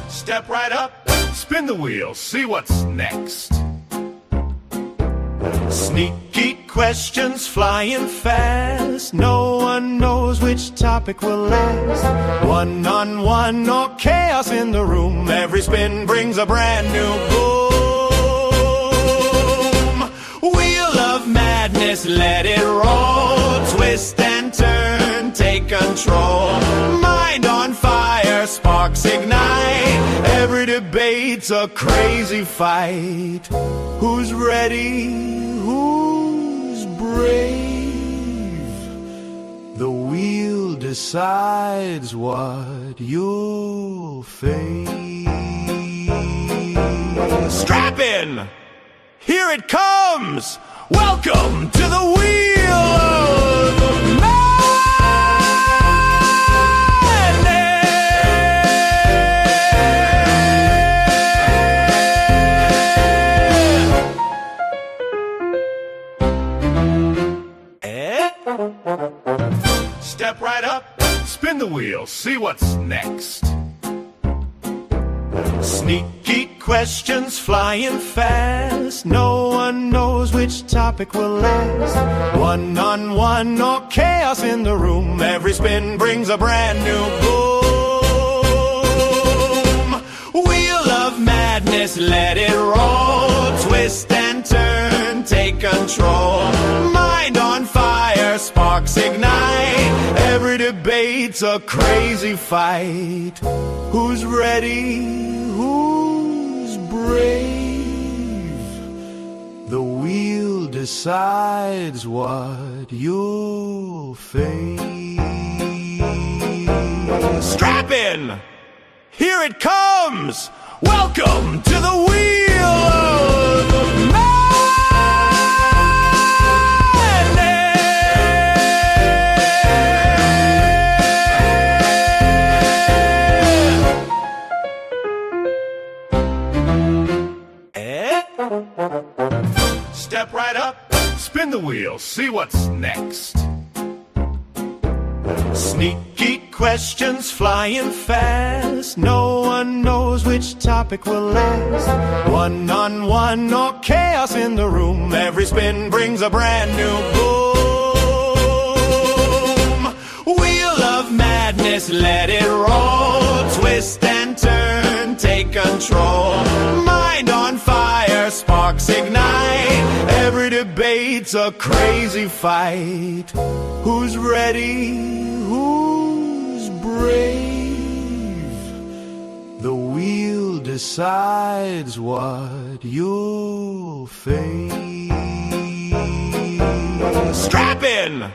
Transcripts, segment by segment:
Step right up, spin the wheel, see what's next. Sneaky questions flying fast. No one knows which topic will last. One-on-one or chaos in the room. Every spin brings a brand new boom. Wheel of madness, let it roll. Twist and turn, take control. Mind on fire, sparks ignite. Every debate's a crazy fight. Who's ready? Who's brave? The wheel decides what you'll face. Strap in! Here it comes! Welcome to the Wheel of Step right up, spin the wheel, see what's next. Sneaky questions flying fast. No one knows which topic will last. One-on-one or chaos in the room. Every spin brings a brand new boom. Wheel of madness, let it roll. Twist and turn, take control. Mind on fire, sparks ignite. Every debate's a crazy fight. Who's ready? Who's brave? The wheel decides what you'll face. Strap in! Here it comes! Welcome to the Wheel of Step right up, spin the wheel, see what's next. Sneaky questions flying fast. No one knows which topic will last. One-on-one or chaos in the room. Every spin brings a brand new boom. Wheel of madness, let it roll. Twist and turn, take control. Mind on fire, sparks ignite. Every debate's a crazy fight. Who's ready? Who's brave? The wheel decides what you'll face. Strap in!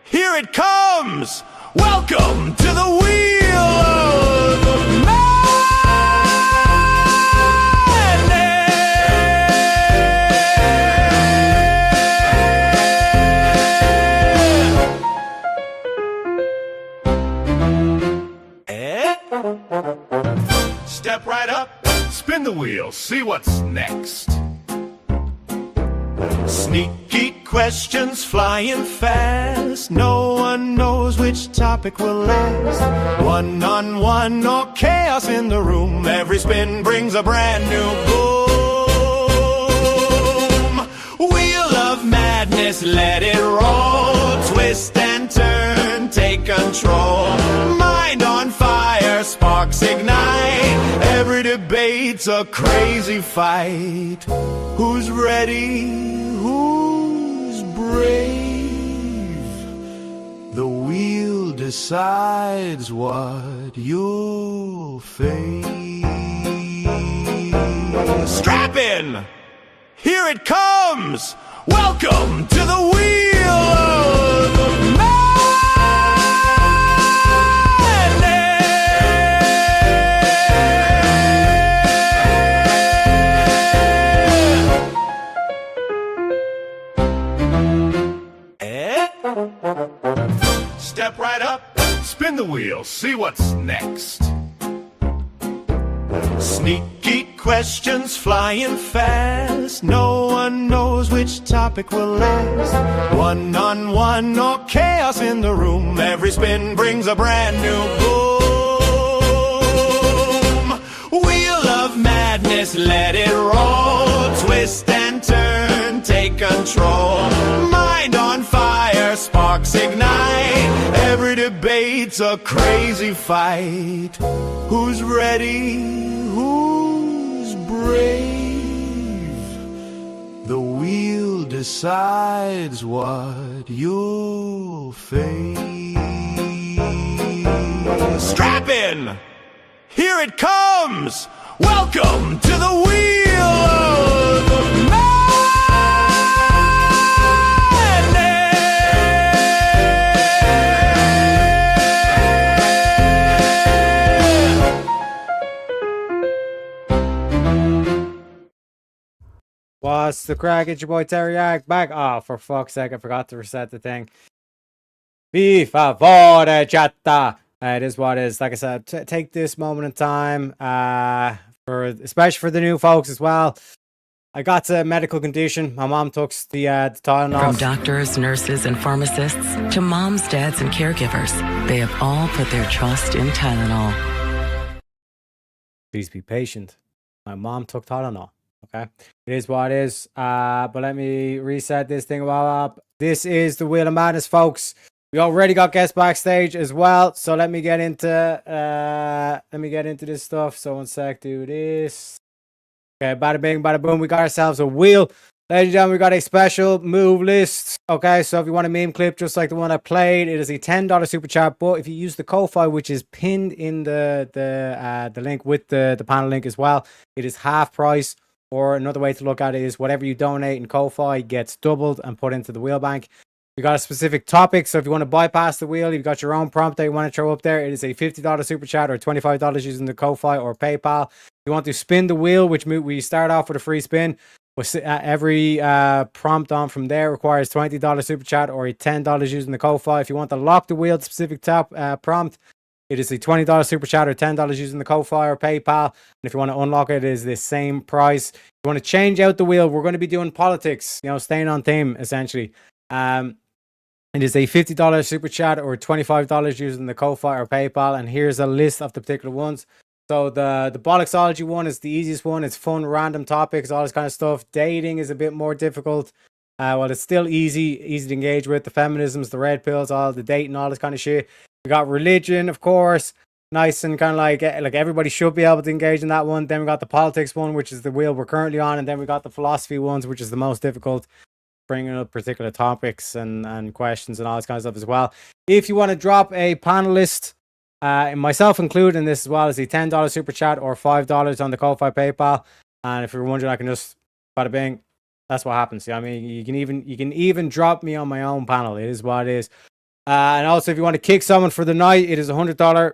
Here it comes! Welcome to the Wheel of Step right up, spin the wheel, see what's next. Sneaky questions flying fast. No one knows which topic will last. One-on-one or chaos in the room. Every spin brings a brand new boom. Wheel of madness, let it roll. Twist and turn, take control. Mind on fire, sparks ignite. Every debate's a crazy fight. Who's ready? Who's brave? The wheel decides what you'll face. Strap in! Here it comes! Welcome to the Wheel of Step right up, spin the wheel, see what's next. Sneaky questions flying fast. No one knows which topic will last. One-on-one or chaos in the room. Every spin brings a brand new boom. Just let it roll, twist and turn, take control. Mind on fire, sparks ignite. Every debate's a crazy fight. Who's ready? Who's brave? The wheel decides what you'll face. Strap in! Here it comes! Welcome to the Wheel of What's the crack? It's your boy Terry back. Oh, for fuck's sake, I forgot to reset the thing. Por favore, chatta. It is what it is. Like I said, take this moment in time, especially for the new folks as well. I got a medical condition. My mom took the Tylenol. From doctors, nurses, and pharmacists to moms, dads, and caregivers, they have all put their trust in Tylenol. Please be patient. My mom took Tylenol. Okay, it is what it is. But let me reset this thing a while up. This is the Wheel of Madness, folks. We already got guests backstage as well. So let me get into this stuff. So 1 sec, do this. Okay, bada bing, bada boom. We got ourselves a wheel. Ladies and gentlemen, we got a special move list. Okay, so if you want a meme clip just like the one I played, it is a $10 super chat. But if you use the Ko-Fi, which is pinned in the link with the panel link as well, it is half price. Or another way to look at it is whatever you donate in Ko-Fi gets doubled and put into the wheel bank. We got a specific topic, so if you want to bypass the wheel, you've got your own prompt that you want to throw up there. It is a $50 super chat or $25 using the Ko-Fi or PayPal. If you want to spin the wheel, which we start off with a free spin. Every prompt on from there requires $20 super chat or a $10 using the Ko-Fi. If you want to lock the wheel to specific prompt, it is a $20 super chat or $10 using the Ko-Fi or PayPal. And if you want to unlock it, it is the same price. If you want to change out the wheel, we're going to be doing politics, staying on theme, essentially. It is a $50 super chat or $25 using the Ko-Fi or PayPal. And here's a list of the particular ones. So the Bollocksology one is the easiest one. It's fun, random topics, all this kind of stuff. Dating is a bit more difficult. Well, it's still easy to engage with. The feminisms, the red pills, all the dating, all this kind of shit. We got religion, of course, nice and kind of like everybody should be able to engage in that one. Then we got the politics one, which is the wheel we're currently on, and then we got the philosophy ones, which is the most difficult, bringing up particular topics and questions and all this kind of stuff as well. If you want to drop a panelist, myself included in this as well, is a $10 super chat or $5 on the Ko-Fi PayPal. And if you're wondering, I can just bada bing. That's what happens. I mean, you can even drop me on my own panel. It is what it is. And also, if you want to kick someone for the night, it is $100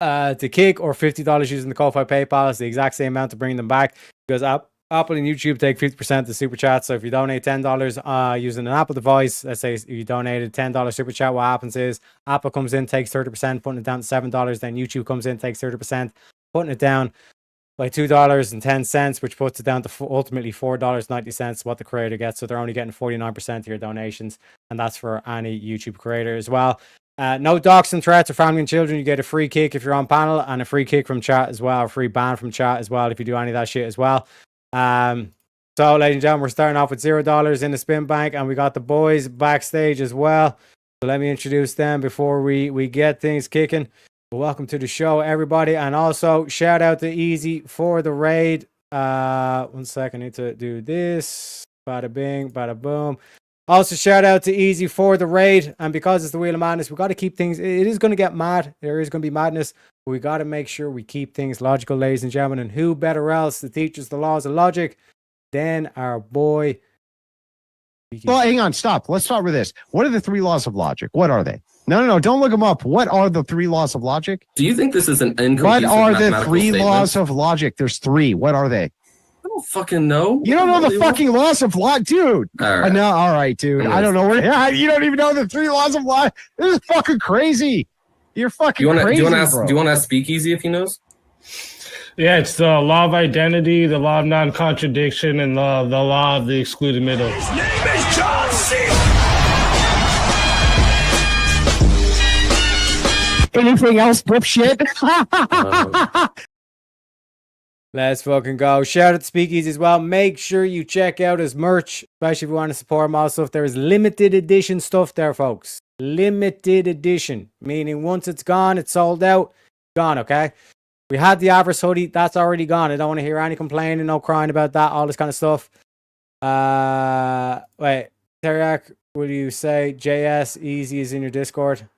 to kick or $50 using the Ko-Fi PayPal. It's the exact same amount to bring them back because Apple and YouTube take 50% of the super chat. So if you donate $10 using an Apple device, let's say you donated $10 super chat, what happens is Apple comes in, takes 30%, putting it down to $7. Then YouTube comes in, takes 30%, putting it down by $2.10, which puts it down to ultimately $4.90 what the creator gets. So they're only getting 49% of your donations, and that's for any YouTube creator as well. No docs and threats or family and children. You get a free kick if you're on panel, and a free kick from chat as well, a free ban from chat as well if you do any of that shit as well. So ladies and gentlemen, we're starting off with $0 in the spin bank, and we got the boys backstage as well. So let me introduce them before we get things kicking. Welcome to the show, everybody. And also, shout out to Easy for the raid. 1 second, I need to do this. Bada bing, bada boom. Also, shout out to Easy for the raid. And because it's the Wheel of Madness, we got to keep things... It is going to get mad. There is going to be madness. But we got to make sure we keep things logical, ladies and gentlemen. And who better else to teach us the laws of logic than our boy... Well, hang on, stop. Let's start with this. What are the 3 laws of logic? What are they? No, don't look them up. What are the 3 laws of logic? Do you think this is an incomplete What are the 3 statement? laws of logic? There's 3. What are they? I don't fucking know. You don't know the fucking laws of logic, dude. All right. No, all right, dude. I don't know where. You don't even know the 3 laws of logic. This is fucking crazy. You're fucking crazy. Do you want to ask Speakeasy if he knows? Yeah, it's the law of identity, the law of non-contradiction, and the law of the excluded middle. His name is John C. Anything else, dipshit? Let's fucking go. Shout out to Speakeasy as well. Make sure you check out his merch, especially if you want to support him. Also, if there is limited edition stuff there, folks. Limited edition, meaning once it's gone, it's sold out. Gone, okay? We had the Avarice hoodie. That's already gone. I don't want to hear any complaining, no crying about that, all this kind of stuff. Wait. Teriak, will you say JS Easy is in your Discord?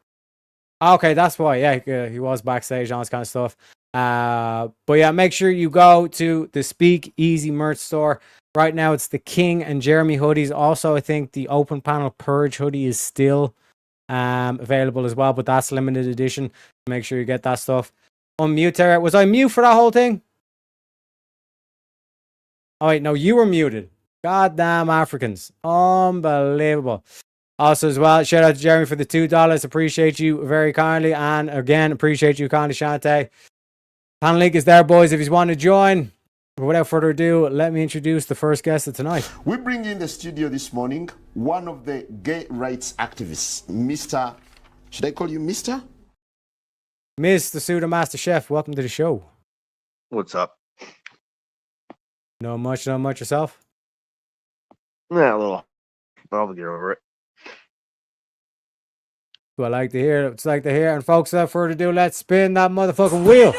Okay, that's why. Yeah, he was backstage, all this kind of stuff. But yeah, make sure you go to the Speak Easy merch store. Right now, it's the King and Jeremy hoodies. Also, I think the Open Panel Purge hoodie is still available as well, but that's limited edition. Make sure you get that stuff. Unmute there. Was I mute for that whole thing? Oh wait, no, you were muted. Goddamn Africans. Unbelievable. Also as well, shout out to Jeremy for the $2. Appreciate you very kindly. And again, appreciate you kindly, Shante. Panel link is there, boys, if you want to join. But without further ado, let me introduce the first guest of tonight. We bring in the studio this morning one of the gay rights activists, Mr. Should I call you Mr.? Mr. Pseudo Master Chef, welcome to the show. What's up? Not much yourself? Yeah, a little. But I'll get over it. Well, I like to hear it. It's like to hear. And folks, without further ado, let's spin that motherfucking wheel.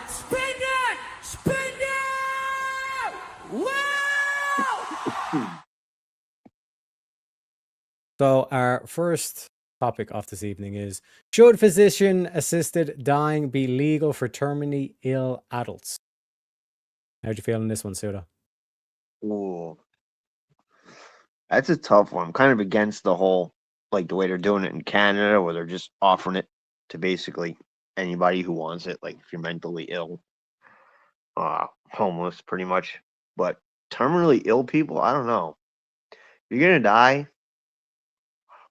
Spin it! Spin it! Wow! So our first topic of this evening is, should physician-assisted dying be legal for terminally ill adults? How'd you feel in this one, Suda? Ooh. That's a tough one. I'm kind of against the whole, like the way they're doing it in Canada, where they're just offering it to basically anybody who wants it, like if you're mentally ill, homeless pretty much. But terminally ill people, I don't know. If you're gonna die,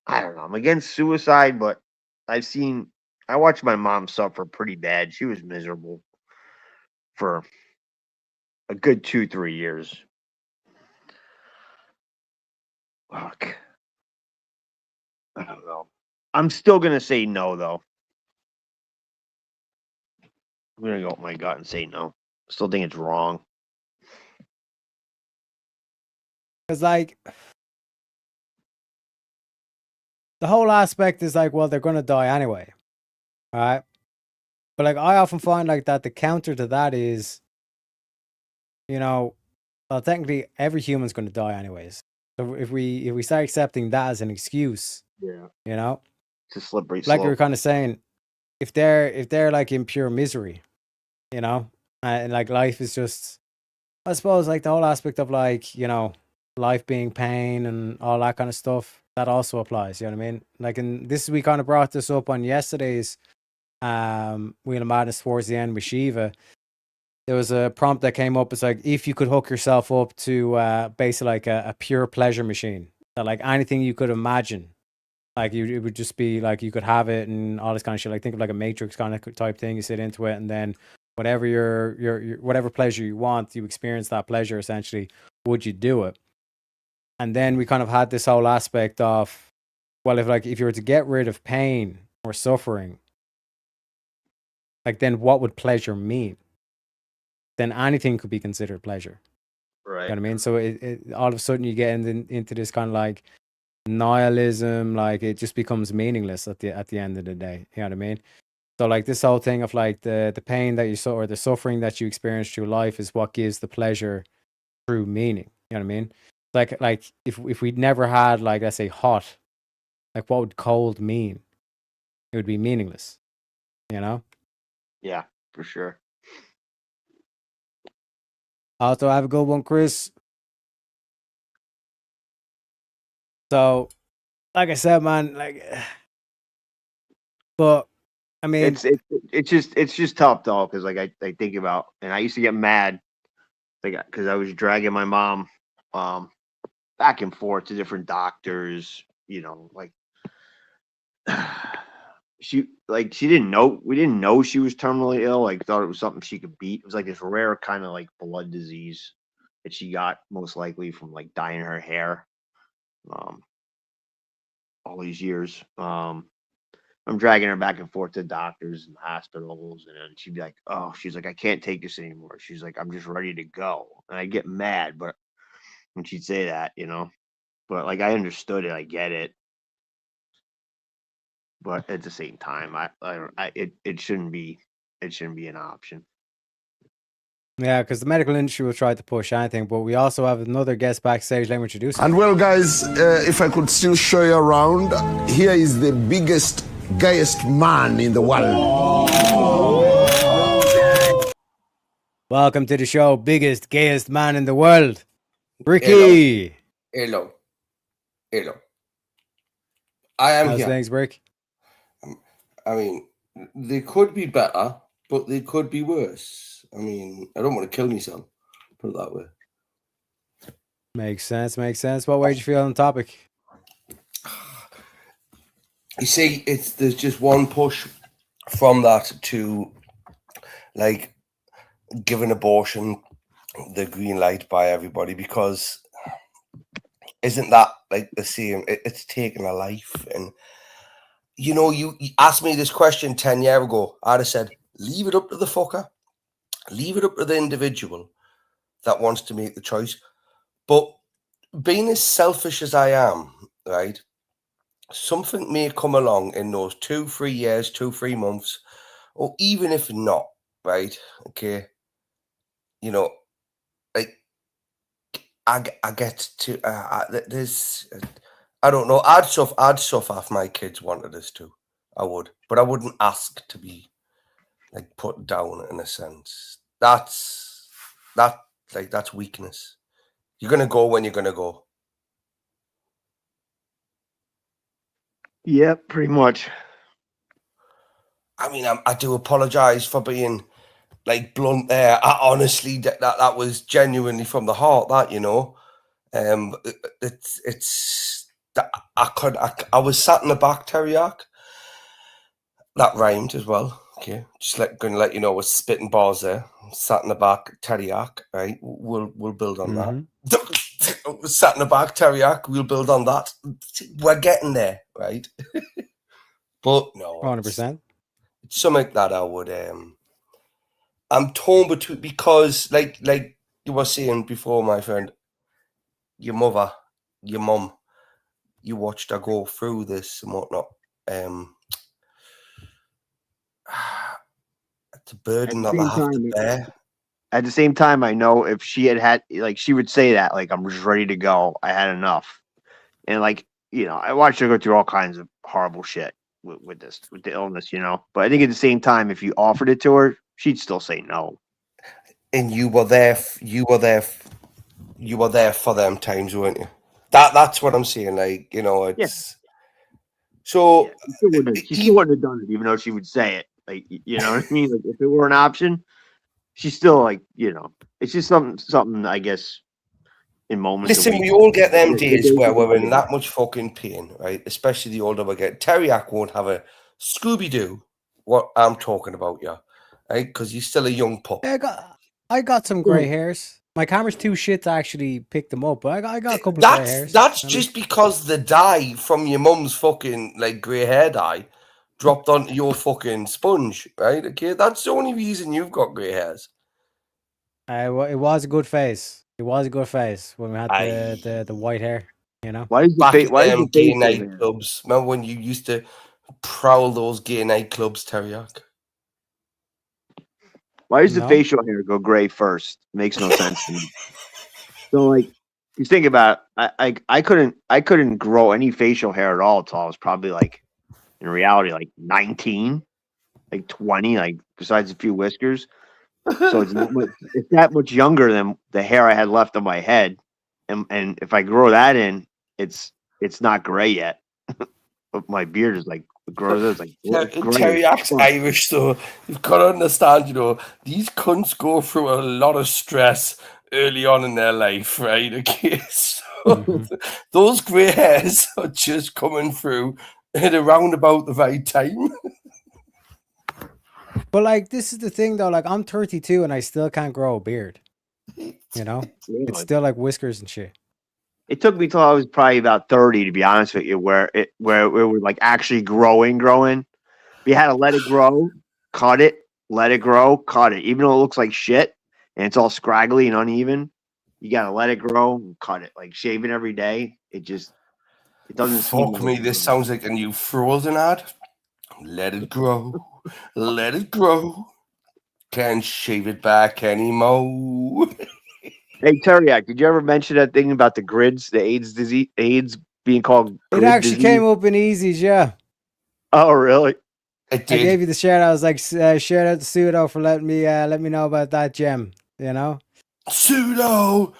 I don't know. I'm against suicide, but I watched my mom suffer pretty bad. She was miserable for a good 2-3 years. Fuck. I don't know. I'm still gonna say no, though. I'm gonna go with my gut and say no. Still think it's wrong. Because, like, the whole aspect is like, well, they're going to die anyway. All right. But, like, I often find, like, that the counter to that is, you know, well, technically, every human's going to die anyways. So if we start accepting that as an excuse, Yeah. you know, It's a slippery like slope. we were kind of saying, if they're like in pure misery, you know, and like life is just, I suppose, like the whole aspect of, like, you know, life being pain and all that kind of stuff, that also applies. You know what I mean? Like, and this, we kind of brought this up on yesterday's Wheel of Madness towards the end with Shiva. There was a prompt that came up. It's like, if you could hook yourself up to basically like a pure pleasure machine, that like anything you could imagine, like it would just be like you could have it and all this kind of shit. Like, think of like a Matrix kind of type thing. You sit into it, and then whatever your whatever pleasure you want, you experience that pleasure essentially. Would you do it? And then we kind of had this whole aspect of, well, if you were to get rid of pain or suffering, like, then what would pleasure mean? Then anything could be considered pleasure. Right. You know what I mean? So it all of a sudden you get into this kind of like nihilism, like it just becomes meaningless at the end of the day. You know what I mean? So like this whole thing of like the pain that you saw or the suffering that you experience through life is what gives the pleasure true meaning. You know what I mean? Like if we'd never had, like, let's say hot, like what would cold mean? It would be meaningless. You know? Yeah, for sure. Also, have a good one, Chris. So, like I said, man, like, but I mean, It's just tough though, because like I think about, and I used to get mad, like, because I was dragging my mom back and forth to different doctors, you know, like she didn't know, we didn't know she was terminally ill, like thought it was something she could beat. It was like this rare kind of like blood disease that she got, most likely from like dyeing her hair all these years. I'm dragging her back and forth to doctors and hospitals, and then she'd be like, "Oh, she's like, I can't take this anymore." She's like, "I'm just ready to go," and I get mad, but when she'd say that, but like I understood it, I get it, but at the same time, it shouldn't be an option. Yeah, because the medical industry will try to push anything, but we also have another guest backstage. Let me introduce him. And well, guys, if I could still show you around, here is the biggest, gayest man in the world. Welcome to the show, biggest, gayest man in the world, Ricky. Hello. I am How's here. things, Brick? I mean, they could be better, but they could be worse. I mean, I don't want to kill myself. Put it that way. Makes sense. What way do you feel on the topic? You see, there's just one push from that to like giving abortion the green light by everybody, because isn't that like the same? It's taking a life. And you asked me this question 10 years ago, I'd have said, leave it up to the fucker. Leave it up to the individual that wants to make the choice. But being as selfish as I am, right, something may come along in those 2-3 years, 2-3 months, or even if not, right, okay, like, I get to, there's, I don't know, I'd suffer if my kids wanted us to. I would, but I wouldn't ask to be like put down in a sense. That's weakness. You're gonna go when you're gonna go. Yeah, pretty much. I mean, I do apologize for being like blunt there. I honestly, that was genuinely from the heart. That it's that I was sat in the back, Teriyaki. That rhymed as well. Okay, just going to let you know, we're spitting bars there. Sat in the back, Teriyaki. Right, we'll build on that. Sat in the back, Teriyaki. We'll build on that. We're getting there, right? But no, 100%. It's something that I would. I'm torn between, because, like you were saying before, my friend, your mum, you watched her go through this and whatnot. It's a burden that I have to bear. At the same time, I know if she had like, she would say that, like, I'm just ready to go. I had enough. And like, I watched her go through all kinds of horrible shit with the illness, But I think at the same time, if you offered it to her, she'd still say no. And you were there for them times, weren't you? That's what I'm saying. Like, it's so she still wouldn't have done it, even though she would say it. Like, you know what I mean? Like, if it were an option, she's still like, it's just something I guess in moments. Listen, we all get them days where we're in that much fucking pain, right? Especially the older we get. Teriyaki won't have a Scooby-Doo what I'm talking about, yeah, right? Because he's still a young pup. Yeah, I got some grey hairs. My camera's too shit to actually pick them up, but I got a couple of grey hairs. That's just because the dye from your mum's fucking like grey hair dye dropped onto your fucking sponge, right? Okay, that's the only reason you've got grey hairs. It was a good phase. It was a good phase when we had the white hair, Why is the gay nightclubs? Remember when you used to prowl those gay nightclubs, Teriyaki? Why does the facial hair go gray first? Makes no sense to me. So, like, you think about it, I couldn't grow any facial hair at all until I was probably like, in reality, like 19, like 20, like besides a few whiskers. So it's that much younger than the hair I had left on my head, and if I grow that in, it's not gray yet. But my beard is like grows. It's like Teriyaki's Irish, so you've got to understand. These cunts go through a lot of stress early on in their life, right? Okay, so those grey hairs are just coming through at around about the right time. But like, this is the thing though. Like, I'm 32 and I still can't grow a beard. It's still like whiskers and shit. It took me till I was probably about 30, to be honest with you, where it was like actually growing. You had to let it grow, cut it, let it grow, cut it. Even though it looks like shit and it's all scraggly and uneven, you gotta let it grow and cut it. Like shaving every day, it doesn't seem. Fuck me, this sounds like a new Frozen ad. Let it grow, let it grow. Can't shave it back anymore. Hey Teriak, did you ever mention that thing about the grids, the AIDS disease, AIDS being called? It actually came up in Easies, yeah. Oh, really? It I gave did. you the shout out. I was like, shout out to Pseudo for letting me let me know about that gem. You know, Pseudo.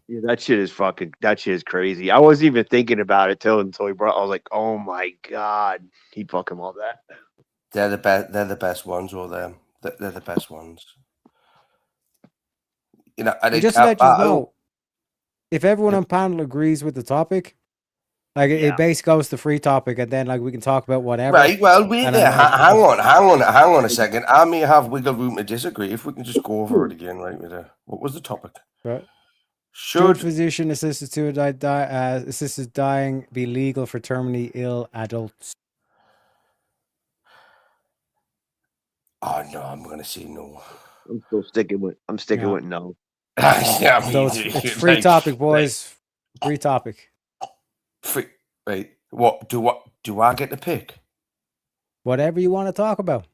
Yeah, that shit is crazy. I wasn't even thinking about it until he brought. I was like, oh my god, he fucking loved that. They're the best. They're the best ones, or them. They're the best ones. You know, I and think, just to let you know, if everyone on panel agrees with the topic, like it basically goes to free topic, and then like we can talk about whatever. Right. Well, wait And there. then, like, Hang on a second. I may have wiggle room to disagree. If we can just go over it again, right? What was the topic? Right. Should physician assisted suicide assisted dying be legal for terminally ill adults? Oh no, I'm gonna say no. I'm still sticking with. I'm sticking Yeah. with no. Yeah, me So too. it's free Like, topic, boys. Free topic. Free. Right. What do I get to pick? Whatever you want to talk about.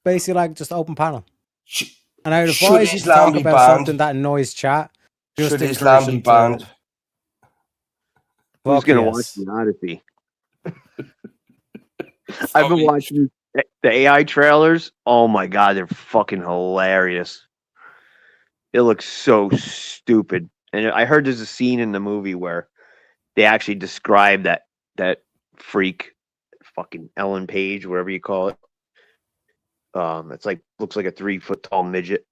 Basically, like just open panel. And I would Should advise you to Islam talk be about banned? something that annoys chat. Just Should encourage Islam them be to- banned? Who's Fuck gonna yes. watch the Odyssey? I've been watching the AI trailers. Oh my god, they're fucking hilarious. It looks so stupid. And I heard there's a scene in the movie where they actually describe that freak, fucking Ellen Page, whatever you call it. It's like looks like a 3-foot tall midget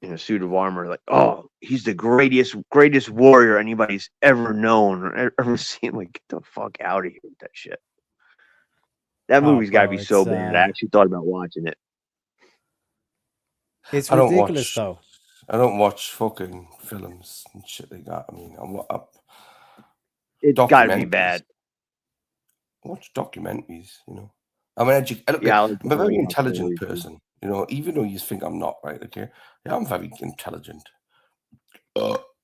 in a suit of armor. Like, oh, he's the greatest warrior anybody's ever known or ever seen. Like, get the fuck out of here with that shit. That Oh, movie's got to bro, be so it's, bad. I actually thought about watching it. It's I don't ridiculous, watch- though. I don't watch fucking films and shit like that. I mean, It's got to be documentaries. bad. I watch documentaries, you know. I'm an Yeah, I like I'm a very watching intelligent documentaries. person, you know, even though you think I'm not, right? Okay. Yeah, I'm very intelligent.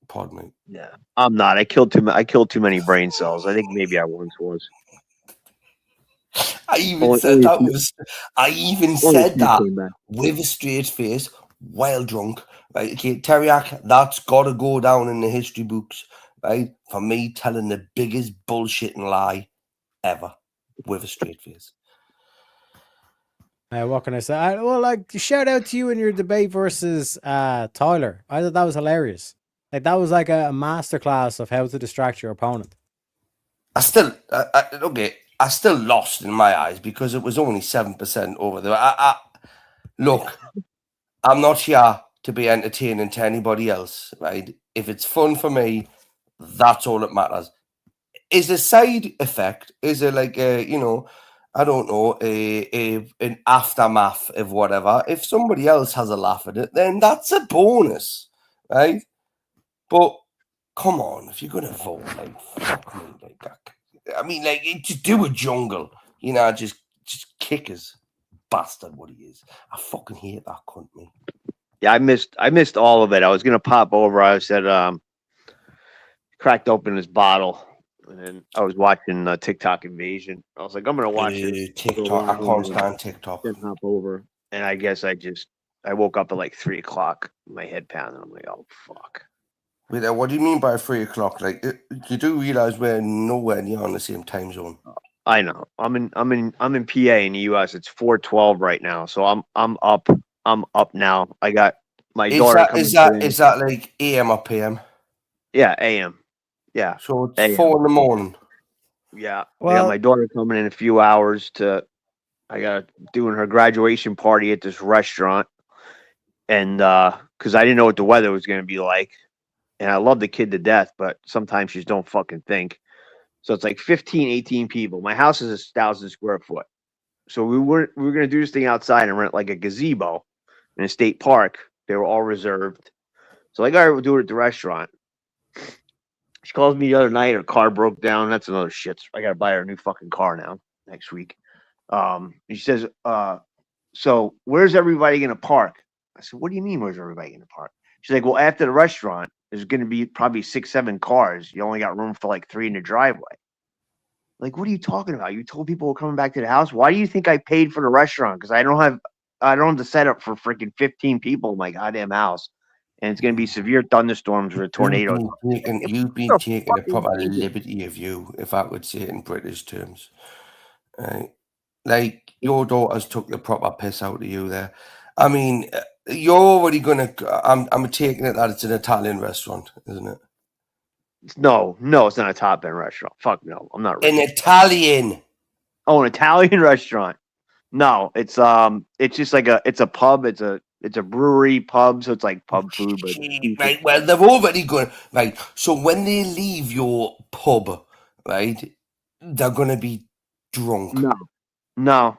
Pardon me. Yeah, I'm not. I killed too many brain cells. I think maybe I once was. I even Only- said only that if you- was I even only said if you that came back. with a straight face, while drunk. Right, okay, Teriak, that's gotta go down in the history books, right? For me telling the biggest bullshit and lie ever with a straight face. What can I say? Well, like, shout out to you in your debate versus Tyler. I thought that was hilarious. Like, that was like a masterclass of how to distract your opponent. I still lost in my eyes because it was only 7% over there. Look, I'm not here to be entertaining to anybody else, right? If it's fun for me, that's all that matters. Is a side effect? Is it like a, you know, I don't know, an aftermath of whatever? If somebody else has a laugh at it, then that's a bonus, right? But come on, if you're gonna vote, like, fuck me, like that. I mean, like, just do a jungle, you know, just kick his bastard what he is. I fucking hate that cunt, me. Yeah, I missed all of it. I was gonna pop over. I said, cracked open his bottle, and then I was watching TikTok Invasion. I was like, I'm gonna watch it. TikTok, I can't stand TikTok. Then hop over, and I guess I woke up at like 3:00. My head pounding. I'm like, oh fuck. Wait, what do you mean by 3:00? Like, you do realize we're nowhere near on the same time zone. I know. I'm in PA in the US. It's 4:12 right now, so I'm up. I'm up now. I got my daughter. Is that like AM or PM? Yeah, AM. Yeah. So it's AM. 4 in the morning. Yeah. I Well- got my daughter coming in a few hours I got doing her graduation party at this restaurant. And because I didn't know what the weather was gonna be like. And I love the kid to death, but sometimes she just don't fucking think. So it's like 15, 18 people. My house is 1,000 square foot. So we were gonna do this thing outside and rent like a gazebo in a state park. They were all reserved. So like, all right, we'll do it at the restaurant. She calls me the other night. Her car broke down. That's another shit. I gotta buy her a new fucking car now. next week. She says, so where's everybody going to park? I said, what do you mean, where's everybody going to park? She's like, well, after the restaurant, there's going to be probably 6-7 cars. You only got room for like 3 in the driveway. Like, what are you talking about? You told people we're coming back to the house. Why do you think I paid for the restaurant? Because I don't have the setup for freaking 15 people in my goddamn house. And it's going to be severe thunderstorms or a tornado. You've been taking a proper liberty of you, if I could say it in British terms. Right? Like, your daughters took the proper piss out of you there. I mean, you're already going to... I'm taking it that it's an Italian restaurant, isn't it? No, it's not a top end restaurant. Fuck no, I'm not. An Italian. Oh, an Italian restaurant. No, it's just like it's a pub. It's a brewery pub, so it's like pub food. But right, well, they're already going right. So when they leave your pub, right, they're going to be drunk. No,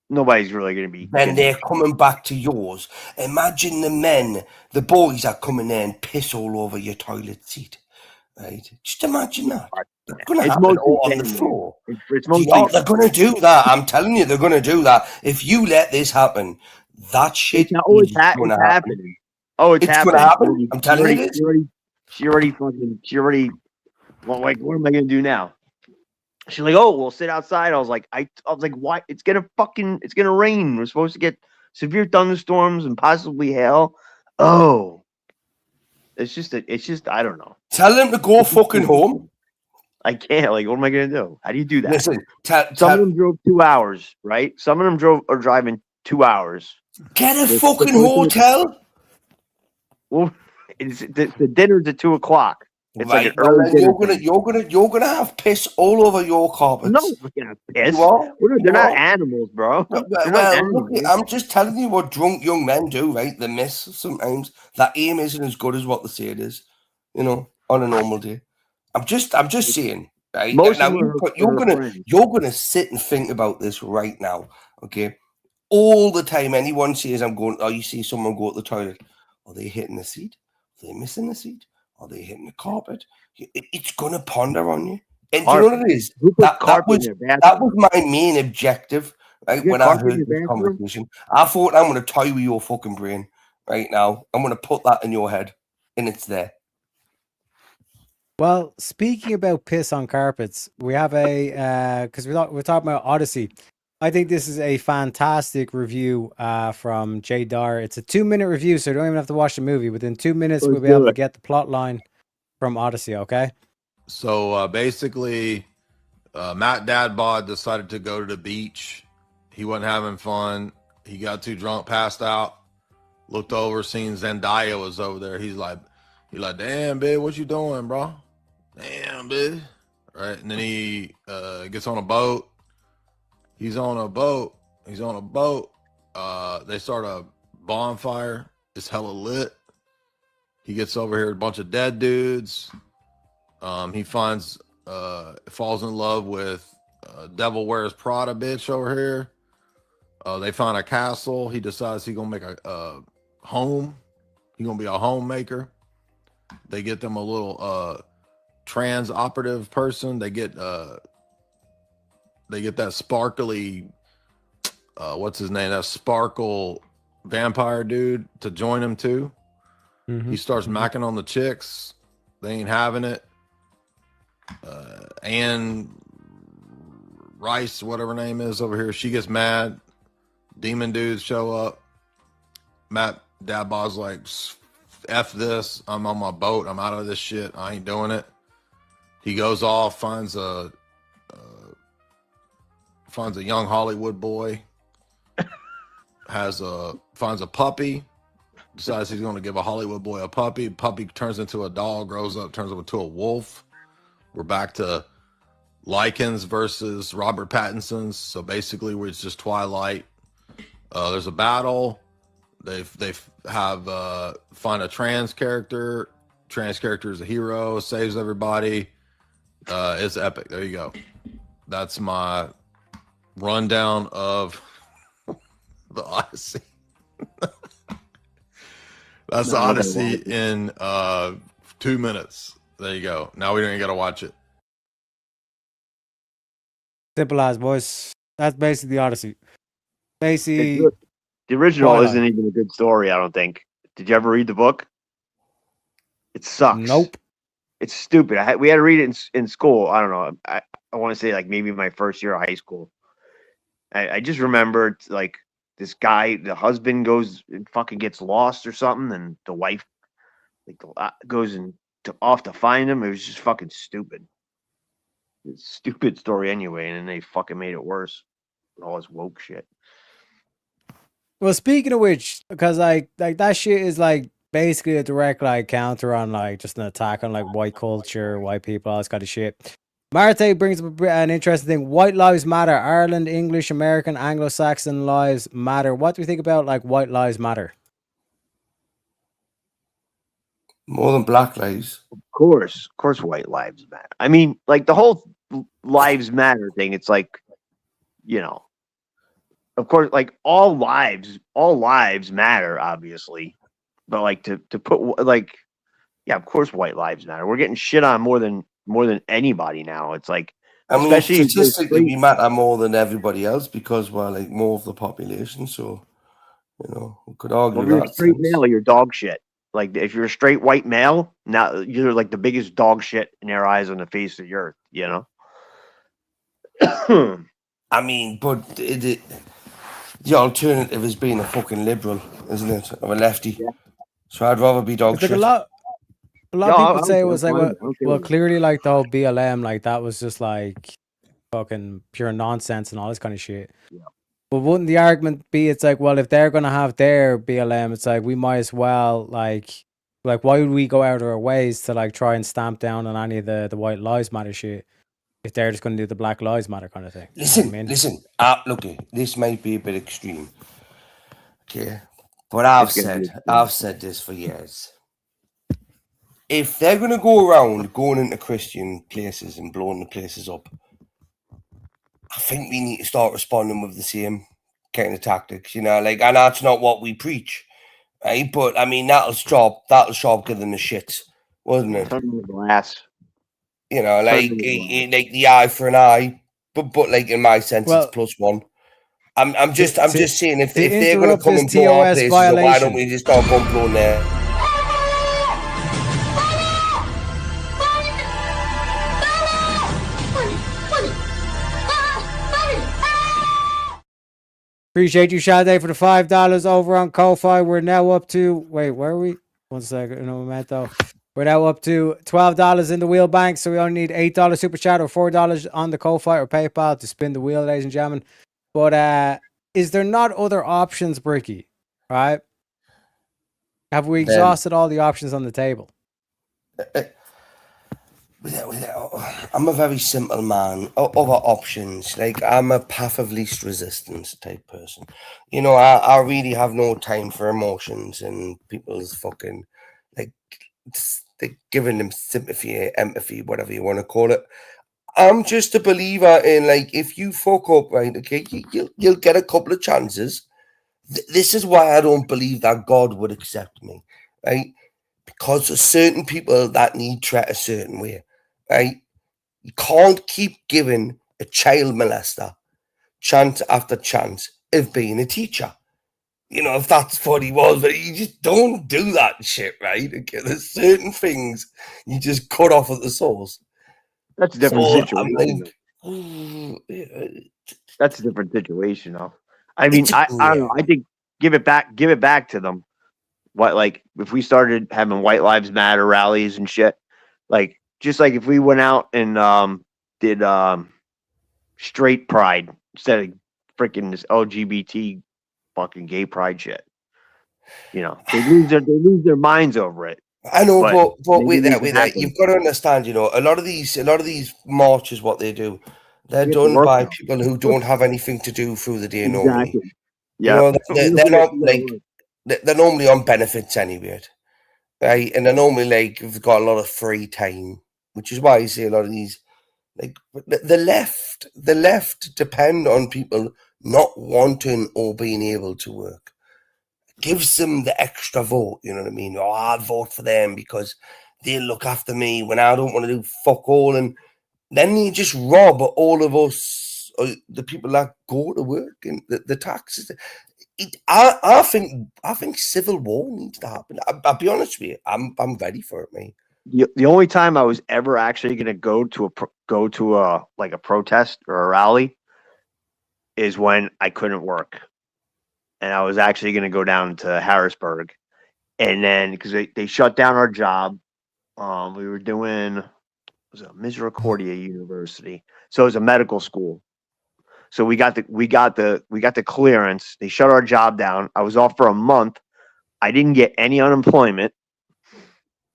nobody's really going to be. Then they're coming back to yours. Imagine the boys are coming there and piss all over your toilet seat. Right, just imagine that. They're going to happen all on the floor. They're going to do that. I'm telling you, they're going to do that. If you let this happen, that shit is going to happen. Oh, it's going to happen. I'm telling you, she already. Well, like, what am I going to do now? She's like, oh, we'll sit outside. I was like, why? It's gonna rain. We're supposed to get severe thunderstorms and possibly hail. Oh. It's just I don't know. Tell them to go fucking home. I can't. Like, what am I gonna do? How do you do that? Listen, some of them drove 2 hours, right? Some of them are driving 2 hours. Get a fucking hotel. Well, the dinner's at 2:00. It's right. like an early dinner. You're gonna have piss all over your carpets. No, we're gonna piss. They're not animals, bro. Look, I'm just telling you what drunk young men do, right? They miss sometimes. That aim isn't as good as what they say it is, on a normal day. I'm just saying, right? Now you're gonna sit and think about this right now, okay? All the time anyone says you see someone go to the toilet, are they hitting the seat? Are they missing the seat? Are they hitting the carpet? It's gonna ponder on you. And do you know what it is? That was my main objective, right? When I heard this conversation, I thought, I'm gonna toy with your fucking brain right now. I'm gonna put that in your head, and it's there. Well, speaking about piss on carpets, we have because we're talking about Odyssey. I think this is a fantastic review from Jay Dyer. It's a 2-minute review, so you don't even have to watch the movie. Within 2 minutes, we'll be able to get the plot line from Odyssey, okay? So basically, Matt Dadbod decided to go to the beach. He wasn't having fun. He got too drunk, passed out, looked over, seen Zendaya was over there. He's like, damn, babe, what you doing, bro? Damn, babe. Right, and then he gets on a boat. He's on a boat. They start a bonfire. It's hella lit. He gets over here, a bunch of dead dudes. He falls in love with Devil Wears Prada bitch over here. They find a castle. He decides he's gonna make a home. He's gonna be a homemaker. They get them a little trans operative person. They get that sparkly, what's his name? That sparkle vampire dude to join him too. Mm-hmm. He starts macking on the chicks. They ain't having it. Anne Rice, whatever her name is over here, she gets mad. Demon dudes show up. Matt Dadbod's like, F this. I'm on my boat. I'm out of this shit. I ain't doing it. He goes off, finds a young Hollywood boy, finds a puppy, decides he's going to give a Hollywood boy a puppy. Puppy turns into a dog, grows up, turns into a wolf. We're back to Lycans versus Robert Pattinson's. So basically, it's just Twilight. There's a battle. They find a trans character. Trans character is a hero, saves everybody. It's epic. There you go. That's my rundown of the Odyssey. That's the Odyssey in 2 minutes. There you go. Now we don't even got to watch it. Simple as, boys. That's basically the Odyssey. Basically, The original Twilight. isn't even a good story, I don't think. Did you ever read the book? It sucks. Nope. It's stupid. We had to read it in school. I don't know. I want to say like maybe my first year of high school. I just remembered like this guy, the husband goes and fucking gets lost or something, and the wife like goes off to find him. It was just fucking stupid. It's a stupid story anyway, and then they fucking made it worse with all this woke shit. Well, speaking of which, because like that shit is like basically a direct like counter on like just an attack on like white culture, white people, all this kind of shit. Marte brings up an interesting thing. White lives matter. Ireland, English, American, Anglo-Saxon lives matter. What do we think about like white lives matter? More than black lives. Of course, white lives matter. I mean, like the whole lives matter thing. It's like, you know, of course, like all lives matter, obviously. But like to put like, yeah, of course, white lives matter. We're getting shit on more than anybody now. It's like, I mean, especially statistically, we matter more than everybody else because we're like more of the population. So, you know, we could argue Well, if you're that. a straight male, you're dog shit. Like if you're a straight white male, now you're like the biggest dog shit in their eyes on the face of the earth. You know. I mean, but the alternative is being a fucking liberal, isn't it? Or a lefty. Yeah. So I'd rather be dog shit. A lot of people say it was like, well, clearly like the whole BLM, like that was just like fucking pure nonsense and all this kind of shit. Yeah. But wouldn't the argument be, it's like, well, if they're going to have their BLM, it's like, we might as well, like why would we go out of our ways to like try and stamp down on any of the white lives matter shit if they're just going to do the black lives matter kind of thing? Listen, look, this might be a bit extreme. Okay. But I've said this for years. If they're going to go around going into Christian places and blowing the places up, I think we need to start responding with the same kind of tactics, you know, like, and that's not what we preach, right? But I mean, that'll stop giving the shits, wasn't it? You know, like the eye for an eye, but like in my sense, it's +1. I'm just saying if they're going to come and blow our places, why don't we just start going blowing there? Appreciate you, Sade, for the $5 over on Ko-Fi. We're now up to, wait, where are we? 1 second, no momento. We're now up to $12 in the wheel bank, so we only need $8 super chat or $4 on the Ko-Fi or PayPal to spin the wheel, ladies and gentlemen. But is there not other options, Bricky? Right? Have we exhausted all the options on the table? I'm a very simple man. Other options, like I'm a path of least resistance type person. You know, I really have no time for emotions and people's fucking like giving them sympathy, empathy, whatever you want to call it. I'm just a believer in like if you fuck up, right? Okay, you'll get a couple of chances. This is why I don't believe that God would accept me, right? Because there's certain people that need treated a certain way, right? You can't keep giving a child molester chance after chance of being a teacher. You know, if that's what he was, but you just don't do that shit, right? Okay, there's certain things you just cut off at the source. That's a different situation. That's a different situation, though. I mean, I don't know. I think give it back to them. What, like, if we started having White Lives Matter rallies and shit, like, just like if we went out and did straight pride instead of freaking this LGBT fucking gay pride shit, you know, they lose their minds over it. I know, but with that, you've got to understand, you know, a lot of these marches, what they do, they're done by people who don't have anything to do through the day normally. Yeah, you know, they're not like. They're normally on benefits anyway, right? And they're normally like they've got a lot of free time, which is why you see a lot of these, like the left depend on people not wanting or being able to work. Gives them the extra vote, you know what I mean? Oh, I'll vote for them because they'll look after me when I don't want to do fuck all, and then you just rob all of us the people that go to work and the taxes. I think civil war needs to happen. I'll be honest with you. I'm ready for it, mate. The only time I was ever actually going to go to a protest or a rally is when I couldn't work, and I was actually going to go down to Harrisburg, and then because they shut down our job, we were doing Misericordia University, so it was a medical school. So we got the clearance. They shut our job down. I was off for a month. I didn't get any unemployment.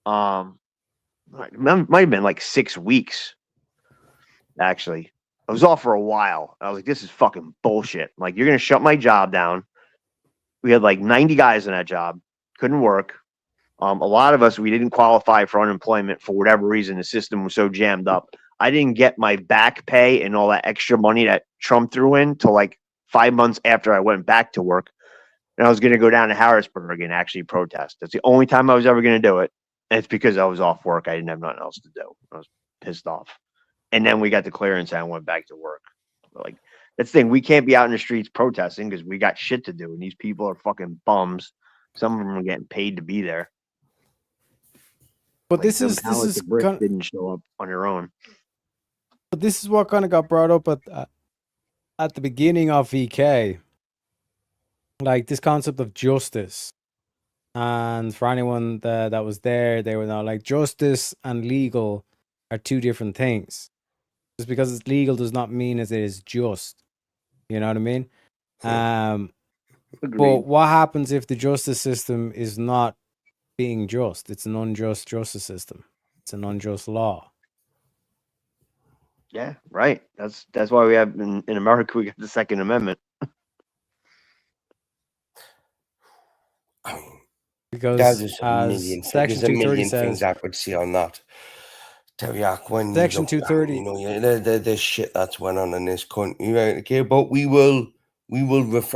It might have been like 6 weeks. Actually, I was off for a while. I was like, "This is fucking bullshit." Like, you're gonna shut my job down. We had like 90 guys in that job. Couldn't work. A lot of us, we didn't qualify for unemployment for whatever reason. The system was so jammed up. I didn't get my back pay and all that extra money that Trump threw in till like 5 months after I went back to work. And I was going to go down to Harrisburg and actually protest. That's the only time I was ever going to do it. And it's because I was off work. I didn't have nothing else to do. I was pissed off. And then we got the clearance and I went back to work. But like, that's the thing. We can't be out in the streets protesting because we got shit to do. And these people are fucking bums. Some of them are getting paid to be there. But Like, this is the Brits didn't show up on their own. But this is what kind of got brought up at the beginning of VK, like this concept of justice. And for anyone that was there, they were not like justice and legal are two different things. Just because it's legal does not mean as it is just. You know what I mean? But what happens if the justice system is not being just? It's an unjust justice system. It's an unjust law. Yeah, right. That's why we have in America we got the Second Amendment. Because there's a as million, Section there's a 230 million says, things I could see on that. Teriak, when Section you look 230. at, you know, the shit that's went on in this country, right? Okay, but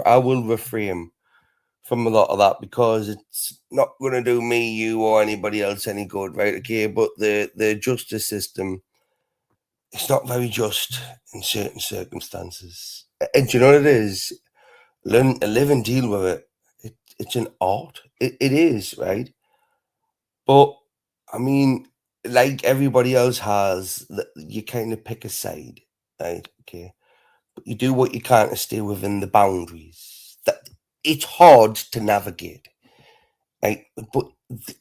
I will refrain from a lot of that because it's not going to do me, you, or anybody else any good, right? Okay, but the justice system, it's not very just in certain circumstances. And do you know what it is? Learn to live and deal with it. It's an art. It is, right? But, I mean, like everybody else has, you kind of pick a side, right? Okay. But you do what you can to stay within the boundaries. That it's hard to navigate, right? But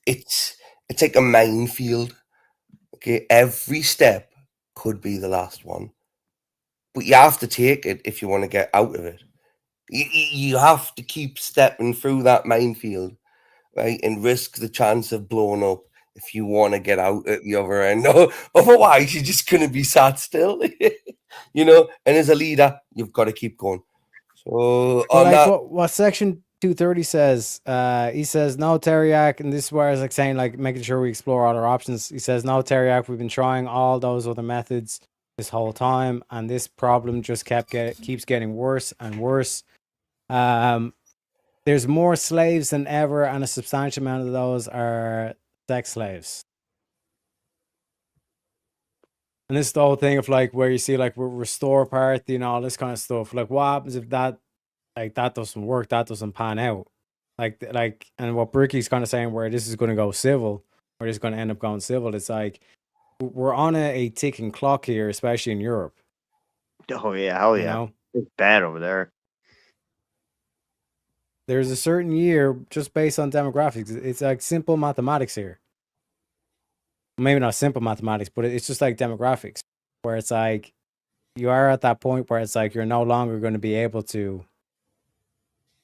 it's like a minefield. Okay. Every step could be the last one. But you have to take it if you want to get out of it. You have to keep stepping through that minefield, right? And risk the chance of blowing up if you want to get out at the other end. No, otherwise, you're just going to be sat still, you know? And as a leader, you've got to keep going. So, on like that, what Section 230 says, he says, no, Teriak, and this is where it's like saying, like, making sure we explore other options. He says, no, Teriak, we've been trying all those other methods this whole time, and this problem just keeps getting worse and worse. There's more slaves than ever, and a substantial amount of those are sex slaves. And this is the whole thing of like where you see like restore party and all this kind of stuff. Like, what happens if that doesn't work, that doesn't pan out? Like, and what Bricky's kind of saying, where this is going to go civil, or this is going to end up going civil. It's like we're on a ticking clock here, especially in Europe. Oh yeah, hell yeah, You know? It's bad over there. There's a certain year just based on demographics. It's like simple mathematics here. Maybe not simple mathematics, but it's just like demographics, where it's like you are at that point where it's like you're no longer going to be able to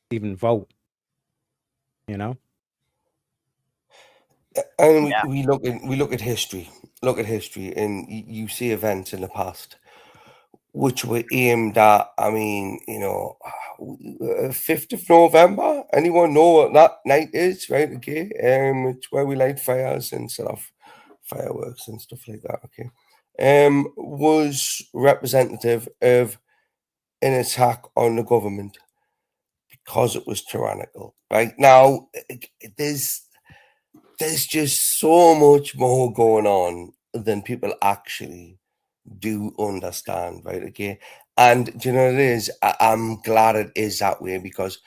even vote. You know? and we look at history. Look at history, and you see events in the past which were aimed at. I mean, you know, 5th of November. Anyone know what that night is, right? Okay, it's where we light fires and set off fireworks and stuff like that. Okay, was representative of an attack on the government because it was tyrannical. Right now, there's just so much more going on than people actually do understand, right? Okay. And do you know what it is? I'm glad it is that way because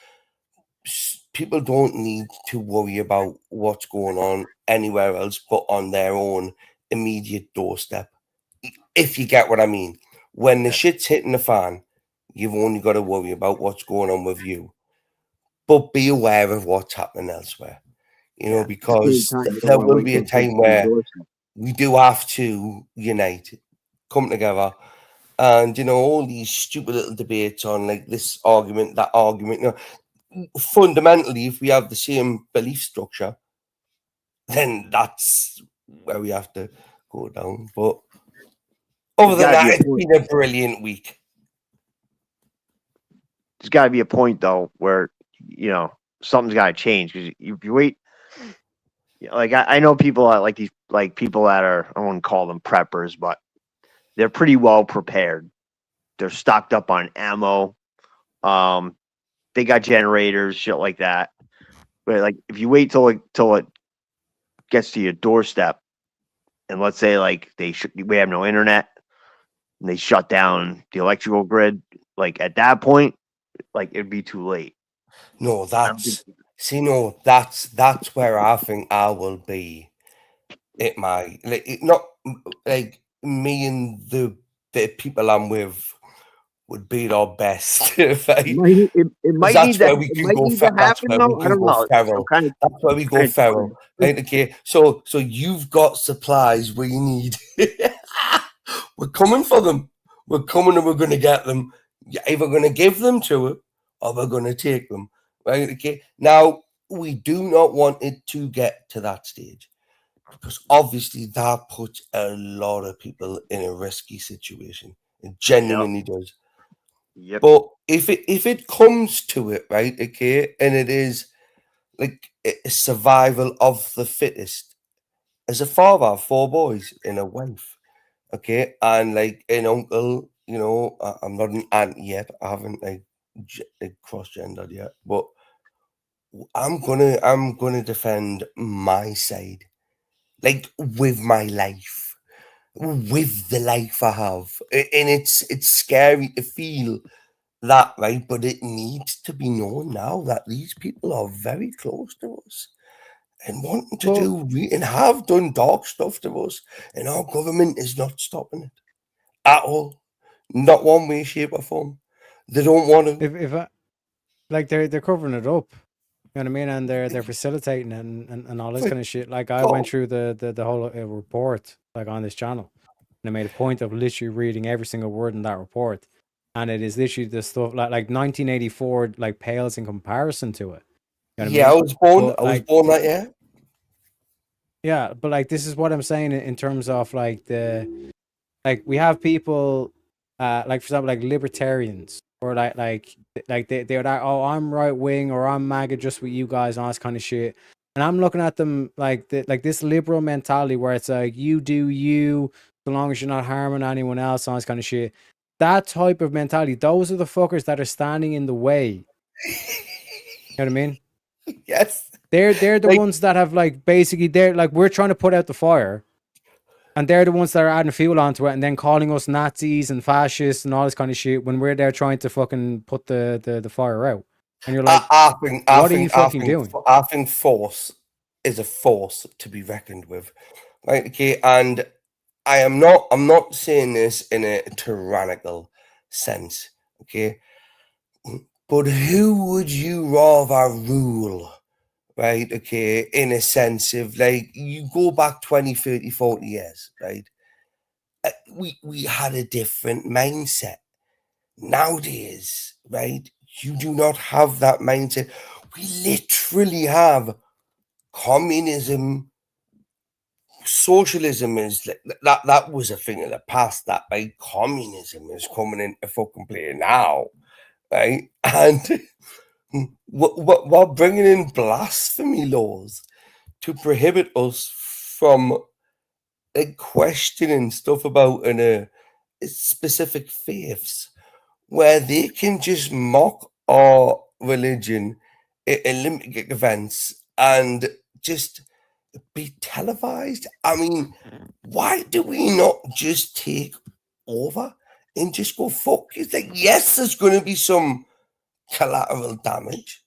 people don't need to worry about what's going on anywhere else but on their own immediate doorstep. If you get what I mean. When the shit's hitting the fan, you've only got to worry about what's going on with you. But be aware of what's happening elsewhere. You know, because there will be a time where we do have to unite, come together. And, you know, all these stupid little debates on like this argument, that argument, you know, fundamentally, if we have the same belief structure, then that's where we have to go down. But other than that, it's been a brilliant week. There's got to be a point, though, where, you know, something's got to change. Because if you wait, like, I know people that like these, like, people that are, I wouldn't call them preppers, but they're pretty well prepared. They're stocked up on ammo. They got generators, shit like that. But like, if you wait till it gets to your doorstep, and let's say like we have no internet, and they shut down the electrical grid, like at that point, like it'd be too late. No, that's where I think I will be. It might not like me and the people I'm with would be our best. Right? It might that's need where that. we It can might go. need to That's happen, where though. we I can don't go know. feral. That's where we go feral. Right? Okay. So you've got supplies where you need. We're coming for them. We're coming and we're going to get them. You're either going to give them to it or we're going to take them. Right? Okay. Now we do not want it to get to that stage because obviously that puts a lot of people in a risky situation. It genuinely does. Yep. But if it comes to it, right, okay, and it is like a survival of the fittest, as a father of 4 boys and a wife, okay, and like an uncle, you know, I'm not an aunt yet. I haven't like cross-gendered yet, but I'm gonna defend my side, like with my life, with the life I have, and it's scary to feel that, right? But it needs to be known now that these people are very close to us and wanting to do and have done dark stuff to us, and our government is not stopping it at all, not one way, shape, or form. They don't want to. If like they're covering it up, you know what I mean, and they're facilitating it and all this kind of shit. Like I went through the whole report like on this channel, and I made a point of literally reading every single word in that report. And it is literally the stuff like 1984 like pales in comparison to it. You know what I mean? I was born. But, I was born that year. Yeah, but like this is what I'm saying in terms of like we have people like for example like libertarians or like they're like, oh, I'm right wing or I'm MAGA just with you guys and all this kind of shit. And I'm looking at them like this liberal mentality where it's like you do you so long as you're not harming anyone else, all this kind of shit. That type of mentality, those are the fuckers that are standing in the way. You know what I mean? Yes. They're the ones that have like basically they're like we're trying to put out the fire. And they're the ones that are adding fuel onto it and then calling us Nazis and fascists and all this kind of shit when we're there trying to fucking put the fire out. And you're like, what are you fucking doing? I think force is a force to be reckoned with. Right, okay, and I'm not saying this in a tyrannical sense, okay? But who would you rather rule? Right, okay, in a sense of like you go back 20, 30, 40 years, right? We had a different mindset. Nowadays, right, you do not have that mindset. We literally have communism, socialism is that was a thing of the past. That right, communism is coming into fucking play now, right? And we're bringing in blasphemy laws to prohibit us from like questioning stuff about specific faiths, where they can just mock our religion at Olympic events and just be televised. I mean, why do we not just take over and just go, fuck. It's like, yes, there's going to be some collateral damage.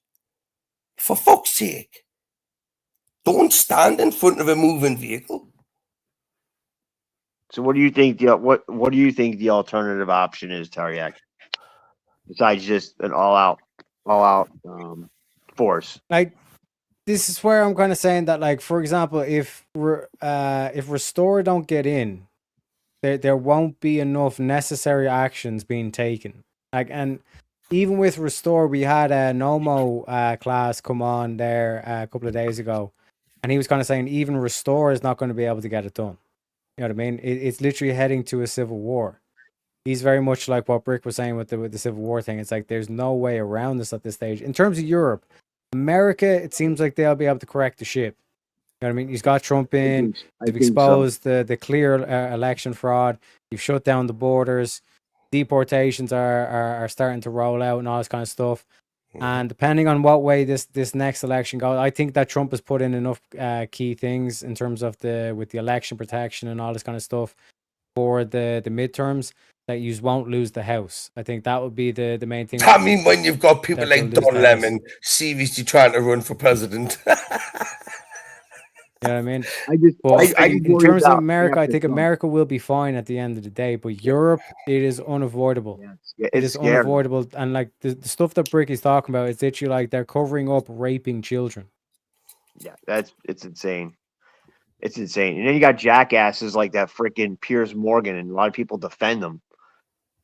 For fuck's sake, don't stand in front of a moving vehicle. So what do you think what do you think the alternative option is, Tariak? Besides just an all out force. Like, this is where I'm kind of saying that, like, for example, if Restore don't get in, there won't be enough necessary actions being taken. Like, and even with Restore, we had a Nomo class come on there a couple of days ago, and he was kind of saying even Restore is not going to be able to get it done. You know what I mean? It's literally heading to a civil war. He's very much like what Brick was saying with the civil war thing. It's like there's no way around this at this stage. In terms of Europe, America, it seems like they'll be able to correct the ship. You know what I mean? He's got Trump in. They've exposed the clear election fraud. You've shut down the borders. Deportations are starting to roll out and all this kind of stuff. And depending on what way this next election goes, I think that Trump has put in enough key things in terms of with the election protection and all this kind of stuff for the midterms that you won't lose the House. I think that would be the main thing. I mean, when you've got people like Don Lemon seriously trying to run for president. You know what I mean? In terms of America, I think America will be fine at the end of the day, but Europe, it is unavoidable. Yeah, it is unavoidable. And like the stuff that Brick is talking about, it's literally like they're covering up raping children. Yeah, it's insane. It's insane. And then you got jackasses like that freaking Piers Morgan, and a lot of people defend them.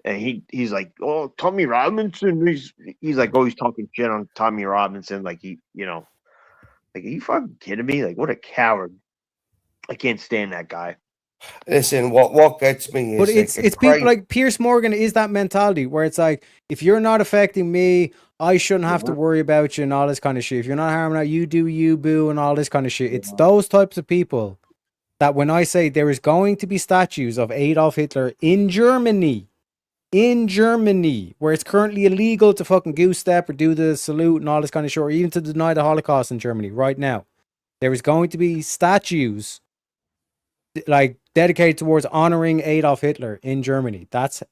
And he's like, oh, Tommy Robinson. He's like, oh, he's talking shit on Tommy Robinson, like like, are you fucking kidding me? Like, what a coward. I can't stand that guy. Listen, what gets me is... But it's people like Piers Morgan is that mentality where it's like, if you're not affecting me, I shouldn't have to worry about you and all this kind of shit. If you're not harming out, you do you, boo, and all this kind of shit. It's those types of people that when I say there is going to be statues of Adolf Hitler in Germany, where it's currently illegal to fucking goose step or do the salute and all this kind of shit, or even to deny the Holocaust in Germany right now, there is going to be statues like dedicated towards honoring Adolf Hitler in Germany. That's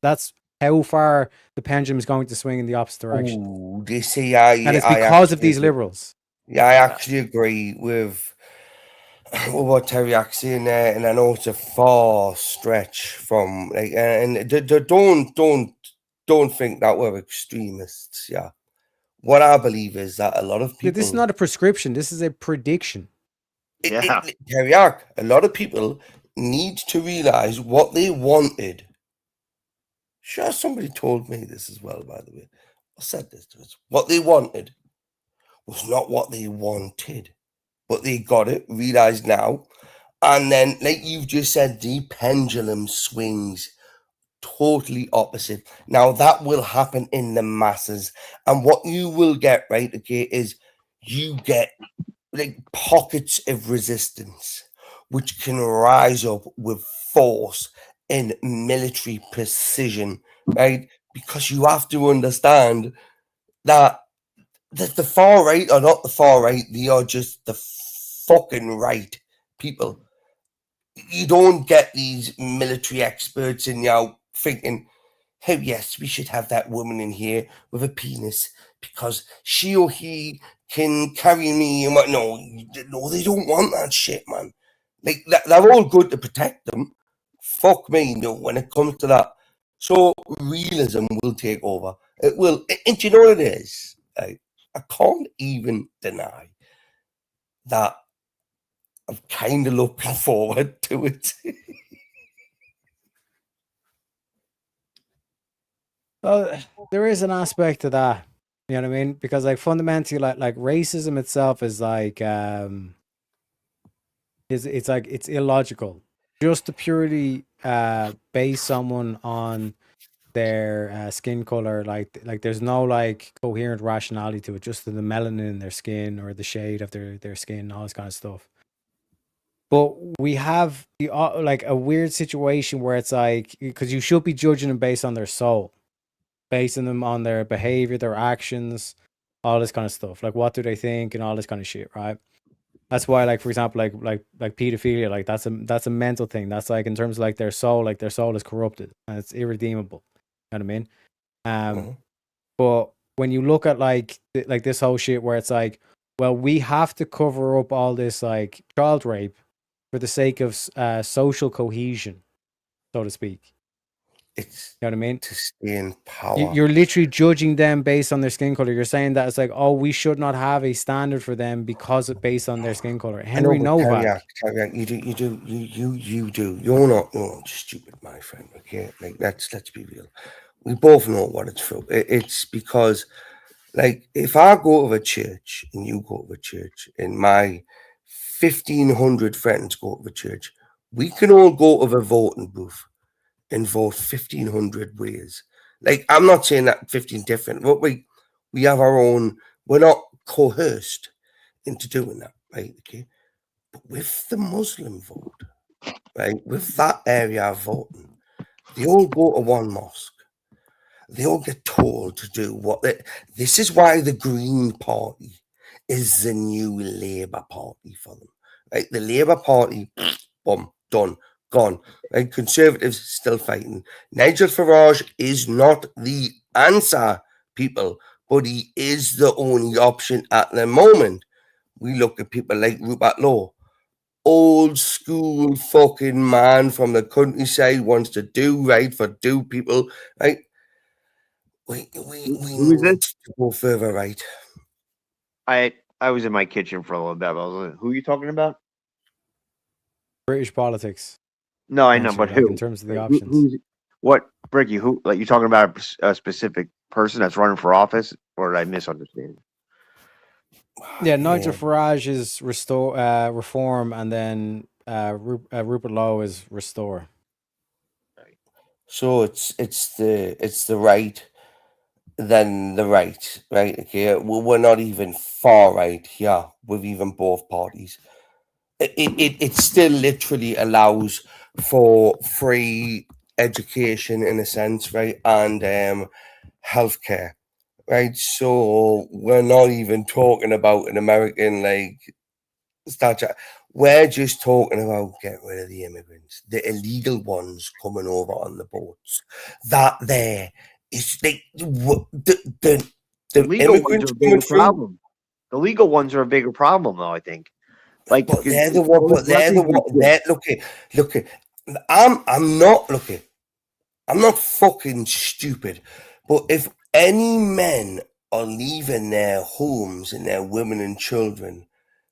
how far the pendulum is going to swing in the opposite direction. Ooh, they say, and it's because of these liberals. Yeah, I actually agree with what Teriak's saying there, and I know it's a far stretch from like, and don't think that we're extremists. Yeah, what I believe is that a lot of people. This is not a prescription. This is a prediction. Teriak, a lot of people need to realize what they wanted. Sure, somebody told me this as well, by the way. I said this to us. What they wanted was not what they wanted. But they got it, realized now. And then, like you've just said, the pendulum swings totally opposite. Now, that will happen in the masses. And what you will get, right, okay, is you get like pockets of resistance, which can rise up with force and military precision, right? Because you have to understand that the far right are not the far right. They are just the fucking right people. You don't get these military experts in thinking, oh yes, we should have that woman in here with a penis because she or he can carry me and what. No, they don't want that shit, man. Like they're all good to protect them. Fuck me, no, when it comes to that. So realism will take over. It will. And do you know what it is? I can't even deny that I'm kind of looking forward to it. Well, there is an aspect to that. You know what I mean? Because like fundamentally, like racism itself is like it's illogical. Just to purely base someone on their skin color, like there's no like coherent rationality to it, just to the melanin in their skin or the shade of their skin, all this kind of stuff. But we have like a weird situation where it's like, because you should be judging them based on their soul, basing them on their behavior, their actions, all this kind of stuff. Like what do they think and all this kind of shit, right? That's why, like, for example, like pedophilia, like that's a mental thing. That's like in terms of like their soul is corrupted and it's irredeemable. You know what I mean? But when you look at like this whole shit where it's like, well, we have to cover up all this like child rape for the sake of social cohesion, so to speak. It's, you know what I mean? To stay in power. You're literally judging them based on their skin color. You're saying that it's like, oh, we should not have a standard for them because it's based on their skin color. Henry Novak. You do. You're not stupid, my friend. Okay, like let's be real. We both know what it's for. It's because, like, if I go to a church and you go to a church and my 1,500 friends go to the church, we can all go to the voting booth and vote 1,500 ways. Like, I'm not saying that 15 different, but we have our own. We're not coerced into doing that, right? Okay, but with the Muslim vote, right, with that area of voting, they all go to one mosque. They all get told to do what they. This is why the Green Party is the new Labour Party for them, right? The Labour Party, boom, done. Gone. Right? Conservatives still fighting. Nigel Farage is not the answer, people, but he is the only option at the moment. We look at people like Rupert Law, old school fucking man from the countryside, wants to do right for do people, right? We need to go further right. I was in my kitchen for a little bit. I was like, who are you talking about? British politics. No, I know, but who? In terms of the options. What, Ricky? Who? Like, you talking about a specific person that's running for office, or did I misunderstand? Yeah, Nigel Farage is reform, and then Rupert Law is restore. So it's the right, then the right, right? Okay, we're not even far right here with even both parties. It still literally allows for free education in a sense, right? And healthcare, right? So we're not even talking about an American like stature. We're just talking about getting rid of the immigrants, the illegal ones coming over on the boats. That there is like the legal ones are a bigger problem. The legal ones are a bigger problem, though. I think. Like, but they're the one. But they're the one. Look at. I'm not fucking stupid. But if any men are leaving their homes and their women and children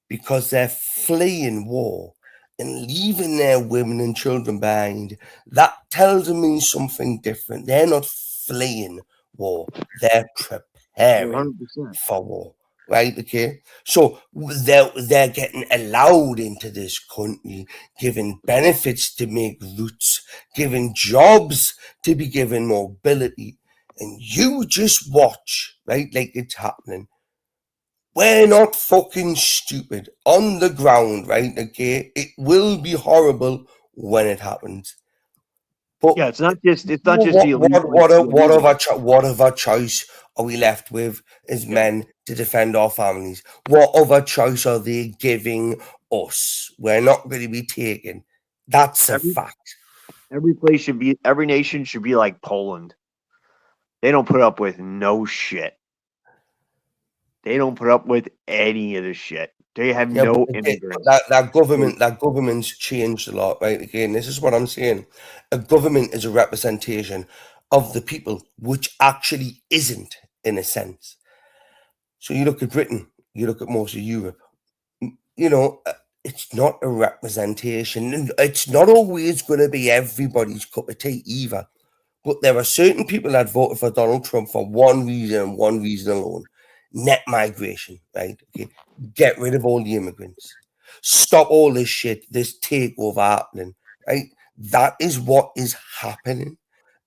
because they're fleeing war and leaving their women and children behind, that tells me something different. They're not fleeing war. They're preparing 100%. for war. Right, okay. So they're getting allowed into this country, given benefits to make roots, given jobs to be given mobility, and you just watch, right, like it's happening. We're not fucking stupid. On the ground, right, okay. It will be horrible when it happens. But yeah, it's not just what other choice are we left with as men to defend our families? What other choice are they giving us? We're not going to be taken. That's a fact. Every nation should be like Poland. They don't put up with no shit. They don't put up with any of the shit. They have no immigrants. That government's changed a lot, right? Again, this is what I'm saying. A government is a representation of the people, which actually isn't, in a sense. So you look at Britain, you look at most of Europe, you know, it's not a representation. It's not always going to be everybody's cup of tea either. But there are certain people that voted for Donald Trump for one reason and one reason alone. Net migration, right? Okay. Get rid of all the immigrants. Stop all this shit, this takeover happening, right? That is what is happening.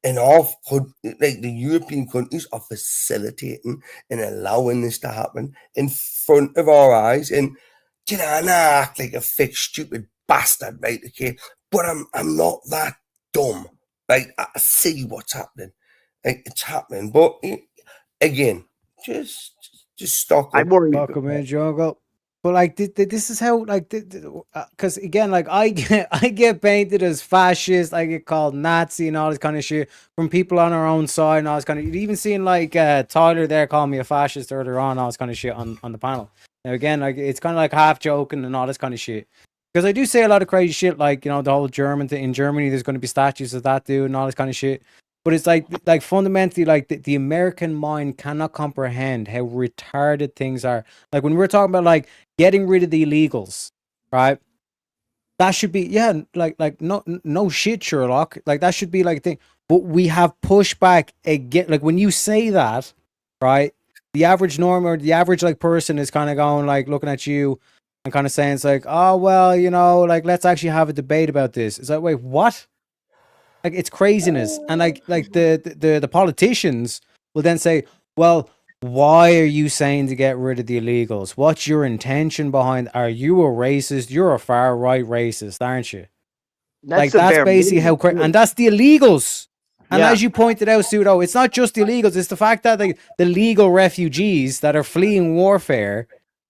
And like the European countries are facilitating and allowing this to happen in front of our eyes. And you know, I act like a fake, stupid bastard, right? Okay, but I'm not that dumb, right? I see what's happening. Like, it's happening, but again, just stock up. Welcome in, Jungle. But like this is how like because again like I get painted as fascist, I get called Nazi and all this kind of shit from people on our own side and all this kind of. Even seeing like Tyler there call me a fascist earlier on, all this kind of shit on the panel. Now again, like it's kind of like half joking and all this kind of shit because I do say a lot of crazy shit, like, you know, the whole German thing. In Germany there's going to be statues of that dude and all this kind of shit. But it's like fundamentally, like the American mind cannot comprehend how retarded things are. Like when we're talking about like getting rid of the illegals, right? That should be like no shit, Sherlock. Like that should be like a thing. But we have pushback again. Like when you say that, right? The average norm or the average like person is kind of going like looking at you and kind of saying it's like, oh well, you know, like let's actually have a debate about this. It's like, wait, what? Like it's craziness, and like the politicians will then say, "Well, why are you saying to get rid of the illegals? What's your intention behind? Are you a racist? You're a far right racist, aren't you?" That's basically how and that's the illegals. And as you pointed out, Pseudo, it's not just the illegals; it's the fact that the legal refugees that are fleeing warfare,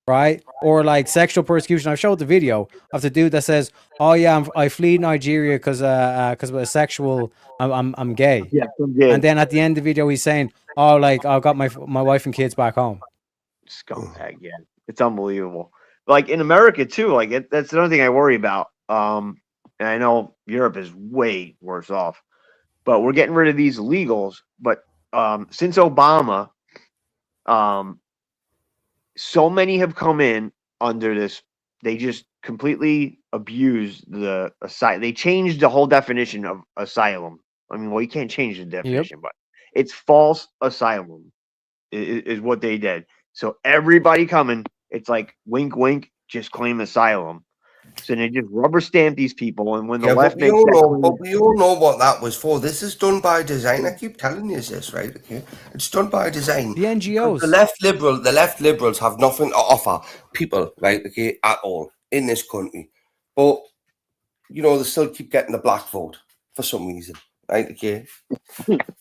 right, or like sexual persecution. I've showed the video of the dude that says, "Oh yeah, I flee Nigeria because of a sexual. I'm gay." Yeah, I'm gay. And then at the end of the video, he's saying, "Oh, like I got my wife and kids back home." Scumbag, yeah, it's unbelievable. Like in America too. Like that's another thing I worry about. And I know Europe is way worse off, but we're getting rid of these illegals. But since Obama, so many have come in under this. They just completely abused the asylum. They changed the whole definition of asylum. I mean, well, you can't change the definition, but it's false asylum is what they did. So everybody coming, it's like wink, wink, just claim asylum. So they just rubber stamp these people, and when the left we all know what that was for. This is done by design. I keep telling you this, right? Okay, it's done by design. The NGOs, the left liberals have nothing to offer people, right? Okay, at all in this country, but you know they still keep getting the black vote for some reason, right? Okay,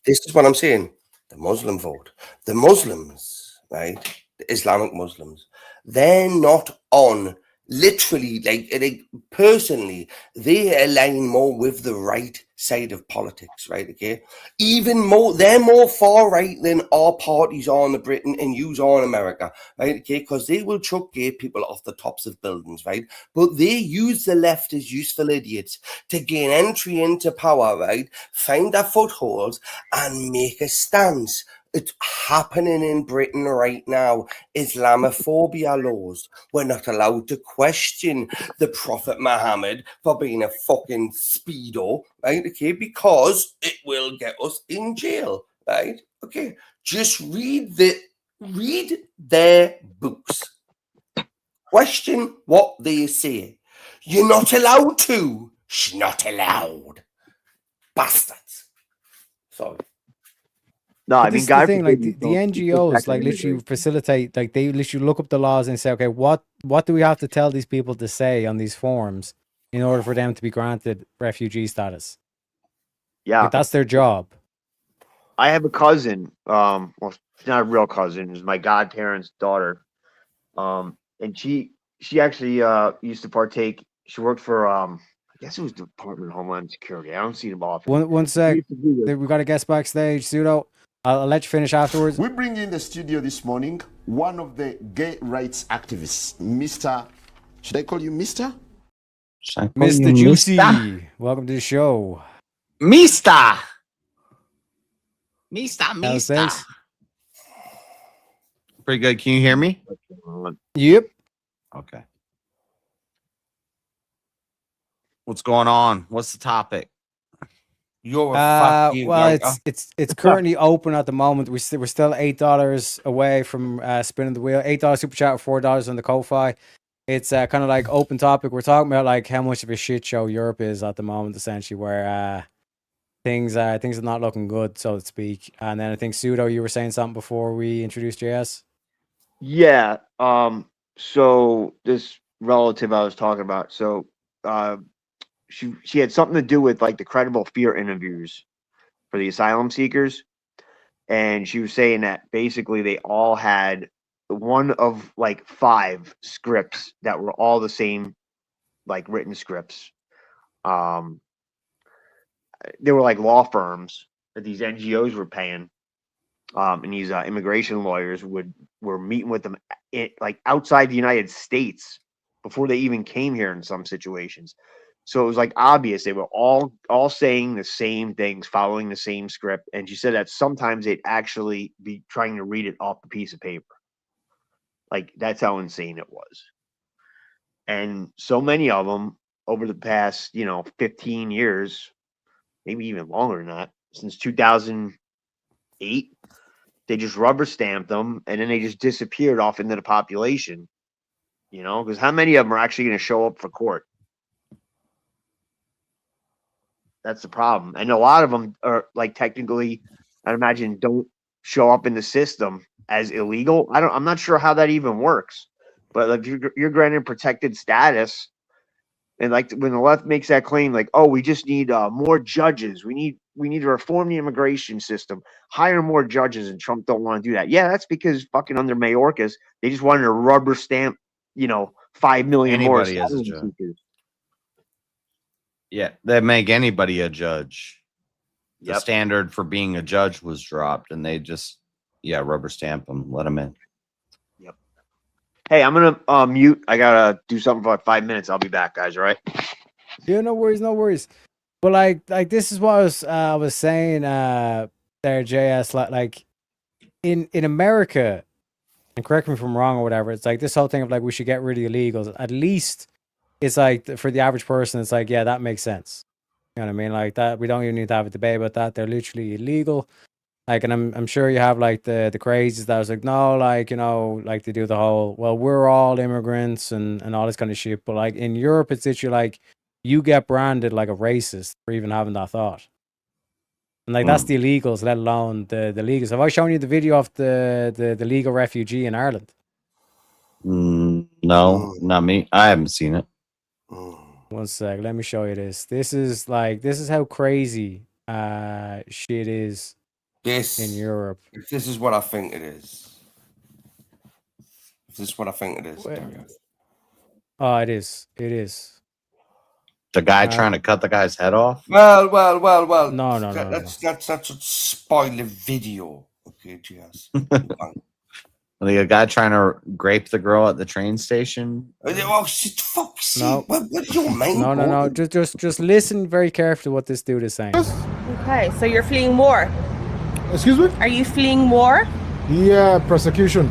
this is what I'm saying. The Muslim vote, the Muslims, right? The Islamic Muslims, they're not on. Literally, like personally, they align more with the right side of politics, right? Okay, even more, they're more far right than our parties are in Britain and yous are in America, right? Okay, because they will chuck gay people off the tops of buildings, right? But they use the left as useful idiots to gain entry into power, right? Find their footholds and make a stance. It's happening in Britain right now. Islamophobia laws. We're not allowed to question the Prophet Muhammad for being a fucking speedo, right? Okay, because it will get us in jail, right? Okay, just read their books. Question what they say. You're not allowed to. She's not allowed. Bastards. Sorry. No, I mean, the thing, like the NGOs, like literally facilitate, like they literally look up the laws and say, okay, what do we have to tell these people to say on these forms in order for them to be granted refugee status? Yeah, like, that's their job. I have a cousin. Well, she's not a real cousin. It's my godparents' daughter. And she actually used to partake. She worked for I guess it was the Department of Homeland Security. I don't see them often. One sec. We got a guest backstage. Pseudo. I'll let you finish afterwards. We bring in the studio this morning one of the gay rights activists, Mr. Should I call you Mr.? Mr. Juicy. Mr. Welcome to the show. Mr. Pretty good. Can you hear me? Yep. Okay. What's going on? What's the topic? You're it's currently open at the moment. We're still $8 away from spinning the wheel. $8 super chat, $4 on the Ko-Fi. It's kind of like open topic. We're talking about like how much of a shit show Europe is at the moment, essentially, where things are not looking good, so to speak. And then I think Pseudo, you were saying something before we introduced JS. Yeah. So this relative I was talking about. So she had something to do with like the credible fear interviews for the asylum seekers, and she was saying that basically they all had one of like 5 scripts that were all the same, like written scripts. They were like law firms that these NGOs were paying, and these immigration lawyers were meeting with them like outside the United States before they even came here in some situations. So it was like obvious they were all saying the same things, following the same script. And she said that sometimes they'd actually be trying to read it off the piece of paper. Like that's how insane it was. And so many of them over the past, 15 years, maybe even longer than that, since 2008, they just rubber stamped them and then they just disappeared off into the population. Because how many of them are actually going to show up for court? That's the problem. And a lot of them are like technically, I'd imagine, don't show up in the system as illegal. I'm not sure how that even works. But like you're granted protected status, and like when the left makes that claim, like, oh, we just need more judges. We need to reform the immigration system, hire more judges, and Trump don't want to do that. Yeah, that's because fucking under Mayorkas, they just wanted to rubber stamp, 5 million more Anybody as a asylum judge. seekers. Yeah, they make anybody a judge. The Yep. standard for being a judge was dropped, and they just, rubber stamp them, let them in. Yep. Hey, I'm gonna mute. I gotta do something for like 5 minutes. I'll be back, guys. All right. Yeah, no worries. But like this is what I was saying there, JS. Like in America, and correct me if I'm wrong or whatever. It's like this whole thing of like we should get rid of illegals. At least it's like for the average person, it's like that makes sense. You know what I mean? Like that, we don't even need to have a debate about that. They're literally illegal. Like, and I'm sure you have like the crazies that was like, no, like, like they do the whole, well, we're all immigrants and all this kind of shit. But like in Europe, it's literally like you get branded like a racist for even having that thought. And like that's the illegals, let alone the legals. Have I shown you the video of the legal refugee in Ireland? No, not me. I haven't seen it. One sec, let me show you this. This is how crazy shit is in Europe. If this is what I think it is. If this is what I think it is. Oh, it is. It is. The guy trying to cut the guy's head off? Well. No. That's not spoil the video. Okay, yes. Like a guy trying to grape the girl at the train station? Oh, shit, fuck, see. No. What do you mean? No. Just listen very carefully to what this dude is saying. Okay, so you're fleeing war. Excuse me? Are you fleeing war? Yeah, prosecution.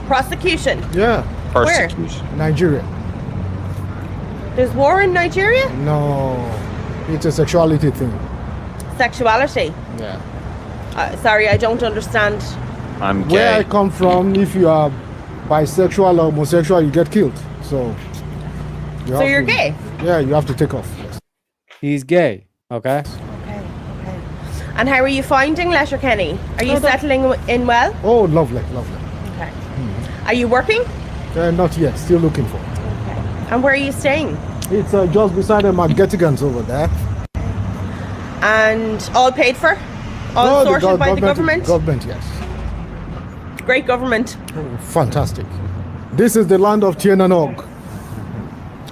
Prosecution? Yeah. Persecution. Nigeria. There's war in Nigeria? No, it's a sexuality thing. Sexuality? Yeah. Sorry, I don't understand. I'm Where I gay. come from, if you are bisexual or homosexual, you get killed. So You're gay? Yeah, you have to take off. Yes. He's gay, okay? Okay. And how are you finding Letterkenny? Are you settling in well? Oh, lovely. Okay. Are you working? Not yet, still looking for. Okay. And where are you staying? It's just beside the McGettigans over there. And all paid for? All sorted by the government? Government, yes. Great government. Oh, fantastic. This is the land of Tien and Og.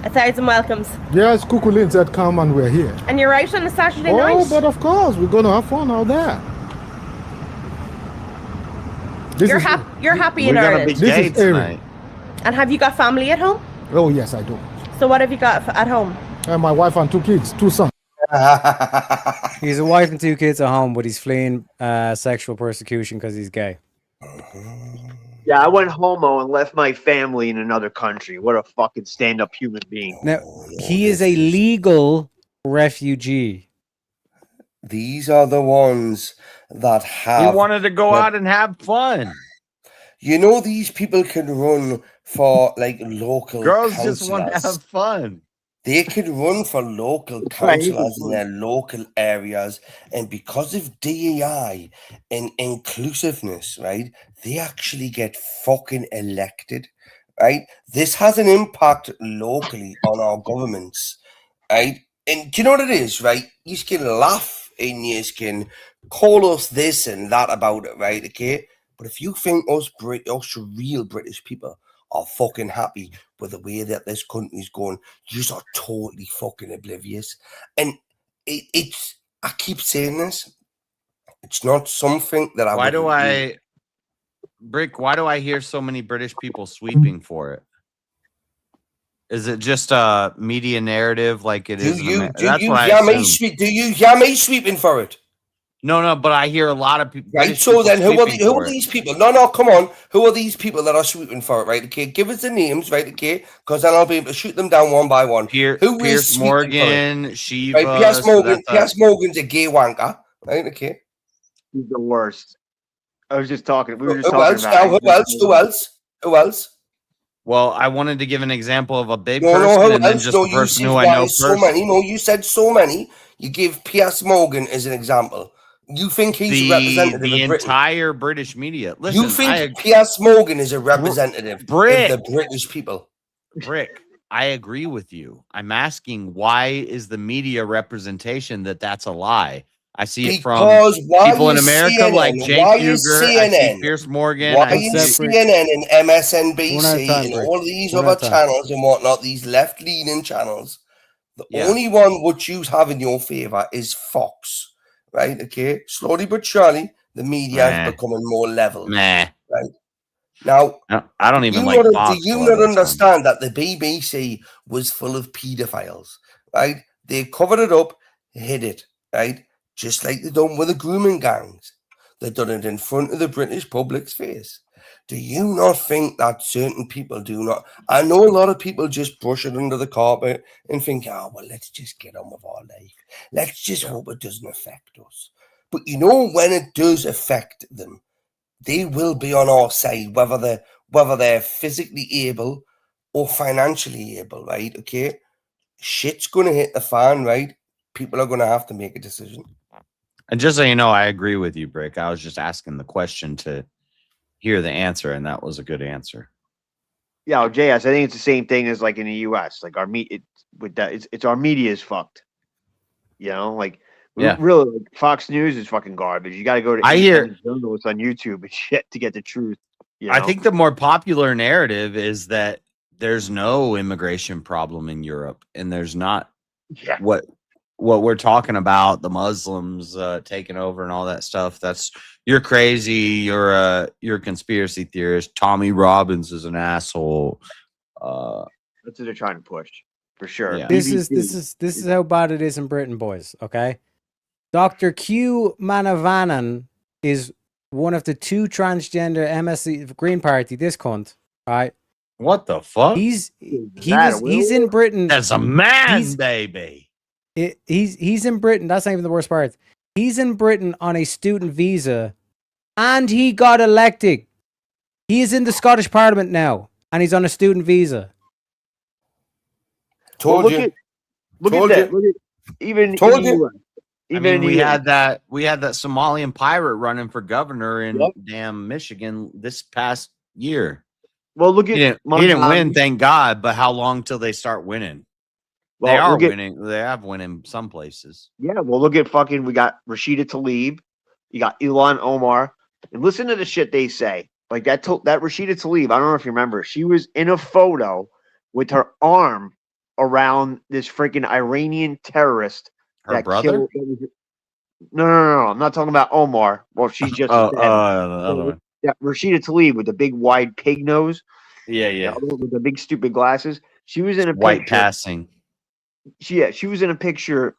1,000 welcomes. Yes, Kukulin said come and we're here. And you're out on a Saturday night? Oh, but of course, we're going to have fun out there. You're happy in Ireland? This is Erin. And have you got family at home? Oh, yes, I do. So what have you got at home? My wife and 2 kids, 2 sons. He's a wife and 2 kids at home, but he's fleeing sexual persecution because he's gay. Yeah, I went homo and left my family in another country. What a fucking stand-up human being. Now, he is a legal refugee. These are the ones that have. He wanted to go out and have fun. These people can run for like local Girls just want to councillors. have fun. They could run for local councillors in their local areas, and because of DEI and inclusiveness, right, they actually get fucking elected, right? This has an impact locally on our governments, right? And do you know what it is, right? You can laugh and you can call us this and that about it, right? Okay, But if you think us real British people are fucking happy with the way that this country's going, you are totally fucking oblivious. And it's, I keep saying this, it's not something that Why do I hear so many British people sweeping for it? Is it just a media narrative like it is? Do you hear me sweeping for it? No, but I hear a lot of people. Right, so then who are these people? No, come on. Who are these people that are sweeping for it, right? Okay, give us the names, right? Okay, because then I'll be able to shoot them down one by one. Piers Morgan, Shiva. Right, Piers Morgan's a gay wanker, right? Okay. He's the worst. I was just talking. We were just Who talking else? about Who else? Well, I wanted to give an example of a big No, person and then just a person who I know so many. No, you said so many. You gave Piers Morgan as an example. You think he's a representative the of Britain? entire British media. Listen, You think Piers Morgan is a representative of the British people? Brick, I agree with you. I'm asking, why is the media representation that's a lie? I see it from people in America CNN? like Jake Huger, I see Piers Morgan. Why is CNN and MSNBC and all these other channels and whatnot, these left-leaning channels, the only one which you have in your favor is Fox, right? Okay, slowly but surely, the media is becoming more level. Right now, I don't even like Fox. Do you not understand that the BBC was full of paedophiles, right? They covered it up, hid it, right? Just like they done with the grooming gangs. They done it in front of the British public's face. Do you not think that certain people do not? I know a lot of people just brush it under the carpet and think, oh, well, let's just get on with our life. Let's just hope it doesn't affect us. But you know, when it does affect them, they will be on our side, whether they're physically able or financially able, right? Okay? Shit's going to hit the fan, right? People are going to have to make a decision. And just so you know, I agree with you, Brick. I was just asking the question to hear the answer, and that was a good answer. Yeah, JS, I think it's the same thing as like in the US. Like our it's our media is fucked. You know, like really, like, Fox News is fucking garbage. You got to go to journalists on YouTube and shit to get the truth. You know? I think the more popular narrative is that there's no immigration problem in Europe, and there's not what we're talking about, the Muslims taking over and all that stuff. You're crazy. You're a conspiracy theorist. Tommy Robbins is an asshole. That's what they're trying to push for sure. Yeah. This is how bad it is in Britain, boys. Okay, Dr. Q Manavanan is one of the 2 transgender MSC Green Party. This cunt, right? What the fuck? He's in Britain as a man, baby. He's in Britain. That's not even the worst part. He's in Britain on a student visa, and he got elected. He is in the Scottish Parliament now, and he's on a student visa. Look at that. Even we had that Somalian pirate running for governor in damn Michigan this past year. Well, look at he didn't win, thank God. But how long till they start winning? Well, they are winning. They have winning some places. Yeah, well, look at we got Rashida Tlaib, you got Ilhan Omar, and listen to the shit they say. Like that Rashida Tlaib, I don't know if you remember, she was in a photo with her arm around this freaking Iranian terrorist. Her brother? No, I'm not talking about Omar. Well, she's just the other one. Yeah, Rashida Tlaib with the big wide pig nose. Yeah. With the big stupid glasses. She was in a white picture. passing. She was in a picture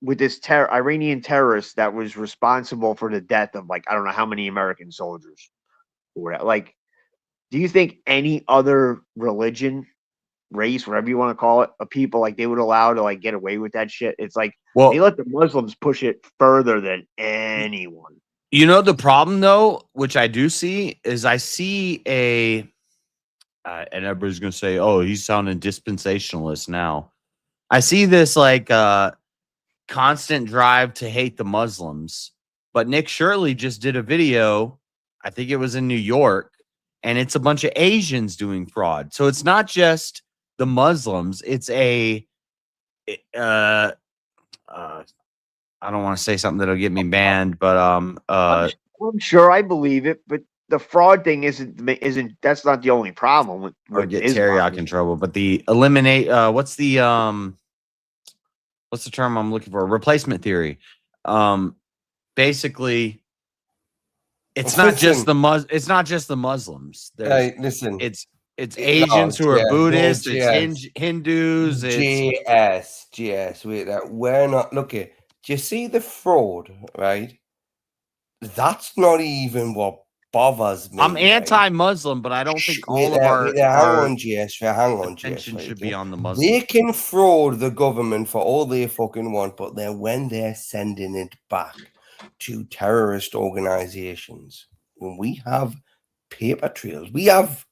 with this Iranian terrorist that was responsible for the death of like I don't know how many American soldiers. Like, do you think any other religion, race, whatever you want to call it, of people like they would allow to like get away with that shit? It's like they let the Muslims push it further than anyone. You know the problem though, which I do see, is I see and everybody's gonna say, "Oh, he's sounding dispensationalist now." I see this like constant drive to hate the Muslims, but Nick Shirley just did a video, I think it was in New York, and it's a bunch of Asians doing fraud. So it's not just the Muslims, it's I don't want to say something that'll get me banned, but I'm sure I believe it, but the fraud thing isn't that's not the only problem with, or get Islam. Teriyaki in trouble. But the eliminate what's the term I'm looking for? Replacement theory. Basically, it's not just the Muslims. Hey, listen. It's Asians who are Buddhists. It's Hindus. GS. Wait, that we're not. Look here. Do you see the fraud? Right. That's not even what bothers me. I'm anti-Muslim, but I don't think all of our attention should be on the Muslims. They can fraud the government for all they fucking want, but then when they're sending it back to terrorist organizations, when we have paper trails, we have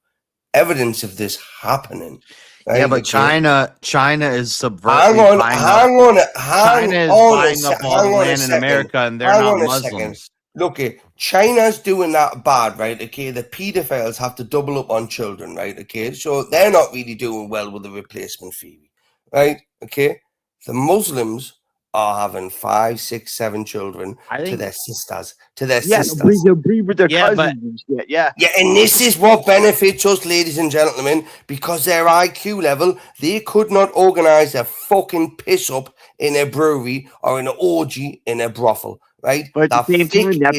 evidence of this happening. Right? Yeah, but China is subverting. China is buying up all the land in America, and they're not Muslims. Look, China's doing that bad, right? Okay, the pedophiles have to double up on children, right? Okay, so they're not really doing well with the replacement theory, right? Okay, the Muslims are having 5, 6, 7 children to their sisters, They'll breed with their cousins and shit. Yeah, and this is what benefits us, ladies and gentlemen, because their IQ level, they could not organize a fucking piss up in a brewery or an orgy in a brothel. Right, but at the same time, that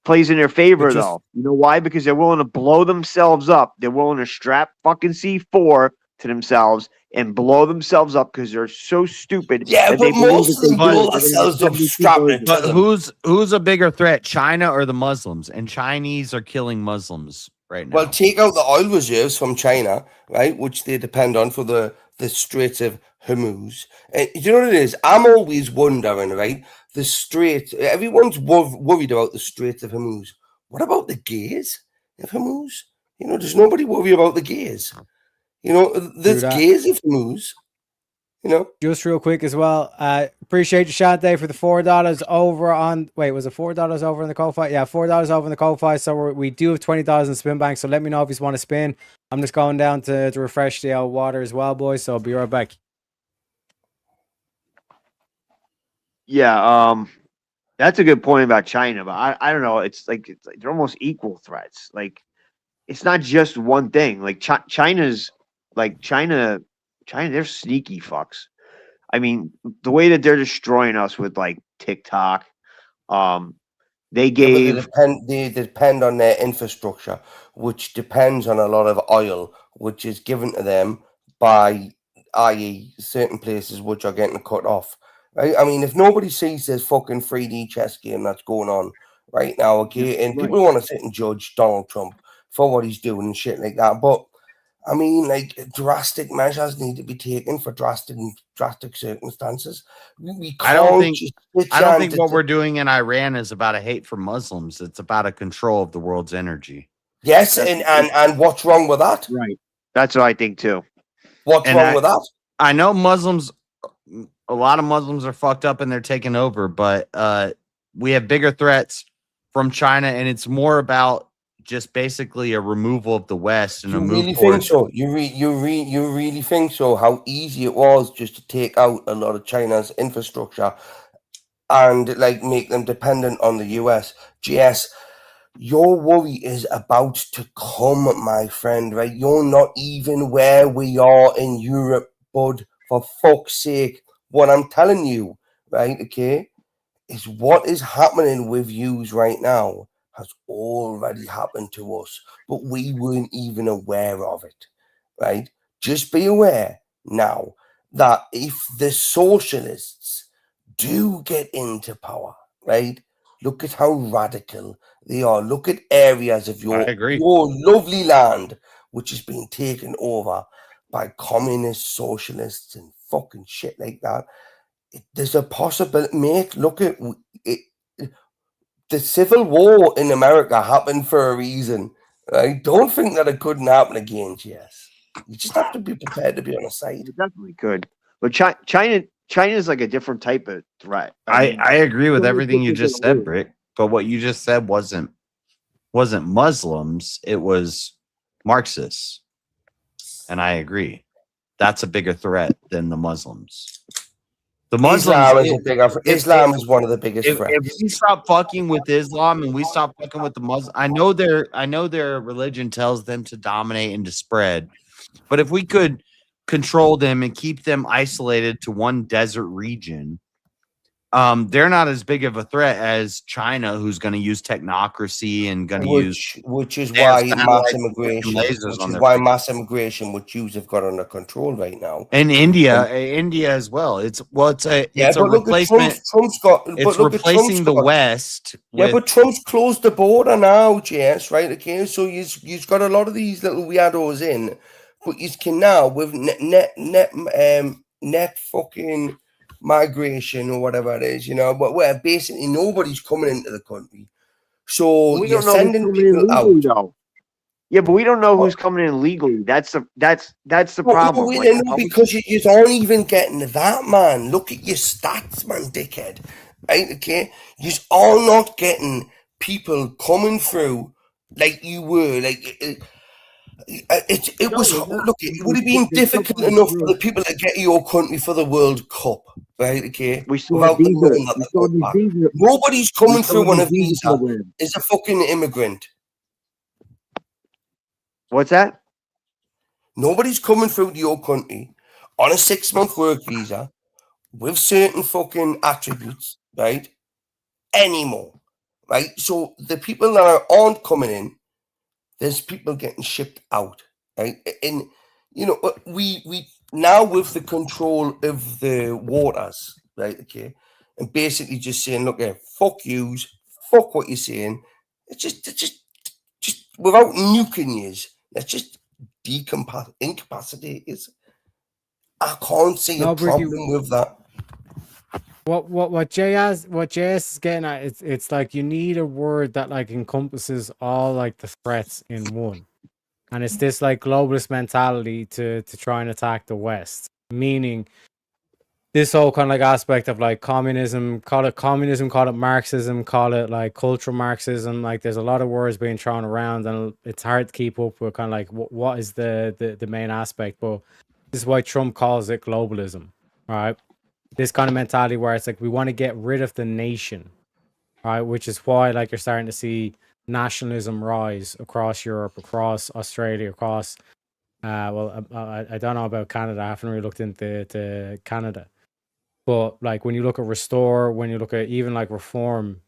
plays in their favor, though. You know why? Because they're willing to blow themselves up. They're willing to strap fucking C4 to themselves and blow themselves up because they're so stupid. Yeah, but most of them blow themselves up strapping. But who's a bigger threat, China or the Muslims? And Chinese are killing Muslims right now. Well, take out the oil reserves from China, right, which they depend on for the Straits of Hormuz. And you know what it is? I'm always wondering, right? The Strait, everyone's worried about the Straits of Hormuz. What about the gays of Hormuz? You know, does nobody worry about the gays? You know, there's gays of Hormuz. You know, just real quick as well. Appreciate you, Shante, for the $4 over on. Wait, was it $4 over in the cold fight? Yeah, $4 over in the cold fight. So we do have $20 in spin bank. So let me know if you want to spin. I'm just going down to refresh the water as well, boys. So I'll be right back. Yeah, that's a good point about China, but I don't know. It's like they're almost equal threats. Like it's not just one thing. Like China, they're sneaky fucks. I mean, the way that they're destroying us with like TikTok, they depend on their infrastructure, which depends on a lot of oil, which is given to them by, i.e., certain places which are getting cut off. Right? I mean, if nobody sees this fucking 3D chess game that's going on right now, okay, and people want to sit and judge Donald Trump for what he's doing and shit like that, but I mean, like, drastic measures need to be taken for drastic circumstances. I don't think what we're doing in Iran is about a hate for Muslims. It's about a control of the world's energy. Yes, and what's wrong with that? Right. That's what I think too. What's wrong with that? I know Muslims. A lot of Muslims are fucked up and they're taking over, but we have bigger threats from China, and it's more about just basically a removal of the West and a move really think so? You really think so? How easy it was just to take out a lot of China's infrastructure and like make them dependent on the US. GS, your worry is about to come, my friend. Right? You're not even where we are in Europe, bud. For fuck's sake. What I'm telling you, right, okay, is what is happening with yous right now has already happened to us, but we weren't even aware of it, right? Just be aware now that if the socialists do get into power, right, look at how radical they are. Look at areas of your lovely land which is being taken over by communist socialists and fucking shit like that. There's a possibility, mate. Look at it. The Civil War in America happened for a reason. Right? Don't think that it couldn't happen again. Yes, you just have to be prepared to be on the side. It definitely could, but China is like a different type of threat. I agree with everything you just said, Brick. But what you just said wasn't Muslims. It was Marxists, and I agree. That's a bigger threat than the Muslims. The Muslims. Islam is one of the biggest If threats. we stop fucking with Islam and we stop fucking with the Muslims, I know their religion tells them to dominate and to spread, but if we could control them and keep them isolated to one desert region, they're not as big of a threat as China, who's going to use technocracy and going to use which is their why satellites mass and immigration, lasers on their mass immigration, which Jews have got under control right now. and India as well. It's a but replacement. It's replacing the West. Yeah, but Trump's closed the border now, JS, right? Okay, so you've got a lot of these little weirdos in, but you can now with net fucking migration or whatever it is, but where basically nobody's coming into the country. So you're sending people out. Though. Yeah, but we don't know who's coming in legally. That's the problem. No, because you aren't even getting that, man. Look at your stats, man, dickhead. Right? Okay, you are not getting people coming through like you were. Like it was. Look, it would have been difficult enough for the people to get to your country for the World Cup, right? Okay, nobody's coming through on a visa. Is a fucking immigrant. What's that? Nobody's coming through to your country on a 6-month work visa with certain fucking attributes, right? Anymore, right? So the people that aren't coming in, there's people getting shipped out, right? And we now with the control of the waters, right? Okay, and basically just saying, look, fuck yous, fuck what you're saying. It's just without nuking yous. Let's just incapacitate is. I can't see a problem with that. What JS is getting at, it's like you need a word that like encompasses all like the threats in one, and it's this like globalist mentality to try and attack the West, meaning this whole kind of like aspect of like communism, call it Marxism, call it like cultural Marxism. Like there's a lot of words being thrown around, and it's hard to keep up with kind of like what is the main aspect. But this is why Trump calls it globalism, right? This kind of mentality where it's like we want to get rid of the nation, right? Which is why like you're starting to see nationalism rise across Europe, across Australia, across I don't know about Canada. I haven't really looked into Canada. But like when you look at Restore, when you look at even like Reform,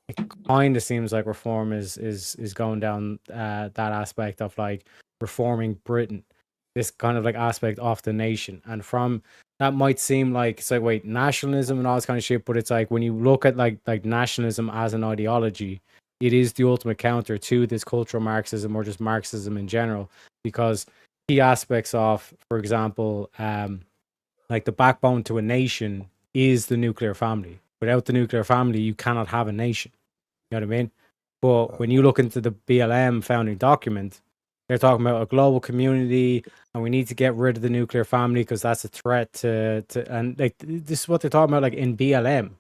it kind of seems like Reform is going down that aspect of like reforming Britain, this kind of like aspect of the nation. And from that might seem like it's like wait, nationalism and all this kind of shit, but it's like when you look at like nationalism as an ideology, it is the ultimate counter to this cultural Marxism or just Marxism in general, because key aspects of, for example, like the backbone to a nation is the nuclear family. Without the nuclear family, you cannot have a nation. You know what I mean? But when you look into the BLM founding document, they're talking about a global community, and we need to get rid of the nuclear family because that's a threat to and like this is what they're talking about, like in BLM.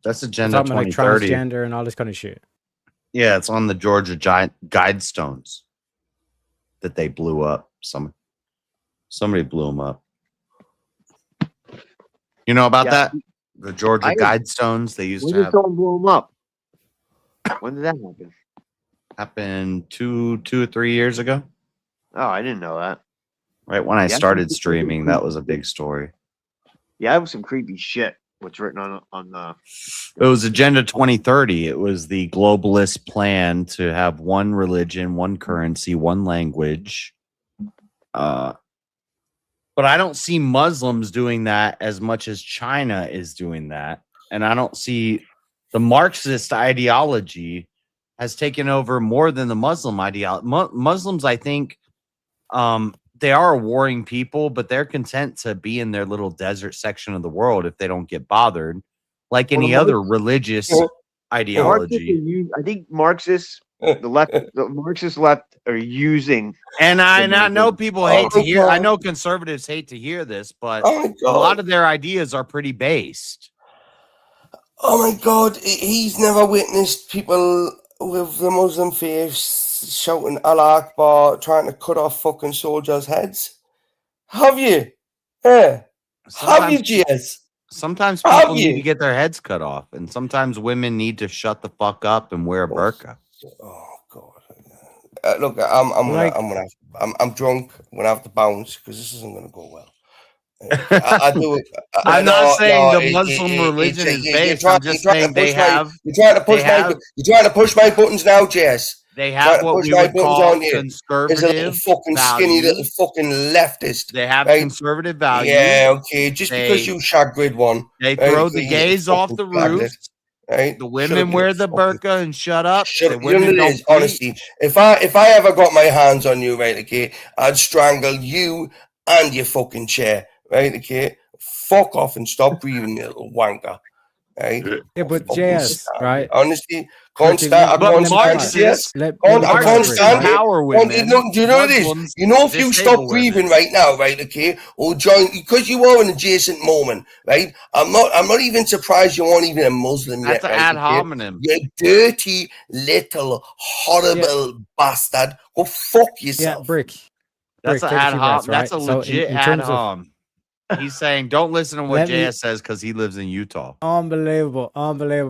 That's Agenda 2030. Like transgender and all this kind of shit. Yeah, it's on the Georgia Guidestones that they blew up. Somebody blew them up. You know about that? The Georgia Guidestones they used to have. Someone blew them up. When did that happen? Happened 2 or 3 years ago. Oh, I didn't know that. Right when I started streaming, that was a big story. Yeah, that was some creepy shit. What's written on the? It was Agenda 2030. It was the globalist plan to have one religion, one currency, one language. But I don't see Muslims doing that as much as China is doing that. And I don't see the Marxist ideology has taken over more than the Muslim ideology. Muslims, I think, they are a warring people, but they're content to be in their little desert section of the world if they don't get bothered, like any other religious ideology. I think Marxists, the Marxist left are using. And I know people hate to hear. I know conservatives hate to hear this, but a lot of their ideas are pretty based. Oh my God, he's never witnessed people with the Muslim faith shouting Allah Akbar, trying to cut off fucking soldiers' heads. Have you? Yeah. Have you, GS? Sometimes Have people need you? to get their heads cut off, and sometimes women need to shut the fuck up and wear a burqa. Oh God! Look, I'm drunk. I'm gonna have to bounce because this isn't gonna go well. I do it. I'm not No, saying no, the Muslim religion is based. you're I'm just saying they have. You're trying to push you're trying to push my buttons now, Jess. They Trying have to what push we my would buttons call on you. There's a little conservative fucking skinny little values. fucking leftist. They have right? conservative values. Yeah, okay. Just because you shag grid one, They right, throw the you gays off fucking the faggot, roof. right? The Shut women up, wear you the fucking- burqa and shut up. Shut The up. You know women what it don't is, honestly. If I ever got my hands on you, right, okay, I'd strangle you and your fucking chair, right, okay? Fuck off and stop breathing, you little wanker. Right? Yeah, but JS, right? Honestly, can't Ricky, stand. I let- can't let me stand finish. yes. Let- I let me can't finish, stand Ricky. it. Power Look, women, do you know what it is? Muslims You know, if you disable stop breathing right now, right, okay, or join because you are an adjacent moment, right? I'm not even surprised you aren't even a Muslim That's yet, an right? ad okay? hominem. You dirty little horrible bastard. Go fuck Yeah, yourself. Brick. That's Brick, an take a ad few hom. breaths, That's a right? So legit in ad terms of- hom. He's saying, don't listen to what Let me- JS says because he lives in Utah. Unbelievable,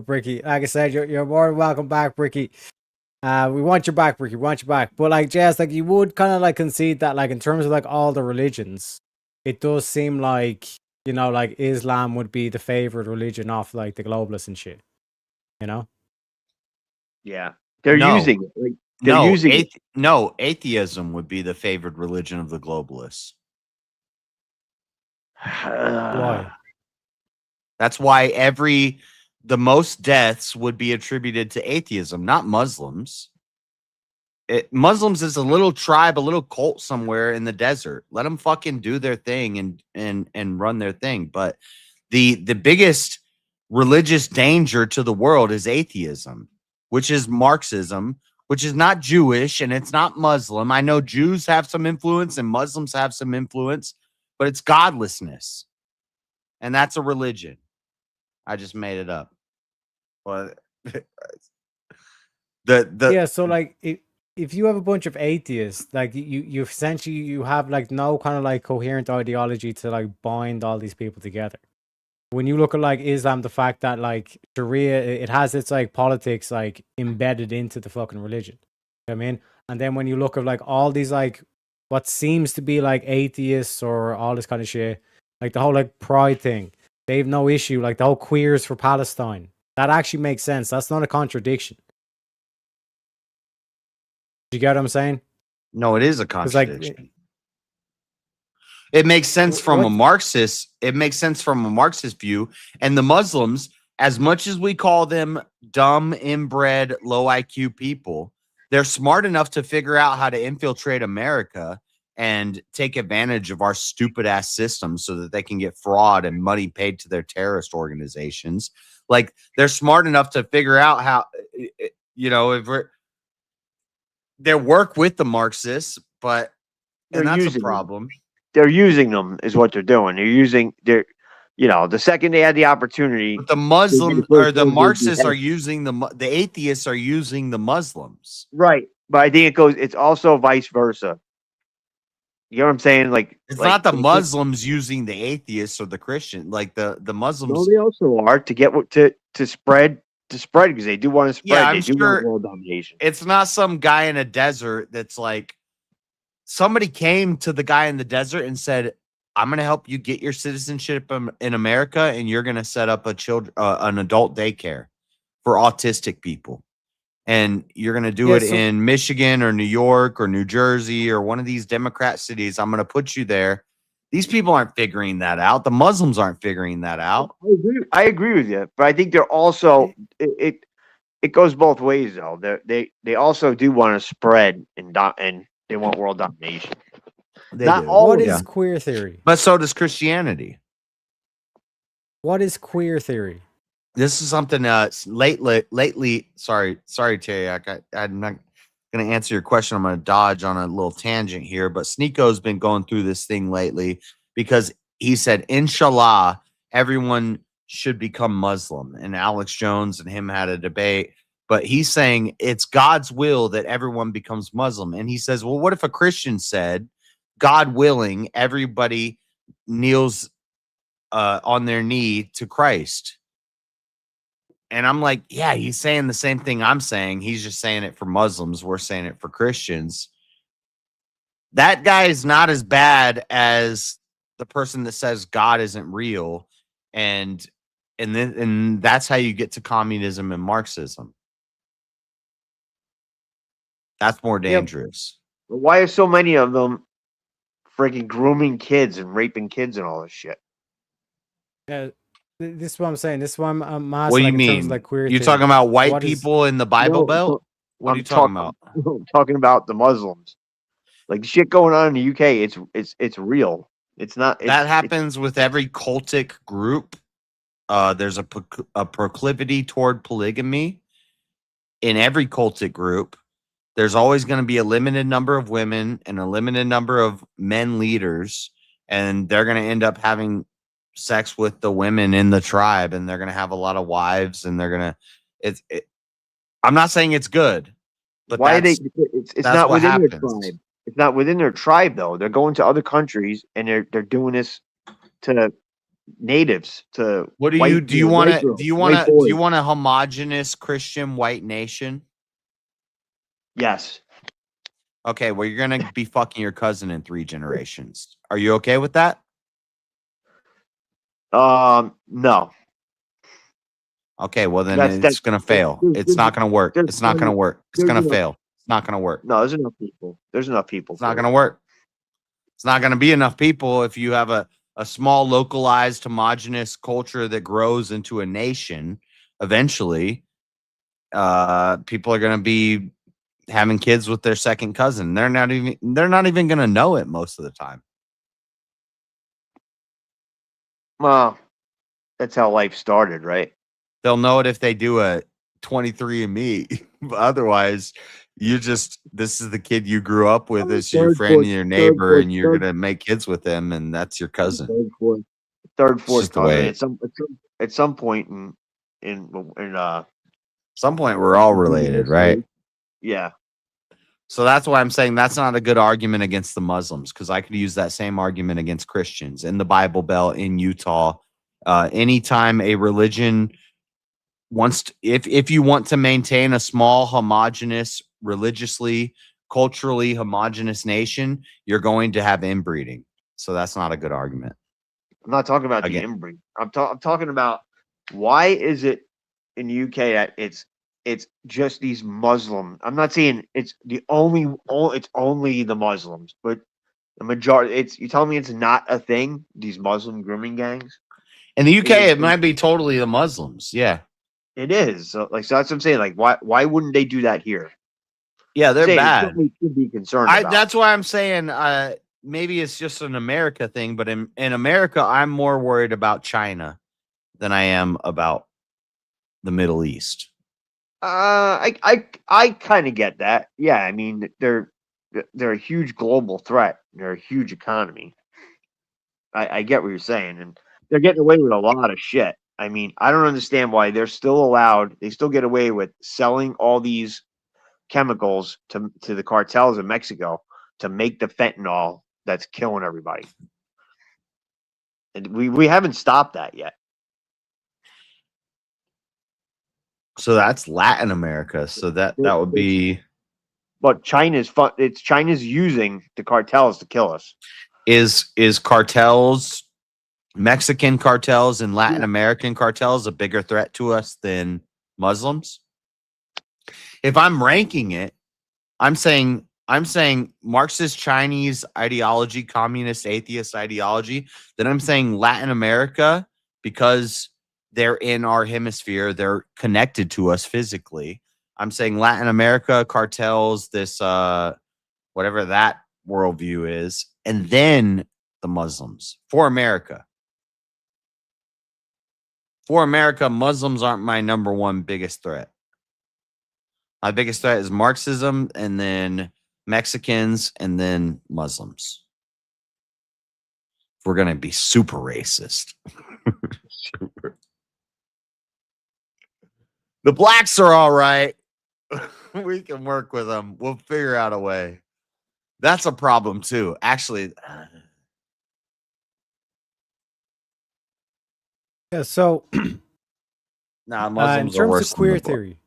Bricky. Like I said, you're more than welcome back, Bricky. We want you back, Bricky. We want you back. But like Jess, like you would kind of like concede that, like in terms of like all the religions, it does seem like like Islam would be the favorite religion of like the globalists and shit. You know? Yeah, they're No. using it. Like, they're using it. No, atheism would be the favored religion of the globalists. Why? That's why the most deaths would be attributed to atheism, not Muslims. Muslims is a little tribe, a little cult somewhere in the desert. Let them fucking do their thing and run their thing. But the biggest religious danger to the world is atheism, which is Marxism, which is not Jewish and it's not Muslim. I know Jews have some influence and Muslims have some influence, but it's godlessness. And that's a religion. I just made it up. But Yeah, so like if you have a bunch of atheists, like you essentially you have like no kind of like coherent ideology to like bind all these people together. When you look at like Islam, the fact that like Sharia, it has its like politics like embedded into the fucking religion. You know what I mean? And then when you look at like all these like what seems to be like atheists or all this kind of shit, like the whole like pride thing, they have no issue. Like the whole queers for Palestine, that actually makes sense. That's not a contradiction. Do you get what I'm saying? no, it is a 'Cause, like, contradiction. It makes sense from a what- Marxist. It makes sense from a Marxist view. And the Muslims, as much as we call them dumb, inbred, low IQ people, they're smart enough to figure out how to infiltrate America and take advantage of our stupid ass system so that they can get fraud and money paid to their terrorist organizations. Like they're smart enough to figure out how, if they work with the Marxists, but They're and that's a using them. problem. They're using them is what they're doing. The second they had the opportunity, But the Muslim first or the ones to Marxists are behave. using the atheists are using the Muslims. right? But I think it's also vice versa. You know what I'm saying? Like It's like, not the they- Muslims using the atheists or the Christian. Like the Muslims. No, they also are to get to spread because they do want to spread. Yeah, I'm they do sure- want world domination. It's not some guy in a desert that's like somebody came to the guy in the desert and said, "I'm going to help you get your citizenship in America, and you're going to set up an adult daycare for autistic people, and you're going to do Yeah, it so- in Michigan or New York or New Jersey or one of these Democrat cities. I'm going to put you there." These people aren't figuring that out. The Muslims aren't figuring that out. I agree with you, but I think they're also it goes both ways though. They also do want to spread and they want world domination. They Not do. all What of is them. queer theory? But so does Christianity. What is queer theory? This is something lately. Sorry, Terry. I'm not going to answer your question. I'm going to dodge on a little tangent here. But Sneeko's been going through this thing lately because he said, "Inshallah, everyone should become Muslim." And Alex Jones and him had a debate. But he's saying it's God's will that everyone becomes Muslim. And he says, well, what if a Christian said, God willing, everybody kneels on their knee to Christ. And I'm like, yeah, he's saying the same thing I'm saying. He's just saying it for Muslims. We're saying it for Christians. That guy is not as bad as the person that says God isn't real. And that's how you get to communism and Marxism. That's more dangerous. Why are so many of them freaking grooming kids and raping kids and all this shit? Yeah, this is what I'm saying. This is what I'm asking. What do you like, in terms mean? of, like, queer You thing. talking about white What is- people in the Bible No, Belt? What are you talking about? I'm talking about the Muslims. Like the shit going on in the UK, it's real. It's not. That happens with every cultic group. There's a proclivity toward polygamy in every cultic group. There's always going to be a limited number of women and a limited number of men leaders, and they're going to end up having sex with the women in the tribe, and they're going to have a lot of wives, and they're going to. I'm not saying it's good, but why that's, it's that's not what within their happens. tribe. It's not within their tribe though. They're going to other countries and they're doing this to natives. To What do white- you do? You white want to? girls, Do you white want to? Do boys. you want a homogenous Christian white nation? Yes. Okay, well, you're gonna be fucking your cousin in 3 generations. Are you okay with that? No. Okay, well then That's- it's that's- gonna fail. there's- It's not gonna work. there's- It's not gonna work. It's there's gonna enough- fail. It's not gonna work. No, there's enough people. There's enough people. It's not gonna work. It's not gonna be enough people if you have a small localized homogenous culture that grows into a nation. Eventually, people are gonna be having kids with their second cousin. They're not even gonna know it most of the time. Well, that's how life started, right? They'll know it if they do a 23andMe. But otherwise, this is the kid you grew up with. It's your Third, friend, fourth, your third, neighbor, fourth, and you're third. gonna make kids with them, and that's your cousin. Third, fourth just the way cousin. At some point in Some point, we're all related, right? yeah. So that's why I'm saying that's not a good argument against the Muslims, because I could use that same argument against Christians in the Bible Belt, in Utah. Anytime a religion wants to, if you want to maintain a small, homogenous, religiously, culturally homogenous nation, you're going to have inbreeding. So that's not a good argument. I'm not talking about the inbreed. I'm talking about why is it in the UK that it's just these Muslim. I'm not saying it's it's only the Muslims, but the majority. You telling me it's not a thing? These Muslim grooming gangs. In the UK, it might be totally the Muslims. Yeah, it is. So that's what I'm saying. Like, why wouldn't they do that here? Yeah, they're Saying it's bad. something we should be concerned about. That's why I'm saying maybe it's just an America thing, but in America, I'm more worried about China than I am about the Middle East. I kind of get that. Yeah, I mean they're a huge global threat. They're a huge economy. I get what you're saying, and they're getting away with a lot of shit. I mean, I don't understand why they're still allowed. They still get away with selling all these chemicals to the cartels in Mexico to make the fentanyl that's killing everybody. And we haven't stopped that yet. So that's Latin America. So that would be. But China's using the cartels to kill us. Is cartels, Mexican cartels and Latin American cartels a bigger threat to us than Muslims? If I'm ranking it, I'm saying Marxist Chinese ideology, communist atheist ideology, then I'm saying Latin America, because they're in our hemisphere, they're connected to us physically. I'm saying Latin America, cartels, this whatever that worldview is, and then the Muslims. For America, Muslims aren't my number one biggest threat. My biggest threat is Marxism, and then Mexicans, and then Muslims. If we're gonna be super racist. The blacks are all right. We can work with them. We'll figure out a way. That's a problem too. Actually, Yeah, so Nah, in Muslims are terms worse of than the queer book. theory,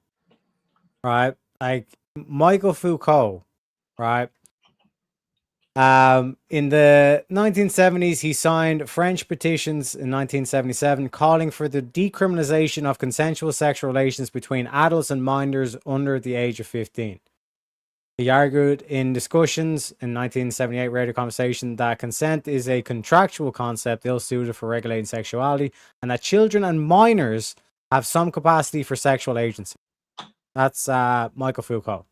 right? Like Michael Foucault, right? In the 1970s, he signed French petitions in 1977 calling for the decriminalization of consensual sexual relations between adults and minors under the age of 15. He argued in discussions in 1978 Radio Conversation that consent is a contractual concept ill suited for regulating sexuality and that children and minors have some capacity for sexual agency. That's Michael Foucault.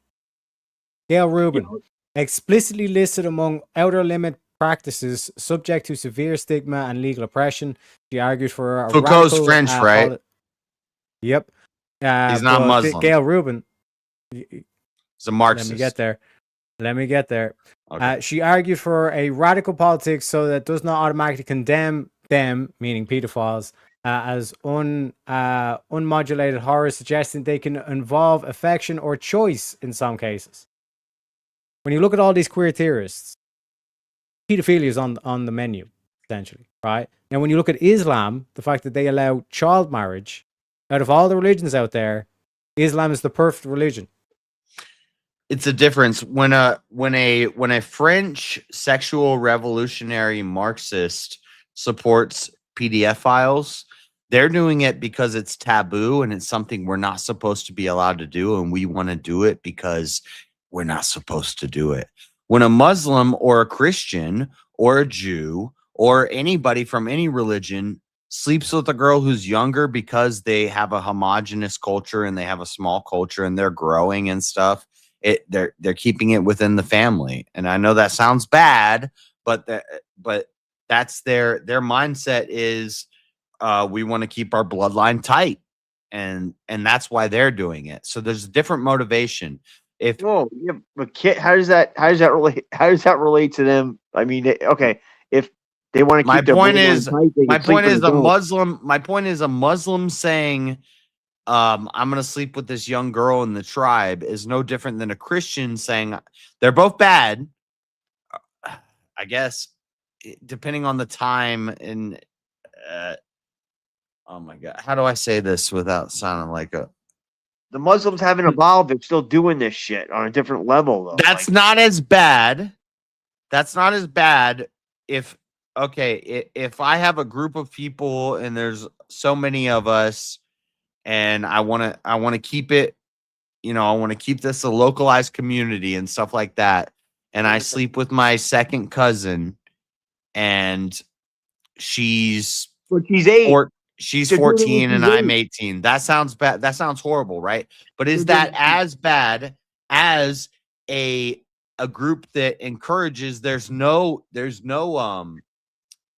Gail Rubin, explicitly listed among outer limit practices subject to severe stigma and legal oppression. She argued for a Foucault's radical, French, right? Yep. He's not Muslim. Gail Rubin. He's a Marxist. Let me get there. Okay. She argued for a radical politics so that does not automatically condemn them, meaning pedophiles, as unmodulated horror, suggesting they can involve affection or choice in some cases. When you look at all these queer theorists, pedophilia is on the menu, essentially, right? Now, when you look at Islam, the fact that they allow child marriage, out of all the religions out there, Islam is the perfect religion. It's a difference when a French sexual revolutionary Marxist supports PDF files. They're doing it because it's taboo and it's something we're not supposed to be allowed to do, and we want to do it because we're not supposed to do it. When a Muslim or a Christian or a Jew or anybody from any religion sleeps with a girl who's younger because they have a homogenous culture and they have a small culture and they're growing and stuff, they're keeping it within the family. And I know that sounds bad, but that's their mindset is we want to keep our bloodline tight, and that's why they're doing it. So there's a different motivation. If but how does that relate to them? I mean, okay, if they want to keep their bloodline tight, they can sleep with adults. My point is a Muslim saying I'm going to sleep with this young girl in the tribe is no different than a Christian saying they're both bad, I guess, depending on the time. And oh my God, how do I say this without sounding like a... The Muslims haven't evolved. They're still doing this shit on a different level, though. That's not as bad. That's not as bad. If I have a group of people and there's so many of us, and I want to keep it, I want to keep this a localized community and stuff like that. And I sleep with my second cousin, and she's 8. She's 14 and I'm 18. That sounds bad. That sounds horrible, right? But is that as bad as a group that encourages there's no age.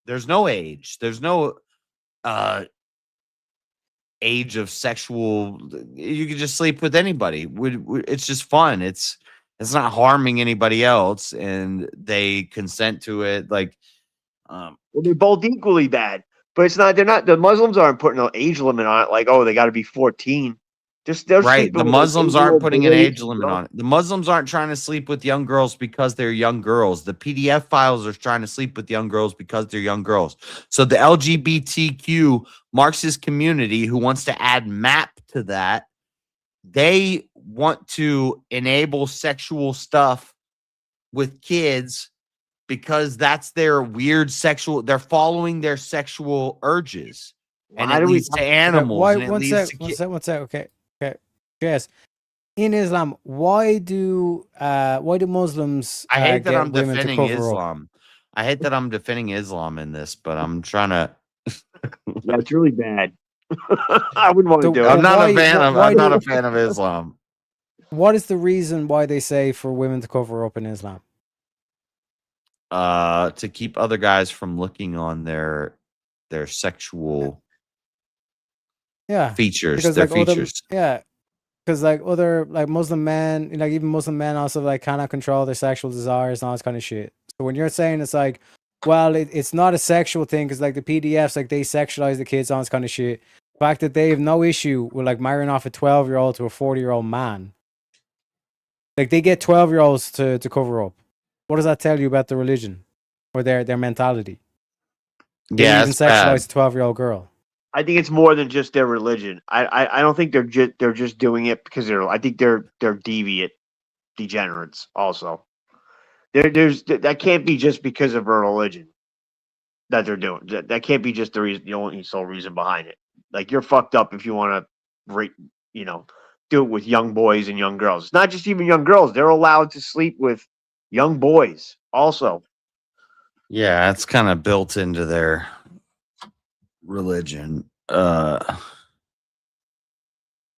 There's no age of sexual. You can just sleep with anybody. It's just fun. It's not harming anybody else, and they consent to it. Like, well, they're both equally bad. But it's not. They're not. The Muslims aren't putting an age limit on it. Like, oh, they got to be 14. They're right. The Muslims aren't putting an age limit on it. The Muslims aren't trying to sleep with young girls because they're young girls. The PDF files are trying to sleep with young girls because they're young girls. So the LGBTQ Marxist community who wants to add MAP to that, they want to enable sexual stuff with kids because that's their weird sexual. They're following their sexual urges, and it leads to animals. Why? And it leads to One sec. Okay. Yes. In Islam, why do Muslims? I hate that get I'm women to defending cover up? Islam. I hate that I'm defending Islam in this, but I'm trying to. Yeah, it's really bad. I wouldn't want to do it. I'm not a fan of. I'm not a fan of Islam. What is the reason why they say for women to cover up in Islam? To keep other guys from looking on their sexual features, because, their like, features. Because like other like Muslim men, like even Muslim men also like cannot control their sexual desires and all this kind of shit. So when you're saying it's like, well, it's not a sexual thing because like the PDFs, like they sexualize the kids, all this kind of shit. The fact that they have no issue with like marrying off a 12-year-old to a 40-year-old man. Like they get 12-year-olds to cover up. What does that tell you about the religion or their mentality? They even sexualize a 12-year-old girl. I think it's more than just their religion. I don't think they're just doing it because I think they're deviant degenerates also. That can't be just because of their religion that they're doing. That can't be just the only sole reason behind it. Like, you're fucked up if you want to, do it with young boys and young girls. It's not just even young girls. They're allowed to sleep with young boys also. Yeah, it's kind of built into their religion. I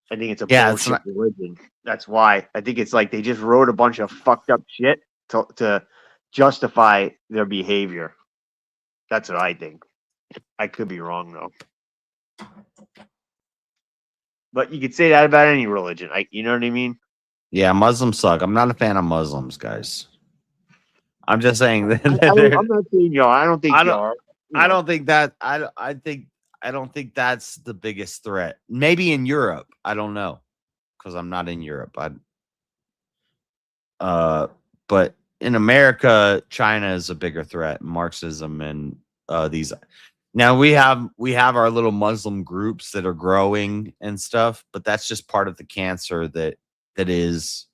think it's a bullshit religion. That's why. I think it's like they just wrote a bunch of fucked up shit to justify their behavior. That's what I think. I could be wrong though. But you could say that about any religion. You know what I mean? Yeah, Muslims suck. I'm not a fan of Muslims, guys. I'm just saying that. I'm not saying you are. I don't think you are. I don't think that. I don't think that's the biggest threat. Maybe in Europe. I don't know, because I'm not in Europe. But in America, China is a bigger threat. Marxism and these. Now we have our little Muslim groups that are growing and stuff, but that's just part of the cancer that is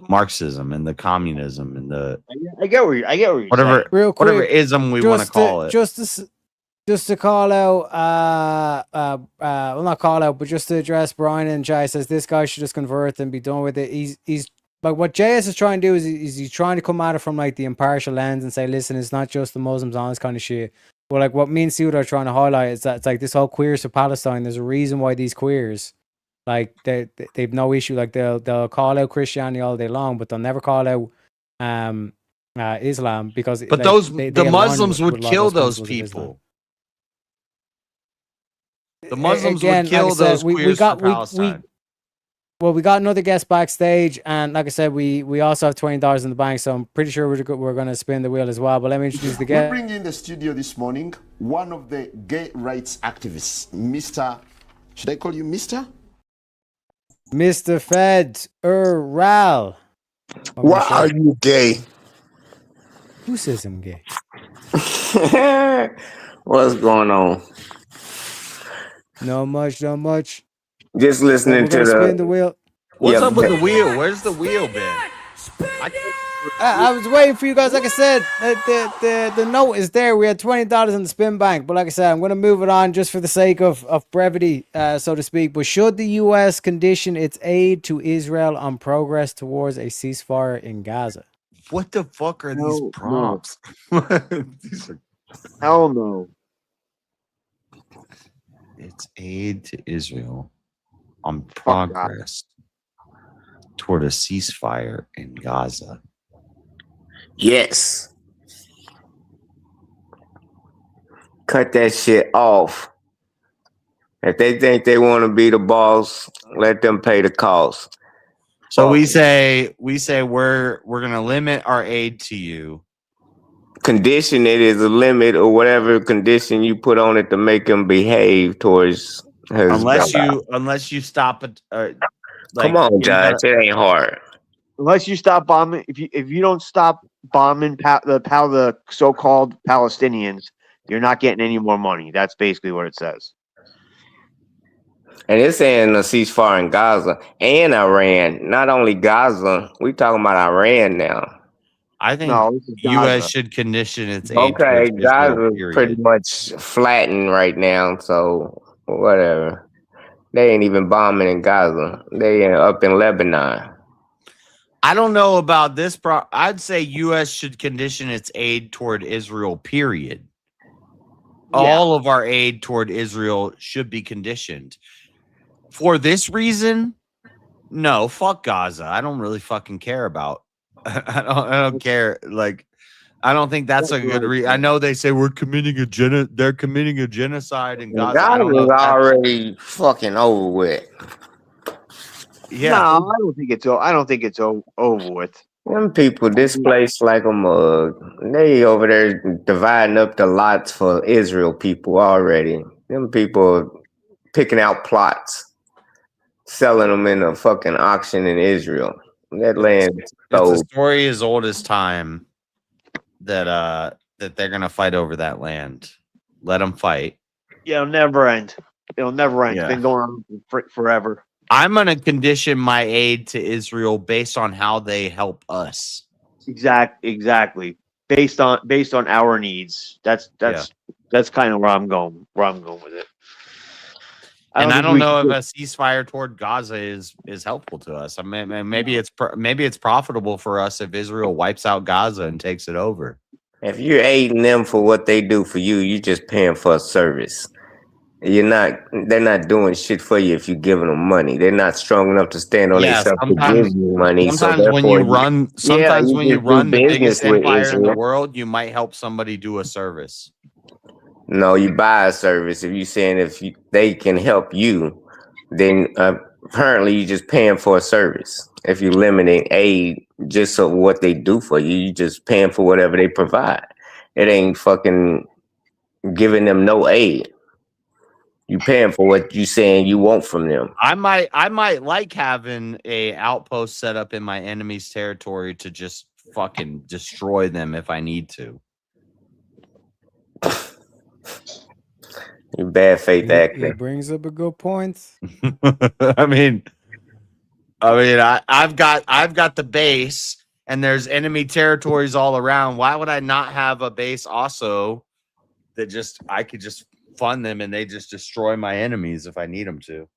Marxism and the communism and the. I get where you're whatever saying. whatever ism we want to call it. Just to call out, well, not call out, but just to address Brian and Jay says this guy should just convert and be done with it. He's like, what JS is trying to do is he's trying to come at it from like the impartial lens and say, listen, it's not just the Muslims on this kind of shit. But like what me and Suda are trying to highlight is that it's like this whole queers for Palestine. There's a reason why these queers, like they've no issue. Like they'll call out Christianity all day long, but they'll never call out Islam because. But like, the Muslims would kill those people. The Muslims would kill those queers for Palestine. We got another guest backstage, and like I said, we also have $20 in the bank, so I'm pretty sure we're going to spin the wheel as well. But let me introduce the guest. We bring in the studio this morning one of the gay rights activists, Mr. Should I call you Mr.? Mr. Fed Ral. Why are you gay? Who says I'm gay? What's going on? Not much. Just listening to spin the wheel. What's up with the wheel? Where's the wheel been? I was waiting for you guys. Like I said, the note is there. We had $20 in the spin bank, but like I said, I'm going to move it on just for the sake of brevity, so to speak. But should the U.S. condition its aid to Israel on progress towards a ceasefire in Gaza? What the fuck are these prompts? These are... Hell no. It's aid to Israel on progress toward a ceasefire in Gaza. Yes. Cut that shit off. If they think they want to be the boss, let them pay the cost. So we say we're gonna limit our aid to you. Condition it is a limit or whatever condition you put on it to make him behave towards his unless you stop it. Come on, Judge, it ain't hard. Unless you stop bombing, if you don't stop bombing the so-called Palestinians, you're not getting any more money. That's basically what it says. And it's saying a ceasefire in Gaza and Iran. Not only Gaza, we talking about Iran now. I think U.S. should condition its aid. Okay, Gaza's pretty much flattened right now, so whatever. They ain't even bombing in Gaza. They up in Lebanon. I don't know about this. I'd say U.S. should condition its aid toward Israel, period. Yeah. All of our aid toward Israel should be conditioned. For this reason, no, fuck Gaza. I don't really fucking care about. I don't care. Like, I don't think that's a good reason. I know they say they're committing a genocide in Gaza. Gaza's already fucking over with. Yeah, no, I don't think it's over with. Them people displaced like a mug. They over there dividing up the lots for Israel people already. Them people picking out plots, selling them in a fucking auction in Israel. That land. It's a story as old as time that they're gonna fight over that land. Let them fight. Yeah, it'll never end. It'll never end. Yeah. It's been going on forever. I'm going to condition my aid to Israel based on how they help us. Exactly. Based on our needs. That's kind of where I'm going with it. I don't know if a ceasefire toward Gaza is helpful to us. I mean, maybe it's profitable for us if Israel wipes out Gaza and takes it over. If you're aiding them for what they do for you, you're just paying for a service. They're not doing shit for you if you're giving them money. They're not strong enough to stand on themselves to give you money. Sometimes when you run the biggest empire in the Israel. world, you might help somebody do a service. No, you buy a service. If you're saying they can help you, then apparently you're just paying for a service. If you're limiting aid just so what they do for you, you're just paying for whatever they provide. It ain't fucking giving them no aid. You paying for what you saying you want from them. I might like having a outpost set up in my enemy's territory to just fucking destroy them if I need to. You bad faith acting. It brings up a good point. I mean, I've got the base, and there's enemy territories all around. Why would I not have a base also that I could just fund them and they just destroy my enemies if I need them to?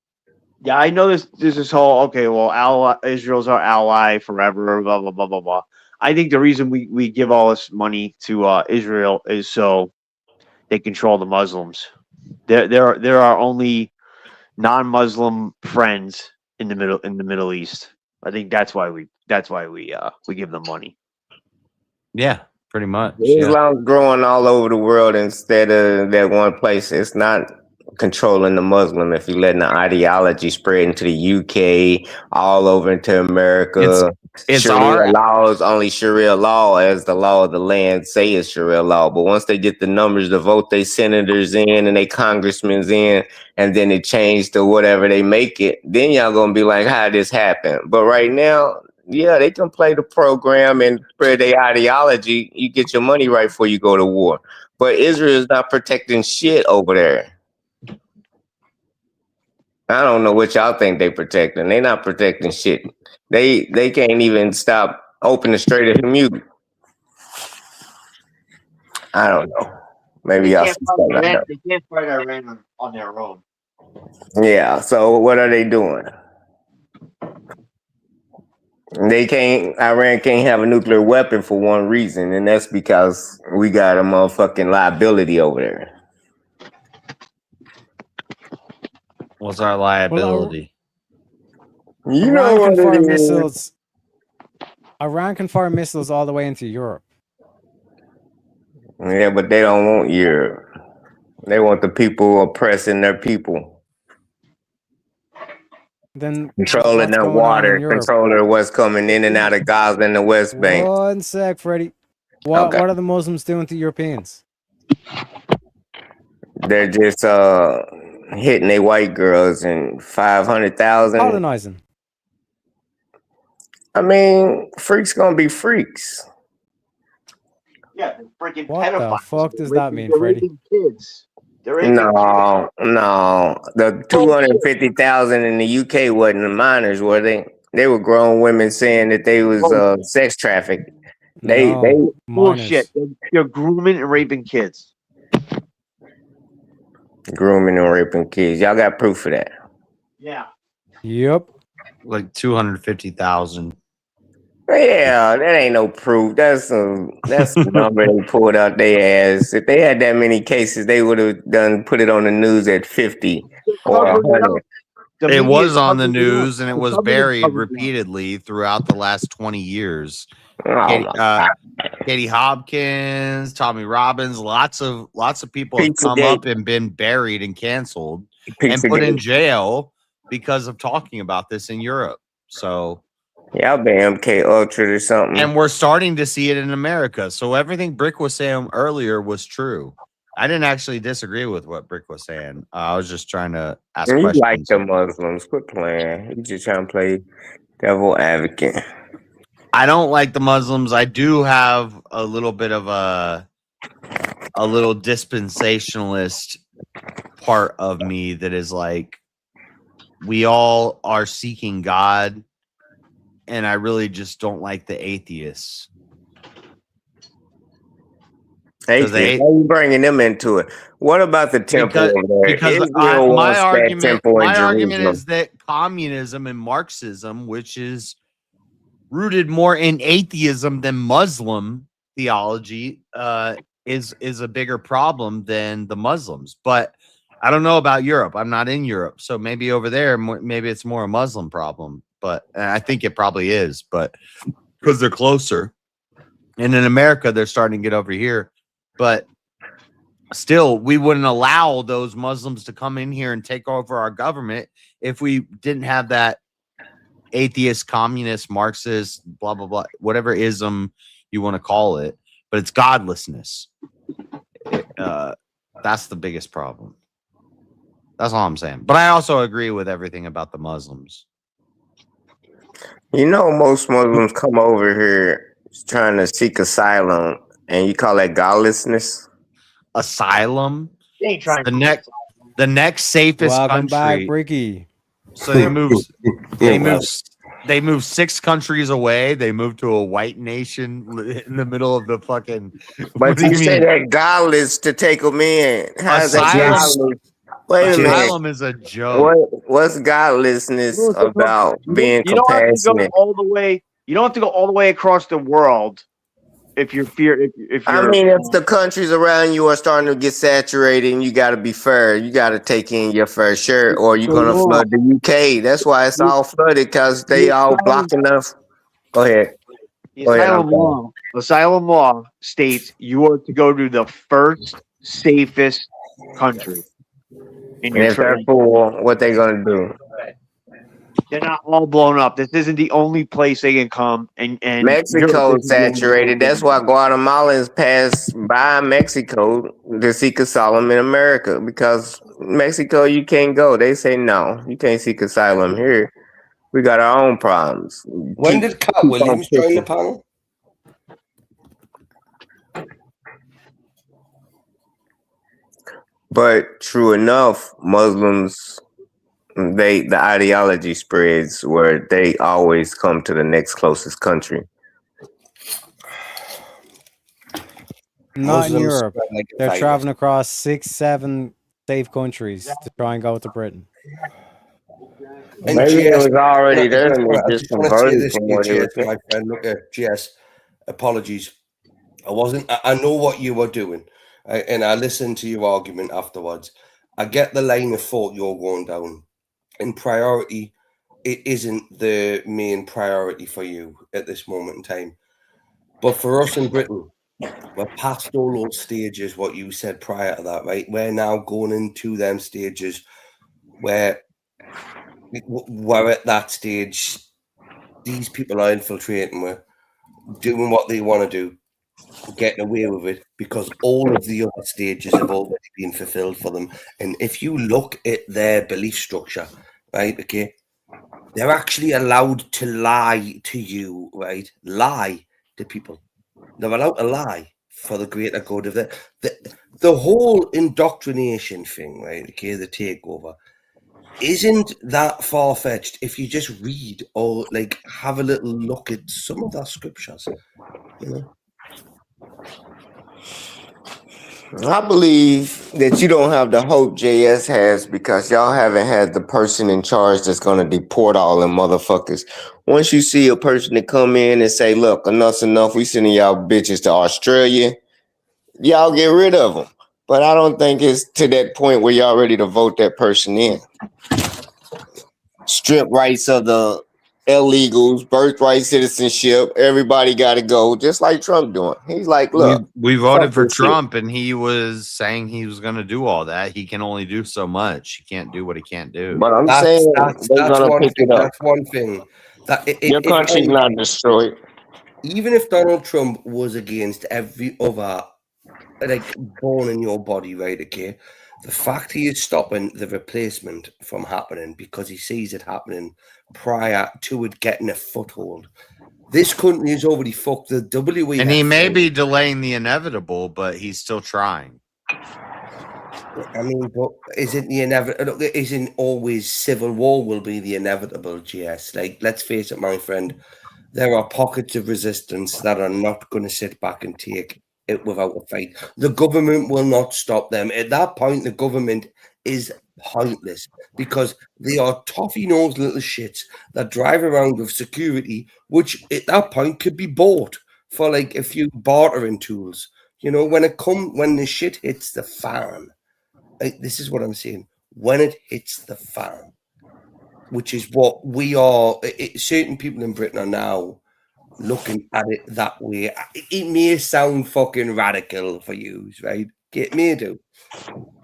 Yeah, I know this whole okay. Well, Israel's our ally forever. Blah blah blah blah blah. I think the reason we give all this money to Israel is so they control the Muslims. There are only non-Muslim friends in the Middle East. I think that's why we give them money. Yeah, pretty much. Islam's growing all over the world instead of that one place. It's not controlling the Muslim if you're letting the ideology spread into the UK, all over into America. It's Sharia laws, only Sharia law as the law of the land say is Sharia law. But once they get the numbers to vote their senators in and their congressmen in, and then it changed to whatever they make it, then y'all gonna be like, how did this happen? But right now, yeah, they can play the program and spread their ideology. You get your money right before you go to war. But Israel is not protecting shit over there. I don't know what y'all think they protecting. They not protecting shit. They can't even stop open the Strait of Hormuz. I don't know. Maybe y'all see something. They can't fight Iran on their own. Yeah. So what are they doing? Iran can't have a nuclear weapon for one reason, and that's because we got a motherfucking liability over there. What's our liability? You know what it is. Missiles. Iran can fire missiles all the way into Europe. Yeah, but they don't want Europe. They want the people oppressing their people. Then controlling their water, controlling what's coming in and out of Gaza and the West Bank. One sec, Freddie. What are the Muslims doing to Europeans? They're just hitting their white girls and 500,000. Colonizing. I mean, freaks gonna be freaks. Yeah, they're freaking what pedophiles. The fuck does that mean, Freddie? Kids. No. The 250,000 in the UK wasn't minors, were they? They were grown women saying that they was sex trafficked. They bullshit. They're grooming and raping kids. Grooming and raping kids. Y'all got proof of that? Yeah. Yep. Like 250,000. Yeah, that ain't no proof. That's a number they pulled out their ass. If they had that many cases, they would have put it on the news at 50 or 100. It was on the news and it was buried repeatedly throughout the last 20 years. Katie Hopkins, Tommy Robbins, lots of people have come up and been buried and canceled and put in jail because of talking about this in Europe. So y'all been MK Ultra or something. And we're starting to see it in America. So everything Brick was saying earlier was true. I didn't actually disagree with what Brick was saying. I was just trying to ask questions. You like the Muslims. Quit playing. You just trying to play devil advocate. I don't like the Muslims. I do have a little bit of a a little dispensationalist part of me that is like, we all are seeking God, and I really just don't like the atheists. Atheists, why are you bringing them into it? What about the temple over there? Because Israel wants my that temple in argument Jerusalem. is that communism and Marxism, which is rooted more in atheism than Muslim theology, is a bigger problem than the Muslims. But I don't know about Europe. I'm not in Europe, so maybe over there, maybe it's more a Muslim problem. But I think it probably is. But because they're closer, and in America, they're starting to get over here. But still, we wouldn't allow those Muslims to come in here and take over our government if we didn't have that atheist, communist, Marxist, blah, blah, blah, whatever ism you want to call it. But it's godlessness. That's the biggest problem. That's all I'm saying. But I also agree with everything about the Muslims. You know, most Muslims come over here trying to seek asylum, and you call that godlessness? Asylum? They ain't trying the next safest Welcome country. back, Bricky. So they moved 6 countries away. They moved to a white nation in the middle of the fucking. But you say that godless to take them in. How's that godless? Wait a minute. Asylum is a joke. What's godlessness about being You don't have to go compassionate? all the way. You don't have to go all the way across the world if you're if I you're. mean, if the countries around you are starting to get saturated, and you got to be fair. You got to take in your fair share, or you're gonna flood the UK. That's why it's all flooded, because they all blocking us. Go ahead. The asylum law states you are to go to the first safest country. And if they're full, what they gonna do? They're not all blown up. This isn't the only place they can come. And Mexico's saturated. That's why Guatemalans pass by Mexico to seek asylum in America, because Mexico you can't go. They say no, you can't seek asylum here. We got our own problems. When did Cat Williams join the panel? But true enough, Muslims, the ideology spreads where they always come to the next closest country. Not in Muslims Europe. spread like a They're virus. traveling across 6, 7 safe countries to try and go to Britain. And Maybe it was already there and I they just just want to say converted this from to what it GS, was. my friend. Look at GS. Apologies. I know what you were doing, and I listened to your argument afterwards. I get the line of thought you're going down. In priority, it isn't the main priority for you at this moment in time. But for us in Britain, we're past all those stages, what you said prior to that, right? We're now going into them stages where we're at that stage. These people are infiltrating, we're doing what they want to do, getting away with it, because all of the other stages have already been fulfilled for them. And if you look at their belief structure, right, okay, they're actually allowed to lie to you, right? Lie to people. They're allowed to lie for the greater good of the whole indoctrination thing, right? Okay, the takeover isn't that far-fetched if you just read or like have a little look at some of our scriptures, you know. I believe that you don't have the hope JS has, because y'all haven't had the person in charge that's going to deport all them motherfuckers. Once you see a person that come in and say, look, enough's enough, we sending y'all bitches to Australia, y'all get rid of them. But I don't think it's to that point where y'all ready to vote that person in. Strip rights of the illegals, birthright citizenship, everybody got to go, just like Trump doing. He's like, look, we voted fuck for this shit. Trump, and he was saying he was going to do all that. He can only do so much. He can't do what he can't do. But I'm saying they're gonna one pick thing, it up. that's one thing. That Your country's not destroyed. Even if Donald Trump was against every other, like, bone in your body, right? Okay, the fact he is stopping the replacement from happening because he sees it happening prior to it getting a foothold, This country is already fucked. The WEF. And he may be delaying the inevitable, but he's still trying. I mean, but isn't the inevitable? Isn't always civil war will be the inevitable? GS. Like, let's face it, my friend. There are pockets of resistance that are not going to sit back and take it without a fight. The government will not stop them. At that point, the government is pointless because they are toffee-nosed little shits that drive around with security, which at that point could be bought for like a few bartering tools. You know, when the shit hits the fan, this is what I'm saying. When it hits the fan, which is what we are, certain people in Britain are now looking at it that way. It may sound fucking radical for you, right? It may do.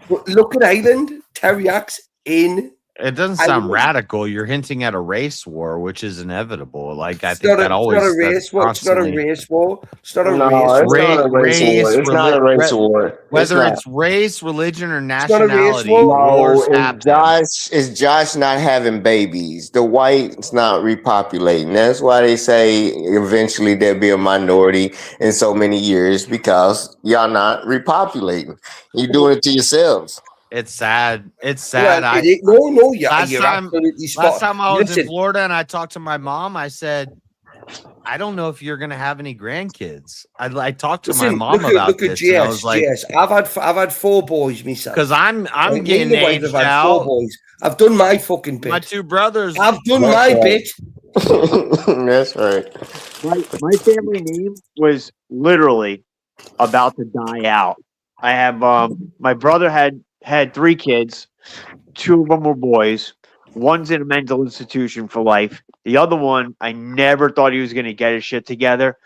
But look at Ireland, Teriyaks in. It doesn't sound radical. You're hinting at a race war, which is inevitable. Like I think that always. It's not a race war. It's not a race war. It's not a race. It's not a race war. Whether it's race, religion, or nationality, wars happen. It's Josh not having babies. The whites not repopulating. That's why they say eventually there'll be a minority in so many years because y'all not repopulating. You're doing it to yourselves. It's sad. It's sad. Last time I was in Florida and I talked to my mom, I said, I don't know if you're gonna have any grandkids. I talked to my mom about this. GS, and I was like, GS. I've had 4 boys myself. Because I'm getting aged out. 4 boys. I've done my fucking bit. My 2 brothers. I've done my bit. That's right. My family name was literally about to die out. I have my brother had 3 kids. 2 of them were boys. One's in a mental institution for life. The other one, I never thought he was going to get his shit together.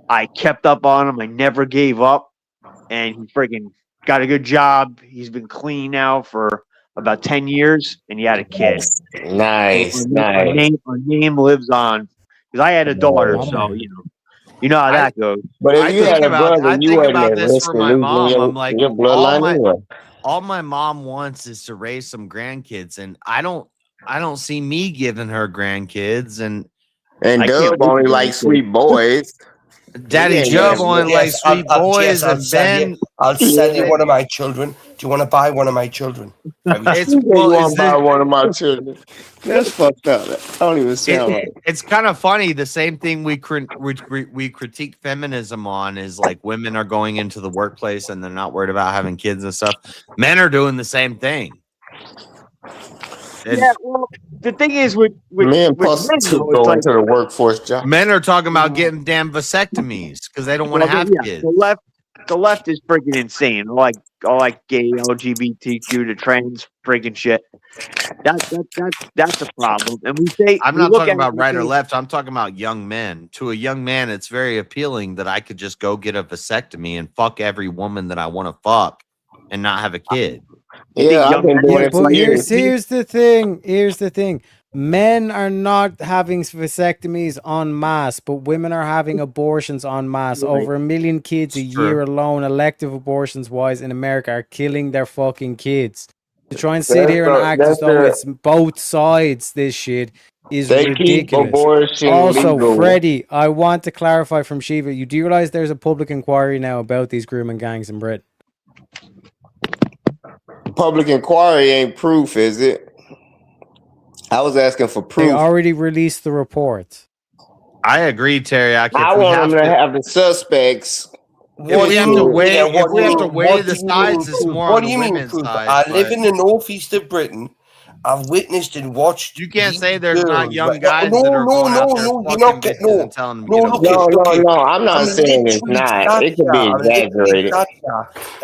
I kept up on him. I never gave up. And he freaking got a good job. He's been clean now for about 10 years, and he had a kid. Nice. Our name lives on. Because I had a daughter, so, you know how that goes. But if you had a brother, you think about this for my mom. I'm like, your bloodline anyway. All my mom wants is to raise some grandkids, and I don't see me giving her grandkids. And Dub only like sweet boys. Daddy Joe only likes sweet boys, and Ben. I'll sell you one of my children. Do you want to buy one of my children? It's want to buy one of my children. That's fucked up. I don't even sound right. It's kind of funny. The same thing we critique feminism on is like women are going into the workplace and they're not worried about having kids and stuff. Men are doing the same thing. Yeah, well, the thing is with men plus two go into the workforce job. Men are talking about getting damn vasectomies because they don't want to have kids. The left is freaking insane. All like gay, LGBTQ to trans freaking shit. That's a problem. And we say I'm not talking about right or left. I'm talking about young men. To a young man, it's very appealing that I could just go get a vasectomy and fuck every woman that I want to fuck and not have a kid. Yeah, I've been doing it for years. Here's the thing. Men are not having vasectomies en masse, but women are having abortions en masse. Right. Over 1 million kids a year alone, elective abortions wise in America, are killing their fucking kids. To try and sit here and act as though it's both sides, this shit is ridiculous. Also, legal. Freddie, I want to clarify from Shiva, you do realize there's a public inquiry now about these grooming gangs in Britain? Public inquiry ain't proof, is it? I was asking for proof. They already released the report. I agree, Terry. I want them to have the suspects. If we have to weigh the sides, it's more on the women's side. I live in the northeast of Britain. I've witnessed and watched. You can't say there's not young guys that are going out there fucking bitches and telling them to get over. No, I'm not saying it's not. It could be exaggerated.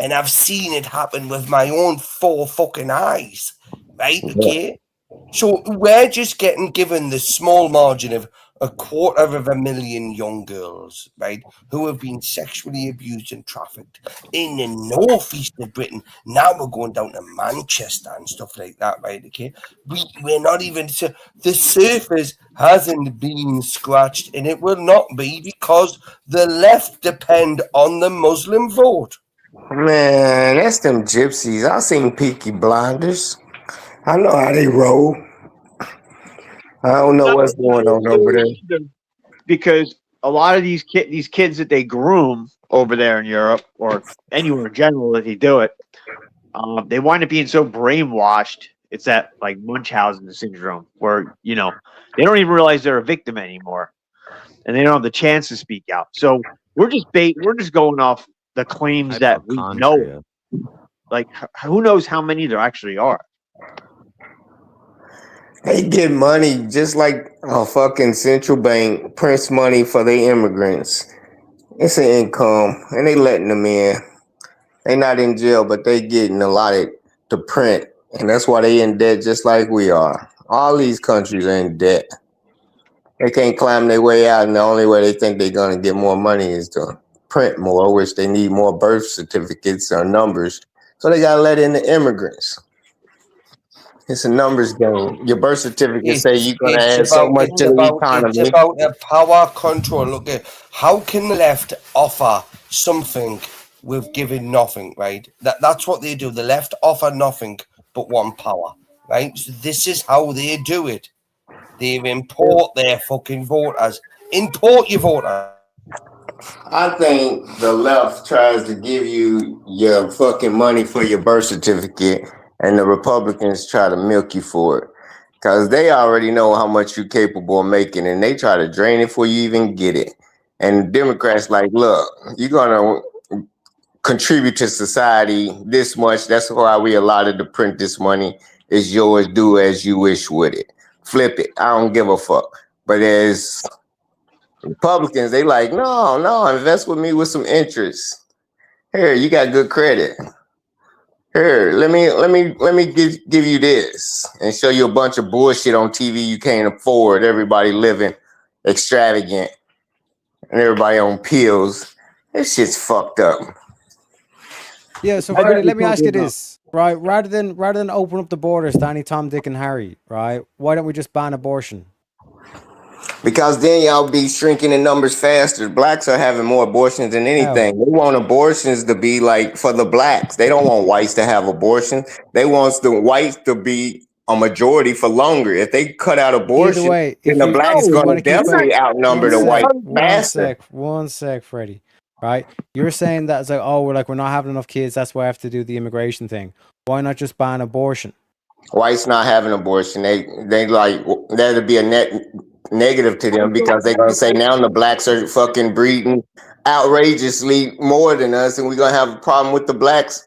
And I've seen it happen with my own 4 fucking eyes. Right? Okay? So we're just getting given the small margin of 250,000 young girls, right, who have been sexually abused and trafficked in the northeast of Britain. Now we're going down to Manchester and stuff like that, right? Okay, we're not even the surface hasn't been scratched, and it will not be because the left depend on the Muslim vote. Man, that's them gypsies. I've seen Peaky Blinders. I know how they roll. I don't know what's going on over there. because a lot of these kids that they groom over there in Europe or anywhere in general that they do it, they wind up being so brainwashed. It's that like Munchausen syndrome where, you know, they don't even realize they're a victim anymore and they don't have the chance to speak out. So we're just going off the claims that we know. Like, who knows how many there actually are? They get money just like a fucking central bank prints money for their immigrants. It's an income, and they letting them in. They not in jail, but they getting allotted to print, and that's why they in debt just like we are. All these countries are in debt. They can't climb their way out, and the only way they think they're gonna get more money is to print more, which they need more birth certificates or numbers. So they gotta let in the immigrants. It's a numbers game. Your birth certificate say you're gonna add so much to the economy. It's about the power control. Look at how can the left offer something with giving nothing, right? That's what they do. The left offer nothing but one power, right? So this is how they do it. They import their fucking voters. Import your voter. I think the left tries to give you your fucking money for your birth certificate, and the Republicans try to milk you for it because they already know how much you're capable of making, and they try to drain it before you even get it. And Democrats like, look, you're gonna contribute to society this much. That's why we allotted to print this money. It's yours. Do as you wish with it. Flip it. I don't give a fuck. But as Republicans, they like, no, invest with me with some interest. Here, you got good credit. Here, let me give you this and show you a bunch of bullshit on TV you can't afford. Everybody living extravagant and everybody on pills. This shit's fucked up. Yeah, so Freddie, let me ask you this, right? Rather than open up the borders to any Tom, Dick, and Harry, right? Why don't we just ban abortion? Because then y'all be shrinking in numbers faster. Blacks are having more abortions than anything. They want abortions to be like for the blacks. They don't want whites to have abortions. They want the whites to be a majority for longer. If they cut out abortion, then the blacks going to definitely outnumber the whites faster. One sec, Freddie. Right? You're saying that it's like, oh, we're not having enough kids. That's why I have to do the immigration thing. Why not just ban abortion? Whites not having abortion. They like that'd be a net negative to them because they're gonna say now the blacks are fucking breeding outrageously more than us, and we're gonna have a problem with the blacks.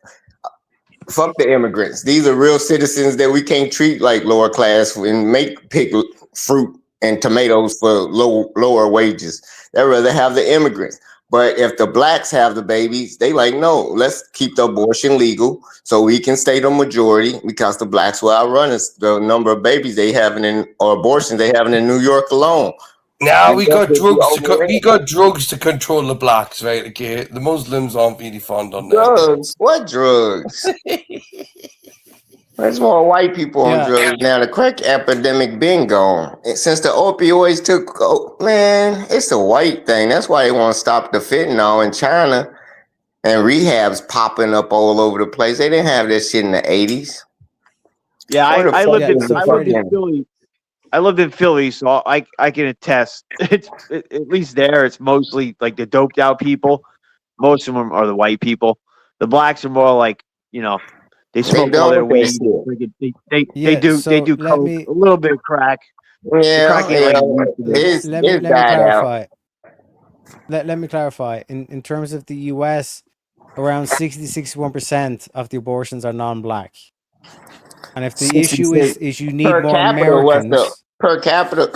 Fuck the immigrants. These are real citizens that we can't treat like lower class and pick fruit and tomatoes for lower wages. They'd rather have the immigrants. But if the blacks have the babies, they like, no, let's keep the abortion legal so we can stay the majority because the blacks will outrun us. The number of babies they having or abortions they having in New York alone. Now we got drugs to control the blacks, right? Okay, the Muslims aren't really fond on that. Drugs? What drugs? There's more white people on drugs now. The crack epidemic been gone. And since the opioids man, it's a white thing. That's why they want to stop the fentanyl in China and rehabs popping up all over the place. They didn't have that shit in the 80s. Yeah, I lived in Philly. I lived in Philly, so I can attest. It's at least there. It's mostly like the doped out people. Most of them are the white people. The blacks are more like, you know, they smoke all their weed. They do coke, a little bit of crack. Let me clarify. Let me clarify. In terms of the US, around 60-61% of the abortions are non-black. And if the issue is you need more Americans per capita,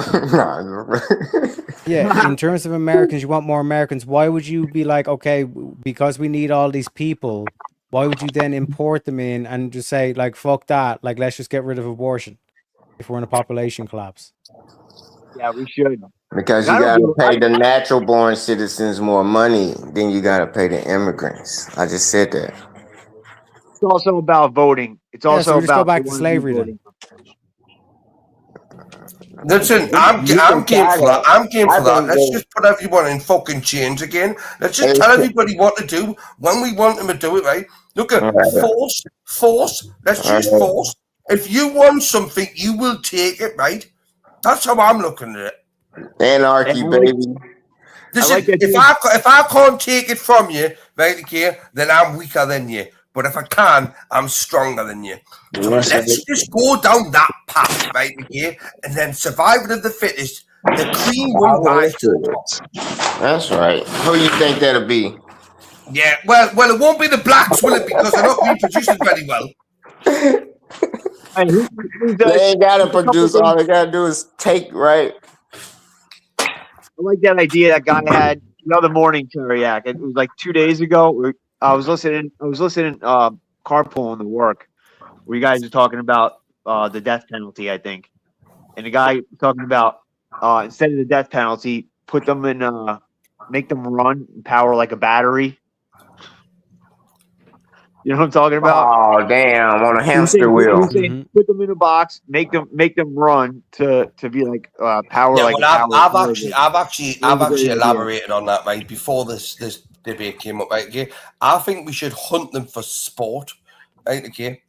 yeah, in terms of Americans, you want more Americans. Why would you be like, okay, because we need all these people? Why would you then import them in and just say like, fuck that, like let's just get rid of abortion if we're in a population collapse? Yeah, we should. Because you gotta pay the natural born citizens more money than you gotta pay the immigrants. I just said that. It's also about voting. It's also so about go back to slavery then. Listen, I'm game for that. I'm game for that. Let's just put everyone in fucking chains again. Let's just tell everybody what to do when we want them to do it, right? Look at force. Let's just force. If you want something, you will take it, right? That's how I'm looking at it. Anarchy, And I like- baby. Listen, like that if I can't take it from you, right, okay, then I'm weaker than you. But if I can, I'm stronger than you. So Yes, let's just go down that path, right, okay, and then survival of the fittest. The cream will rise to the top. That's right. Who you think that'll be? Yeah, well, it won't be the blacks, will it? Because they're not reproducing very well. They ain't gotta produce. All they gotta do is take, right? I like that idea that guy had the other morning, Teriak. It was like 2 days ago. I was listening carpooling to work, where you guys are talking about the death penalty, I think. And the guy talking about instead of the death penalty, put them in, make them run and power like a battery. You know what I'm talking about? Oh damn! On a hamster wheel. Put them in a box, make them run to be like power. Yeah, like well, a power I've actually elaborated on that, right, before this debate came up, right? Okay, I think we should hunt them for sport, right? Okay,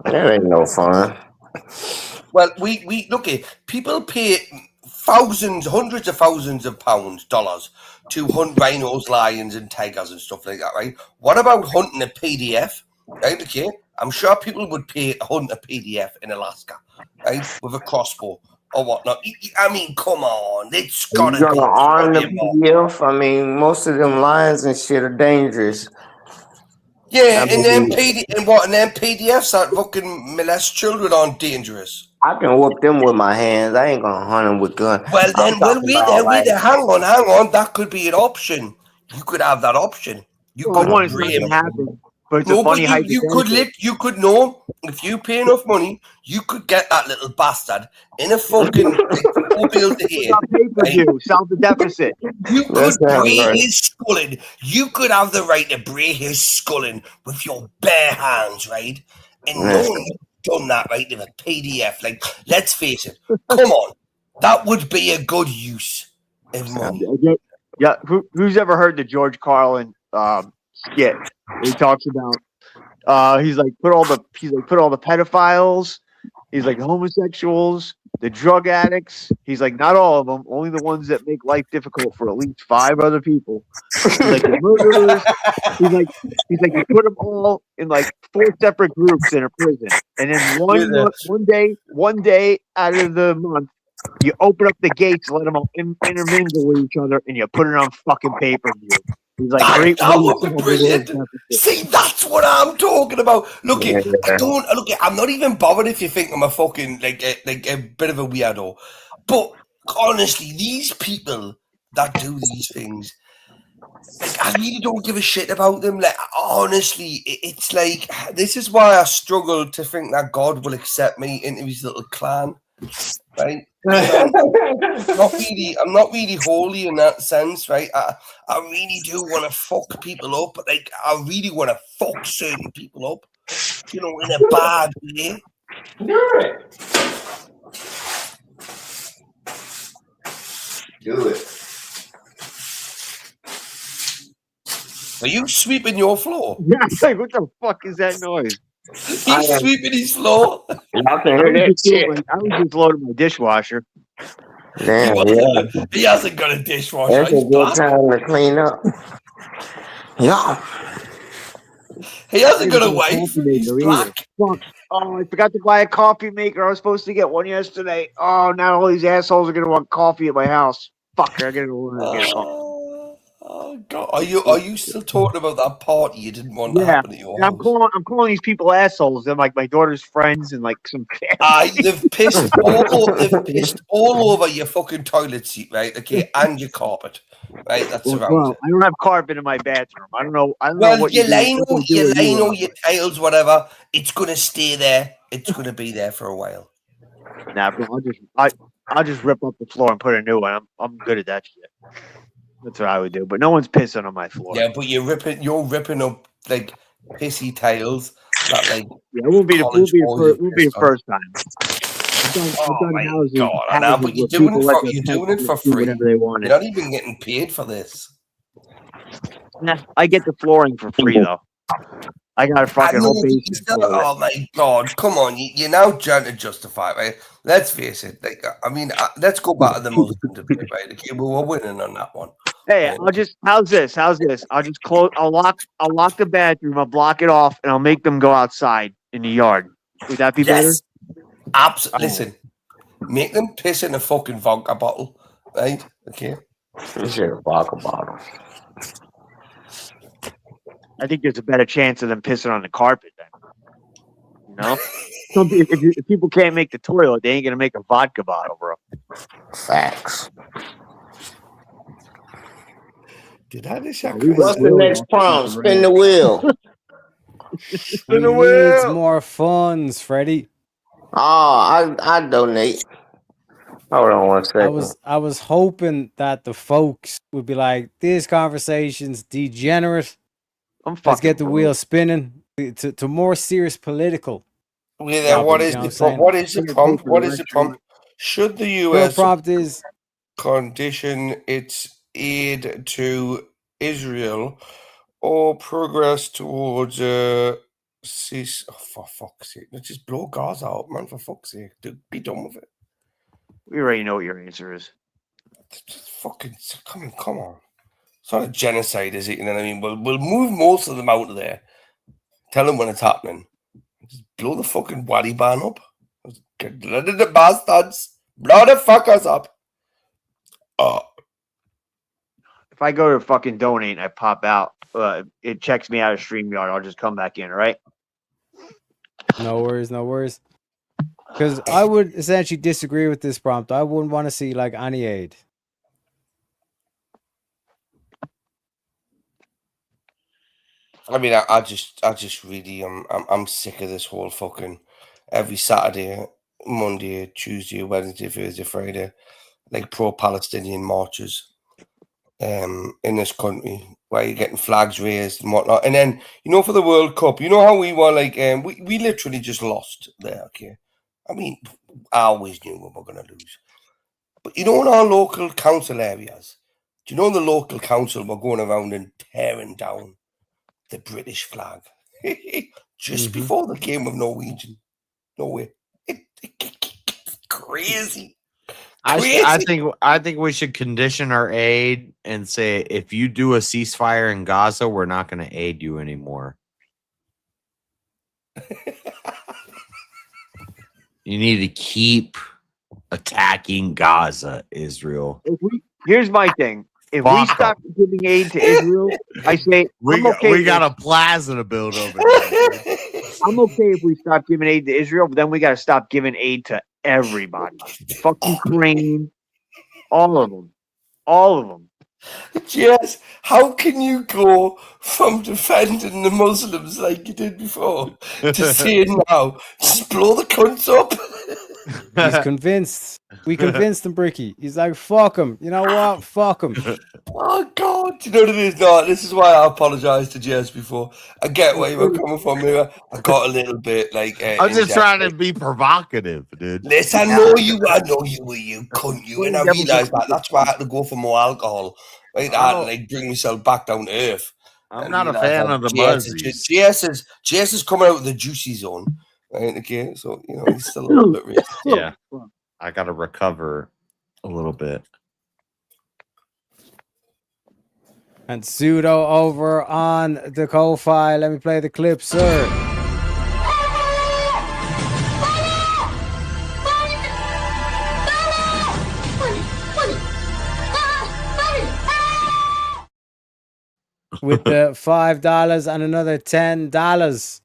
That ain't no fun. well, we look at people pay hundreds of thousands of dollars to hunt rhinos, lions, and tigers and stuff like that, right? What about hunting a PDF, right? Okay, I'm sure people would pay to hunt a PDF in Alaska, right, with a crossbow or whatnot. I mean, come on, it's gotta You gonna go. arm the PDF? I mean, most of them lions and shit are dangerous. Yeah, and then PDFs that fucking molest children aren't dangerous. I can whoop them with my hands. I ain't gonna hunt them with guns. Well, then, wait there. Hang on. That could be an option. You could have that option. You Well, could one, it's not brave. gonna happen, but it's No, a funny but you could know if you pay enough money, you could get that little bastard in a fucking mobile to here. Pay-per-view, solve the deficit. You could break his skull in. You could have the right to break his skull in with your bare hands, right? And no one's done that, right? In a PDF. Like, let's face it. Come on. That would be a good use of money. Yeah, who's ever heard the George Carlin skit? He talks about he's like put all the pedophiles, he's like homosexuals, the drug addicts. He's like not all of them, only the ones that make life difficult for at least 5 other people. He's like the murderers. He's like you put them all in like 4 separate groups in a prison, and then one day out of the month, you open up the gates, let them all intermingle with each other, and you put it on fucking pay-per-view. He's like, that would be brilliant. See, that's what I'm talking about. Look, I'm not even bothered if you think I'm a fucking like a bit of a weirdo, but honestly, these people that do these things, like, I really don't give a shit about them. Like, honestly, it's like this is why I struggle to think that God will accept me into his little clan. Right? I'm not really holy in that sense, right? I really do want to fuck people up, but like I really want to fuck certain people up, you know, in a bad way. Do it. Are you sweeping your floor? Yeah, like, what the fuck is that noise? He's sweeping his floor. Y'all can hear that shit. I was just loading my dishwasher. Damn, yeah. He hasn't got a dishwasher. That's a good time to clean up. Yeah. He hasn't got a wife. He's black. Fuck. Oh, I forgot to buy a coffee maker. I was supposed to get one yesterday. Oh, now all these assholes are gonna want coffee at my house. Fuck, I gotta go get a coffee. Oh God, are you still talking about that party you didn't want to happen at your house? I'm calling these people assholes. They're like my daughter's friends and like some. They've pissed all over your fucking toilet seat, right? Okay, and your carpet, right? That's around. Well, I don't have carpet in my bathroom. I don't know. Well, what your lino, your tiles, whatever. It's gonna stay there. It's gonna be there for a while. Nah, bro, I'll just rip up the floor and put a new one. I'm good at that shit. That's what I would do, but no one's pissing on my floor. Yeah, but you're ripping up like pissy tiles. That, like, yeah, it won't be the first time. Oh my God! I know, but you're doing it for free. They want. You're not even getting paid for this. Nah, I get the flooring for free though. I got a fucking whole basement. Oh my God! Come on, you're now trying to justify it, right? let's face it. Like, I mean, let's go back to the Muslim debate, right? Okay, we were winning on that one. Hey, how's this? I'll just close. I'll lock the bathroom. I'll block it off, and I'll make them go outside in the yard. Would that be better? Absolutely. Listen, make them piss in a fucking vodka bottle, right? Okay. Piss in a vodka bottle. I think there's a better chance of them pissing on the carpet then. You know, if people can't make the toilet, they ain't gonna make a vodka bottle, bro. Facts. Did I just What's the next prompt? Spin the wheel. Spin the Needs wheel. more funds, Freddie. Oh, I donate. Hold on one second. I was hoping that the folks would be like, this conversation's degenerate. Let's get the wheel spinning to more serious political. Yeah, what is the prompt? What is the prompt? What is the prompt? Should the U.S. prompt is condition its aid to Israel or progress towards cease? Oh, for fuck's sake! Let's just blow Gaza out, man! For fuck's sake, dude, be done with it. We already know what your answer is. Just fucking come on! It's not a genocide, is it? You know what I mean? We'll move most of them out of there. Tell them when it's happening. Just blow the fucking waddy ban up. Get rid of the bastards. Blow the fuckers up. If I go to fucking donate and I pop out, it checks me out of StreamYard. I'll just come back in, all right? no worries. Because I would essentially disagree with this prompt. I wouldn't want to see like any aid. I mean, I just really, I'm sick of this whole fucking every Saturday, Monday, Tuesday, Wednesday, Thursday, Friday, like pro-Palestinian marches, in this country where you're getting flags raised and whatnot. And then, you know, for the World Cup, you know how we were like, we literally just lost there. Okay, I mean, I always knew we were going to lose, but you know, in our local council areas, do you know the local council were going around and tearing down the British flag just before the game of Norwegian. No way. Crazy. I think we should condition our aid and say if you do a ceasefire in Gaza, we're not going to aid you anymore. You need to keep attacking Gaza, Israel. Here's my thing. If we stop giving aid to Israel, I say we got a plaza to build over there. I'm okay if we stop giving aid to Israel, but then we got to stop giving aid to everybody. Fucking Ukraine, all of them. Yes. How can you go from defending the Muslims like you did before to saying now, just blow the cunts up? He's convinced. We convinced him, Bricky. He's like, fuck him. You know what? Fuck him. Oh, God. You know what it is? No, this is why I apologized to Jess before. I get where you were coming from here. I got a little bit like... I'm just trying to be provocative, dude. Listen, I know you were, you cunt, you. And I realised that. That's why I had to go for more alcohol. Right? I had to like, bring myself back down to earth. I'm not a fan of the Muzzies. JS is coming out of the juicy zone. Right, okay, so you know he's still a little bit racist. Yeah, I gotta recover a little bit. And Pseudo over on the Ko-Fi. Let me play the clip, sir. With the $5 and another $10.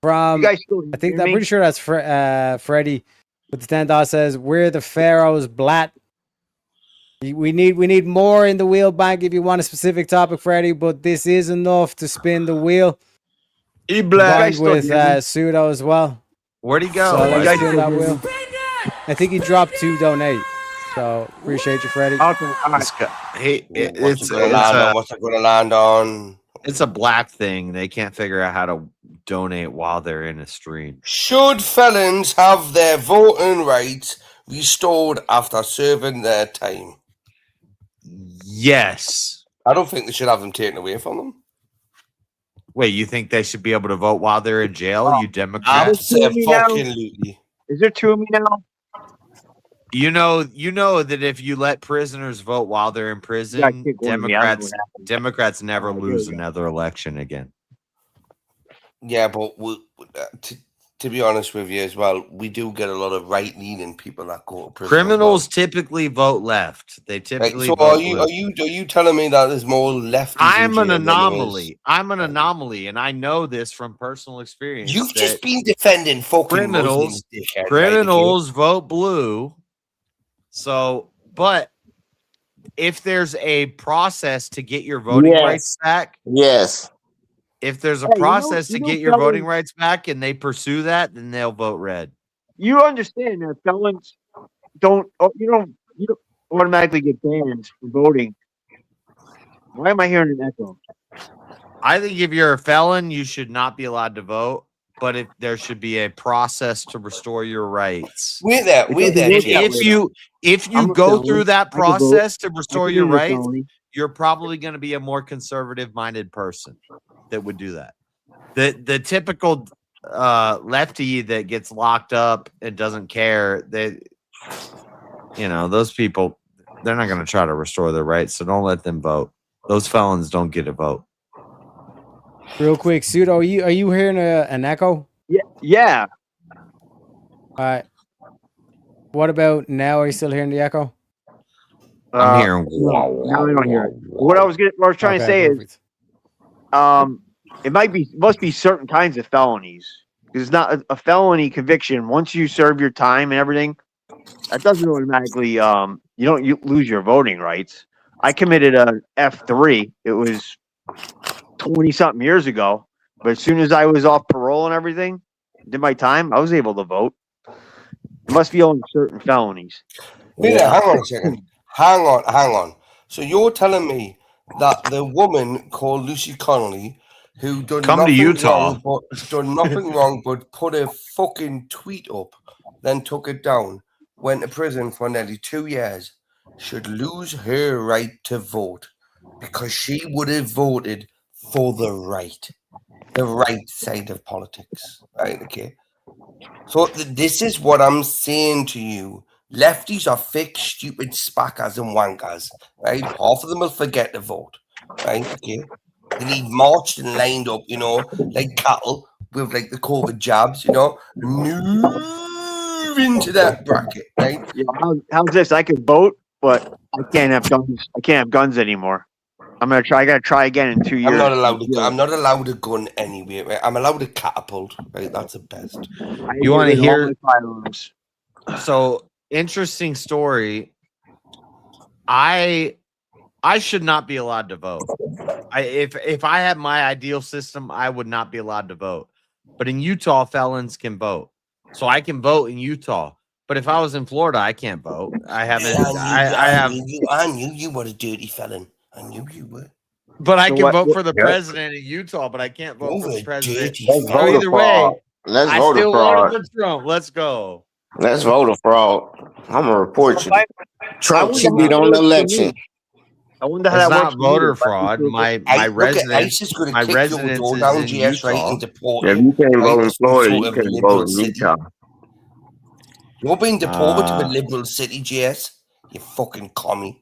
From, I'm pretty sure that's Freddie. With the $10 says, "We're the Pharaohs, Blat." We need more in the wheel bank if you want a specific topic, Freddie. But this is enough to spin the wheel. Black with Pseudo as well. Where'd he go? So let's spin that wheel. I think he dropped 2 donate. So appreciate you, Freddie. Hey, what's it going to land on? It's a black thing. They can't figure out how to donate while they're in a stream. Should felons have their voting rights restored after serving their time? Yes. I don't think they should have them taken away from them. Wait, you think they should be able to vote while they're in jail? You Democrats? Absolutely. Is there 2 of me now? You know that if you let prisoners vote while they're in prison, kick one of me out, Democrats never lose another election again. Yeah, but to be honest with you as well, we do get a lot of right-leaning people that go to prison. Criminals typically vote left. They typically so vote are you telling me that there's more lefties? I'm an anomaly. I'm an anomaly, and I know this from personal experience. You've just been defending fucking criminals. Muslims, dickhead, Criminals vote blue. So, but if there's a process to get your voting rights back, if there's a process to get your voting rights back and they pursue that, then they'll vote red. You understand that felons don't automatically get banned from voting. Why am I hearing an echo? I think if you're a felon, you should not be allowed to vote. But if there should be a process to restore your rights. We're there. If you go through that process to restore your rights, you're probably going to be a more conservative-minded person that would do that. The typical lefty that gets locked up and doesn't care, those people, they're not going to try to restore their rights. So don't let them vote. Those felons don't get a vote. Real quick, Pseudo, are you hearing an echo? Yeah. All right. What about now? Are you still hearing the echo? I'm hearing. Now I don't hear it. What I was trying to say is, it must be certain kinds of felonies. Because it's not a felony conviction. Once you serve your time and everything, that doesn't automatically you lose your voting rights. I committed a F3. It was 20-something years ago. But as soon as I was off parole and everything, did my time, I was able to vote. It must be only certain felonies. Hang on a second. Hang on. So you're telling me that the woman called Lucy Connolly, who done nothing wrong but put a fucking tweet up, then took it down, went to prison for nearly 2 years, should lose her right to vote because she would have voted for the right side of politics, right? Okay. So this is what I'm saying to you. Lefties are fake, stupid spackers and wankers, right? Half of them will forget to vote, right? Okay. They need marched and lined up, like cattle with like the COVID jabs, move into that bracket, right? Yeah, how's this? I can vote, but I can't have guns. I can't have guns anymore. I gotta try again in 2 years. I'm not allowed a gun anywhere. Right? I'm allowed a catapult. Right, that's the best. You want to hear? So interesting story. I should not be allowed to vote. If I had my ideal system, I would not be allowed to vote. But in Utah, felons can vote, so I can vote in Utah. But if I was in Florida, I can't vote. I haven't. I knew you were a dirty felon. I knew you would. But I can vote for the president in Utah, but I can't vote for the president. So either way, let's vote still fraud. voted for Trump. Let's go. Let's vote a fraud. I'm gonna report you. Trump should be on the election. I wonder how It's that not voter fraud. My residence is in Utah. If you can't vote in Florida, you can't vote in Utah. You're being deported to a liberal city, JS. You fucking commie.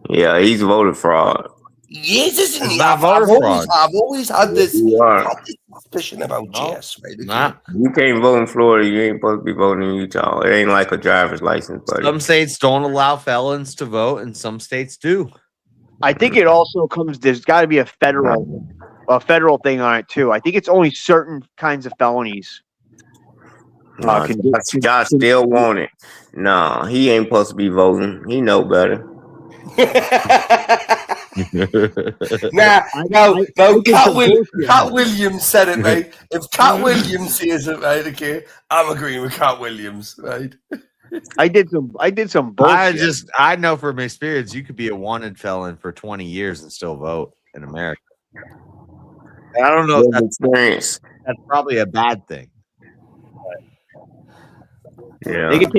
Yeah, he's voter fraud. Yes, isn't he? I've always had this suspicion about JS, right? You can't vote in Florida. You ain't supposed to be voting in Utah. It ain't like a driver's license, buddy. Some states don't allow felons to vote, and some states do. I think it also comes. There's got to be a federal thing on it too. I think it's only certain kinds of felonies. Y'all still want it? No, he ain't supposed to be voting. He know better. No, Cat Williams said it, right? If Cat Williams says it, right, okay, I'm agreeing with Cat Williams, right? I did some bullshit. I know from experience you could be a wanted felon for 20 years and still vote in America. And I don't know if that's experience. That's probably a bad thing. Yeah, That's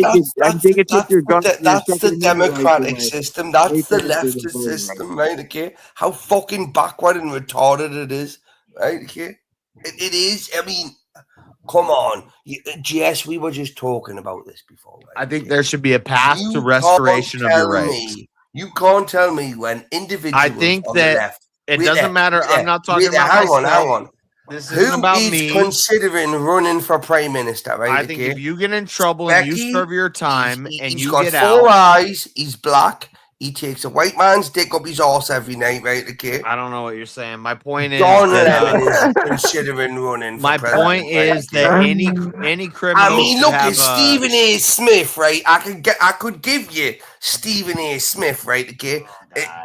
the democratic system. That's the leftist system, right? Okay, how fucking backward and retarded it is, right? Okay, it is. I mean, Come on, Jess. We were just talking about this before. Right? I think there should be a path You to restoration can't of your tell rights. me- You can't tell me when individuals I think on the that left, it wait doesn't there, matter. wait I'm there, not wait talking there, about hang on, myself. hang on. This isn't Who about is me. considering running for prime minister? Right? I think if you get in trouble and you Becky, serve your time and he's you got get four out, eyes. He's black. He takes a white man's dick up his arse every night, right? Okay. I don't know what you're saying. My point is, Don that, Lemon is considering running. For my president, point right? is that any criminal. I mean, should look have at Stephen A. Smith, right? I could give you Stephen A. Smith, right? Okay,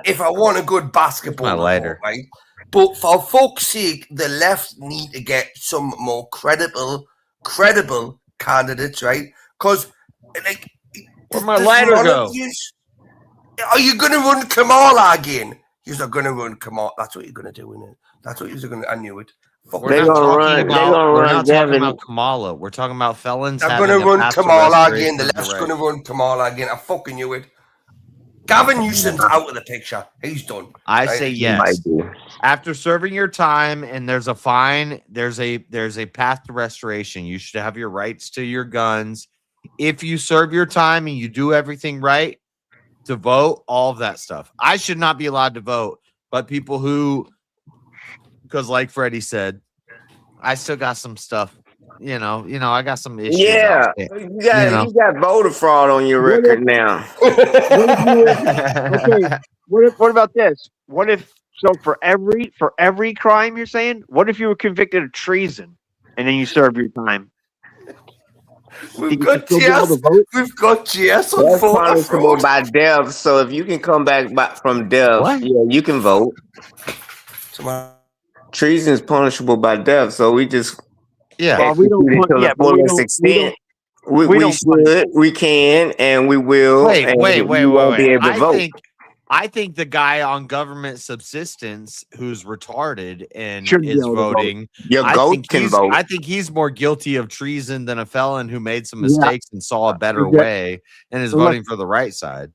if I want a good basketball My report, lighter. right? But for fuck's sake, the left need to get some more credible candidates, right? Because, like, Where'd my there's lighter none go? of yous- Are you going to run Kamala again? You're going to run Kamala. That's what you're going to do, isn't it? That's what you're going to. I knew it. Fuck We're it. not talking about. We're not talking about Kamala. We're talking about felons. They're having going to a run path to Kamala again. restoration The of their left's rights. going to run Kamala again. I fucking knew it. Gavin Newsom's out of the picture. He's done. I right? say yes. After serving your time and there's a fine, there's a path to restoration. You should have your rights to your guns. If you serve your time and you do everything right to vote, all of that stuff. I should not be allowed to vote, but people who, because like Freddie said, I still got some stuff. You know, I got some issues. Yeah, out there, you got voter fraud on your record now. Okay, what about this? What if for every crime you're saying, what if you were convicted of treason and then you serve your time? We've got GS. We've got GS on That's voter punishable fraud. by death. So if you can come back from death, yeah, you can vote. Treason is punishable by death. So we just Well, we don't execute it put- to yeah, the but we fullest don't- extent. We don't should, we can, and we will. Wait, and wait, you wait, won't be wait. able to vote. I think the guy on government subsistence who's retarded and Should be is able to vote. voting. Your I goat think can he's- vote. I think he's more guilty of treason than a felon who made some Yeah. mistakes and saw a better Exactly. way and is Look- voting for the right side.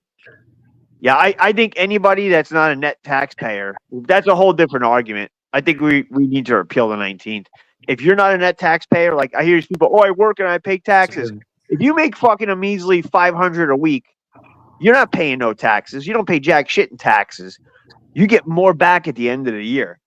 Yeah, I think anybody that's not a net taxpayer, that's a whole different argument. I think we need to repeal the 19th. If you're not a net taxpayer, like I hear these people, oh, I work and I pay taxes. If you make fucking a measly $500 a week, you're not paying no taxes. You don't pay jack shit in taxes. You get more back at the end of the year.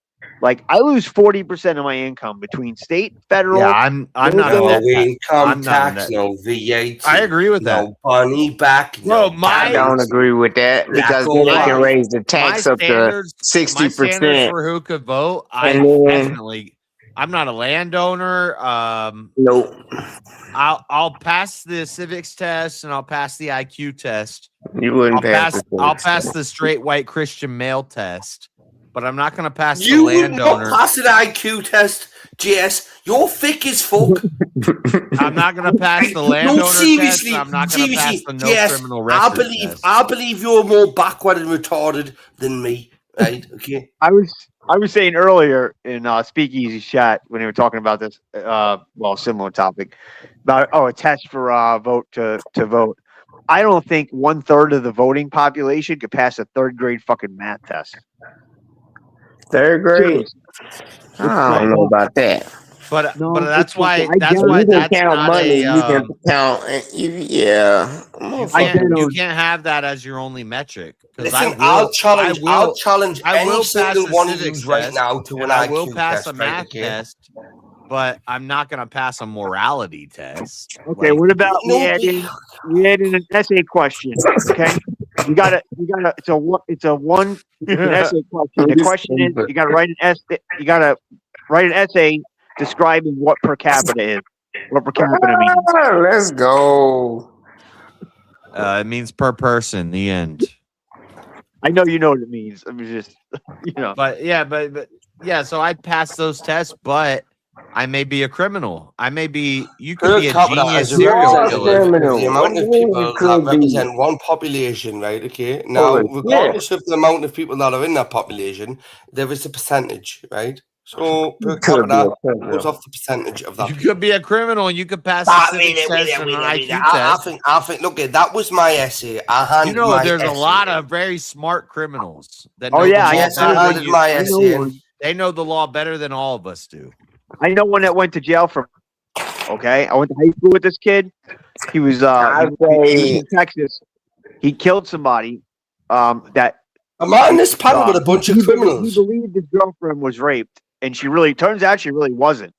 Like I lose 40% of my income between state, federal. Yeah, I'm not a No net tax- income I'm not a tax, net- no VAT. I agree with that. No money back. Bro, no I don't agree with that because then they can raise the tax up to my 60%. standards for who could vote. And then- Definitely. I'm not a landowner. Nope. I'll pass the civics test and I'll pass the IQ test. You wouldn't pass the I'll civics pass test. the straight white Christian male test, but I'm not going to pass You the would not landowner. pass an IQ test, JS. You're thick as fuck. I'm not going to pass the landowner test. And I'm not going to pass the no yes, criminal record test. I believe you're more backward and retarded than me. Right? Okay. I was saying earlier in Speakeasy chat when they were talking about this, similar topic about a test for vote to vote. I don't think 1/3 of the voting population could pass a 3rd grade fucking math test. 3rd grade? I don't know about that. But No, but that's it's why okay. that's You why can that's count not money. a, You can count. Yeah. you can't have that as your only metric. 'cause Listen, I will- I'll challenge. I will- I'll challenge I will any pass single the one of civics you right test, now to an and I IQ will pass test. a right, math okay? test, but I'm not going to pass a morality test. Okay, Like, what about No, we add in an essay question? Okay, you gotta. It's an essay question. The question is, you gotta write an essay. You gotta write an essay describing what per capita is. What per capita means. Let's go. it means per person. The end. I know you know what it means. I'm just, But yeah. So I pass those tests, but I may be a criminal. I may be. You could be a genius serial killer. The amount of people that represent one population, right? Okay. Now, regardless of the amount of people that are in that population, there is a percentage, right? So per capita goes off the percentage of that. You could be a criminal and you could pass the civics test and an IQ test. I think. Look, that was my essay. I handed You know, my there's a essay. lot of very smart criminals that. Oh, know yeah, the law yes, I better than handed you. my essay in. They know the law better than all of us do. I know one that went to jail for Okay, I went to high school with this kid. He was he was in Texas. He killed somebody. That I'm on this panel with a bunch of criminals. He believed his girlfriend was raped, and turns out she really wasn't.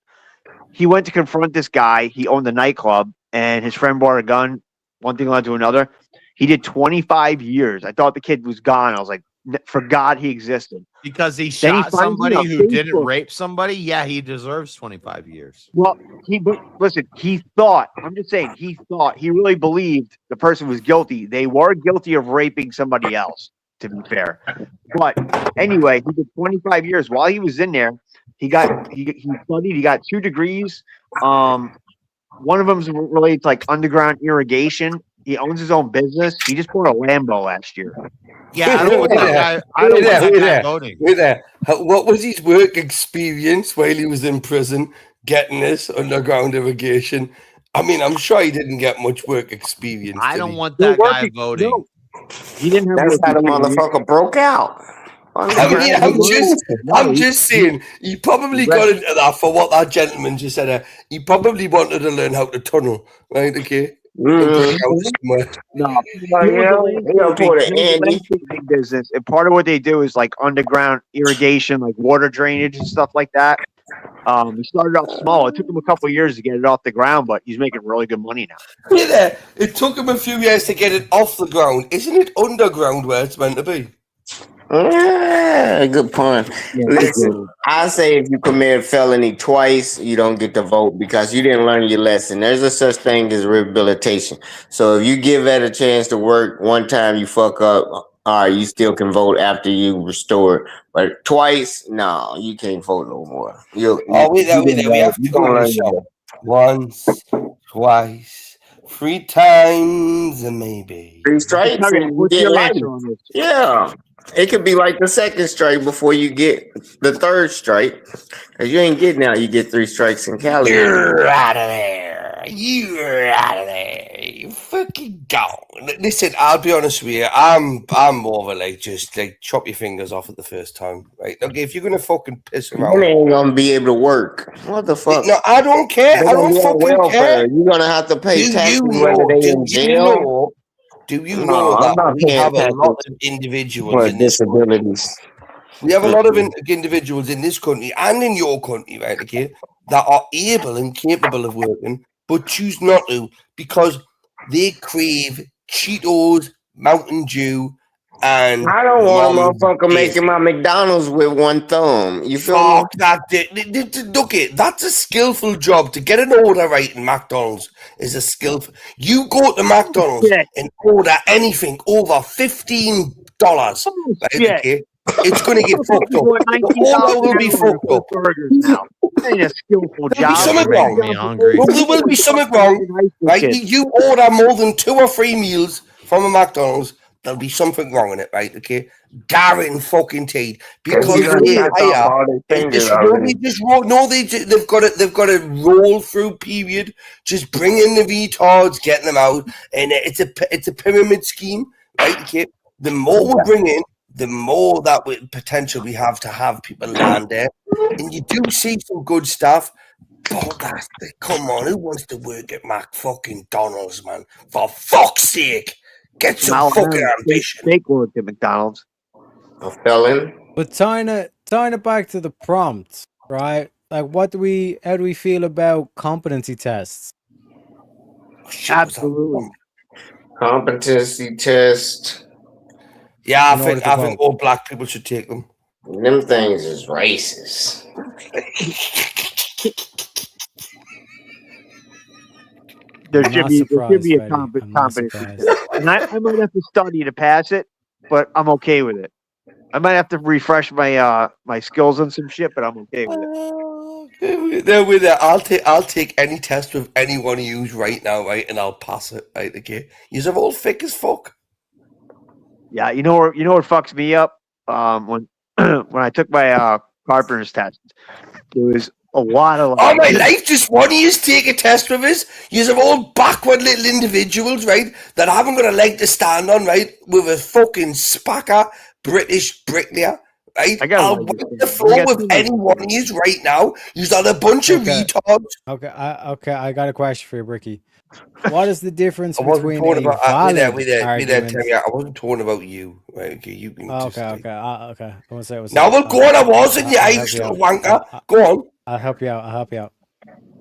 He went to confront this guy. He owned a nightclub, and his friend brought a gun. One thing led to another. He did 25 years. I thought the kid was gone. I was like, forgot he existed. Because he Then he shot finds somebody me on who didn't Facebook. rape somebody. Yeah, he deserves 25 years. Well, listen, he thought, I'm just saying, he really believed the person was guilty. They were guilty of raping somebody else, to be fair. But anyway, he did 25 years. While he was in there, he studied, he got 2 degrees. One of them is related to like underground irrigation. He owns his own business. He just bought a Lambo last year. Yeah, I don't want that guy voting. Wait there. What was his work experience while he was in prison getting this underground irrigation? I mean, I'm sure he didn't get much work experience. I don't want that guy voting. No. He didn't have That's how the motherfucker broke out. I'm just saying, he probably got into that for what that gentleman just said. He probably wanted to learn how to tunnel, right? Okay. No, big business, and part of what they do is like underground irrigation, like water drainage and stuff like that. He started off small. It took him a couple of years to get it off the ground, but he's making really good money now. Yeah, it took him a few years to get it off the ground. Isn't it underground where it's meant to be? Good point. Listen, I say if you commit a felony twice, you don't get to vote because you didn't learn your lesson. There's a such thing as rehabilitation. So if you give that a chance to work one time, you fuck up. All right, you still can vote after you restore. But twice, no, you can't vote no more. We have to go on the show. Once, twice, 3 times, and maybe 3 strikes. Yeah. It could be like the 2nd strike before you get the 3rd strike. Because you ain't getting out, you get 3 strikes in Cali. You're out of there. You're out of there. You fucking gone. Listen, I'll be honest with you. I'm more of a just chop your fingers off at the first time. Right? Okay, if you're gonna fucking piss around, you ain't gonna be able to work. What the fuck? No, I don't care. I don't fucking care. You're gonna have to pay taxes whether they in jail. Do you know that we have a lot of individuals in disabilities? We have a lot of individuals in this country and in your country, right, okay, that are able and capable of working, but choose not to because they crave Cheetos, Mountain Dew, and I don't want a motherfucker making my McDonald's with 1 thumb. You feel me? Look, that's a skillful job. To get an order right in McDonald's is a skillful. You go to McDonald's and order anything over $15, right, okay, it's going to get fucked up. The order will be fucked up. Ain't a skillful There'll job. be something wrong. There will be something wrong, right? You order more than 2 or 3 meals from a McDonald's, there'll be something wrong in it, right? Okay, guaranteed because they've got a roll through period, just bring in the retards, getting them out, and it's a pyramid scheme, right? Okay, the more we bring in, the more that potential we have to have people land there, and you do see some good stuff. But come on, who wants to work at fucking Donald's, man? For fuck's sake! Get some fucking ambition. Fake work at McDonald's. A felon. But tying it back to the prompt, right? Like, how do we feel about competency tests? Absolutely. Competency test. Yeah, I think all black people should take them. Them things is racist. There should be a competency test. And I might have to study to pass it, but I'm okay with it. I might have to refresh my my skills on some shit, but I'm okay with it. I'll take any test with any one of you right now, right, and I'll pass it, right? Okay, you're all thick as fuck. Yeah, you know what fucks me up? When I took my carpenter's test, there was a lot of all my life, just one of you take a test with us. You're all backward little individuals, right? That haven't got a leg to stand on, right? With a fucking spacker British bricklayer, Right? I gotta I'll write wipe this the down. I floor got with too much. anyone he is right now. You're not a bunch of Okay. retards. Okay, I got a question for you, Bricky. What is the difference I wasn't between talking a about valid wait there, argument? Tammy. I wasn't talking about you. Right? Okay, you can just. Okay. I won't say it was. Now, well, go on. I wasn't. You Irish little wanker. Go on. I'll help you out.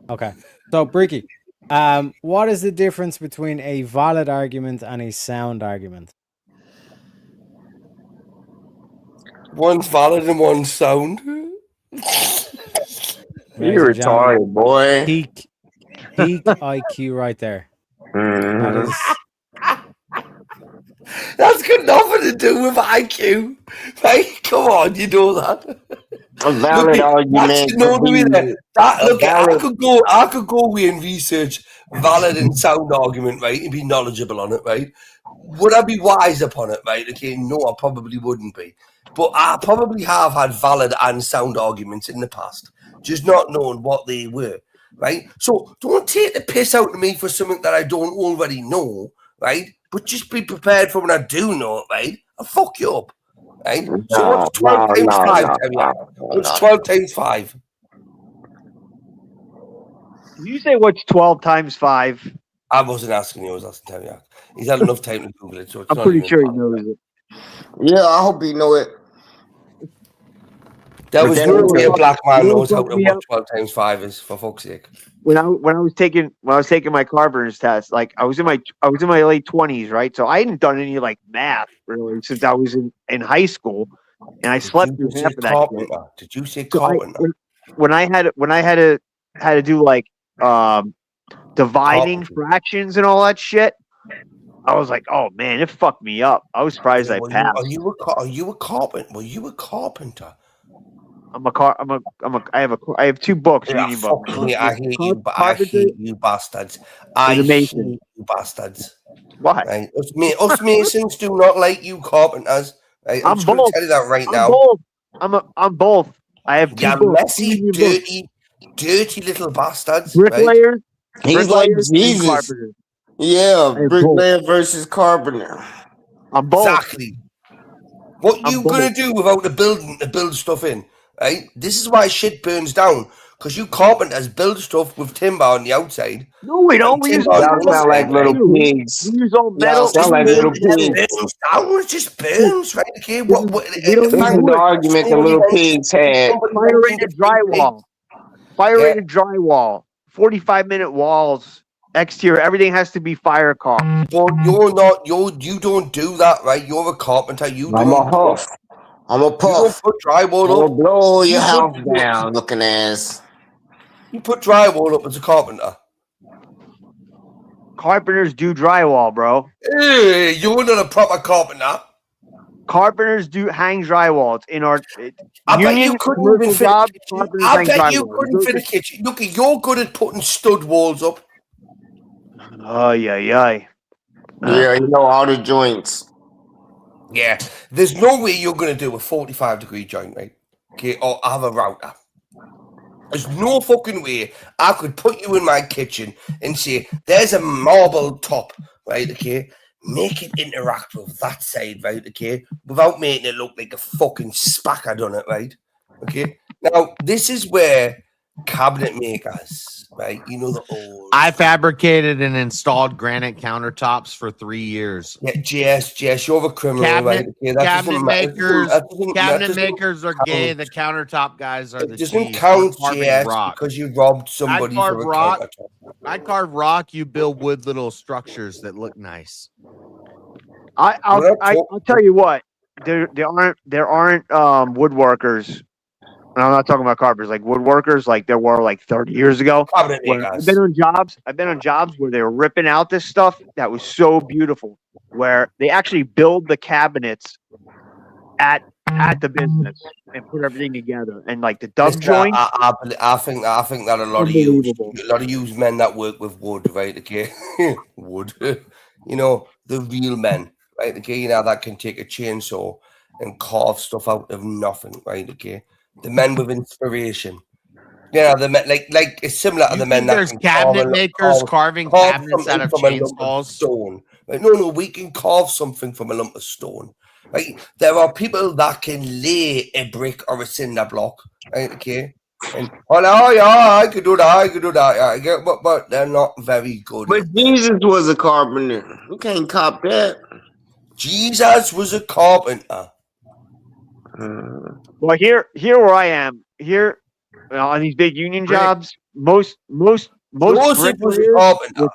Okay. So, Bricky, what is the difference between a valid argument and a sound argument? One's valid and one's sound. You retarded, boy. Peak IQ right there. That is. That's got nothing to do with IQ. Right? Come on, you know that. A valid argument. I could go away and research valid and sound argument, right, and be knowledgeable on it, right? Would I be wise upon it, right? Okay, no, I probably wouldn't be. But I probably have had valid and sound arguments in the past, just not knowing what they were, right? So don't take the piss out of me for something that I don't already know, right? But just be prepared for when I do know it, right? I'll fuck you up, right? So what's 12 times 5? What's 12 times 5? Did you say what's 12 times 5? I wasn't asking you, I was asking Terry. He's had enough time to Google it, so it's I'm not pretty even sure he bad. knows it. Yeah, I hope you know it. There But was then- no way a black man You know knows how to what we what have- 12 times 5 is, for fuck's sake. When I was taking my carpenter's test, like I was in my late 20s, right? So I hadn't done any like math really since I was in high school, and I slept through half of that shit. Did you say So carpenter? when I had to do like dividing fractions and all that shit, I was like, oh man, it fucked me up. I was surprised I passed. Are you a carpenter? Were you a carpenter? I have 2 books. Yeah, reading books. I hate you, I hate you bastards. I hate you bastards. Why? Right? Us Masons do not like you carpenters. Right? I'm just going to tell you that right now. I'm both. I have 2 You books. messy, dirty little bastards. Bricklayers. He's like bricklayers and Jesus. carpenters. Yeah, Hey, bricklayer versus carpenter. I'm both. Exactly. What you gonna do without the building to build stuff in? Right? This is why shit burns down. Because you carpenters build stuff with timber on the outside. No, we don't. We use Y'all sound like little pigs. We use all metal. Y'all sound like little pigs. It just burns, right? Okay. This is the argument the little pigs had. Fire rated drywall. Fire rated drywall. 45-minute walls. Exterior. Everything has to be fire caulk. But you're not. You don't do that, right? You're a carpenter. I'm a huff. I'm a You don't puff. put drywall I'll up. blow your You house put- down, looking ass. You put drywall up as a carpenter. Carpenters do drywall, bro. Hey, you're not a proper carpenter. Carpenters do hang drywall. It's in our I bet union you couldn't commercial even fit. jobs. Carpenters I hang bet you drywall. couldn't fit a kitchen. Look, you're good at putting stud walls up. Oh yeah. Yeah, you know all the joints. Yeah, there's no way you're going to do a 45-degree joint, right? Okay, or have a router. There's no fucking way I could put you in my kitchen and say, there's a marble top, right? Okay, make it interact with that side, right? Okay, without making it look like a fucking spacker done it, right? Okay, now this is where cabinet makers, right? You know the old. I fabricated and installed granite countertops for 3 years. Yeah, JS, you're a criminal, right? Okay, that Cabinet doesn't makers, that doesn't- that cabinet doesn't makers are gay. count. The countertop guys are the It doesn't G's. count, I'm carving JS, rock. because you robbed somebody carve for a rock. countertop. I carve rock. You build wood little structures that look nice. I'll tell you what. There aren't woodworkers. And I'm not talking about carpenters, like woodworkers, like there were like 30 years ago. Cabinet where makers. I've been on jobs where they were ripping out this stuff that was so beautiful, where they actually build the cabinets at the business and put everything together, and like the dub joint. I think that a lot of you men that work with wood, right? Okay, wood. You know, the real men, right? Okay, you know that can take a chainsaw and carve stuff out of nothing, right? Okay, the men with inspiration. Yeah, the men like it's similar to the men that There's can cabinet carve makers carving cabinets out something of from a lump of chainsaws. stone. Like, no, we can carve something from a lump of stone. right? There are people that can lay a brick or a cinder block, right? Okay. And yeah, I could do that. Yeah, but they're not very good. But Jesus was a carpenter. You can't cop that. Jesus was a carpenter. Well, here where I am, here on these big union jobs, most Joseph was a carpenter.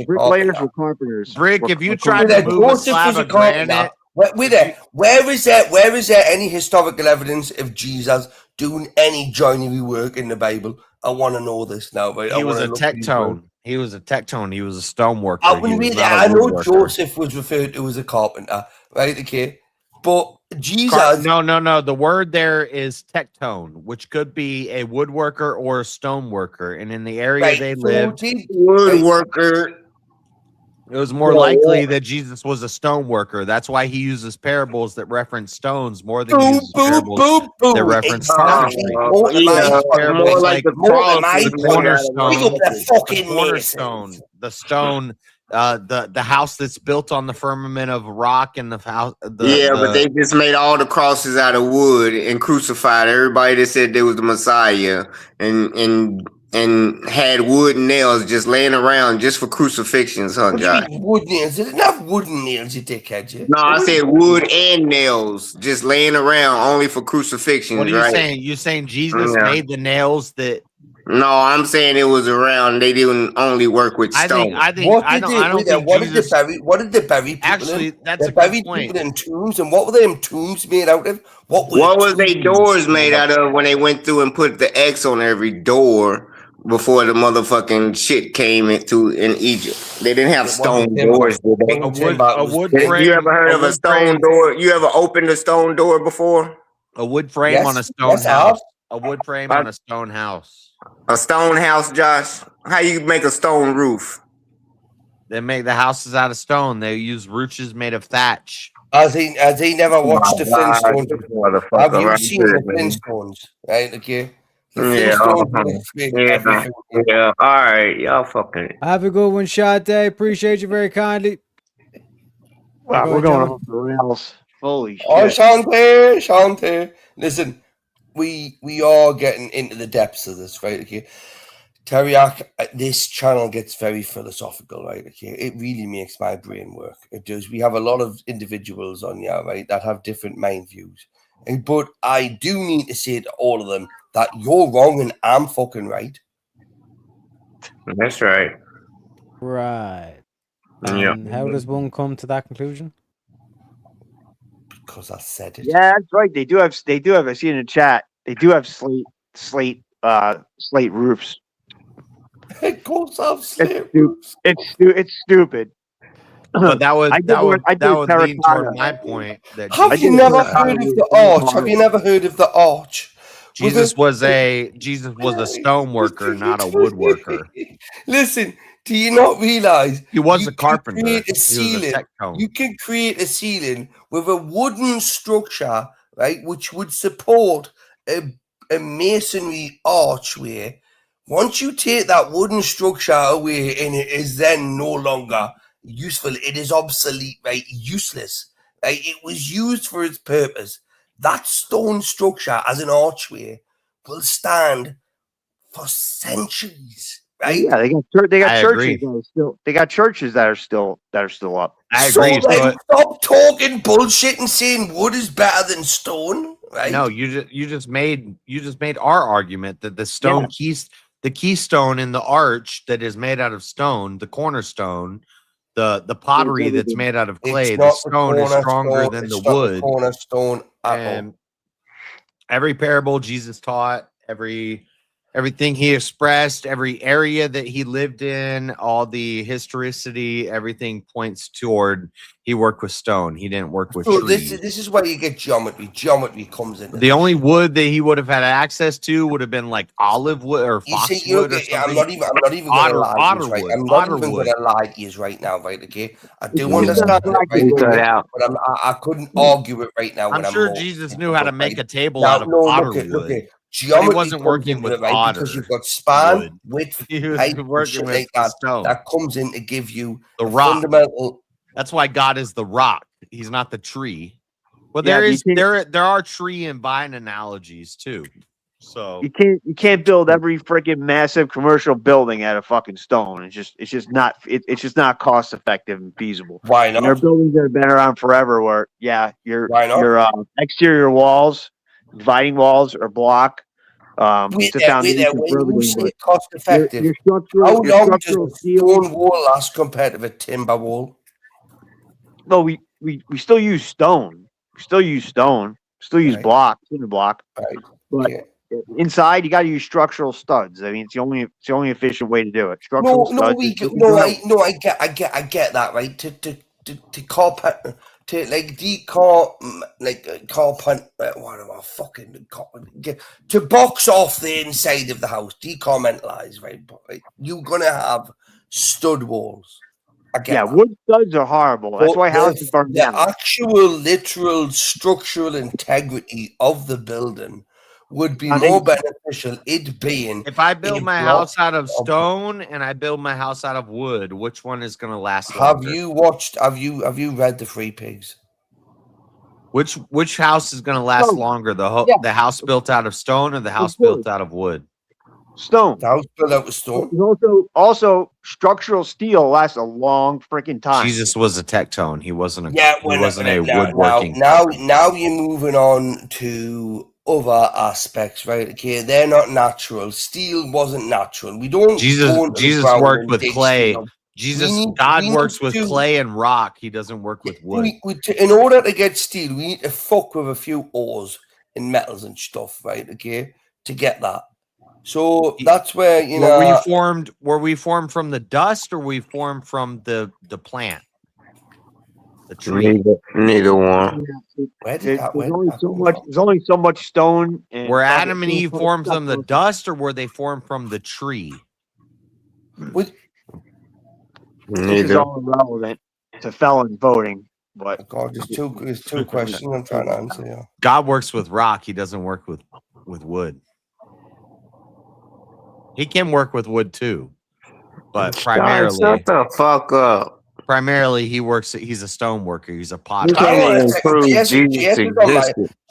bricklayers were carpenters. Brick, Were- if you were tried to carpenters. move a slab of granite, Where is there any historical evidence of Jesus doing any joinery work in the Bible? I want to know this now. Right? he was a tectone. He was a tectone. He was a stone worker. I He wouldn't was read not that. a I know woodworker. Joseph was referred to as a carpenter, right? Okay, but Jesus. No. The word there is tectone, which could be a woodworker or a stone worker. And in the area they lived, woodworker. it was more likely that Jesus was a stone worker. That's why he uses parables that reference stones more than he uses parables that reference carpentry. More like the cross. The cornerstone, the stone, the house that's built on the firmament of rock, and the house. But they just made all the crosses out of wood and crucified everybody that said they was the Messiah, and had wooden nails just laying around just for crucifixions, huh, Josh? Wood nails. They didn't have wooden nails, you dickhead. You. No, I said wood and nails just laying around only for crucifixions. What are you right? saying? You saying Jesus Yeah. made the nails that? No, I'm saying it was around. They didn't only work with stone. I think What I did don't think what Jesus. did they bury people Actually, in? that's They a good buried point. people in tombs, and what were them tombs made out of? What was they doors made out of when they went through and put the X on every door before the motherfucking shit came in Egypt? They didn't have stone doors, did they? A wood frame. You ever heard of a stone door? You ever opened a stone door before? A wood frame Yes, on a stone yes, I have. house. A wood frame on a stone house. A stone house, Josh? How you make a stone roof? They make the houses out of stone. They use roofs made of thatch. Has he never watched the Flintstones? Have you right seen there, the man. Flintstones? Right, okay. The Yeah, Flintstones were everything. yeah. All right, y'all fucking. Have a good one, Sade. Appreciate you very kindly. Wow, Go we're ahead, going gentlemen. off the rails. Holy shit. Oh, Shante. Listen, we are getting into the depths of this, right? Okay. Teriak, this channel gets very philosophical, right? Okay. It really makes my brain work. It does. We have a lot of individuals on here, right, that have different mind views. But I do need to say to all of them that you're wrong and I'm fucking right. That's right. Right. Yeah. And how does one come to that conclusion? Because I said it. Yeah, that's right. They do have. I see in the chat. They do have slate roofs. Of course, have slate roofs. It's stupid. But that would I did that would work- I did that would lean terracotta. toward my point that Have you never heard of the arch? Have you never heard of the arch? Jesus was a stone worker, not a woodworker. Listen, do you not realize He was you a carpenter. Can create He a was a ceiling. tectone. You can create a ceiling with a wooden structure, right, which would support a masonry archway. Once you take that wooden structure away, and it is then no longer useful, it is obsolete, right? Useless. Right? It was used for its purpose. That stone structure as an archway will stand for centuries, right? Yeah, they got I churches agree. that are still. They got churches that are still up. I agree. So, like, So stop talking bullshit and saying wood is better than stone, right? no, you just made our argument that the keystone in the arch that is made out of stone, the cornerstone, the pottery that's made out of clay, the stone is stronger than the wood. Cornerstone at all. And every parable Jesus taught, everything he expressed, every area that he lived in, all the historicity, everything points toward he worked with stone. He didn't work with So trees. this is where you get geometry. Geometry comes in. The only wood that he would have had access to would have been like olive wood or You see, foxwood or okay, something. I'm not even going to lie to you, right? I'm not even Otterwood. going to lie to you right now, right? Okay, I do You understand sound it, like right? you cut out. But I couldn't argue it right now. I'm when sure more Jesus knew how to make a table Now, out of no, otter look at- look wood. at- But Geometry he wasn't comes working into with it, right? otter. Because you've got span, wood. width, He was height, and working shit with like that. stone. That comes in to give you The a rock. fundamental. That's why God is the rock. He's not the tree. Well, Yeah, there are tree and vine analogies too. So you can't build every freaking massive commercial building out of fucking stone. It's just not cost effective and feasible. Why And there are not? buildings that have been around forever where your Why not? exterior walls, dividing walls are block. Wait to there, foundation when for you everything, say but cost effective, your how structural long does a steel. stone wall last compared to a timber wall? No, we still use stone. We still use stone. Still use block, cinder block. But inside, you got to use structural studs. I mean, it's the only efficient way to do it. Structural studs. I get that, right? To carpet, to like carpet, what am I fucking to box off the inside of the house, decommentalize, right? But you're gonna have stud walls. Wood studs are horrible. That's why houses burn down. The actual, literal, structural integrity of the building would be more beneficial. It being if I build my house out of stone and I build my house out of wood, which one is going to last longer? Have you read The Three Pigs? Which house is going to last longer? The house built out of stone or the house built out of wood? Stone. The house built out of stone. Also, structural steel lasts a long freaking time. Jesus was a tectone. He wasn't a now, woodworking. Now you're moving on to other aspects, right? Okay, they're not natural. Steel wasn't natural. We don't. Jesus worked with clay. God works with to, clay and rock. He doesn't work with wood. In order to get steel, we need to fuck with a few ores and metals and stuff, right? Okay, to get that. So that's where were we formed from the dust or we formed from the plant? The tree. Neither one. There's only so much stone. Were Adam and Eve formed from the dust or were they formed from the tree? This is all irrelevant to felon voting. But God, there's two questions I'm trying to answer. Yeah. God works with rock. He doesn't work with wood. He can work with wood too, but primarily. Shut the fuck up. Primarily, he's a stone worker. He's a potter.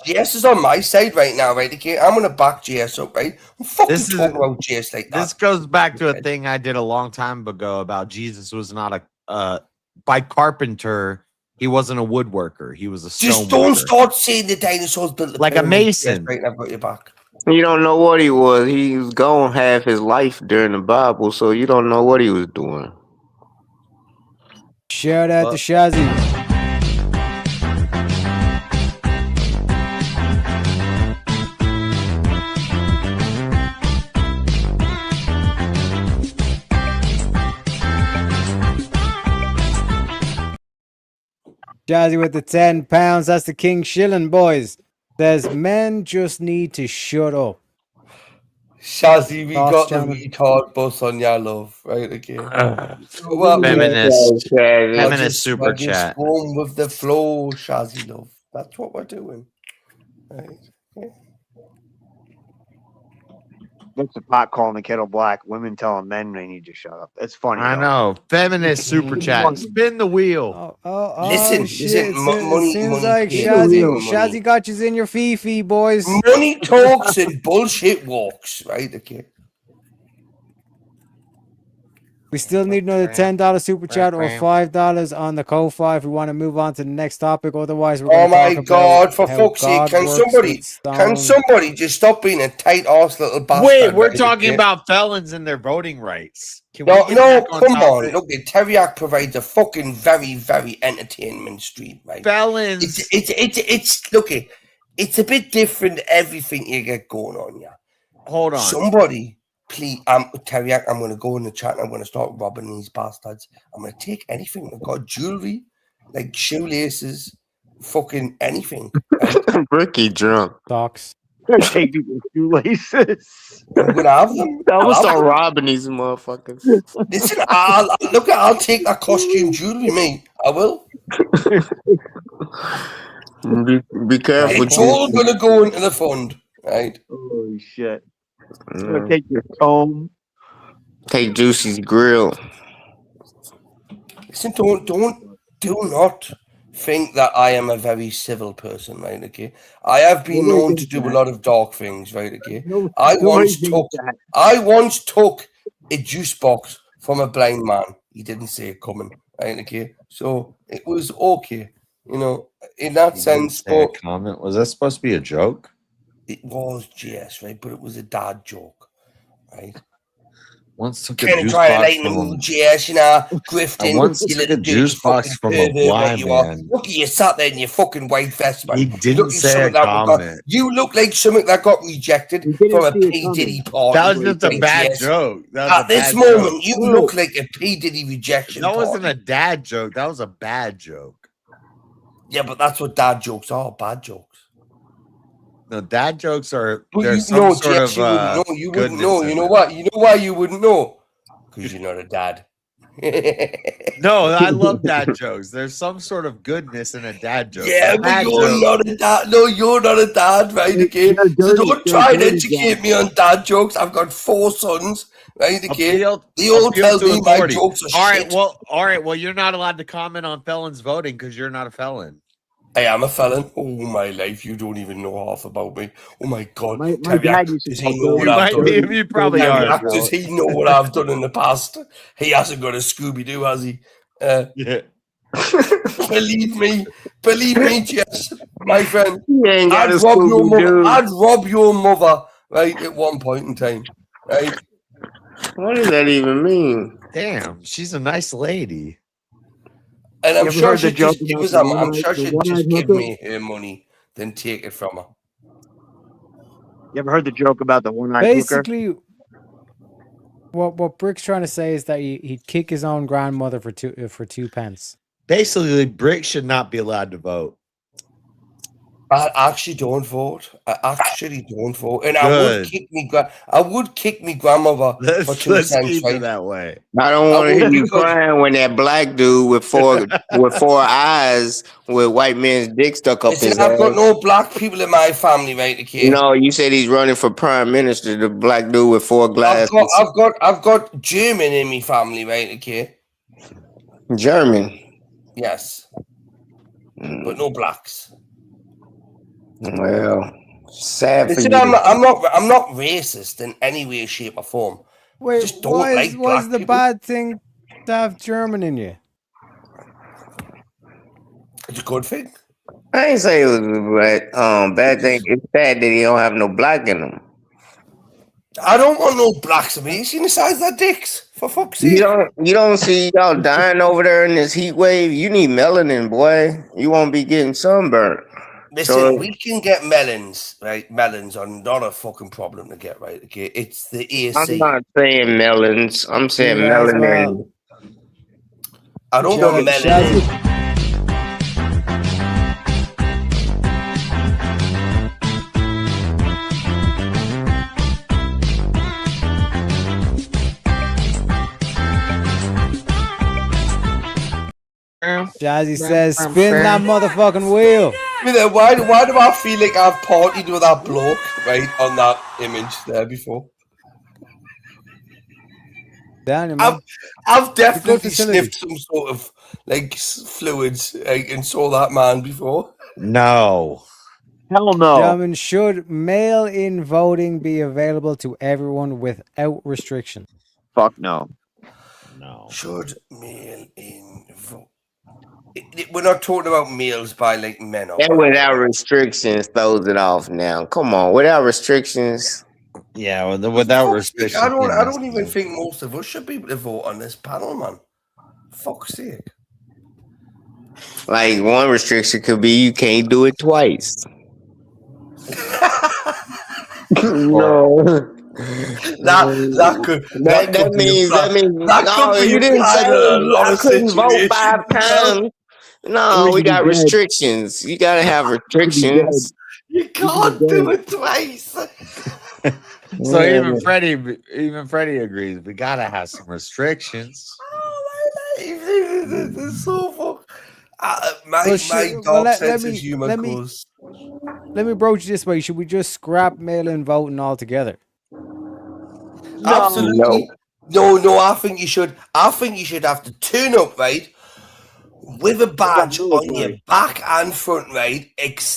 GS is on my side right now, right? Okay, I'm gonna back GS up, right? I'm fucking talking about GS like that. This goes back to a thing I did a long time ago about Jesus was not by carpenter. He wasn't a woodworker. He was a stone Just don't worker. start saying the dinosaurs built the like a mason. Right, I've got your back. You don't know what he was. He was gone half his life during the Bible, so you don't know what he was doing. Shout out to Shazzy. Jazzy with the £10. That's the King Shilling, boys. Says men just need to shut up. Shazzy, we got the retard bus on your love, right? Okay. Feminist super chat. Going with the flow, Shazzy love. That's what we're doing. Right. Okay. That's the pot calling the kettle black. Women telling men they need to shut up. It's funny. I know. Feminist super chat. Spin the wheel. Listen, money. Seems like Shazzy got you in your fifi, boys. Money talks and bullshit walks, right? Okay. We still need another $10 super chat or $5 on the Ko-Fi if we want to move on to the next topic. Otherwise, we're going to talk about God, for fuck's sake, can somebody just stop being a tight ass little bastard? Wait, we're talking about felons and their voting rights. Come on. Look, Teriak provides a fucking very, very entertainment stream, right? Felons. It's look, it's a bit different. Everything you get going on, yeah. Hold on, somebody. Please, Teriak, I'm going to go in the chat and I'm going to start robbing these bastards. I'm going to take anything. I've got jewelry, like shoelaces, fucking anything. Ricky drunk. Socks. Take people's shoelaces. I'm going to have them. I'm going to start robbing these motherfuckers. Listen, I'll take that costume jewelry, mate. I will. Be careful. It's all going to go into the fund, right? Holy shit. I'm gonna take your comb. Take Juicy's grill. Listen, do not think that I am a very civil person, right? Okay, I have been Nobody known to thinks do a that. lot of dark things, right? Okay, No, I nobody thinks that. once took a juice box from a blind man. He didn't see it coming, right? Okay, so it was okay, you know, in that You didn't sense. say a But comment. Was that supposed to be a joke? it was GS, right? But it was a dad joke, right? Once took a Kind of juice trying to box lighten from the a mood, GS, you know, I grifting. once You took little a juice dirty box fucking from a pervert, what blind you are. man. Look at you sat there in your fucking white vest, man. He You didn't look like say a something that got, comment. you look like something that got rejected You didn't from a see it P. Diddy coming. party. That was just a right, bad GS? joke. That was a At this bad joke. moment, you No. look like a P. Diddy rejection That wasn't party. a dad joke. That was a bad joke. Yeah, but that's what dad jokes are, bad jokes. No, dad jokes are But there's you some know, sort GS, of you wouldn't know. You wouldn't goodness know. in You know them. what? You know why you wouldn't know? Because you're not a dad. No, I love dad jokes. There's some sort of goodness in a dad joke. Yeah, A but bad you're joke. not a dad. No, you're not a dad, right? They're- Okay, they're so dirty- don't they're try and dirty educate dads. me on dad jokes. I've got 4 sons, right? Okay, Appeal, they all appeal tell to me my authority. jokes are All shit. right. Well, you're not allowed to comment on felons voting because you're not a felon. I am a felon. Oh my life, you don't even know half about me. Oh my god, My Tevyak, dad used to does call he know what You I've might done? be. You probably dirty are. Tevyak, dads. does he know what I've done in the past? He hasn't got a Scooby Doo, has he? Yeah. Believe me, Jess, my friend. He ain't got I'd a rob your mother. Scooby-Doo. I'd rob your mother, right, at one point in time, right? What does that even mean? Damn, she's a nice lady. And I'm You ever sure heard the she'd just joke give about us. the I'm one-eyed- sure the she'd one-eyed just give hooker? me her money, then take it from her. You ever heard the joke about the one-eyed hooker? Basically, what Brick's trying to say is that he'd kick his own grandmother for 2 pence. Basically, Brick should not be allowed to vote. I actually don't vote. And Good. I would kick me grandmother for 2 Let's cents, keep right? it that way. I don't want to hear you because- crying when that black dude with four eyes with white man's dick stuck up Listen, his I've got ass. no black people in my family, right? Okay. No, you said he's running for prime minister. The black dude with 4 glasses. I've got German in my family, right? Okay. German. Yes. But no blacks. Well, sad for Listen, you. I'm not racist in any way, shape, or form. Wait, just don't why like is black the people. bad thing to have German in you? It's a good thing. I ain't say it was a bad thing. It's sad that he don't have no black in him. I don't want no blacks in me. You seen the size of their dicks? For fuck's sake. You don't see y'all dying over there in this heat wave. You need melanin, boy. You won't be getting sunburned. Listen, So- we can get melons, right? Melons are not a fucking problem to get, right? Okay, it's the AC. I'm not saying melons. I'm saying Yeah, as melanin. well. I don't want Shazzy- melanin. Jazzy says, spin that motherfucking wheel. I mean, why do I feel like I've partied with that bloke, right, on that image there before? Daniel, man. I've definitely facility. sniffed some sort of like fluids and saw that man before. No. Hell no. Gentlemen, should mail-in voting be available to everyone without restriction? Fuck no. No. Should mail in vote? We're not talking about meals by like men. And without restrictions, throws it off now. Come on, without restrictions. Yeah, without restrictions. I don't even think most of us should be able to vote on this panel, man. Fuck's sake. Like one restriction could be you can't do it twice. No. That means no, you didn't say I couldn't vote 5 times. No, we got restrictions. You gotta have restrictions. You can't do it twice. So even Freddie agrees. We gotta have some restrictions. It's so fuck. My Well, dog let sense of me- humor let me- goes. Let me broach it this way. Should we just scrap mail-in voting altogether? Absolutely. No, I think you should. I think you should have to turn up, right? with a badge on your back and front, right?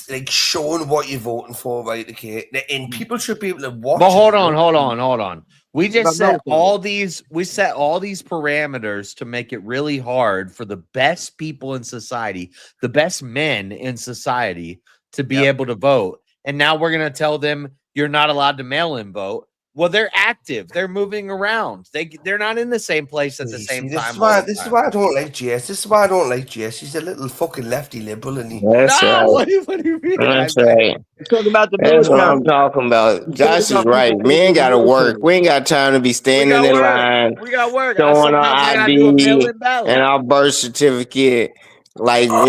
Like showing what you're voting for, right? Okay, and people should be able to watch. But hold it. on. We just But set military. all these. We set all these parameters to make it really hard for the best people in society, the best men in society, to be able to vote. And now we're gonna tell them you're not allowed to mail in vote. Well, they're active. They're moving around. They're not in the same place at the same See, time. This is why I don't like JS. This is why I don't like JS. He's a little fucking lefty liberal, and he. That's right. What do you mean? That's right. Talk about the That's what I'm military. talking about. Josh is right. We ain't got to work. We ain't got time to be standing in line, We got work. showing our ID and our birth certificate like women.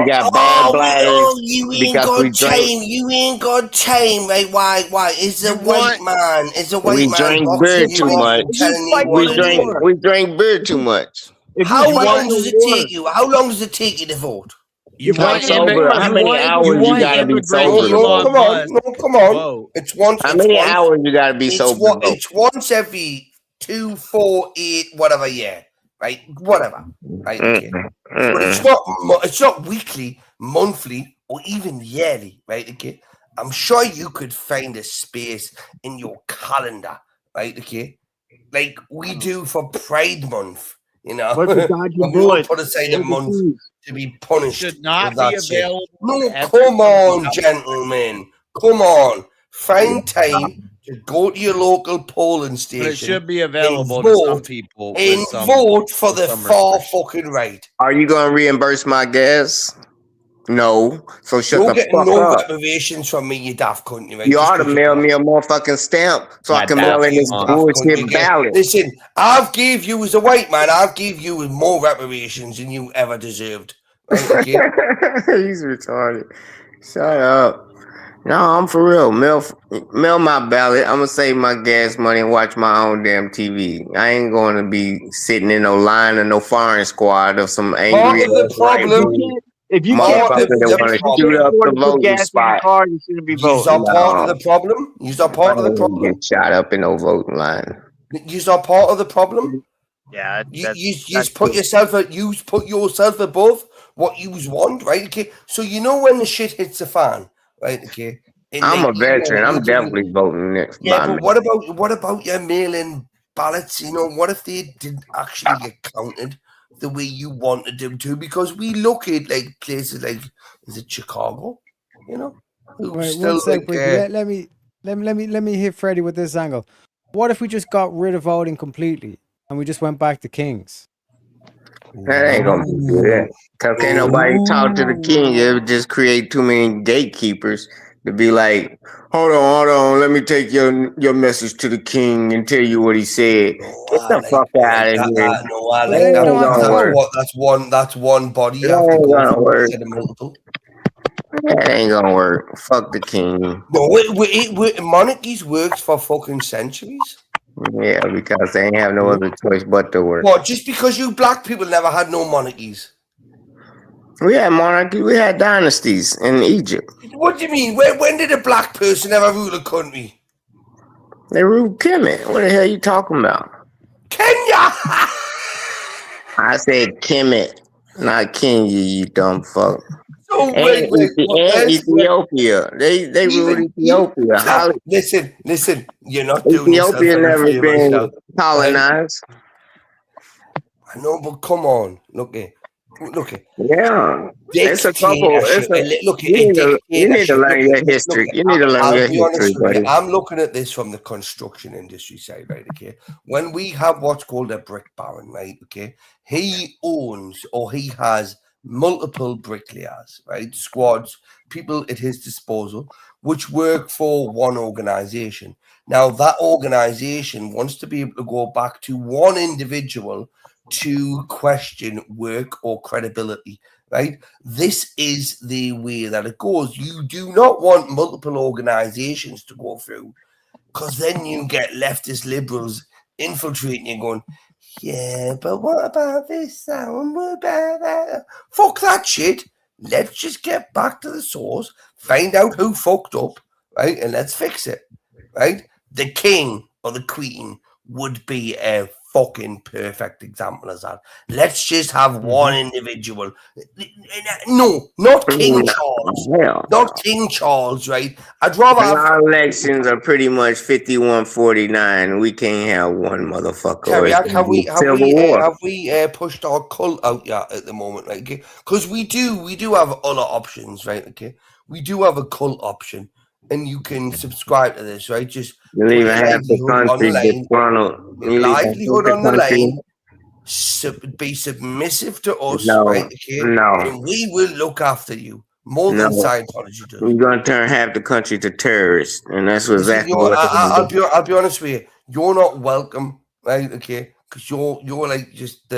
We got bad bladders you ain't because we got drink. time. You ain't got time, right? Why? It's a white man. It's a white We man. drink boxing beer you too and much. telling you what We to do. drink beer too much. How long does it take you? How long does it take you to vote? You want sober? How many hours you gotta be sober? No, come on. It's once. How it's many once- hours you gotta be it's sober? one- to vote? It's once every 2, 4, 8, whatever year, right? Whatever, right? Okay. But it's not weekly, monthly, or even yearly, right? Okay. I'm sure you could find a space in your calendar, right? Okay. Like we do for Pride Month, you know. What's the dodgy When we all bullet? put aside a What's the month keys? to be punished. Should not with that be shit. available No, to come on, everyone. gentlemen. Come on. Find time to go to your local polling station. But it should be available and to vote, some people. with And some- vote for with the some far restriction. fucking right. Are you gonna reimburse my gas? No. So shut You're the getting fuck no up. reparations from me, you daft cunt. Right? You Just ought to 'cause mail me a motherfucking stamp so I Yeah, can daft mail in this cunt. bullshit ballot. Listen, I've gave you as a white man, I've gave you more reparations than you ever deserved. Right? Okay? He's retarded. Shut up. No, I'm for real. Mail my ballot. I'm gonna save my gas money and watch my own damn TV. I ain't going to be sitting in no line or no firing squad of some angry Part of the ass white problem- dude. If you Motherfucker can't that want to shoot up the voting gas in spot. your car, you shouldn't be You're voting. part of the problem. You're part of the problem. Get shot up in no voting line. You're part of the problem. Yeah, You just put yourself above what you want, right? Okay, so you know when the shit hits the fan, right? Okay, and I'm like, a veteran. I'm you know, definitely voting next. yeah, by but me. what about your mail-in ballots? You know, what if they didn't actually get counted the way you wanted them to? Because we look at like places like, is it Chicago? You know, who Wait, still one sec, like, Bricky. Let me hit Freddie with this angle. What if we just got rid of voting completely and we just went back to kings? That ain't gonna be good. Cause can't nobody talk to the king. It would just create too many gatekeepers to be like, hold on, let me take your message to the king and tell you what he said. Get the fuck out of here. That's one body. You It have to ain't go gonna for work. instead of multiple. That ain't gonna work. Fuck the king. No, monarchies worked for fucking centuries. Yeah, because they ain't have no other choice but to work. What? Just because you black people never had no monarchies? We had monarchy. We had dynasties in Egypt. What do you mean? When did a black person ever rule a country? They ruled Kemet. What the hell you talking about? Kenya. I said Kemet, not Kenya. You dumb fuck. So And Ethiopia. They ruled Ethiopia. Listen. You're not doing yourself Ethiopia any never favors been now. colonized. I know, but come on. Look it. Yeah. It's a couple. You need to learn your history. You need to learn your history, buddy. I'm looking at this from the construction industry side, right? Okay. When we have what's called a brick baron, right? Okay. He owns or he has multiple bricklayers, right? Squads, people at his disposal, which work for one organization. Now, that organization wants to be able to go back to one individual to question work or credibility, right? This is the way that it goes. You do not want multiple organizations to go through, because then you get leftist liberals infiltrating you going, yeah, but what about this sound? What about that? Fuck that shit. Let's just get back to the source, find out who fucked up, right? And let's fix it, right? The king or the queen would be a fucking perfect example of that. Let's just have Mm-hmm. one individual. No, not King Charles. Not King Charles, right? I'd rather have Our elections are pretty much 51-49. We can't have one motherfucker. or it's Carriac, gonna be have Civil War. we pushed our cult out at the moment, right? Okay, because we do have other options, right? Okay, we do have a cult option, and you can subscribe to this, right? Just You put leaving your half the livelihood on the country line. disgruntled. Your You leaving half livelihood the on the country. line. Be submissive to us, No, right? Okay, no. and we will look after you more than No. Scientology does. We're gonna turn half the country to terrorists, and that's what Listen, exactly what I'll be honest with you. You're not welcome, right? Okay, because you're like just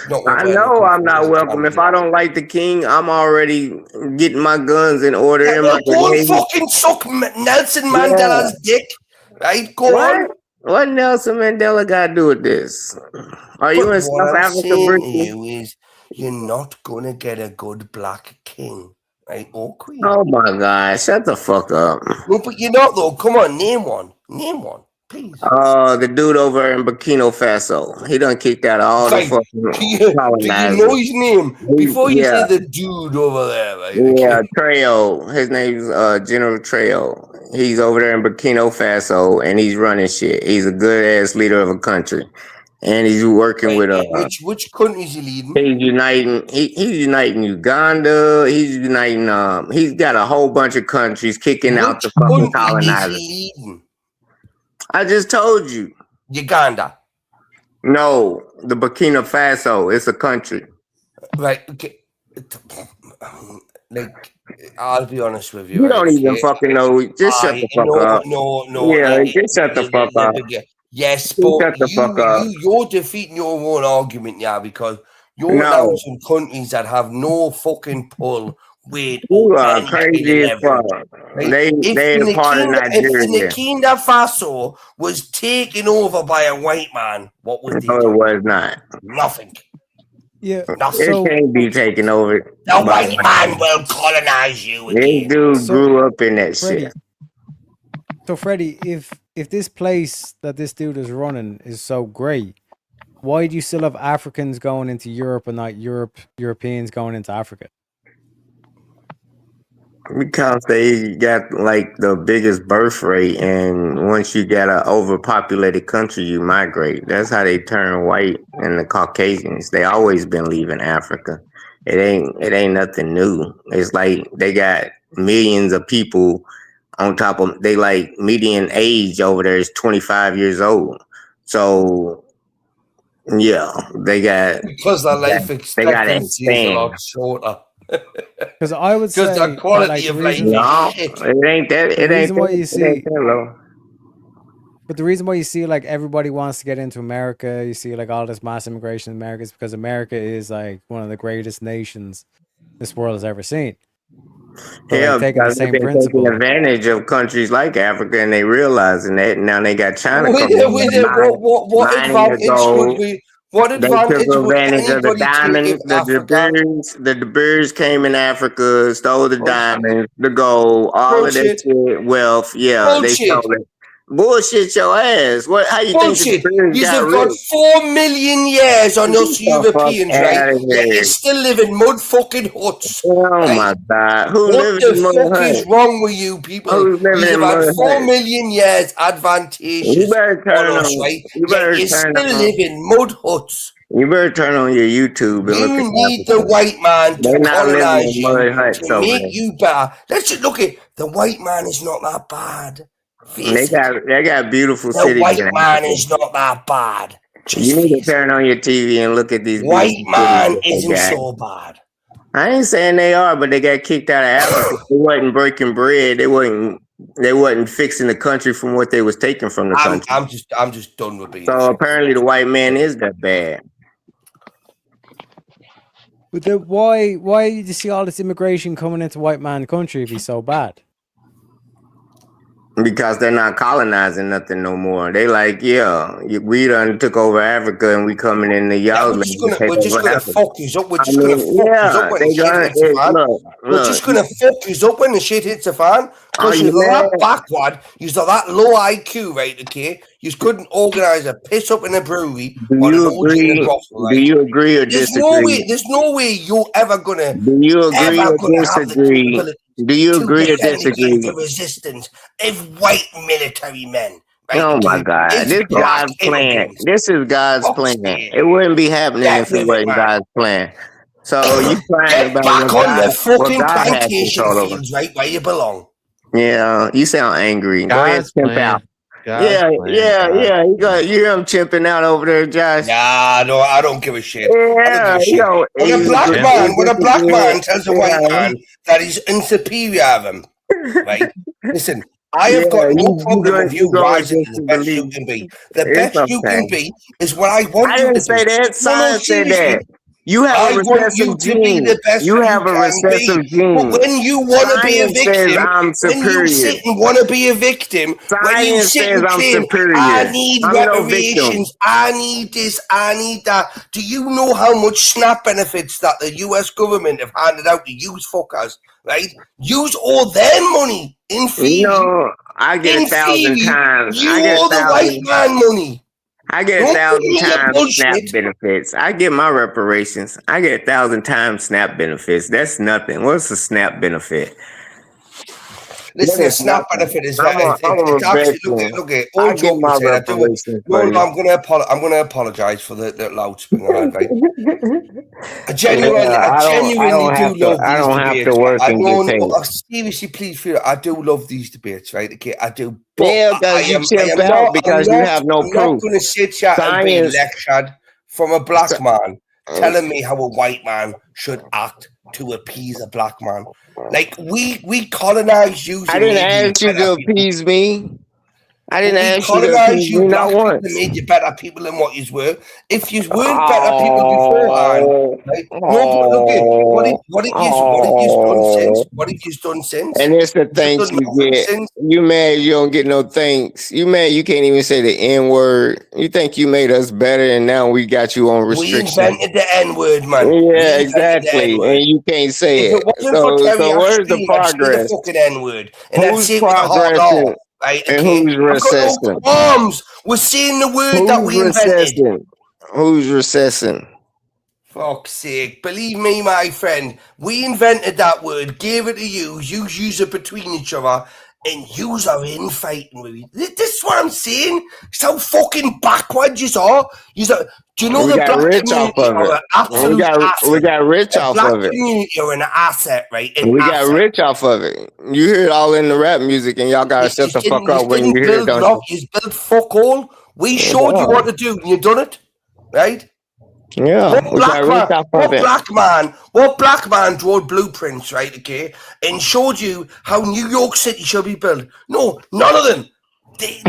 not. I know I'm not welcome. If I don't like the king, I'm already getting my guns in order. Yeah, and well, my go and grenades. fucking suck Nelson Mandela's dick, right? Go on. What Nelson Mandela got to do with this? Are you But in what South I'm Africa, saying to Britain? you is you're not gonna get a good black king, right? Or queen. Oh my God! Shut the fuck up. No, but you're not though. Come on, name one. Name one, please. The dude over in Burkina Faso. He done kicked out all the Right. fucking Do you colonizers. know his name before you yeah. say the dude over there, right? Yeah, Trejo. His name's General Trejo. He's over there in Burkina Faso, and he's running shit. He's a good ass leader of a country, and he's working with Which countries he leading? He's uniting. He's uniting Uganda. He's uniting. He's got a whole bunch of countries kicking out the fucking colonizers. Leading? I just told you. Uganda. No, the Burkina Faso. It's a country. Right. Okay. Like, I'll be honest with you. You don't even fucking know. Just shut the fuck up. No. Yeah, just shut the fuck up. Yes, Just but shut the fuck up. you're defeating your own argument, yeah, because you're No. announcing countries that have no fucking pull, weight, You or are any crazy as level, fuck. right? They the part of If Nigeria. Burkina Faso was taken over by a white man, what would they No, do? it was not. Nothing. Yeah. It can't be taken over. The white man will colonize you This dude grew up in that Freddie, shit. So Freddie, if this place that this dude is running is so great, why do you still have Africans going into Europe and not Europeans going into Africa? Because they got like the biggest birth rate, and once you got an overpopulated country, you migrate. That's how they turn white and the Caucasians. They always been leaving Africa. It ain't nothing new. It's like they got millions of people on top of. They like median age over there is 25 years old. So yeah, they got because the life they got to expectancy is a expand. lot shorter. Because I would say Because the quality like, of the life reason- is No, shit. it ain't that. The It ain't reason why that. you It see- ain't that low. But the reason why you see like everybody wants to get into America, you see like all this mass immigration in America is because America is like one of the greatest nations this world has ever seen. So, Yeah, like, taking the because they've same been principle. taking advantage of countries like Africa, and they realizing that now they got China What coming in, what mining the advantage gold. would we? What They advantage took would advantage of the anybody take diamonds, if the Africa? De Beers came in Africa, stole the diamonds, the gold, all of that Bullshit. shit, wealth. Yeah, they Bullshit. stole it. Bullshit your ass. What? How you Bullshit. think the De Beers You got have got rich? 4 million years on us Get the fuck Europeans, outta right? Yet here. you still live in mud fucking huts. Oh right? my God. Who What lives the in mud fuck huts? is wrong with you people? Who's living You in have had mud 4 huts? million years You advantageous better turn on us, on. right? You better Yet you turn still on. live in mud huts. You better turn on your YouTube and look You at need the Africa. white man to They're not living colonize in mud you huts to over make there. you better. Let's just look at the white man is not that bad. They got beautiful The cities white in man Africa. is not that bad. You need to turn on your TV and look at these White beautiful man cities that isn't they got. so bad. I ain't saying they are, but they got kicked out of Africa. They wasn't breaking bread. They wasn't fixing the country from what they was taking from the country. I'm just done with being. So apparently the white man is that bad. But then why do you see all this immigration coming into white man country if he's so bad? Because they're not colonizing nothing no more. They like, yeah, we done took over Africa and we coming in the y'all. We're just gonna fuck you up. We're just gonna fuck you up when they the shit gonna hits the fan. We're just gonna fuck you up when the shit hits the fan. Because you're that backward, you're that low IQ, right? Okay, you couldn't organize a piss up in a brewery or an orgy in a brothel, right? Do you agree or disagree? There's no way you're ever gonna. Do you agree or disagree? Do you agree or disagree? The resistance of white military men. Right? Oh my God! This God's plan. This is God's plan. It wouldn't be happening if it wasn't God's plan. So you crying about back what on God, the fucking what God has plantation control over. fields, right where you belong. Yeah, you sound angry. Go ahead, God's chimp plan. out. God's Yeah. plan, God. You hear him chimping out over there, Josh? Nah, no, I don't give a shit. Yeah, yo, When a black man tells a white man that he's superior of him, right? Listen, I have got no problem with you rising to the best you can be. The best you can be is what I want you to be. I didn't say that. Science said that. You have I a want you recessive to be gene. the best You have a can recessive be. gene. But when you want to be a Science says victim, I'm when superior. you sit and want to be a victim, when you Science sit says and I'm claim, superior. I need I'm no victim. reparations, I need this, I need that. Do you know how much SNAP benefits that the US government have handed out to you fuckers, right? Use all their money in fee. No, I get In 1,000 fee, times. You I get owe the 1,000. white man money. I get Don't 1,000 give me your times bullshit. SNAP benefits. I get my reparations. I get 1,000 times SNAP benefits. That's nothing. What's a SNAP benefit? Listen, That a is SNAP nothing. benefit is I'm it's actually veteran. look at I all get joking my aside, I do it. reparations, No, buddy. I'm gonna apologize for the loudspeaker, right? I genuinely I don't have to work and get paid. Seriously, please feel I do love these debates, right? Okay, I do. But Yeah, because you chimp out because you have no I'm proof. not going to sit here and be Science. lectured from a black man telling me how a white man should act to appease a black man. Like we colonized you. I didn't ask you to appease me. I didn't ask you to colonized appease you me black not people once. and made you better people than what you were. If you weren't better people beforehand, right? No, look at what have you done since? And it's the You've thanks done you nothing get. since. You mad you don't get no thanks. You mad you can't even say the N word. You think you made us better and now we got you on We restrictions. invented the N-word, man. Yeah, exactly. And you can't say If it. it wasn't So for Terry where's the Epstein, I'd say the progress? fucking N-word. And Who's that's it with a hard progressing? R. Right, And okay? who's I've got no recessing? qualms. We're seeing the word that we Who's invented. recessing? Who's recessing? Fuck's sake. Believe me, my friend, we invented that word, gave it to you use it between each other, and yous are in fighting with you. This is what I'm saying. It's how fucking backward you are. Do you know We the got black rich off community of are it. an absolute We asset. got rich The off black of it. community are an asset, right? An We got asset. rich off of it. You hear it all in the rap music, and y'all gotta shut the fuck up when you hear it, don't you? You built fuck all. We showed you what to do, and you done it, right? Yeah, What we got rich off of it. What black man drew blueprints, right? Okay, and showed you how New York City should be built? No, none of them. They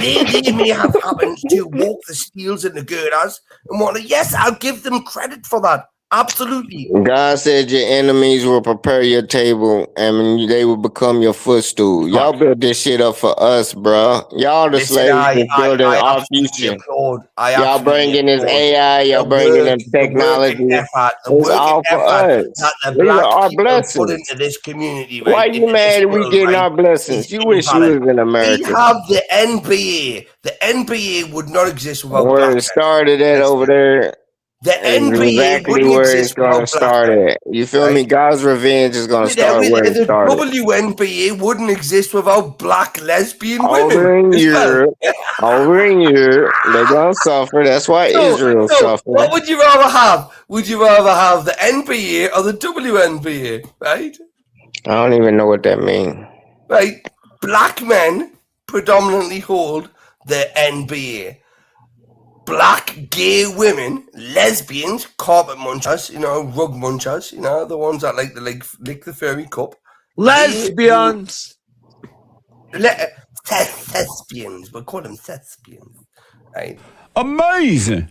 may have happened to walk the steels and the girders and whatnot. Yes, I'll give them credit for that. Absolutely. God said your enemies will prepare your table and they will become your footstool. Y'all built this shit up for us, bro. Y'all the Listen, slaves I that's building our absolutely future. applaud. I Y'all absolutely bringing this applaud AI, y'all the bringing work- in technology. the work and effort, It's all for us. that the These are black our people put blessings. into this community, right? Why you into mad this that we world, getting right, our blessings? is You wish you invalid. was in We America. have the NBA. The NBA would not exist without Where black it men. started at over there. The is NBA exactly wouldn't where it's exist gonna without black start men. at. You feel me? God's revenge is gonna start where it The started. WNBA wouldn't exist without black lesbian Over women. in as well. Europe, over in Europe, they're gonna suffer. That's why Israel So, suffering. what would you rather have? Would you rather have the NBA or the WNBA? Right? I don't even know what that means. Right? Black men predominantly hold the NBA. Black gay women, lesbians, carpet munchers, rug munchers, the ones that like to lick the furry cup. Lesbians. Thespians, but call them thespians, right? Amazing.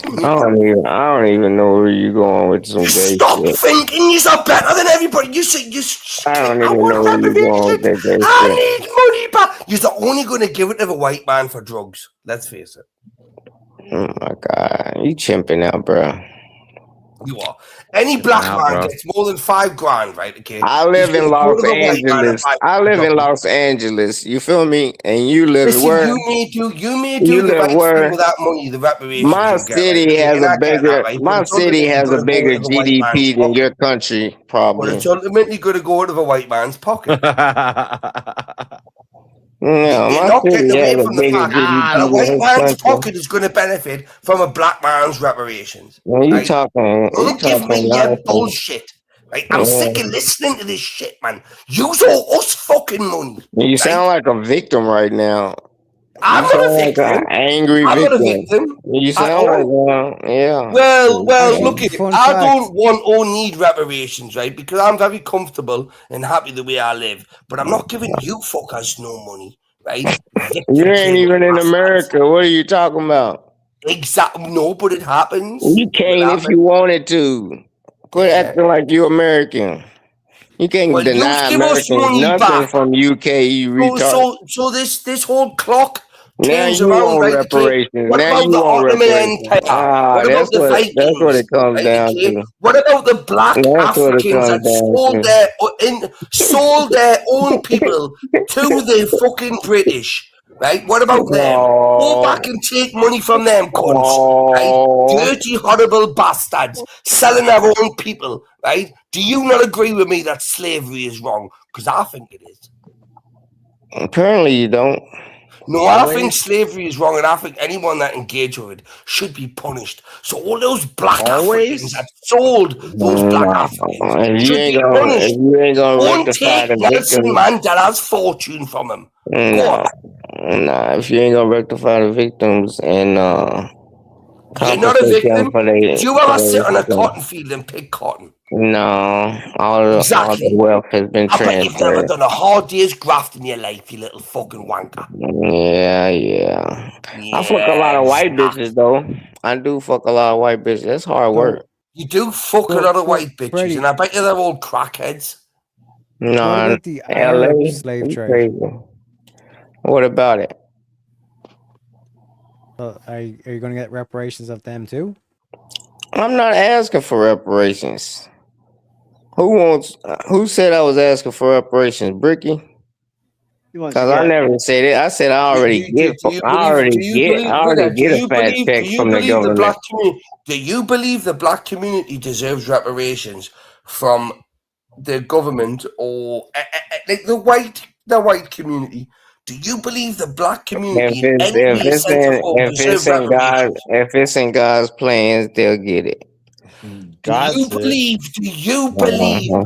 I don't even know where you're going with some gay Stop shit. thinking you're better than everybody. You say I don't even know where you're going with that gay I shit. need money back. You're only going to give it to the white man for drugs. Let's face it. Oh my God, you chimping out, bro. You are. Any black Nah, man bro. gets more than $5,000, right? Okay. I live He's in gonna go Los to the white man and Angeles. buy I live in drugs. Los Angeles. You feel me? And you live Listen, where? you may do You the live right where? thing with that money, the reparations My you'll get, city right? has And a I get bigger. that, right? But My it's city ultimately has a gonna go bigger into the white man's GDP than pocket. your country, But probably. it's ultimately going to go into the white man's pocket. Yeah, You're my not city getting away has a from the bigger fact that GDP a than white his man's country. pocket is going to benefit from a black man's reparations. When you Right? talking, Don't give me your nonsense. bullshit. Right? I'm sick Yeah. of listening to this shit, man. You owe us fucking money. You sound like a victim right now. I'm You not a sound like victim. an angry I'm not a victim. victim You at sound like all. one. Yeah. Well, Actually, look at it. fun I fact. don't want or need reparations, right? Because I'm very comfortable and happy the way I live. But I'm not giving you fuckers no money, right? You ain't even in America. What are you talking about? Exactly. No, but it happens. You can if you wanted to. Quit acting like you American. You can't Well, you deny give us Americans money nothing back. from UK, you retard. So this whole clock Now turns you around, want right? Okay. reparations. What Now about you the want Ottoman reparations. Empire? What about the That's what Vikings? it comes Right? down Okay. to. What about the black That's what it Africans comes that down to. sold their own people to the fucking British? Right? What about them? Go back and take money from them, cunts. Right? Dirty, horrible bastards selling their own people. Right? Do you not agree with me that slavery is wrong? Because I think it is. Apparently you don't. No, I think slavery is wrong, and I think anyone that engaged with it should be punished. So all those black Africans that sold those black Africans If you should ain't be gonna, punished. if you ain't gonna Go and rectify take the Nelson victims, Mandela's fortune from him. Go on. nah. If you ain't gonna rectify the victims and You're not a compensate them victim. for Did you ever sit on a their cotton field and pick cotton? no, all the Exactly. wealth has been I bet you've never transferred. done a hard day's graft in your life, you little fucking wanker. Yeah. I fuck a lot of white bitches though. I do fuck a lot of white bitches. That's hard work. You do fuck a lot of white bitches, and I bet you they're all crackheads. What No, about the LA, Arab slave you trade? crazy. What about it? Are you going to get reparations of them too? I'm not asking for reparations. Who said I was asking for reparations? Bricky? Because I never said it. I said I already get a fat check from the government. Do you believe the black community deserves reparations from the government or like the white community? Do you believe the black community in any way, sense of form deserves reparations? If it's in God's plans, they'll get it. Do you believe,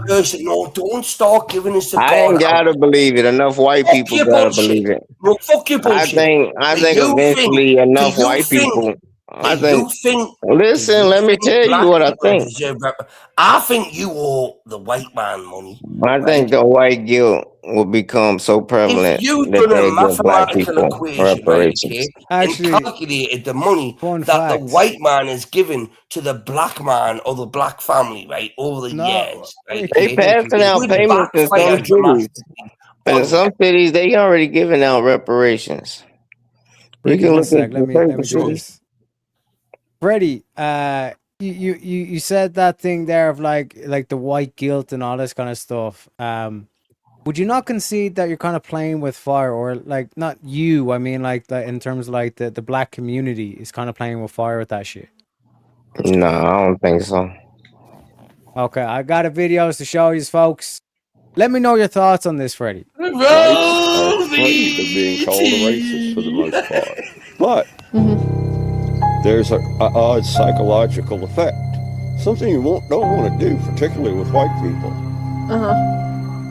person? No, don't start giving us the I ain't gotta believe it. Enough white people gotta believe it. No, fuck your bullshit. I think eventually enough white people. Listen, let me tell you what I think. I think you owe the white man money. I think the white guilt will become so prevalent If you that done a they give black mathematical people equation, right, reparations. okay, Actually, and calculated the money that fact. the white man is given to the black man or the black family, right, over the years, right? They passing out payments in some cities. In some cities, they already giving out reparations. You can look at Let me do this. Freddie, you said that thing there of like the white guilt and all this kind of stuff. Would you not concede that you're kind of playing with fire, or like not you? I mean, like in terms of like the black community is kind of playing with fire with that shit. No, I don't think so. Okay, I got a videos to show you, folks. Let me know your thoughts on this, Freddie. Whites are afraid of being called a racist for the most part, but there's an odd psychological effect. Something you don't want to do, particularly with white people,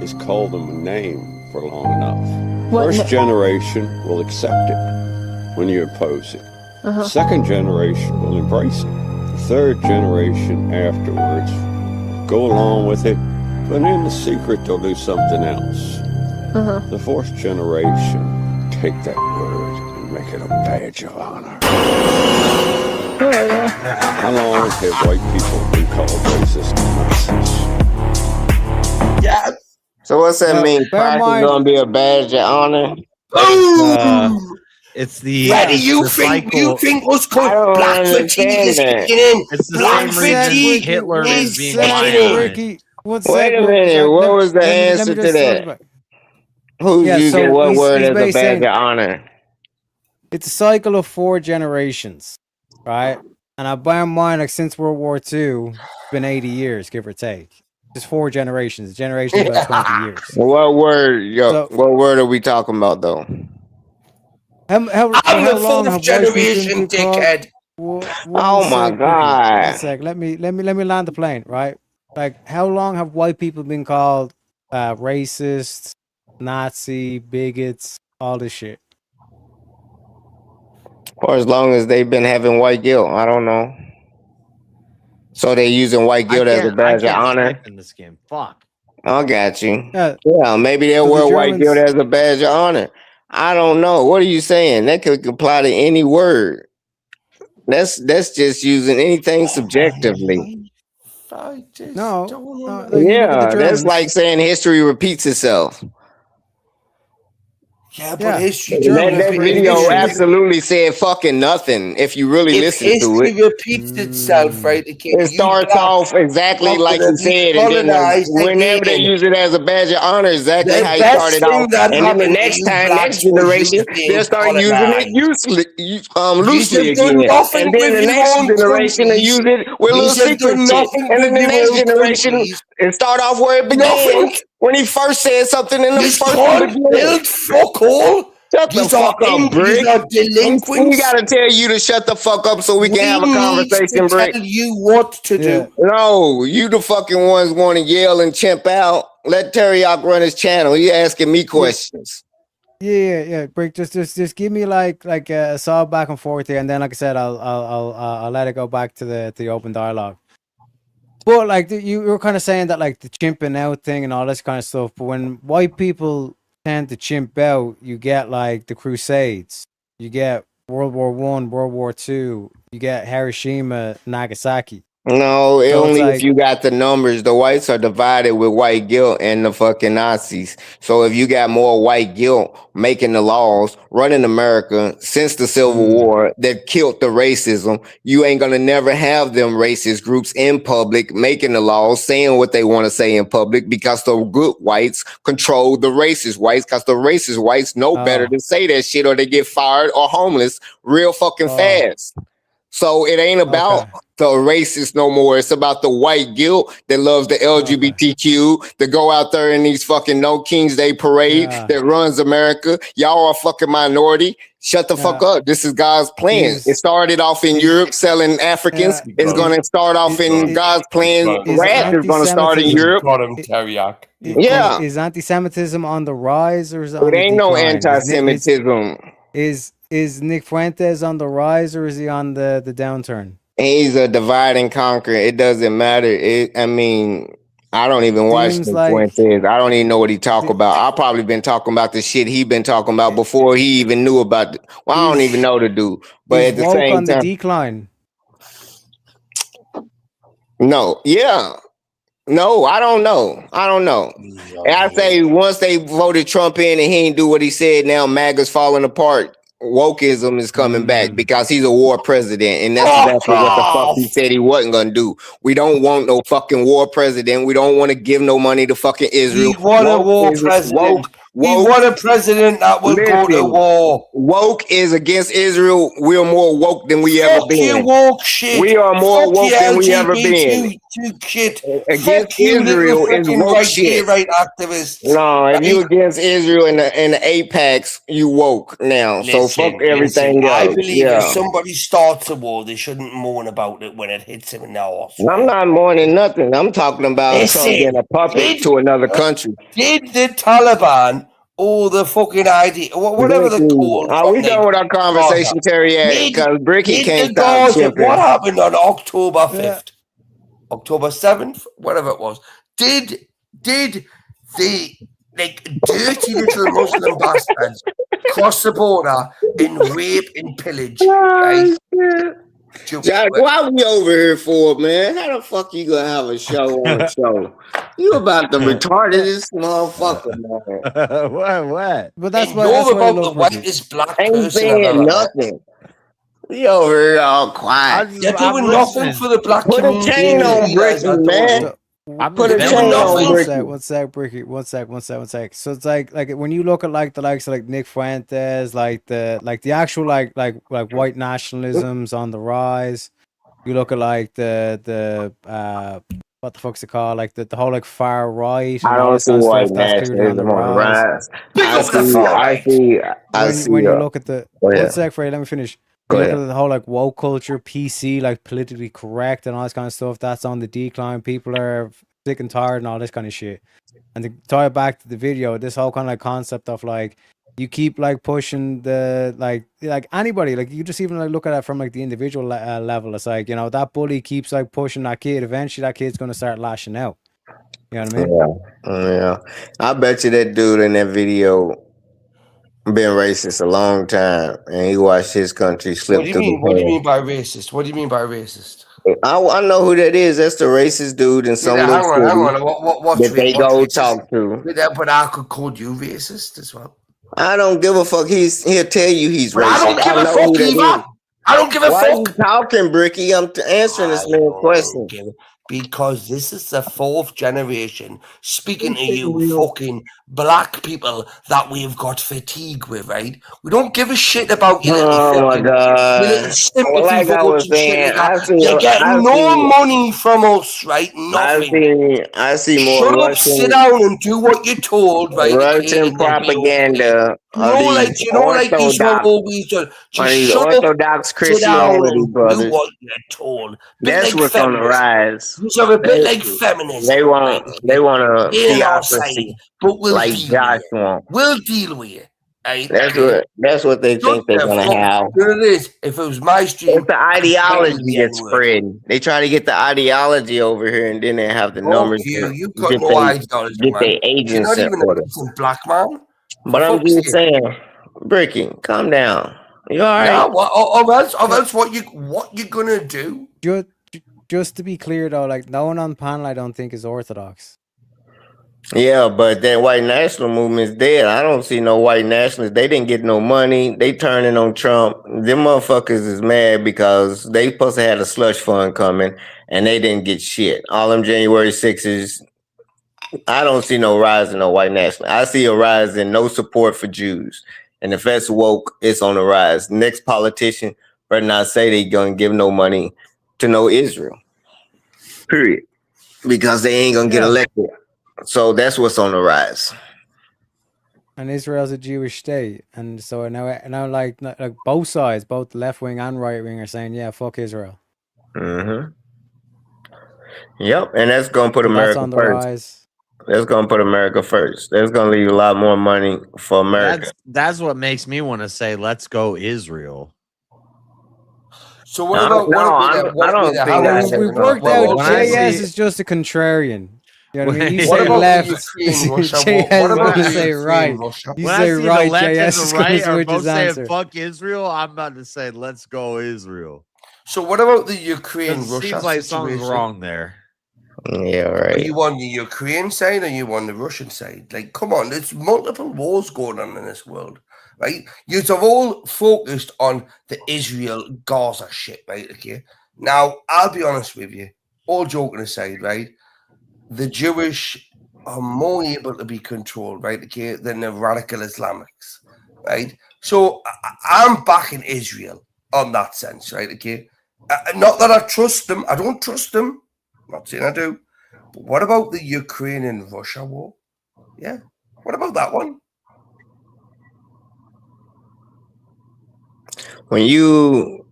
is call them a name for long enough. First generation will accept it when you impose it. Second generation will embrace it. The third generation afterwards go along with it, but in the secret they'll do something else. The fourth generation take that word and make it a badge of honor. How long have white people been called racist Nazis? Yeah. So what's that mean? Crack is gonna be a badge of honor. It's the. Why do you the think cycle. you think us I don't black fatigue is understand that. kicking in? It's the Black same reason fatigue Hitler is is being kicking in. Ricky, one Wait second. a minute. What was the Let me answer just to that? Who's Yeah, using so what word he's as a badge basically saying of honor? it's a cycle of 4 generations, right? And I bear in mind, like since World War II, it's been 80 years, give or take. Just 4 generations. A generation is about 20 years. What word? Yo, So- what word are we talking about though? I'm the fourth generation, dickhead. Oh my God. One sec. Let me land the plane, right? Like, how long have white people been called racist, Nazi, bigots, all this shit? Or as long as they've been having white guilt, I don't know. So they're using white guilt as a badge of honor. In this game, fuck. I got you. Yeah. Yeah, maybe they'll So the wear white Germans- guilt as a badge of honor. I don't know. What are you saying? That could apply to any word. That's just using anything subjectively. No. Yeah, that's like saying history repeats itself. Yeah, but history. That video absolutely said fucking nothing if you really If listen to history it. repeats itself, right? It starts off exactly like you said, and then whenever they use it as a badge of honor, exactly The how you best started thing off. that And then the happened to next you time, blacks next was generation, you being they'll start using it loosely You've done again. nothing And then with the your next own generation, they countries. use it with little You've done secret shit. nothing And then with the your next own generation, countries. it start off where it began. Nothing. When he first said something in the These first can't beginning. build fuck all. Shut the These are fuck up, these Brick. are delinquents. We gotta tell you to shut the fuck up so we can have a We need conversation, to Brick. tell you what to do. No, you the fucking ones want to yell and chimp out. Let Teriyaki run his channel. He asking me questions. Yeah. Break. Just give me like a solid back and forth here, and then like I said, I'll let it go back to the open dialogue. But like you were kind of saying that like the chimping out thing and all this kind of stuff. But when white people tend to chimp out, you get like the Crusades, you get World War I, World War II, you get Hiroshima, Nagasaki. No, So it's only like- if you got the numbers. The whites are divided with white guilt and the fucking Nazis. So if you got more white guilt making the laws, running America since the Civil War that killed the racism, you ain't gonna never have them racist groups in public making the laws, saying what they want to say in public because the good whites control the racist whites because the racist whites know better to say that shit or they get fired or homeless real fucking fast. So it ain't about the racist no more. It's about the white guilt that loves the LGBTQ that go out there in these fucking No King's Day parade that runs America. Y'all are a fucking minority. Shut the fuck up. This is God's plan. It started off in Europe selling Africans. It's going to start off in God's plan. Rap is going to start in Europe. Yeah. Is anti-Semitism on the rise or is it on It the ain't no decline? anti-Semitism. Is Nick Fuentes on the rise or is he on the downturn? He's a divide and conquer. It doesn't matter. I don't even watch Seems Nick like- Fuentes. I don't even know what he talk about. I probably been talking about the shit he been talking about before he even knew about it. Well, I don't even know the dude. But Is at the woke same on the time, decline? no, yeah. No, I don't know. And I say once they voted Trump in and he ain't do what he said, now MAGA's falling apart. Wokeism is coming back because he's a war president, and that's exactly what the fuck he said he wasn't gonna do. We don't want no fucking war president. We don't want to give no money to fucking Israel. We want a war president. We want a president that will go to war. Woke is against Israel. We're more woke than we ever Fuck been. you, woke shit. We are more Fuck woke you, than we ever been. LGBT shit. Against Fuck you, Israel little is freaking woke right shit. right activists. No, if you against Israel and the Apex, you woke now. So fuck everything else. I believe yeah. if somebody starts a war, they shouldn't moan about it when it hits them in the arse. I'm not mourning nothing. I'm talking about Listen, Trump being a puppet to another country. Did the Taliban or the fucking ID, whatever the call? Are we done with our conversation, Terry? Because Bricky can't stop chimping. What happened on October 5th? October 7th? Whatever it was. Did the dirty little Muslim bastards cross the border and rape and pillage? Right? Jack, why we over here for, man? How the fuck you gonna have a show on a show? You about the retardedest motherfucker, man. What? But that's Ain't why. know That's why I about love the Ricky. whitest black Ain't person I've saying ever met. nothing. We over here all quiet. You're doing nothing for the black Put a community. chain You on realize Bricky, that, don't man. you? Put a You're chain doing on nothing. Bricky. One sec, Bricky. One sec. So it's like when you look at like the likes of like Nick Fuentes, like the actual like white nationalism's on the rise. You look at like the what the fuck's it called? Like the whole like far right. I And all don't this see kind of white stuff that's clearly on the nationalism on the rise. rise. When you look at the Go ahead. one sec, Freddie, let me finish. Go You look ahead. at the whole like woke culture, PC, like politically correct and all this kind of stuff. That's on the decline. People are sick and tired and all this kind of shit. And to tie it back to the video, this whole kind of like concept of like you keep like pushing the like anybody, like you just even like look at it from like the individual level. It's like, you know, that bully keeps like pushing that kid. Eventually, that kid's gonna start lashing out. You know what I mean? Yeah. I bet you that dude in that video been racist a long time, and he watched his country slip What do you through mean? the What do you hands. mean by racist? What do you mean by racist? I know who that is. That's the racist dude in some Yeah, little hang on. city What's that they what's go racist? talk to. But I could call you racist as well. I don't give a fuck. He'll tell you he's But racist. I don't give a know fuck who that either. is. I don't give a Why fuck. are you talking, Bricky? I'm answering this man's question. Because this is the fourth generation speaking to you fucking black people that we've got fatigue with, right? We don't give a shit about you little Oh my fucking your god! little sympathy Well, like I was votes and shit saying, like that. I see. You're getting I no see. money from us, right? Nothing. I see more Shut up, Russian, sit down and do what you're told, right? Russian propaganda of these Like this what orthodox, always done. of Just these shut up, orthodox sit down Christianity and do brothers. what you're told. Bit That's like what's on the feminism. rise. These are a bit like feminism. They want a in our side, theocracy but we'll like deal Josh with you. wants. We'll deal with you. Right? That's what they think they're gonna have. It is. If it was my stream, It's the ideology that's spreading. They try to get the ideology over here, and then they have the numbers. You've got get no ideology, get man. their You're agents not sent even for a them. decent black man. But I'm fuck's just sake. saying, Bricky, calm down. You all right? Yeah, or else what you gonna do? Just to be clear though, like no one on the panel I don't think is orthodox. Yeah, but that white national movement's dead. I don't see no white nationalists. They didn't get no money. They turning on Trump. Them motherfuckers is mad because they supposed to have a slush fund coming and they didn't get shit. All them January 6s, I don't see no rise in no white nationalists. I see a rise in no support for Jews. And if that's woke, it's on the rise. Next politician better not say they gonna give no money to no Israel. Period. Because they ain't gonna get elected. So that's what's on the rise. And Israel's a Jewish state, and so now like both sides, both left wing and right wing, are saying, "Yeah, fuck Israel." Mm-hmm. Yep, and that's gonna put So that's America on the first. rise. That's gonna put America first. That's gonna leave a lot more money for America. That's what makes me want to say, "Let's go Israel." So what about We've worked out JS is just a contrarian. You know what I mean? You What say about the left, Ukraine, Russia? JS What is about gonna the say Ukraine, right. Russia? You When say I see right, the left JS and is the gonna right are switch both his saying answer. "fuck Israel," I'm about to say "let's go Israel." So what about the Ukraine It Russia seems like something's situation? wrong there. Yeah, Are right. you on the Ukraine side or are you on the Russian side? Like, come on, there's multiple wars going on in this world, right? You've all focused on the Israel Gaza shit, right? Okay. Now, I'll be honest with you, all joking aside, right? The Jewish are more able to be controlled, right? Okay, than the radical Islamics, right? So I'm backing Israel on that sense, right? Okay. Not that I trust them. I don't trust them. I'm not saying I do. But what about the Ukraine and Russia war? Yeah. What about that one? When you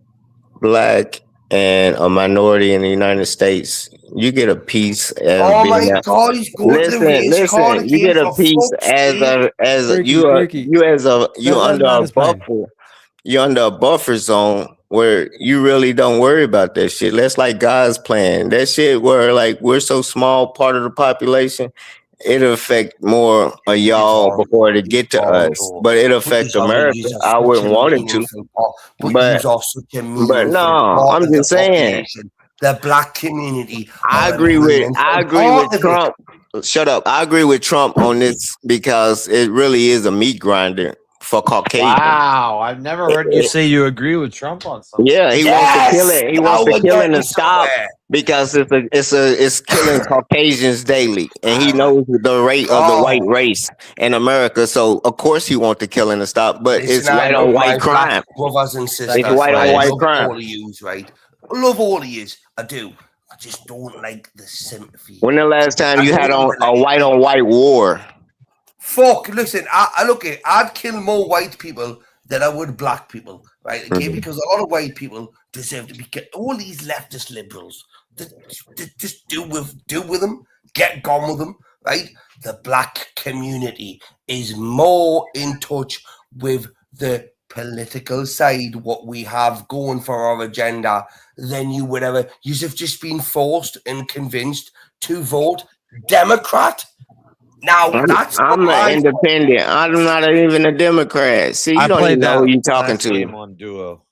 black and a minority in the United States, you get a piece as Oh being my God, he's going to the race car listen, you again, get a for piece fuck's as sake. you Let under him land a his plane. buffer. You're under a buffer zone where you really don't worry about that shit. That's like God's plan. That shit where like we're so small part of the population it'll affect more of y'all before it get to us. But it'll affect America. I wouldn't want it to. But no, I'm just saying. The black community. I agree with Trump. Shut up. I agree with Trump on this because it really is a meat grinder for Caucasians. Wow, I've never heard you say you agree with Trump on something. Yeah, he wants to kill it. He wants the killing to stop because it's killing Caucasians daily, and he knows the rate of the white race in America. So of course he wants the killing to stop. But it's white on white crime. Brothers and sisters, it's white on white crime. All of yous, right? I love all of yous. I do. I just don't like the sympathy. When the last time you had on white war? Fuck, listen, I'd kill more white people than I would black people, right? Okay, because a lot of white people deserve to be killed. All these leftist liberals, just do with them, get gone with them, right? The black community is more in touch with the political side, what we have going for our agenda, than you would ever. You've just been forced and convinced to vote Democrat. Now I'm an independent. I'm not even a Democrat. See, you don't even know who you're talking to. On Duo.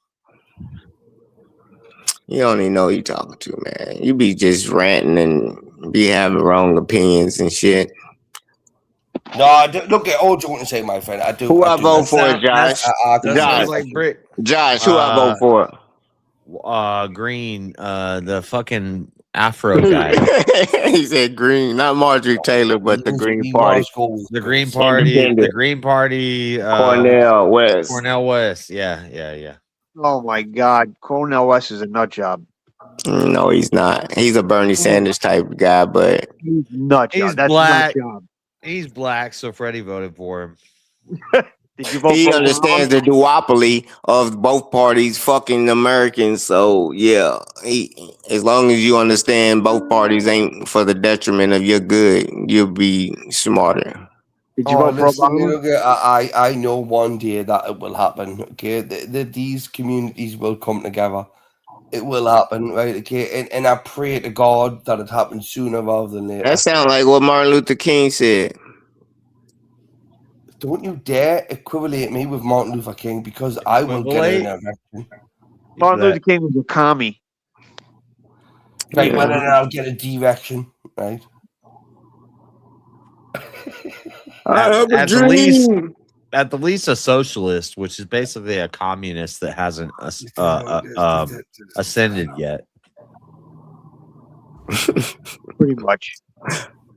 You don't even know who you're talking to, man. You be just ranting and be having wrong opinions and shit. No, look at all joking to say, my friend. I do. Who I vote for, Josh? Josh, who I vote for? Green, the fucking Afro guy. He said Green, not Marjorie Taylor, but the Green Party. The Green Party. The Green Party. Cornel West. Cornel West. Yeah. Oh my God, Cornel West is a nut job. No, he's not. He's a Bernie Sanders type guy, but he's nut job. He's That's black. nut job. He's black, so Freddie voted for him. Did you vote he for understands the duopoly of both parties fucking Americans. So yeah, as long as you understand both parties ain't for the detriment of your good, you'll be smarter. Did you vote for Obama? I know one day that it will happen. Okay, these communities will come together. It will happen, right? Okay, and I pray to God that it happens sooner rather than later. That sounds like what Martin Luther King said. Don't you dare equivalent me with Martin Luther King, because I will get an erection. Martin Luther King was a commie. Right, well then I'll get a direction, right? At the least a socialist, which is basically a communist that hasn't ascended yet. Pretty much.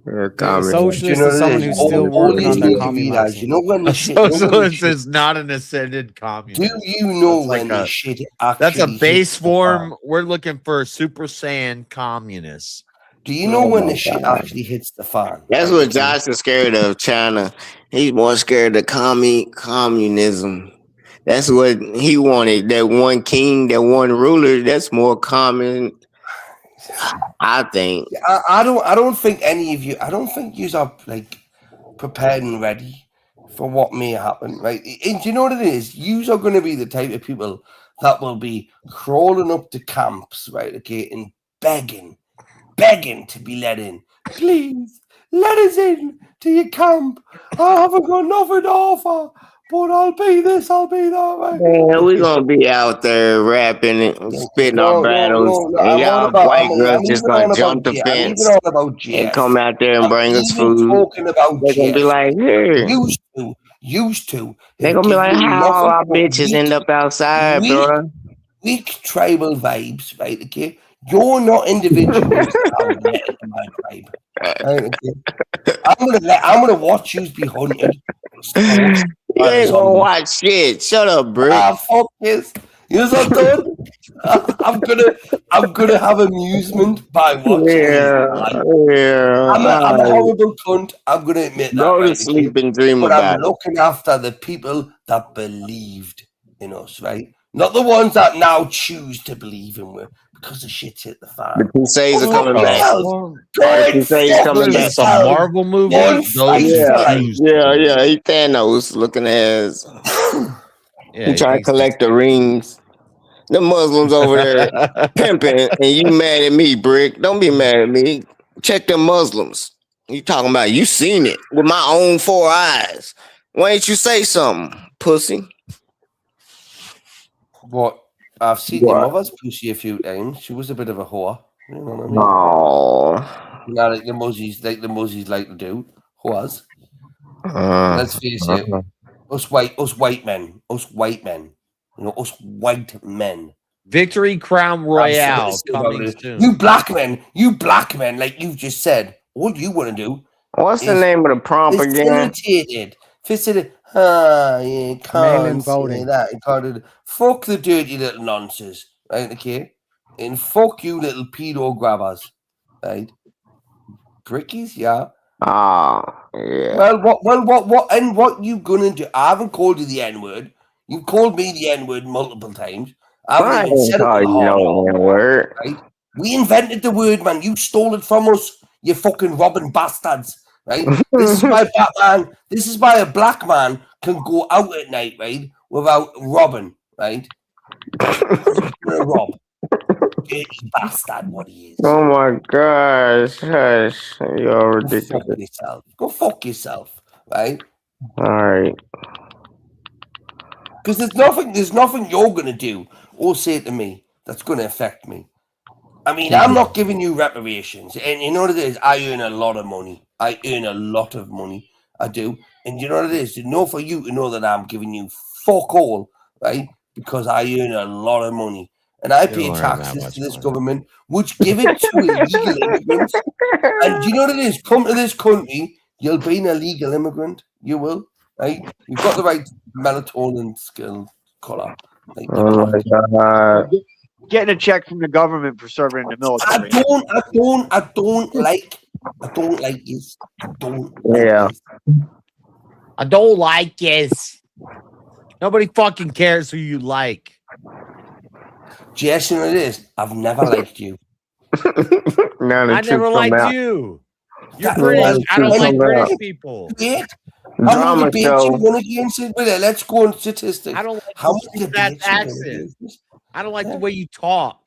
Socialist is someone who's still working on their communism. You know when the shit, Socialist is not an ascended communist. Do you know when the shit actually? That's a base form. We're looking for Super Saiyan communists. Do you know when the shit actually hits the fan? That's what Josh is scared of, China. He's more scared of communism. That's what he wanted. That one king, that one ruler. That's more common, I think. I don't think any of you. I don't think you are like prepared and ready for what may happen, right? And do you know what it is? You are going to be the type of people that will be crawling up to camps, right? Okay, and begging to be let in. Please let us in to your camp. I haven't got nothing to offer, but I'll be this, I'll be that. Right? Man, we're gonna be out there rapping and spitting our battles, and y'all white girls just gonna jump the fence and come out there and bring us food. They're gonna be like, here. Used to. They're gonna be like, how our bitches end up outside, bro? Weak tribal vibes, right? Okay. You're not individuals. I'm gonna watch you be hunted. You ain't gonna watch shit. Shut up, bro. Fuck this. You know what I'm doing? I'm gonna have amusement by watching. Yeah. I'm a horrible cunt. I'm gonna admit that. Go to sleep and dream but about I'm looking after the people that believed in us, right? Not the ones that now choose to believe in us. Because the shit's hit the fan. The Crusades are coming back. The Crusades coming back. Some Marvel movie. Yeah. He Thanos looking ass. He trying to collect the rings. The Muslims over there pimping, and you mad at me, Brick? Don't be mad at me. Check the Muslims. You talking about you seen it with my own 4 eyes. Why ain't you say something, pussy? What? I've seen your mother's pussy a few times. She was a bit of a whore. You know what I mean? Oh. You know, like the muzzies like to do. Whores. Let's face it. Us white men. You know, us white men. Victory Crown Royale coming soon. You black men, like you just said, all you want to do. What's the name of the prompt again? Facilitated. Yeah, can't say that. You can't. Fuck the dirty little nonsense, right? Okay, and fuck you little pedo grabbers, right? Brickies, yeah. Yeah. Well, and what you gonna do? I haven't called you the N-word. You've called me the N-word multiple times. I haven't even said it. Word. Right? We invented the word, man. You stole it from us, you fucking robbing bastards, right? This is why Batman. This is why a black man can go out at night, right, without robbing, right? Rob, dirty bastard, what he is. Oh my gosh, you're ridiculous. Go fuck yourself, right? All right. Because there's nothing you're gonna do or say to me that's gonna affect me. I mean, I'm not giving you reparations, and you know what it is. I earn a lot of money. I do, and you know what it is. To know for you to know that I'm giving you fuck all, right? Because I earn a lot of money, and I pay taxes to this government, which give it to illegal immigrants. And you know what it is. Come to this country, you'll be an illegal immigrant. You will. Right? You've got the right melatonin skill color. Like, oh my God. Getting a check from the government for serving in the military. I don't like this. I don't like this. Nobody fucking cares who you like. Jess, you know what it is? I've never liked you. I never liked you. You're British. I don't like British people. How many debates you won against it? Let's go on statistics. I don't like how many that accent. I don't like the way you talk.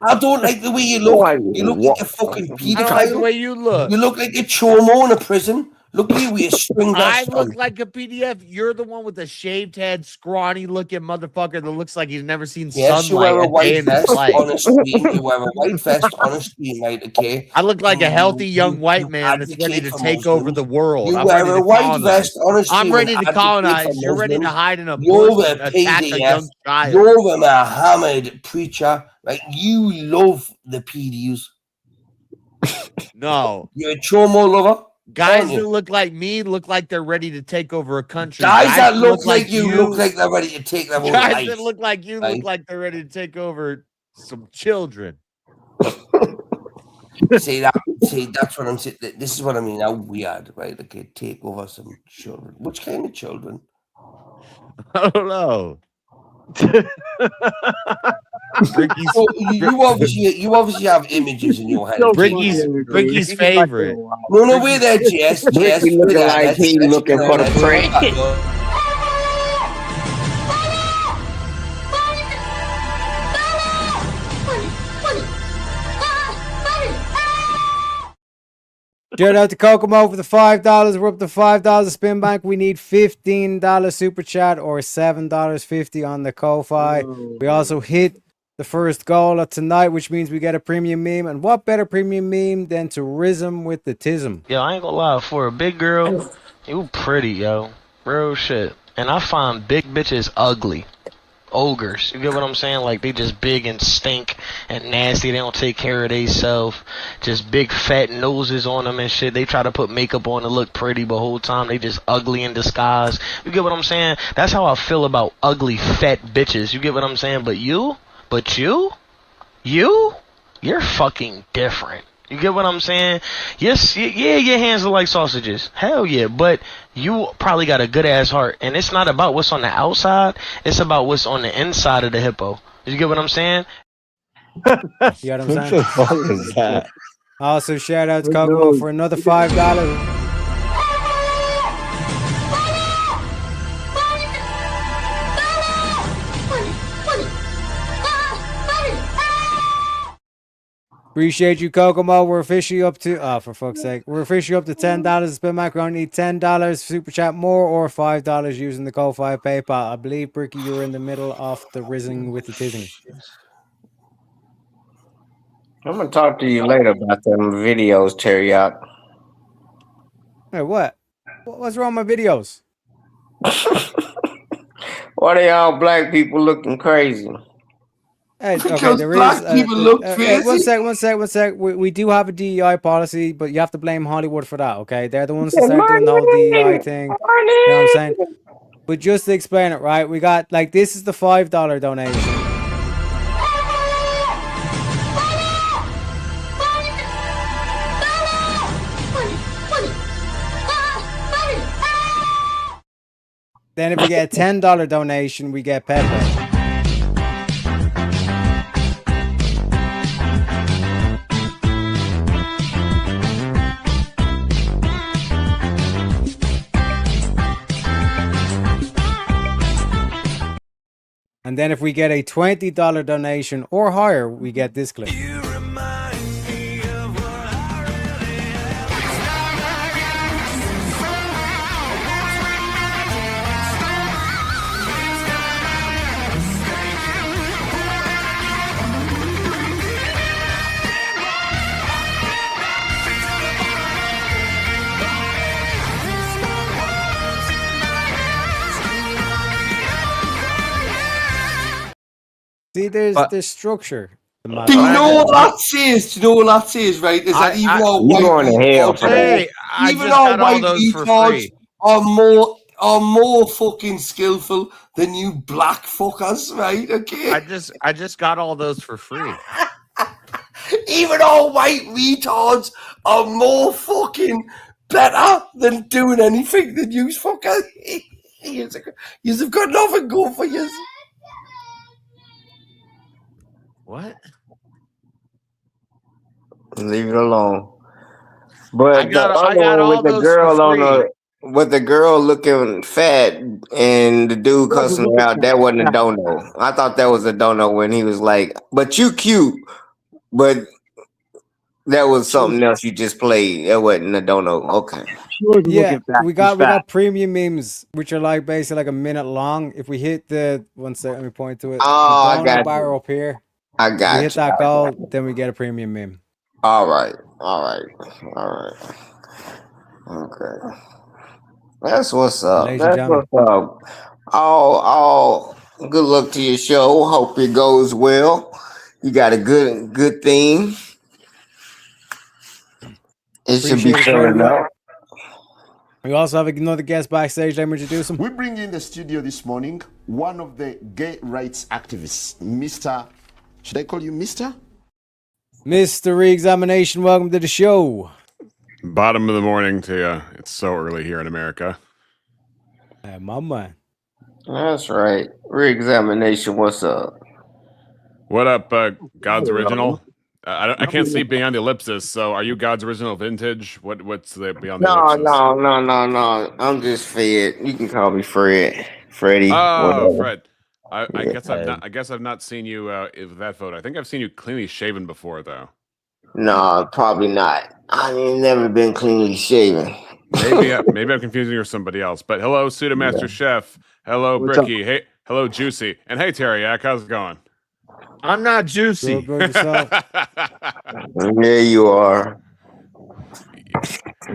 I don't like the way you look. You look like a fucking pedophile. I don't like the way you look. You look like a chomo in a prison. Look at you with a string I vest look on. like a PDF. You're the one with the shaved head, scrawny looking motherfucker that looks like he's never seen Yes, you sunlight wear a a day white in his vest life. on a street. You wear a white vest on a street, mate, okay? I look like a healthy young white man that's ready to take over the world. You I'm wear ready a to white colonize. vest on a street. I'm ready and to colonize. advocate for You're ready to Muslims. hide in a You're bush the and attack a PDF. young child. You're the Muhammad preacher. Like, you love the PDs. No. You're a chomo lover. Guys that look like me look like they're ready to take over a country. Guys that look like you look like they're ready to take their own Guys life. that look like you look like they're ready to take over some children. See, that's what I'm saying. This is what I mean. How weird, right? Okay, take over some children. Which kind of children? I don't know. So you obviously have images in your head. Bricky's favorite. No, we're there, Jess. Bricky looking like he looking for the prank. Shout out to Kokomo for the $5. We're up to $5 spin bank. We need $15 super chat or $7.50 on the Ko-Fi. We also hit the first goal of tonight, which means we get a premium meme. And what better premium meme than to Rizm with the Tism? Yo, I ain't gonna lie, for a big girl, you pretty, yo. Real shit. And I find big bitches ugly. Ogres. You get what I'm saying? Like, they just big and stink and nasty. They don't take care of themselves. Just big fat noses on them and shit. They try to put makeup on to look pretty, but whole time they just ugly in disguise. You get what I'm saying? That's how I feel about ugly fat bitches. You get what I'm saying? But you, you're fucking different. You get what I'm saying? Yes, yeah, your hands are like sausages. Hell yeah, but you probably got a good ass heart, and it's not about what's on the outside. It's about what's on the inside of the hippo. You get what I'm saying? You got what I'm saying? What the fuck is that? Also, shout out to Kokomo for another $5. Appreciate you, Kokomo. We're officially up to for fuck's sake. We're officially up to $10. Spin Mac, we only need $10 super chat more or $5 using the Ko-Fi PayPal. I believe, Bricky, you're in the middle of the rizzing with the tizzing. I'm gonna talk to you later about them videos, Teriyaki. Hey, what? What's wrong with my videos? Why they all black people looking crazy? Hey, okay, Because there black is. people look Hey, one fancy. sec. We do have a DEI policy, but you have to blame Hollywood for that, okay? They're the ones that started doing the whole DEI thing. You know what I'm saying? But just to explain it, right? We got, like, this is the $5 donation. Then if we get a $10 donation, we get Pepe. And then if we get a $20 donation or higher, we get this clip. See, there's structure. Do you know what that says? Do you know what that says, right? Is that even our white retards, even our white retards are more fucking skillful than you black fuckers, right? Okay. I just got all those for free. Even our white retards are more fucking better than doing anything than you fuckers. You've got nothing going for you. What? Leave it alone. But I got the other all one with the those girl for on free. with the girl looking fat and the dude cussing her out, that wasn't a dono. I thought that was a dono when he was like, "But you cute," but that was something else you just played. That wasn't a dono. Okay. Yeah, we got premium memes, which are like basically like a minute long. If we hit the 1 second, let me point to it. Oh, I the got dono bar you. up here. I If got we hit you. that goal, then we get a premium meme. All right. Okay. That's what's up. Ladies and That's gentlemen. what's up. All good luck to your show. Hope it goes well. You got a good theme. It should be Appreciate it, fair Freddie. enough. We also have another guest backstage. Let me introduce him. We bring in the studio this morning one of the gay rights activists, Mr. Should I call you Mr.? Mr. Reexamination, welcome to the show. Bottom of the morning to you. It's so early here in America. Hey, my man. That's right. Reexamination. What's up? What up, God's Original? I can't see beyond the ellipsis. So, are you God's Original Vintage? What's the beyond the ellipsis? No. I'm just Fred. You can call me Fred. Freddie. Oh, whatever. Fred. I Yeah. guess I've not seen you with that photo. I think I've seen you cleanly shaven before, though. No, probably not. I ain't never been cleanly shaven. Maybe I'm confusing you with somebody else. But hello, Pseudomaster Chef. Hello, What's up? Bricky. Hey, hello, Juicy. And hey, Teriyaki. How's it going? I'm not juicy. There you are.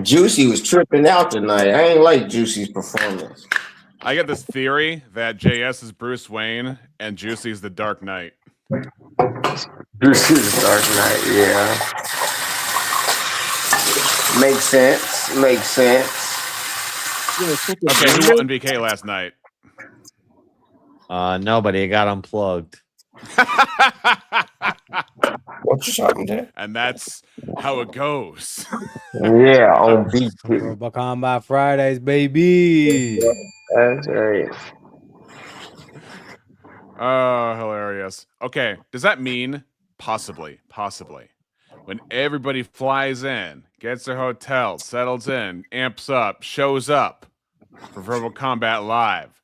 Juicy was tripping out tonight. I ain't like Juicy's performance. I get this theory that JS is Bruce Wayne and Juicy is the Dark Knight. Juicy's the Dark Knight, yeah. Makes sense. Okay, who won BK last night? Nobody. Got unplugged. What just happened there? And that's how it goes. Yeah, on beat. Robot Combat Fridays, baby. That's right. Oh, hilarious. Okay, does that mean possibly, when everybody flies in, gets their hotel, settles in, amps up, shows up for Verbal Combat Live,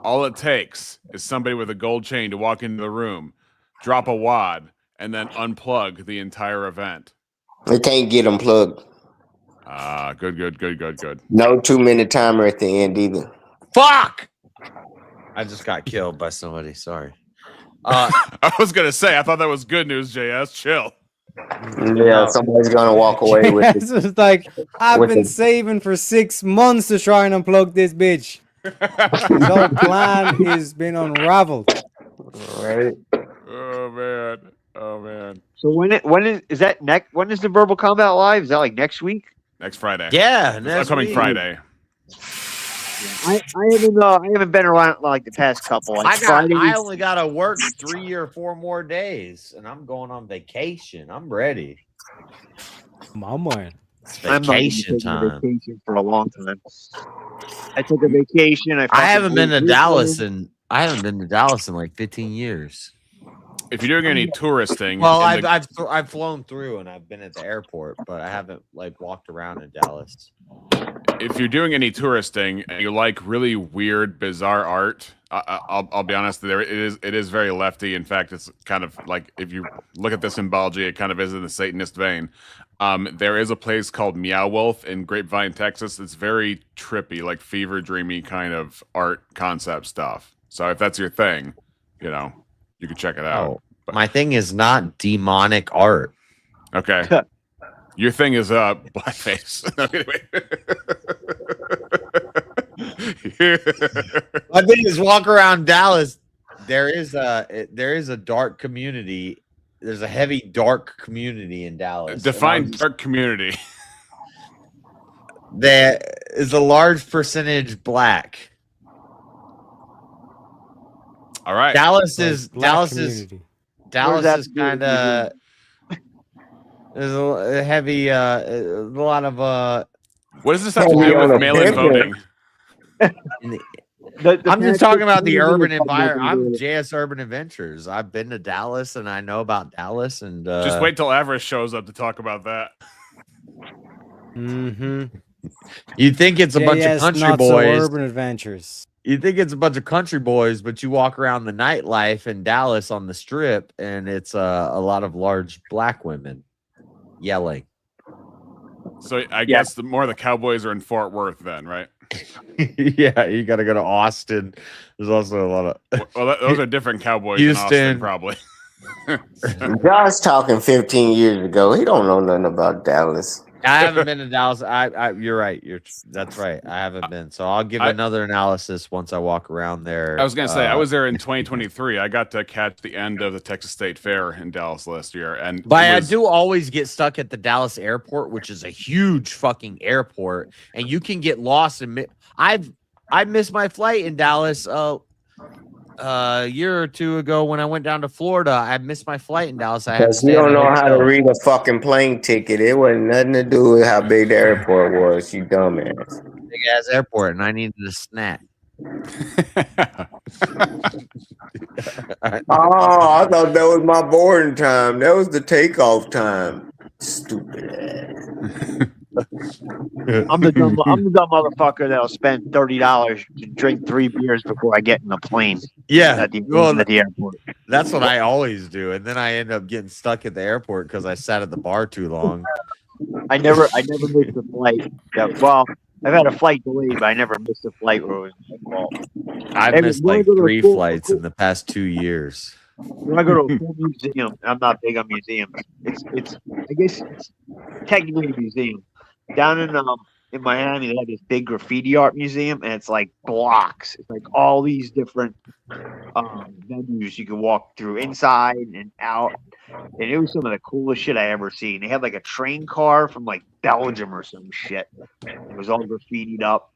all it takes is somebody with a gold chain to walk into the room, drop a wad, and then unplug the entire event. They can't get unplugged. Good. No 2-minute timer at the end either. Fuck! I just got killed by somebody. Sorry. I was gonna say, I thought that was good news, JS. Chill. Yeah, somebody's gonna walk away with it. It's like, I've with been it. saving for 6 months to try and unplug this bitch. His whole plan has been unraveled. Right. Oh man. So when is the Verbal Combat live? Is that like next week? Next Friday. Yeah, It's next upcoming week. Friday. I haven't been around like the past couple. Like I only gotta work 3 or 4 more days, and I'm going on vacation. I'm ready. My man. It's I'm not vacation taking a time. vacation for a long time. I took a vacation. I haven't been to Dallas in like 15 years. If you're doing any touristing, Well, in I've flown through and I've been at the airport, but I haven't like walked around in Dallas. if you're doing any touristing and you like really weird, bizarre art, I'll be honest. It is very lefty. In fact, it's kind of like, if you look at the symbology, it kind of is in the Satanist vein. There is a place called Meow Wolf in Grapevine, Texas. It's very trippy, like fever dreamy kind of art concept stuff. So if that's your thing, you can check it out. My thing is not demonic art. Okay. Your thing is blackface. My thing is walk around Dallas. There is a dark community. There's a heavy dark community in Dallas. Define dark community. There is a large percentage black. All right. Dallas Like is black Dallas community. is kind of there's a heavy a lot of What does this have to do with mail-in voting? I'm just talking about the urban environment. I'm JS Urban Adventures. I've been to Dallas and I know about Dallas. And Just wait till Everest shows up to talk about that. Mm-hmm. You think it's a bunch of country boys? Urban Adventures. You think it's a bunch of country boys, but you walk around the nightlife in Dallas on the Strip, and it's a lot of large black women yelling. So I guess the more the Cowboys are in Fort Worth, then, right? Yeah, you got to go to Austin. There's also a lot of. Well, those are different Cowboys Houston. in Austin, probably. Josh talking 15 years ago. He don't know nothing about Dallas. I haven't been to Dallas. You're right. That's right. I haven't been. So I'll give another analysis once I walk around there. I was gonna say I was there in 2023. I got to catch the end of the Texas State Fair in Dallas last year, but I do always get stuck at the Dallas airport, which is a huge fucking airport, and you can get lost. And I missed my flight in Dallas. A year or two ago when I went down to Florida, I missed my flight in Dallas. I had to You don't know how to read a fucking plane ticket. It wasn't nothing to do with how big the airport was, you dumbass. Big ass airport, and I needed a snack. I thought that was my boarding time. That was the takeoff time. Stupid ass. I'm the dumb motherfucker that'll spend $30 to drink 3 beers before I get in the plane. Yeah, at the airport. That's what I always do, and then I end up getting stuck at the airport because I sat at the bar too long. I never missed a flight. Yeah, well, I've had a flight delayed, but I never missed a flight where it was my fault. I've missed like 3 flights in the past 2 years. When I go to a full museum, I'm not big on museums. It's I guess it's technically a museum. Down in Miami, they have this big graffiti art museum, and it's like blocks. It's like all these different venues you can walk through inside and out. And it was some of the coolest shit I ever seen. They had like a train car from like Belgium or some shit. It was all graffitied up.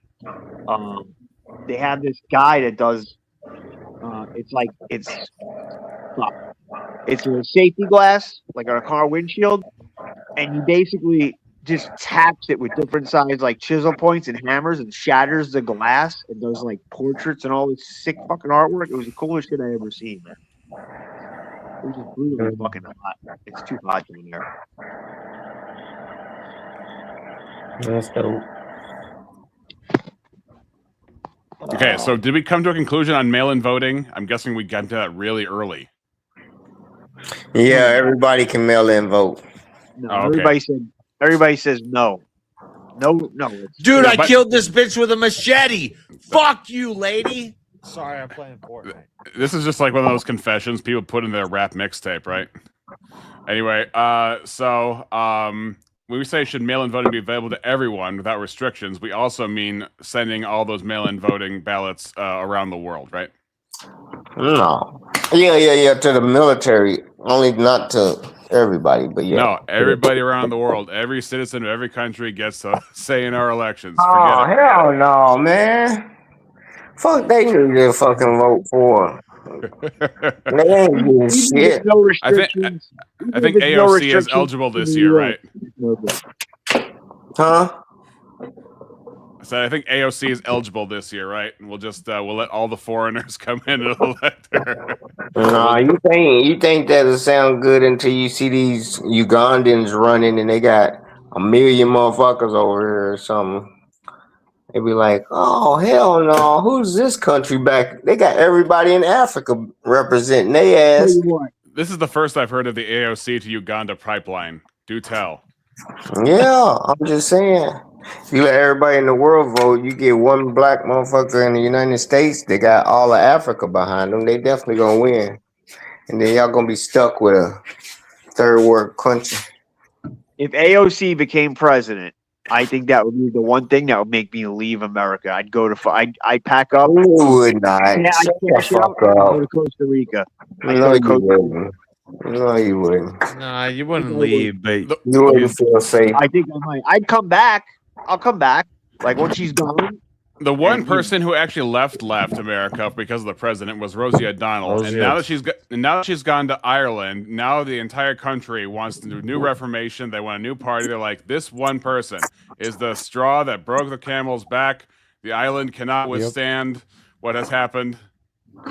They have this guy that does. It's a safety glass, like on a car windshield, and you basically just taps it with different size like chisel points and hammers and shatters the glass and does like portraits and all this sick fucking artwork. It was the coolest shit I ever seen, man. It was just brutally fucking hot. It's too hot in there. That's dope. Okay, so did we come to a conclusion on mail-in voting? I'm guessing we got into that really early. Yeah, everybody can mail in vote. No, Oh, okay. everybody says no. No. Dude, Yeah, I but- killed this bitch with a machete. Fuck you, lady. Sorry, I'm playing Fortnite. This is just like one of those confessions people put in their rap mixtape, right? Anyway, when we say should mail-in voting be available to everyone without restrictions, we also mean sending all those mail-in voting ballots around the world, right? No. Yeah. To the military, only not to everybody, but yeah. No, everybody around the world, every citizen of every country gets a say in our elections. Oh, Forget it. hell no, man. Fuck, they need to fucking vote for. They ain't doing shit. I think AOC is eligible this year, right? Huh? So I think AOC is eligible this year, right? And we'll just we'll let all the foreigners come in and elect her. No, you think that'll sound good until you see these Ugandans running and they got 1 million motherfuckers over here or something. They be like, oh hell no, who's this country back? They got everybody in Africa representing their ass. This is the first I've heard of the AOC to Uganda pipeline. Do tell. Yeah, I'm just saying. If you let everybody in the world vote, you get one black motherfucker in the United States, they got all of Africa behind them. They definitely gonna win. And then y'all gonna be stuck with a third world country. If AOC became president, I think that would be the one thing that would make me leave America. I'd go to I'd pack up. You would not. Yeah, Shut I'd the cash out fuck and go up. to Costa Rica. No, you wouldn't. No, you wouldn't. Nah, you wouldn't leave, but You wouldn't feel safe. I think I might. I'd come back. I'll come back. Like when she's gone. The one person who actually left America because of the president was Rosie O'Donnell, and now that she's gone to Ireland, now the entire country wants to do new reformation. They want a new party. They're like, this one person is the straw that broke the camel's back. The island cannot withstand what has happened.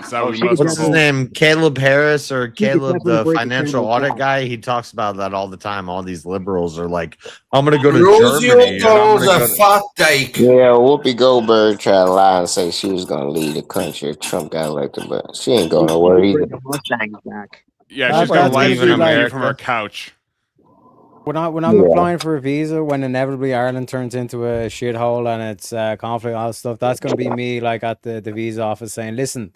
So we must what's his move. name? Caleb Harris or Caleb, definitely the break the financial camel's audit back. guy? He talks about that all the time. All these liberals are like, I'm going to go to Rosie Germany. and I'm O'Donnell's gonna a go to-" fat dyke. Yeah, Whoopi Goldberg tried to lie and say she was gonna lead the country if Trump got elected, but she ain't going nowhere either. Bring the Mustangs back. Yeah, she's gonna That's live gonna stream be like- you from her couch. When I'm applying for a visa, when inevitably Ireland turns into a shithole and it's conflict and all that stuff, that's going to be me like at the visa office saying, listen,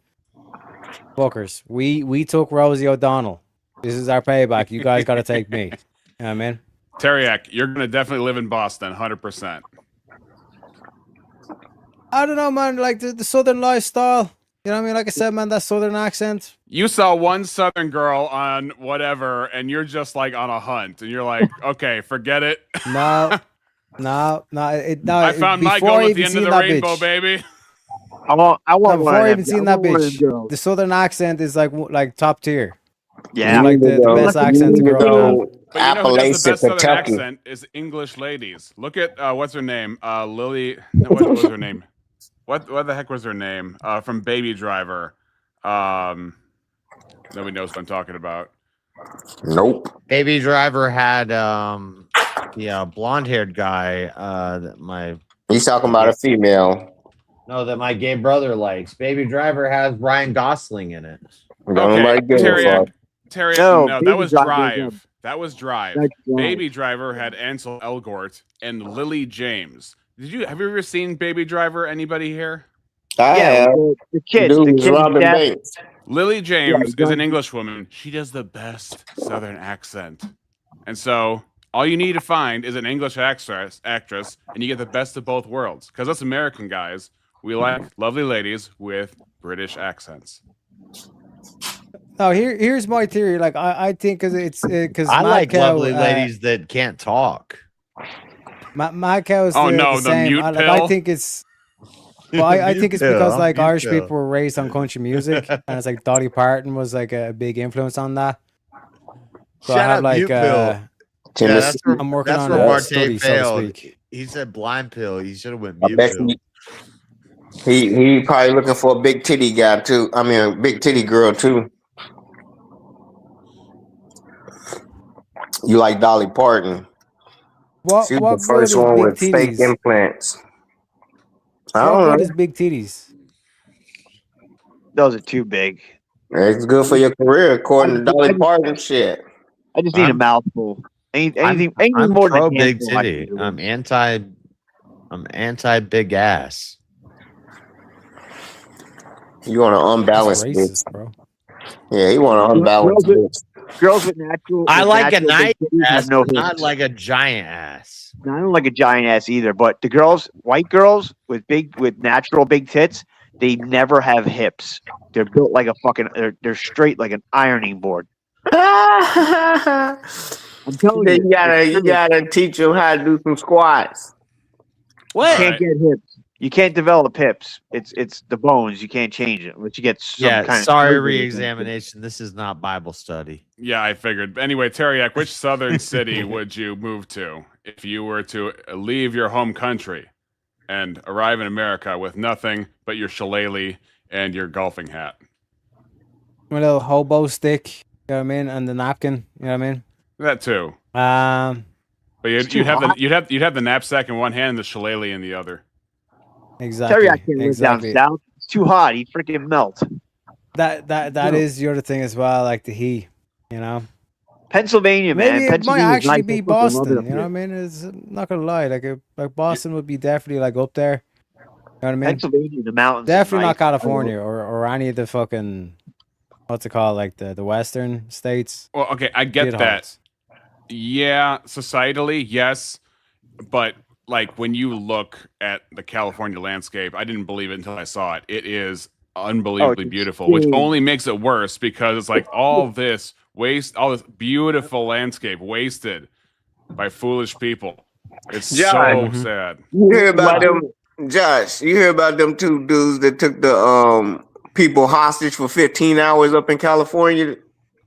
fuckers, we took Rosie O'Donnell. This is our payback. You guys got to take me. You know what I mean? Teriak, you're gonna definitely live in Boston, 100%. I don't know, man. Like the southern lifestyle. You know what I mean? Like I said, man, that southern accent. You saw one Southern girl on whatever, and you're just like on a hunt, and you're like, okay, forget it. No. I found my before goal I at the even end seen of the that rainbow, bitch. baby. I want No, one before of I them. even seen I that want one of them bitch, girls. the southern accent is like top tier. Yeah. Like the best accent to grow up. But you know who does the Appalachia, best Southern Kentucky. accent is English ladies. Look at what's her name? Lily. No, what was her name? What the heck was her name? From Baby Driver. Nobody knows what I'm talking about. Nope. Baby Driver had the blonde-haired guy that my He's talking about a female. no that my gay brother likes. Baby Driver has Ryan Gosling in it. Don't nobody give a Teriak. fuck. Teriak, No, no, Baby that was Driver, Drive. yeah. That was Drive. That's Drive. Baby Driver had Ansel Elgort and Lily James. Have you ever seen Baby Driver? Anybody here? I Yeah, have. the kids. Dude, The kids. Robin Dad- Banks. Lily James is an exactly. English woman. She does the best Southern accent. And so all you need to find is an English actress, and you get the best of both worlds. Because us American guys, we like lovely ladies with British accents. No, here's my theory. Like I think because I like lovely ladies that can't talk. My cow is Oh, the, no, the the same. mute I pill? think it's. Well, I think it's Mute because pill, like mute Irish pill. people were raised on country music, and it's like Dolly Parton was like a big influence on that. So I Shut have up, like mute pill. Yeah, Tennessee. I'm working that's on where a Marte study, so to failed. speak. He said blind pill. He should have went I mute bet pill. he probably looking for a big titty guy too. I mean, a big titty girl too. You like Dolly Parton? What She was what the first good is one big with fake titties? implants. I What don't good know. is big titties? Those are too big. It's good for your career, according to Dolly Parton. Shit. I just need a mouthful. Anything I'm more pro than big handful, I titty. can do. I'm anti big ass. You want to unbalance That's this, racist, bro. Yeah, you want to unbalance this. Girls with natural. I with like a natural nice big titties ass, have no but not hips. like a giant ass. I don't like a giant ass either, but the girls, white girls with natural big tits, they never have hips. They're built like a fucking. They're straight like an ironing board. I'm telling Then you, you gotta teach them how to do some squats. You can't get hips. You can't develop hips. It's the bones. You can't change it unless you get some Yeah, kind sorry, of re-examination. This is not Bible study. Yeah, I figured. Anyway, Teriak, which southern city would you move to if you were to leave your home country and arrive in America with nothing but your shillelagh and your golfing hat? My little hobo stick, you know what I mean, and the napkin, you know what I mean. That too. Um, But you'd have the knapsack in one hand and the shillelagh in the other. exactly. Teriak can't live down Exactly. south. It's too hot. He'd freaking melt. That is the other thing as well, like the heat, you know. Pennsylvania, man. Maybe it might Pennsylvania's actually nice. be I fucking love it Boston. up You know what I here. mean? It's not gonna lie, like Boston would be definitely like up there. You know what I mean? Pennsylvania, the mountains. is Definitely nice. not California or any of the fucking what's it called, like the western states. Well, okay, I get Shit that. holes. Yeah, societally, yes. But like when you look at the California landscape, I didn't believe it until I saw it. It is unbelievably beautiful, which only makes it worse because it's like all this beautiful landscape wasted by foolish people. It's John. so sad. You hear about them, Josh? You hear about them two dudes that took the people hostage for 15 hours up in California?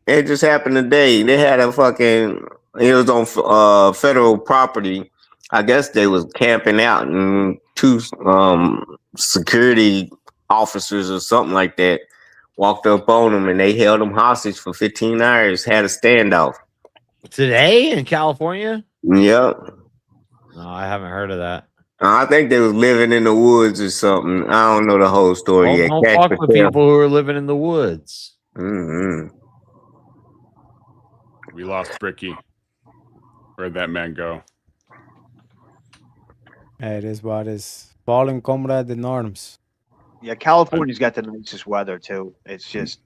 It just happened today. They had a fucking. It was on federal property. I guess they was camping out, and two security officers or something like that walked up on them, and they held them hostage for 15 hours. Had a standoff Today in California? Yep. No, I haven't heard of that. I think they was living in the woods or something. I don't know the whole story yet. Don't Catch fuck the with tail. people who are living in the woods. Mm-hmm. We lost Bricky. Where'd that man go? Hey, it is what it is. Fallen comrade the norms. Yeah, California's got the nicest weather too. It's just,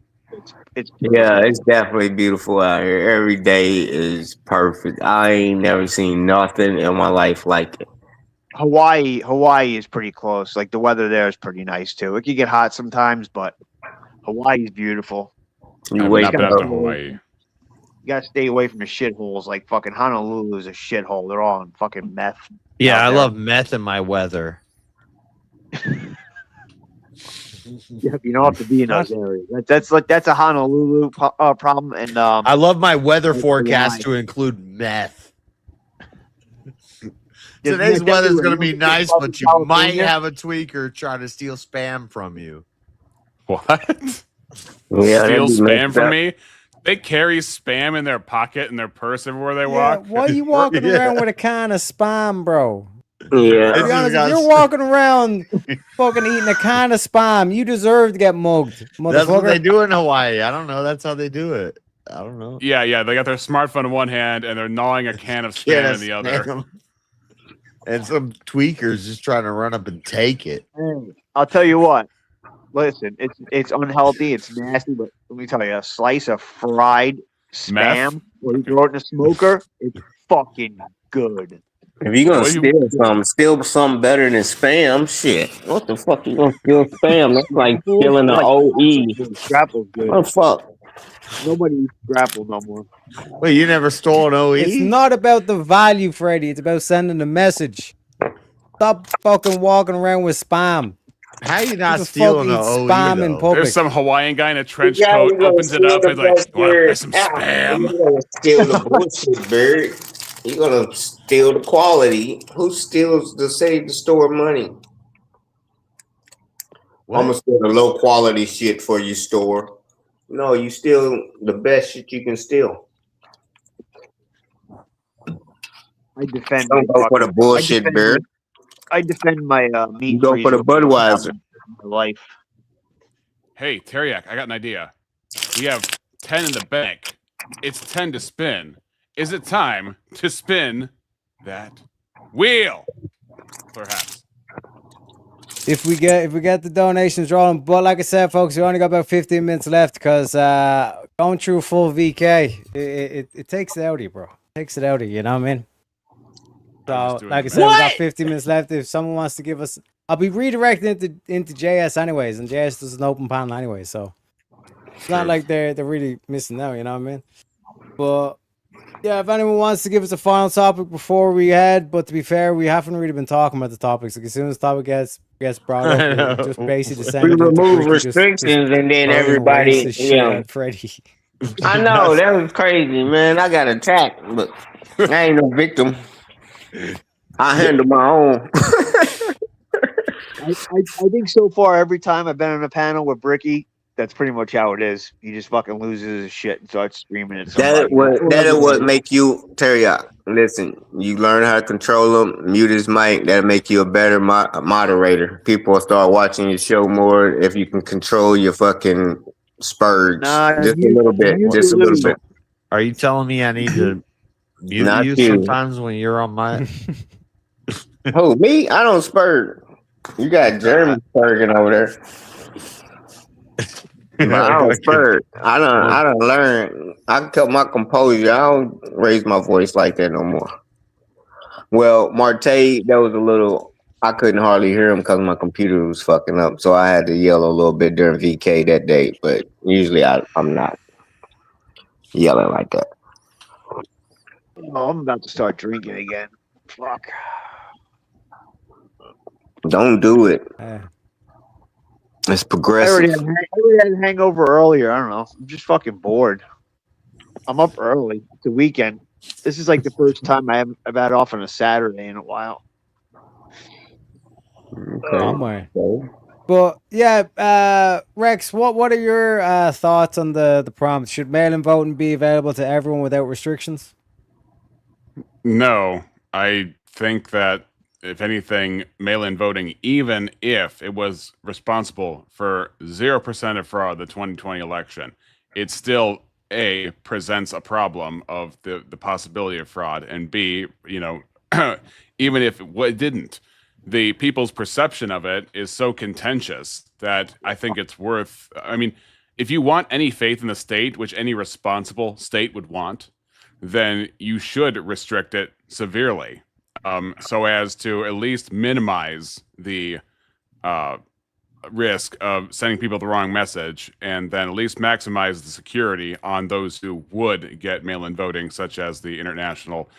it's Yeah, it's definitely beautiful out here. Every day is perfect. I ain't never seen nothing in my life like it. Hawaii is pretty close. Like the weather there is pretty nice too. It can get hot sometimes, but Hawaii's beautiful. You I've wake not been up. up to Hawaii. You gotta stay away from the shitholes. Like fucking Honolulu is a shithole. They're all on fucking meth. Yeah, out I there. love meth in my weather. Yeah, you don't have to be in those areas. That's a Honolulu problem. And I love my weather That's forecast why. to include meth. There's Today's meth weather's everywhere. going to be You nice, look at but you California. might have a tweaker trying to steal spam from you. What? Yeah, Steal that'd be spam messed from up. me? They carry spam in their pocket and their purse everywhere they Yeah, walk. why are you walking around with a can of spam, bro? Yeah. To be honest, if you're walking around fucking eating a can of spam, you deserve to get mugged, That's what they motherfucker. do in Hawaii. I don't know. That's how they do it. I don't know. Yeah. They got their smartphone in one hand and they're gnawing a can of spam Yeah, in the other. spam. And some tweakers just trying to run up and take it. Hey, I'll tell you what. Listen, it's unhealthy, it's nasty, but let me tell you, a slice of fried Meth? spam or you throw it in a smoker, it's fucking good. If you're gonna What you- steal something better than spam, shit. What the fuck you gonna steal spam? That's like stealing the OE. Grapple's good. What the fuck? Nobody eats grapple no more. Wait, you never stole an OE? It's not about the value, Freddy. It's about sending a message. Stop fucking walking around with spam. How you not Who the fuck stealing an eats OE? spam in though? public? There's some Hawaiian guy in a trench Yeah, coat, you gonna opens it steal up, the and like, best want to buy bird some out. spam? You're gonna steal the bullshit, bird. You're gonna steal the quality. Who steals to save the store money? What? I'm gonna steal the low quality shit for your store. No, you steal the best shit you can steal. I defend Don't go for the bullshit, bird. I defend my meat. You go for the freezer Budweiser. my life. Hey, Teriak, I got an idea. We have 10 in the bank. It's 10 to spin. Is it time to spin that wheel? Perhaps. If we get the donations rolling, but like I said, folks, we only got about 15 minutes left because going through full VK, it takes it out of you, bro. It takes it out of you. You know what I mean? So, like I said, we got 15 minutes left. If someone wants to give us, I'll be redirecting into JS anyways, and JS does an open panel anyway, so it's not like they're really missing out. You know what I mean? But yeah, if anyone wants to give us a final topic before we head, but to be fair, we haven't really been talking about the topics. Like as soon as the topic gets brought up, we just basically just We remove restrictions and then everybody, Freddie. I know that was crazy, man. I got attacked, but I ain't no victim. I handle my own. I think so far every time I've been on a panel with Bricky, that's pretty much how it is. He just fucking loses his shit and starts screaming at somebody. That is what make you Teriyaki. Listen, you learn how to control him, mute his mic. That'll make you a better moderator. People will start watching your show more if you can control your fucking spurge just a little bit. Just a little bit. Are you telling me I need to mute Not you you. sometimes when you're on my? Who, me? I don't spurge. You got Jeremy spurging over there. But I don't spurge. I don't learn. I kept my composure. I don't raise my voice like that no more. Well, Marte, that was a little. I couldn't hardly hear him because my computer was fucking up, so I had to yell a little bit during VK that day. But usually, I'm not yelling like that. Oh, I'm about to start drinking again. Fuck. Don't do it. It's I progressive. already had a hangover earlier. I don't know. I'm just fucking bored. I'm up early. It's a weekend. This is like the first time I've had off on a Saturday in a while. Somewhere. But yeah, Rex, what are your thoughts on the prompt? Should mail-in voting be available to everyone without restrictions? No, I think that if anything, mail-in voting, even if it was responsible for 0% of fraud the 2020 election, it still A, presents a problem of the possibility of fraud, and B, even if it didn't, the people's perception of it is so contentious that I think it's worth. I mean, if you want any faith in the state, which any responsible state would want, then you should restrict it severely, so as to at least minimize the risk of sending people the wrong message, and then at least maximize the security on those who would get mail-in voting, such as the international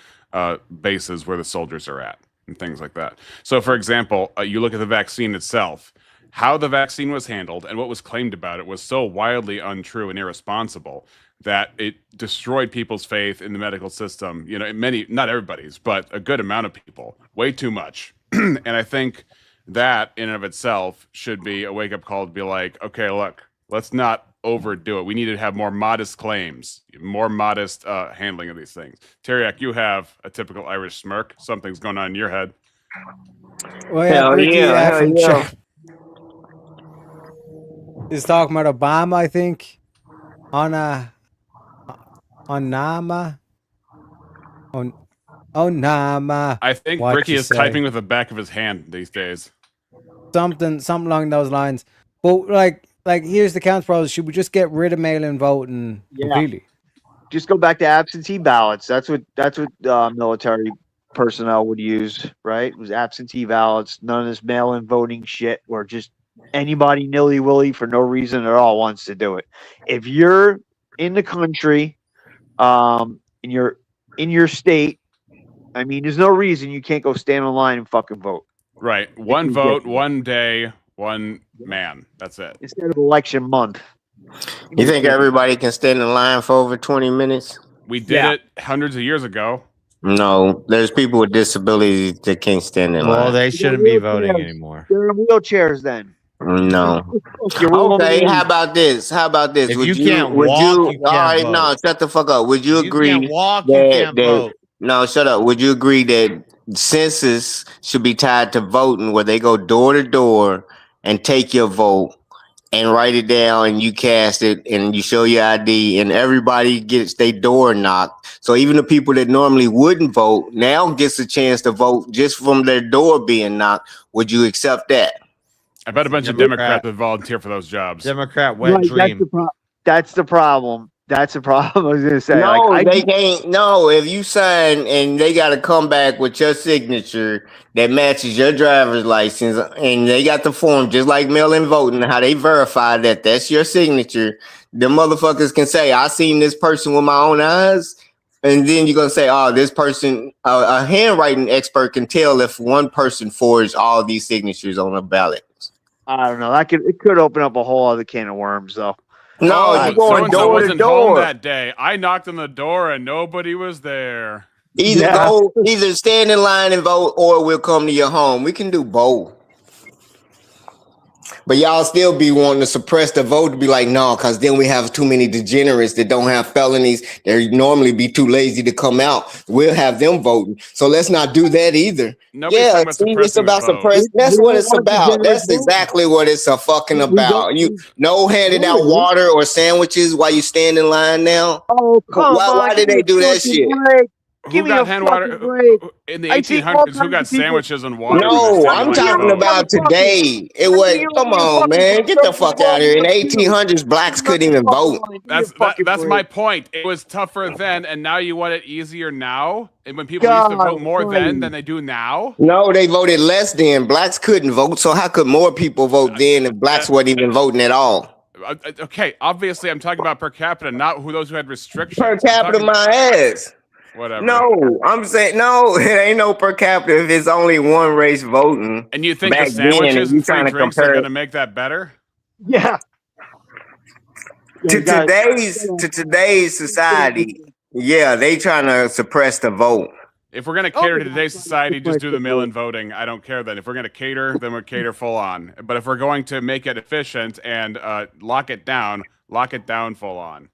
bases where the soldiers are at and things like that. So, for example, you look at the vaccine itself. How the vaccine was handled and what was claimed about it was so wildly untrue and irresponsible that it destroyed people's faith in the medical system. Not everybody's, but a good amount of people, way too much. And I think that in and of itself should be a wake-up call to be like, okay, look, let's not overdo it. We need to have more modest claims, more modest handling of these things. Teriyaki, you have a typical Irish smirk. Something's going on in your head. Well, yeah, Ricky, he's talking about Obama, I think, on Nama. I think Ricky is typing with the back of his hand these days. Something along those lines. But like here's the counter pros. Should we just get rid of mail-in voting completely? Just go back to absentee ballots. That's what military personnel would use, right? It was absentee ballots. None of this mail-in voting shit, or just anybody nilly-willy for no reason at all wants to do it. If you're in the country, and you're in your state, I mean, there's no reason you can't go stand in line and fucking vote. Right. One vote, one day, one man. That's it. Instead of election month. You think everybody can stand in line for over 20 minutes? We did it hundreds of years ago. No, there's people with disabilities that can't stand in line. Well, they shouldn't be voting anymore. They're in wheelchairs then. No. Okay, how about this? If you can't walk, you can't vote. No, shut the fuck up. Would you agree? You can't walk, you can't vote. No, shut up. Would you agree that census should be tied to voting, where they go door to door and take your vote, and write it down, and you cast it, and you show your ID, and everybody gets their door knocked. So even the people that normally wouldn't vote now gets a chance to vote just from their door being knocked. Would you accept that? I bet a bunch of Democrats would volunteer for those jobs. Democrat Right, that's the problem. That's the problem. I was gonna say. No, like, they can't. No, if you sign and they got to come back with your signature that matches your driver's license, and they got the form just like mail-in voting, how they verify that that's your signature. The motherfuckers can say, "I seen this person with my own eyes," and then you're gonna say, "Oh, this person." A handwriting expert can tell if one person forged all these signatures on a ballot. I don't know. It could open up a whole other can of worms, though. No, Oh, you going so-and-so door to wasn't home door. that day. I knocked on the door and nobody was there. Either stand in line and vote, or we'll come to your home. We can do both. But y'all still be wanting to suppress the vote to be like, no, because then we have too many degenerates that don't have felonies. They normally be too lazy to come out. We'll have them voting. So let's not do that either. Nobody's talking about see, it's suppressing about the vote. suppress. That's We what don't it's want about. degenerates That's exactly what it's a fucking about. You no handing out water or sandwiches while you stand in line now. Oh, come why, on. why did give they me a do that fucking shit? break. Who Give me got a hand fucking water break. in the I see all 1800s? Who kinds got of people- sandwiches and water? No, I'm Like talking vote? about today. It was come on, man. Get the fuck out of here. In the 1800s, blacks couldn't even vote. That's my point. It was tougher then, and now you want it easier now. And when people used to vote more then than they do now. No, they voted less then. Blacks couldn't vote, so how could more people vote then if blacks weren't even voting at all? Okay, obviously I'm talking about per capita, not those who had restrictions. Per capita, my ass. Whatever. No, I'm saying no. It ain't no per capita if it's only one race voting. And you think the back then, sandwiches you and free trying to drinks are compare going to make that better? Yeah. to today's society. Yeah, they trying to suppress the vote. If we're going to cater to today's society, just do the mail-in voting. I don't care then. If we're going to cater, then we'll cater full on. But if we're going to make it efficient and lock it down full on.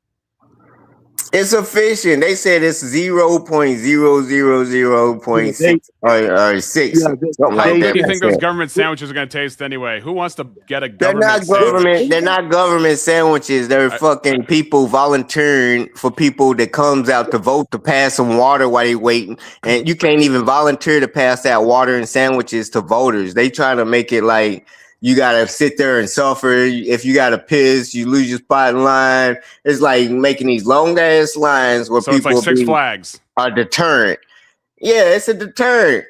It's efficient. They said it's 0.000.6 or 6. Something How like good that. do you think those government sandwiches are going to taste anyway? Who wants to get a They're government not government. sandwich? They're not government sandwiches. They're fucking people volunteering for people that comes out to vote to pass some water while they waiting, and you can't even volunteer to pass that water and sandwiches to voters. They trying to make it like you gotta sit there and suffer. If you gotta piss, you lose your spot in line. It's like making these long ass lines where So it's people like Six Flags. are deterrent. Yeah, it's a deterrent.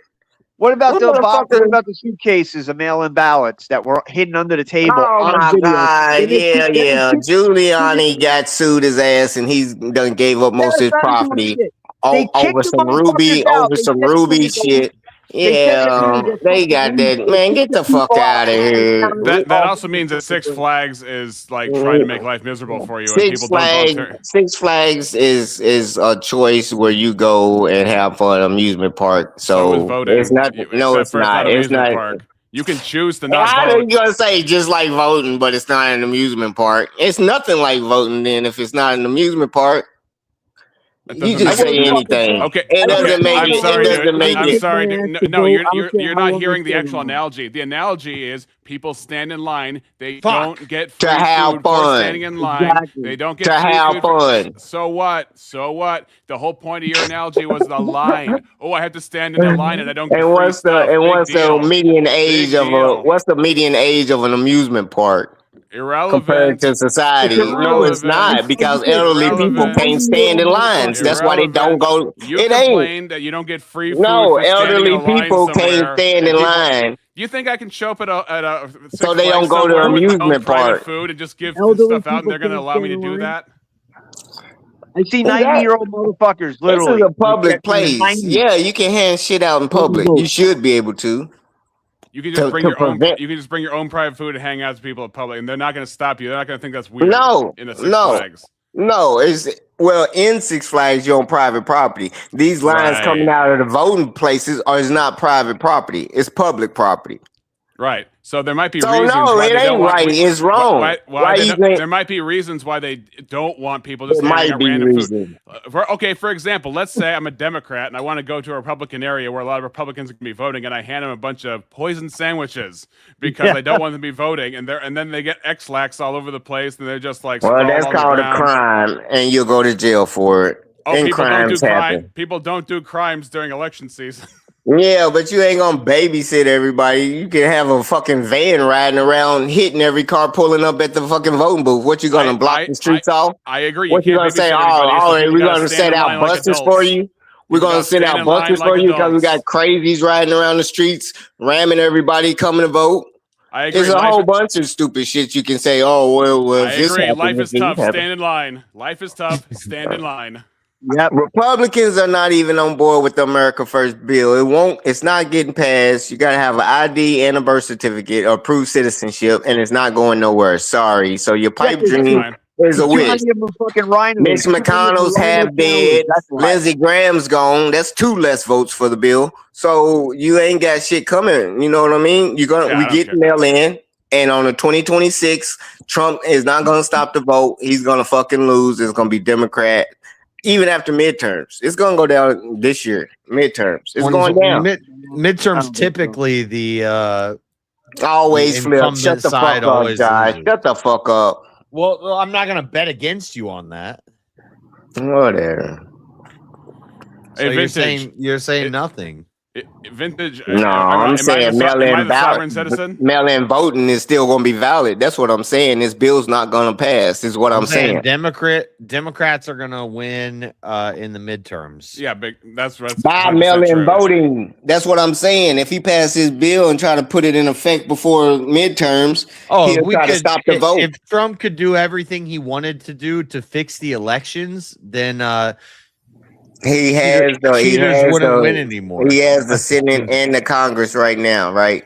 What about What what motherfucker- about the suitcases of mail-in ballots that were hidden under the table? Oh on my video? God! Yeah. Giuliani got sued his ass, and he's done gave up most of his property over some Ruby, shit. Yeah, they got that. Man, get the fuck out of here. That also means that Six Flags is like trying to make life miserable for you. And Six people don't volunteer. Flags is a choice where you go and have fun, amusement park. So is So voting. it's not. No, Except it's for not. an It's amusement not. park. You can choose to not How are vote. you gonna say just like voting, but it's not an amusement park? It's nothing like voting then if it's not an amusement park. You just say anything. Okay, It doesn't make I'm it. sorry, It doesn't dude. make I'm it. sorry, dude. No, you're not hearing the actual analogy. The analogy is people stand in line. They don't get free To have food for fun. standing in line. Exactly. They don't get To free have food for- fun. So what? So what? The whole point of your analogy was the line. Oh, I have to stand in the line and I don't get And free what's stuff. the Big deal. median age Big of deal. what's the median age of an amusement park? Irrelevant. Compared to society. No, it's not, because elderly people can't stand in lines. That's why they don't go. You It ain't. complain that you don't get free food. No, for standing elderly in a line people can't somewhere, stand and in people- line. You think I can show up at a Six So they Flags don't go to somewhere with my own amusement private park. food and just give Elderly stuff out, and they're going to people allow me to can't do stand in that? I see Who's that? 90-year-old motherfuckers, literally. This is a public in the place. 90s. Yeah, you can hand shit out in public. You should be able to. You can just To- bring to your own. prevent- You can just bring your own private food and hang out to people in public, and they're not going to stop you. They're not going to think that's weird. No, in a Six no. Flags. No, it's well in Six Flags. You're on private property. These lines Right. coming out of the voting places is not private property. It's public property. Right. So there might be So reasons no, why it they don't ain't want right. It's wrong. Why you think- there might be reasons why they don't want people just There handing might out be random reasons. food. For example, let's say I'm a Democrat and I want to go to a Republican area where a lot of Republicans are going to be voting, and I hand them a bunch of poison sandwiches because I don't want them to be voting, and then they get X-lax all over the place, and they're just like Well, sprawled that's on the called a ground. crime, and you'll go to jail for it. Oh, and people don't do crimes happen. People don't do crimes during election season. Yeah, but you ain't gonna babysit everybody. You can have a fucking van riding around, hitting every car pulling up at the fucking voting booth. What you gonna block the streets off? I agree. What you gonna say? We're gonna set out buses for you. We're gonna send out buses for you because we got crazies riding around the streets, ramming everybody coming to vote. I agree. There's a whole bunch of stupid shit you can say. Oh well, I if this agree. happens, Life if is this tough. happens. Stand in line. Life is tough. Stand in line. Yep. Republicans are not even on board with the America First bill. It's not getting passed. You gotta have an ID and a birth certificate or proof citizenship, and it's not going nowhere. Sorry. So your pipe dream is a wish. Mitch McConnell's half dead. Lindsey Graham's gone. That's 2 less votes for the bill. So you ain't got shit coming. You know what I mean? We get mail in. And on the 2026, Trump is not going to stop the vote. He's going to fucking lose. It's going to be Democrat. Even after midterms, it's going to go down this year. Midterms, it's going down. Midterms typically the always flip. Shut the fuck up, guys. Shut the fuck up. Well, I'm not going to bet against you on that. Whatever. So Hey, you're saying nothing. Vintage. No, I'm saying mail-in sovereign ballot. citizen? Mail-in voting is still going to be valid. That's what I'm saying. This bill's not going to pass. Is what I'm saying. Democrats are going to win in the midterms. Yeah, that's by mail-in voting. That's what I'm saying. If he passes his bill and try to put it in effect before midterms, he'll try to stop the vote. If Trump could do everything he wanted to do to fix the elections, then he wouldn't win anymore. He has the Senate and the Congress right now, right?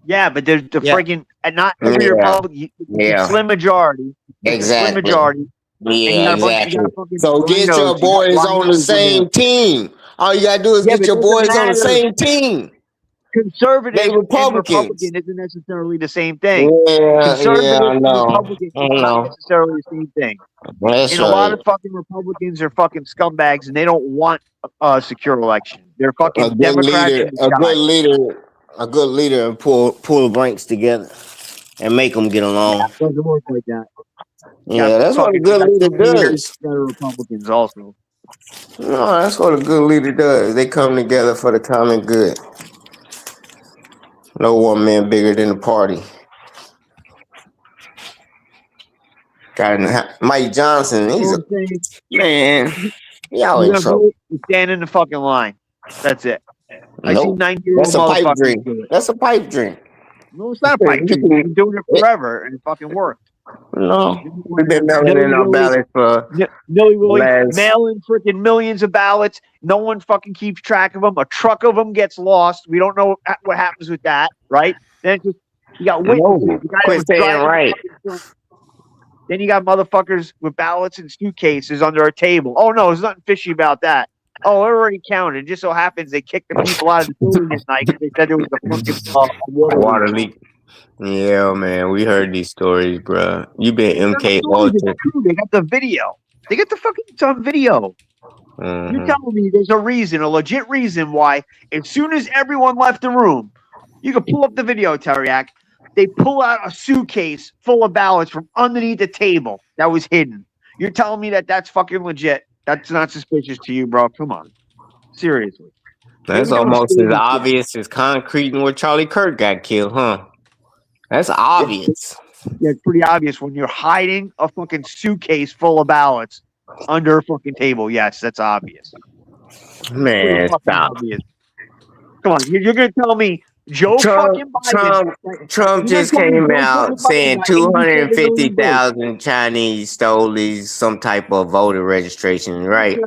Yeah, but there's the freaking not every Republican, slim majority. Exactly. Slim majority. Yeah, exactly. So get your boys on the same team. All you gotta do is get your boys on the same team. Conservative and Republican isn't necessarily the same thing. Yeah, Conservative I know. and Republican is not necessarily the same thing. That's A lot of fucking Republicans are fucking scumbags, and they don't want a secure election. They're fucking Democrats. A good leader, and pull the ranks together and make them get along. It doesn't work like that. Yeah, that's what a good leader does. Republicans also. No, that's what a good leader does. They come together for the common good. No one man bigger than the party. Got Mike Johnson. He's a man. Y'all in trouble. Stand in the fucking line. That's it. I see Nope. 90-year-old That's a pipe motherfuckers dream. do it. That's a pipe dream. No, it's not a pipe dream. We've been doing it forever, and it fucking worked. No, we've been mailing in our ballots for mailing freaking millions of ballots. No one fucking keeps track of them. A truck of them gets lost. We don't know what happens with that, right? Then you got witnesses. Quit saying right. Then you got motherfuckers with ballots in suitcases under a table. Oh no, there's nothing fishy about that. Oh, it already counted. It just so happens they kicked the people out of the building this night because they said there was a fucking water leak. Yeah, man, we heard these stories, bro. You been MK Ultra. They got the video. They got the fucking it's on video. You're telling me there's a reason, a legit reason why as soon as everyone left the room, you can pull up the video, Teriak. They pull out a suitcase full of ballots from underneath the table that was hidden. You're telling me that that's fucking legit. That's not suspicious to you, bro. Come on. Seriously. That's almost as obvious as concrete and where Charlie Kirk got killed, huh? That's obvious. Yeah, it's pretty obvious when you're hiding a fucking suitcase full of ballots under a fucking table. Yes, that's obvious. Man, stop. Obvious. Come on, you're gonna tell me Joe fucking Biden. Trump just came out saying 250,000 Chinese stole some type of voter registration, right?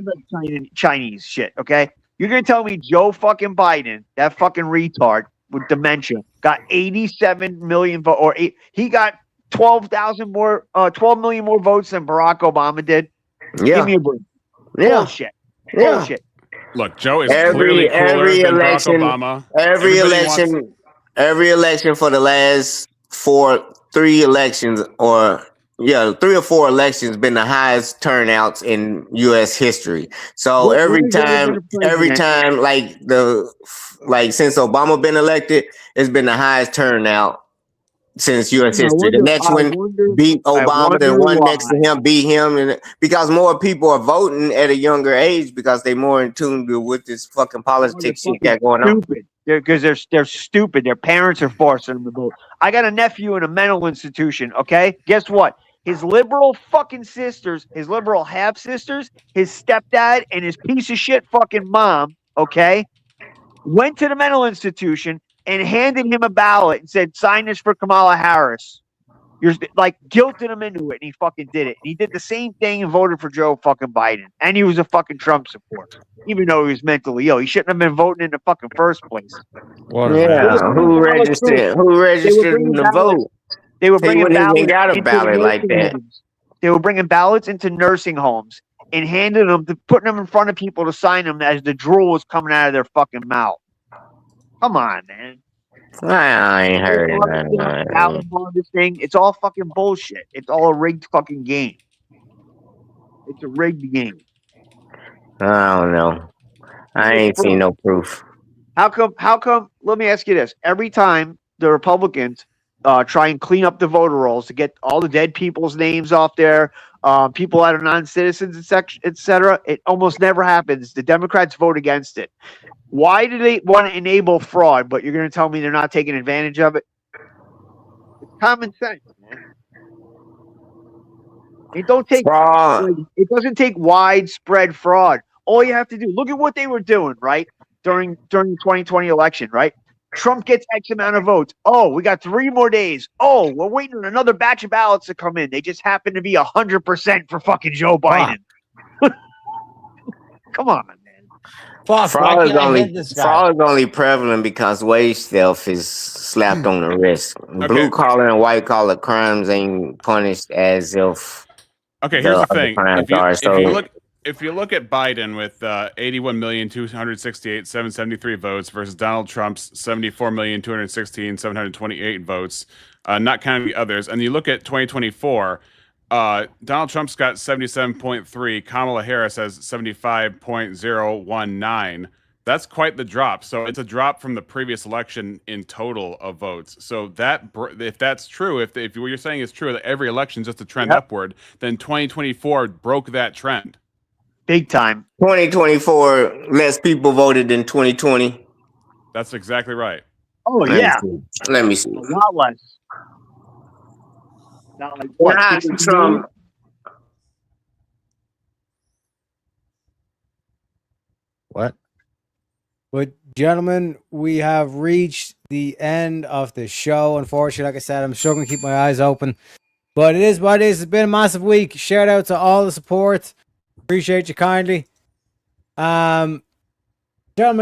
Chinese shit, okay? You're gonna tell me Joe fucking Biden, that fucking retard with dementia, got 87 million votes, or he got 12 million more votes than Barack Obama did? Yeah. Give me a break. Yeah. Bullshit. Yeah. Bullshit. Look, Joe is clearly cooler than Barack Obama. Every election, every election for the last 3 elections, or 3 or 4 elections, been the highest turnouts in U.S. history. So What every has ever been a time, president? like since Obama been elected, it's been the highest turnout since U.S. I history. The wonder. next I one wonder. beat I Obama, then wonder one why. next to him beat him, and because more people are voting at a younger age because they more in tune with this fucking politics shit got going on. Stupid. Because they're stupid. Their parents are forcing them to vote. I got a nephew in a mental institution. Okay, guess what? His liberal fucking sisters, his liberal half sisters, his stepdad, and his piece of shit fucking mom. Okay, went to the mental institution and handed him a ballot and said, "Sign this for Kamala Harris." You're like guilting him into it, and he fucking did it. He did the same thing and voted for Joe fucking Biden, and he was a fucking Trump supporter, even though he was mentally ill. He shouldn't have been voting in the fucking first place. Who registered? Who registered in the vote? They were He bringing wouldn't even ballots got a into ballot like nursing that. homes. They were bringing ballots into nursing homes and handing them, putting them in front of people to sign them as the drool was coming out of their fucking mouth. Come on, man. I ain't heard Ballot on this thing. It's all fucking bullshit. It's all a rigged fucking game. It's a rigged game. I don't know. I ain't seen no proof. How come? Let me ask you this: every time the Republicans try and clean up the voter rolls to get all the dead people's names off there, people that are non-citizens, etc., it almost never happens. The Democrats vote against it. Why do they want to enable fraud? But you're going to tell me they're not taking advantage of it? It's common sense, man. It don't take fraud. It doesn't take widespread fraud. All you have to do, look at what they were doing, right? During the 2020 election, right? Trump gets X amount of votes. Oh, we got 3 more days. Oh, we're waiting on another batch of ballots to come in. They just happen to be 100% for fucking Joe Biden. Come on, man. Fraud is only prevalent because wage theft is slapped on the wrist. Blue collar and white collar crimes ain't punished as if. Okay, here's the other thing. crimes are. If you look at Biden with 81,268,773 votes versus Donald Trump's 74,216,728 votes, not counting the others, and you look at 2024, Donald Trump's got 77.3, Kamala Harris has 75.019. That's quite the drop. So it's a drop from the previous election in total of votes. So that, if that's true, if what you're saying is true, that every election is just a trend upward, then 2024 broke that trend. Big time. 2024, less people voted than 2020. That's exactly right. Oh, yeah. Let me see. A lot less. Not like what? Trump. What? But gentlemen, we have reached the end of the show. Unfortunately, like I said, I'm struggling to keep my eyes open. But it is what it is. It's been a massive week. Shout out to all the support. Appreciate you kindly. Gentlemen,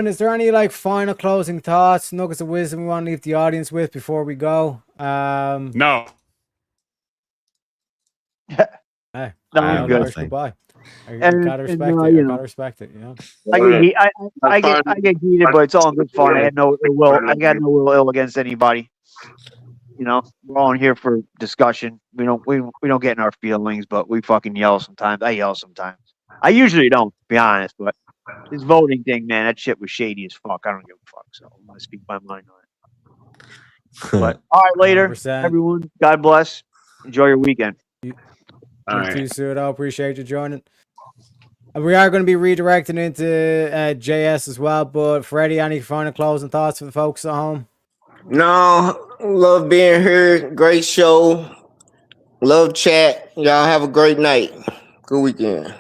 is there any final closing thoughts, nuggets of wisdom we want to leave the audience with before we go? No. Hey, I'm good. Goodbye. You And- gotta and, respect it. you You know. gotta respect it. You know. I get heated, but it's all in good fun. I got no ill will against anybody. You know, we're all in here for discussion. We don't get in our feelings, but we fucking yell sometimes. I yell sometimes. I usually don't, to be honest, but this voting thing, man, that shit was shady as fuck. I don't give a fuck, so I'm gonna speak my mind on it. But all right, later, 100%. everyone. God bless. Enjoy your weekend. You too, Sudo. Appreciate you joining. And we are going to be redirecting into JS as well. But Freddie, any final closing thoughts for the folks at home? No, love being here. Great show. Love chat. Y'all have a great night. Good weekend.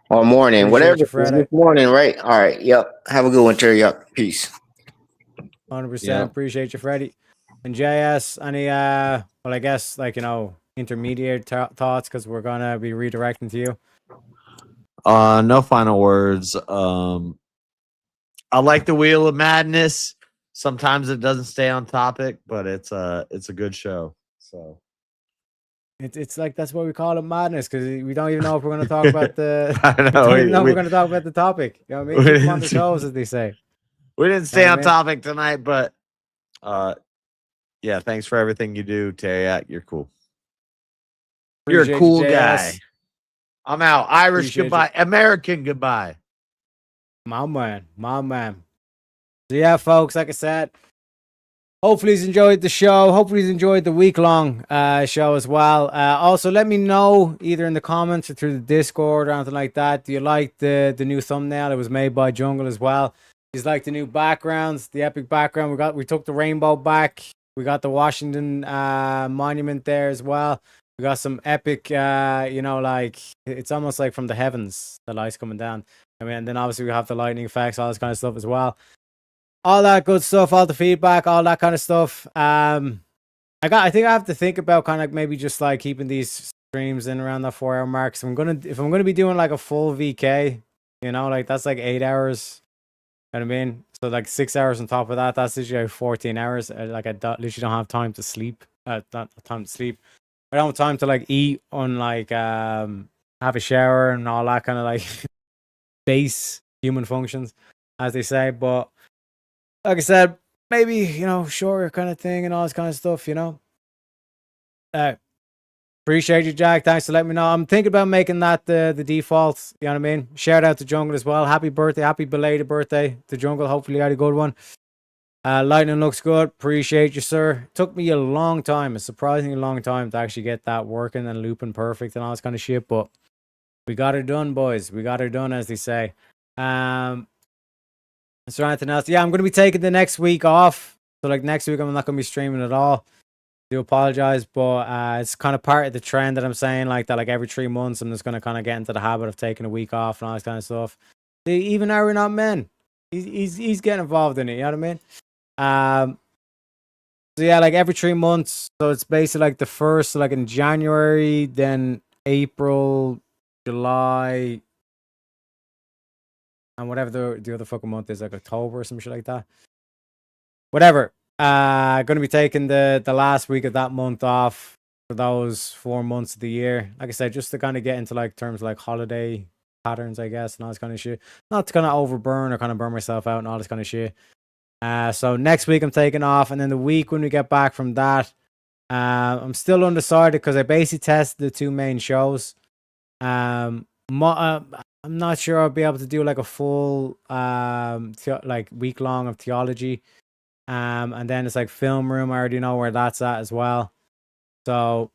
Or morning, Appreciate whatever. you, Freddie. This morning, right? All right. Yep. Have a good one, Terry. Yep. Peace. 100%. Yeah. Appreciate you, Freddie. And JS, any, I guess, intermediate thoughts, because we're going to be redirecting to you. No final words. I like the Wheel of Madness. Sometimes it doesn't stay on topic, but it's a good show. So It's like that's why we call it madness, because we don't even know if we're going to talk about the. I know, we don't even know if we- we're going to talk about the topic. You know what I mean? we Keep 'em on the didn't- toes, as they say. we didn't stay Yeah, on man. topic tonight, but Yeah, thanks for everything you do, Terry. You're cool. You're Appreciate a cool you, guy. JS. I'm out. Irish Appreciate goodbye. American goodbye. My man. So yeah, folks, like I said, hopefully he's enjoyed the show. Hopefully he's enjoyed the week-long show as well. Also, let me know either in the comments or through the Discord or anything like that. Do you like the new thumbnail? It was made by Jungle as well. Do you like the new backgrounds, the epic background? We took the rainbow back. We got the Washington monument there as well. We got some epic, like it's almost like from the heavens, the lights coming down. I mean, and then obviously we have the lightning effects, all this kind of stuff as well. All that good stuff, all the feedback, all that kind of stuff. I think I have to think about kind of maybe just like keeping these streams in around that 4 hour mark. So if I'm gonna be doing like a full VK, like that's like 8 hours. You know what I mean? So like 6 hours on top of that, that's literally like 14 hours. Like I literally don't have time to sleep. Not time to sleep. I don't have time to like eat on like have a shower and all that kind of like base human functions, as they say. But like I said, maybe shorter kind of thing and all this kind of stuff. Appreciate you, Jack. Thanks for letting me know. I'm thinking about making that the default. You know what I mean? Shout out to Jungle as well. Happy birthday, happy belated birthday to Jungle. Hopefully you had a good one. Lightning looks good. Appreciate you, sir. Took me a surprisingly long time to actually get that working and looping perfect and all this kind of shit. But we got it done, boys. We got it done, as they say. Is there anything else? Yeah, I'm going to be taking the next week off. So like next week, I'm not going to be streaming at all. I do apologize, but it's kind of part of the trend that I'm saying, like that, like every 3 months, I'm just going to kind of get into the habit of taking a week off and all this kind of stuff. Even Are We Not Men? He's getting involved in it, you know what I mean? So yeah, like every 3 months. So it's basically like the first, like in January, then April, July, and whatever the other fucking month is, like October or some shit like that. Whatever. Gonna be taking the last week of that month off for those 4 months of the year. Like I said, just to kind of get into like terms of like holiday patterns, I guess, and all this kind of shit. Not to kind of overburn or kind of burn myself out and all this kind of shit. So next week I'm taking off, and then the week when we get back from that, I'm still undecided because I basically tested the 2 main shows. I'm not sure I'll be able to do like a full like week long of theology. And then it's like film room. I already know where that's at as well. So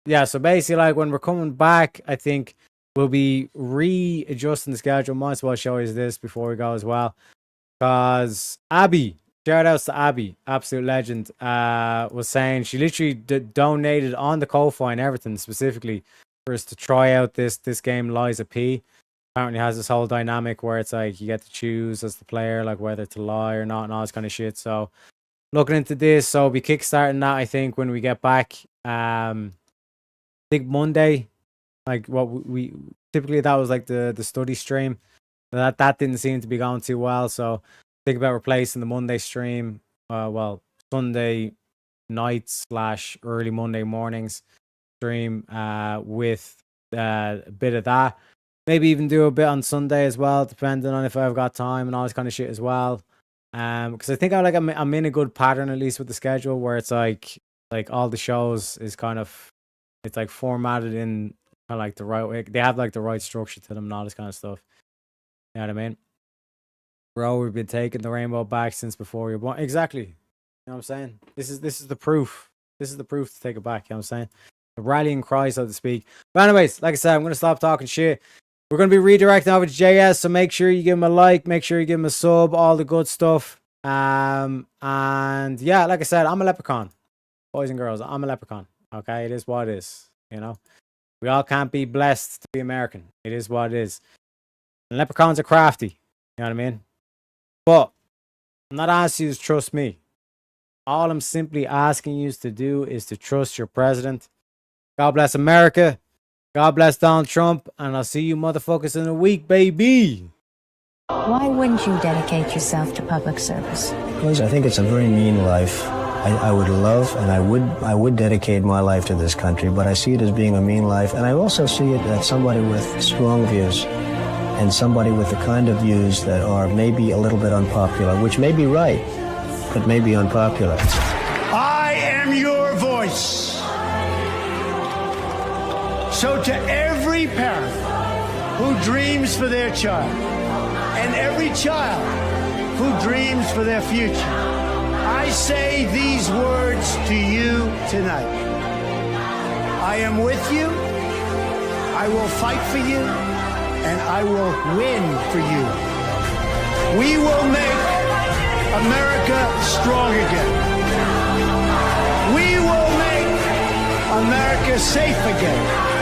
yeah, so basically like when we're coming back, I think we'll be readjusting the schedule. Might as well show you this before we go as well. Because Abby, shout outs to Abby, absolute legend, was saying she literally donated on the Ko-Fi and everything specifically for us to try out this game Lies of P. Apparently has this whole dynamic where it's like you get to choose as the player like whether to lie or not and all this kind of shit. So looking into this, so we'll be kickstarting that I think when we get back. I think Monday, like what we typically that was like the study stream. That didn't seem to be going too well, so think about replacing the Monday stream, Sunday night / early Monday mornings stream with a bit of that. Maybe even do a bit on Sunday as well, depending on if I've got time and all this kind of shit as well. Because I think I'm in a good pattern at least with the schedule where it's like all the shows is kind of it's like formatted in kind of like the right way. They have like the right structure to them and all this kind of stuff. You know what I mean? Bro, we've been taking the rainbow back since before we were born. Exactly. You know what I'm saying? This is the proof. This is the proof to take it back. You know what I'm saying? The rallying cry, so to speak. But anyways, like I said, I'm going to stop talking shit. We're going to be redirecting over to JS, so make sure you give him a like, make sure you give him a sub, all the good stuff. And yeah, like I said, I'm a leprechaun. Boys and girls, I'm a leprechaun. Okay, it is what it is, you know. We all can't be blessed to be American. It is what it is. And leprechauns are crafty, you know what I mean? But I'm not asking you to trust me. All I'm simply asking you to do is to trust your president. God bless America. God bless Donald Trump, and I'll see you motherfuckers in a week, baby. Why wouldn't you dedicate yourself to public service? Because I think it's a very mean life. I would love and I would dedicate my life to this country, but I see it as being a mean life, and I also see it as somebody with strong views. and somebody with the kind of views that are maybe a little bit unpopular, which may be right, but may be unpopular. I am your voice. So to every parent who dreams for their child, and every child who dreams for their future, I say these words to you tonight. I am with you, I will fight for you, and I will win for you. We will make America strong again. We will make America safe again.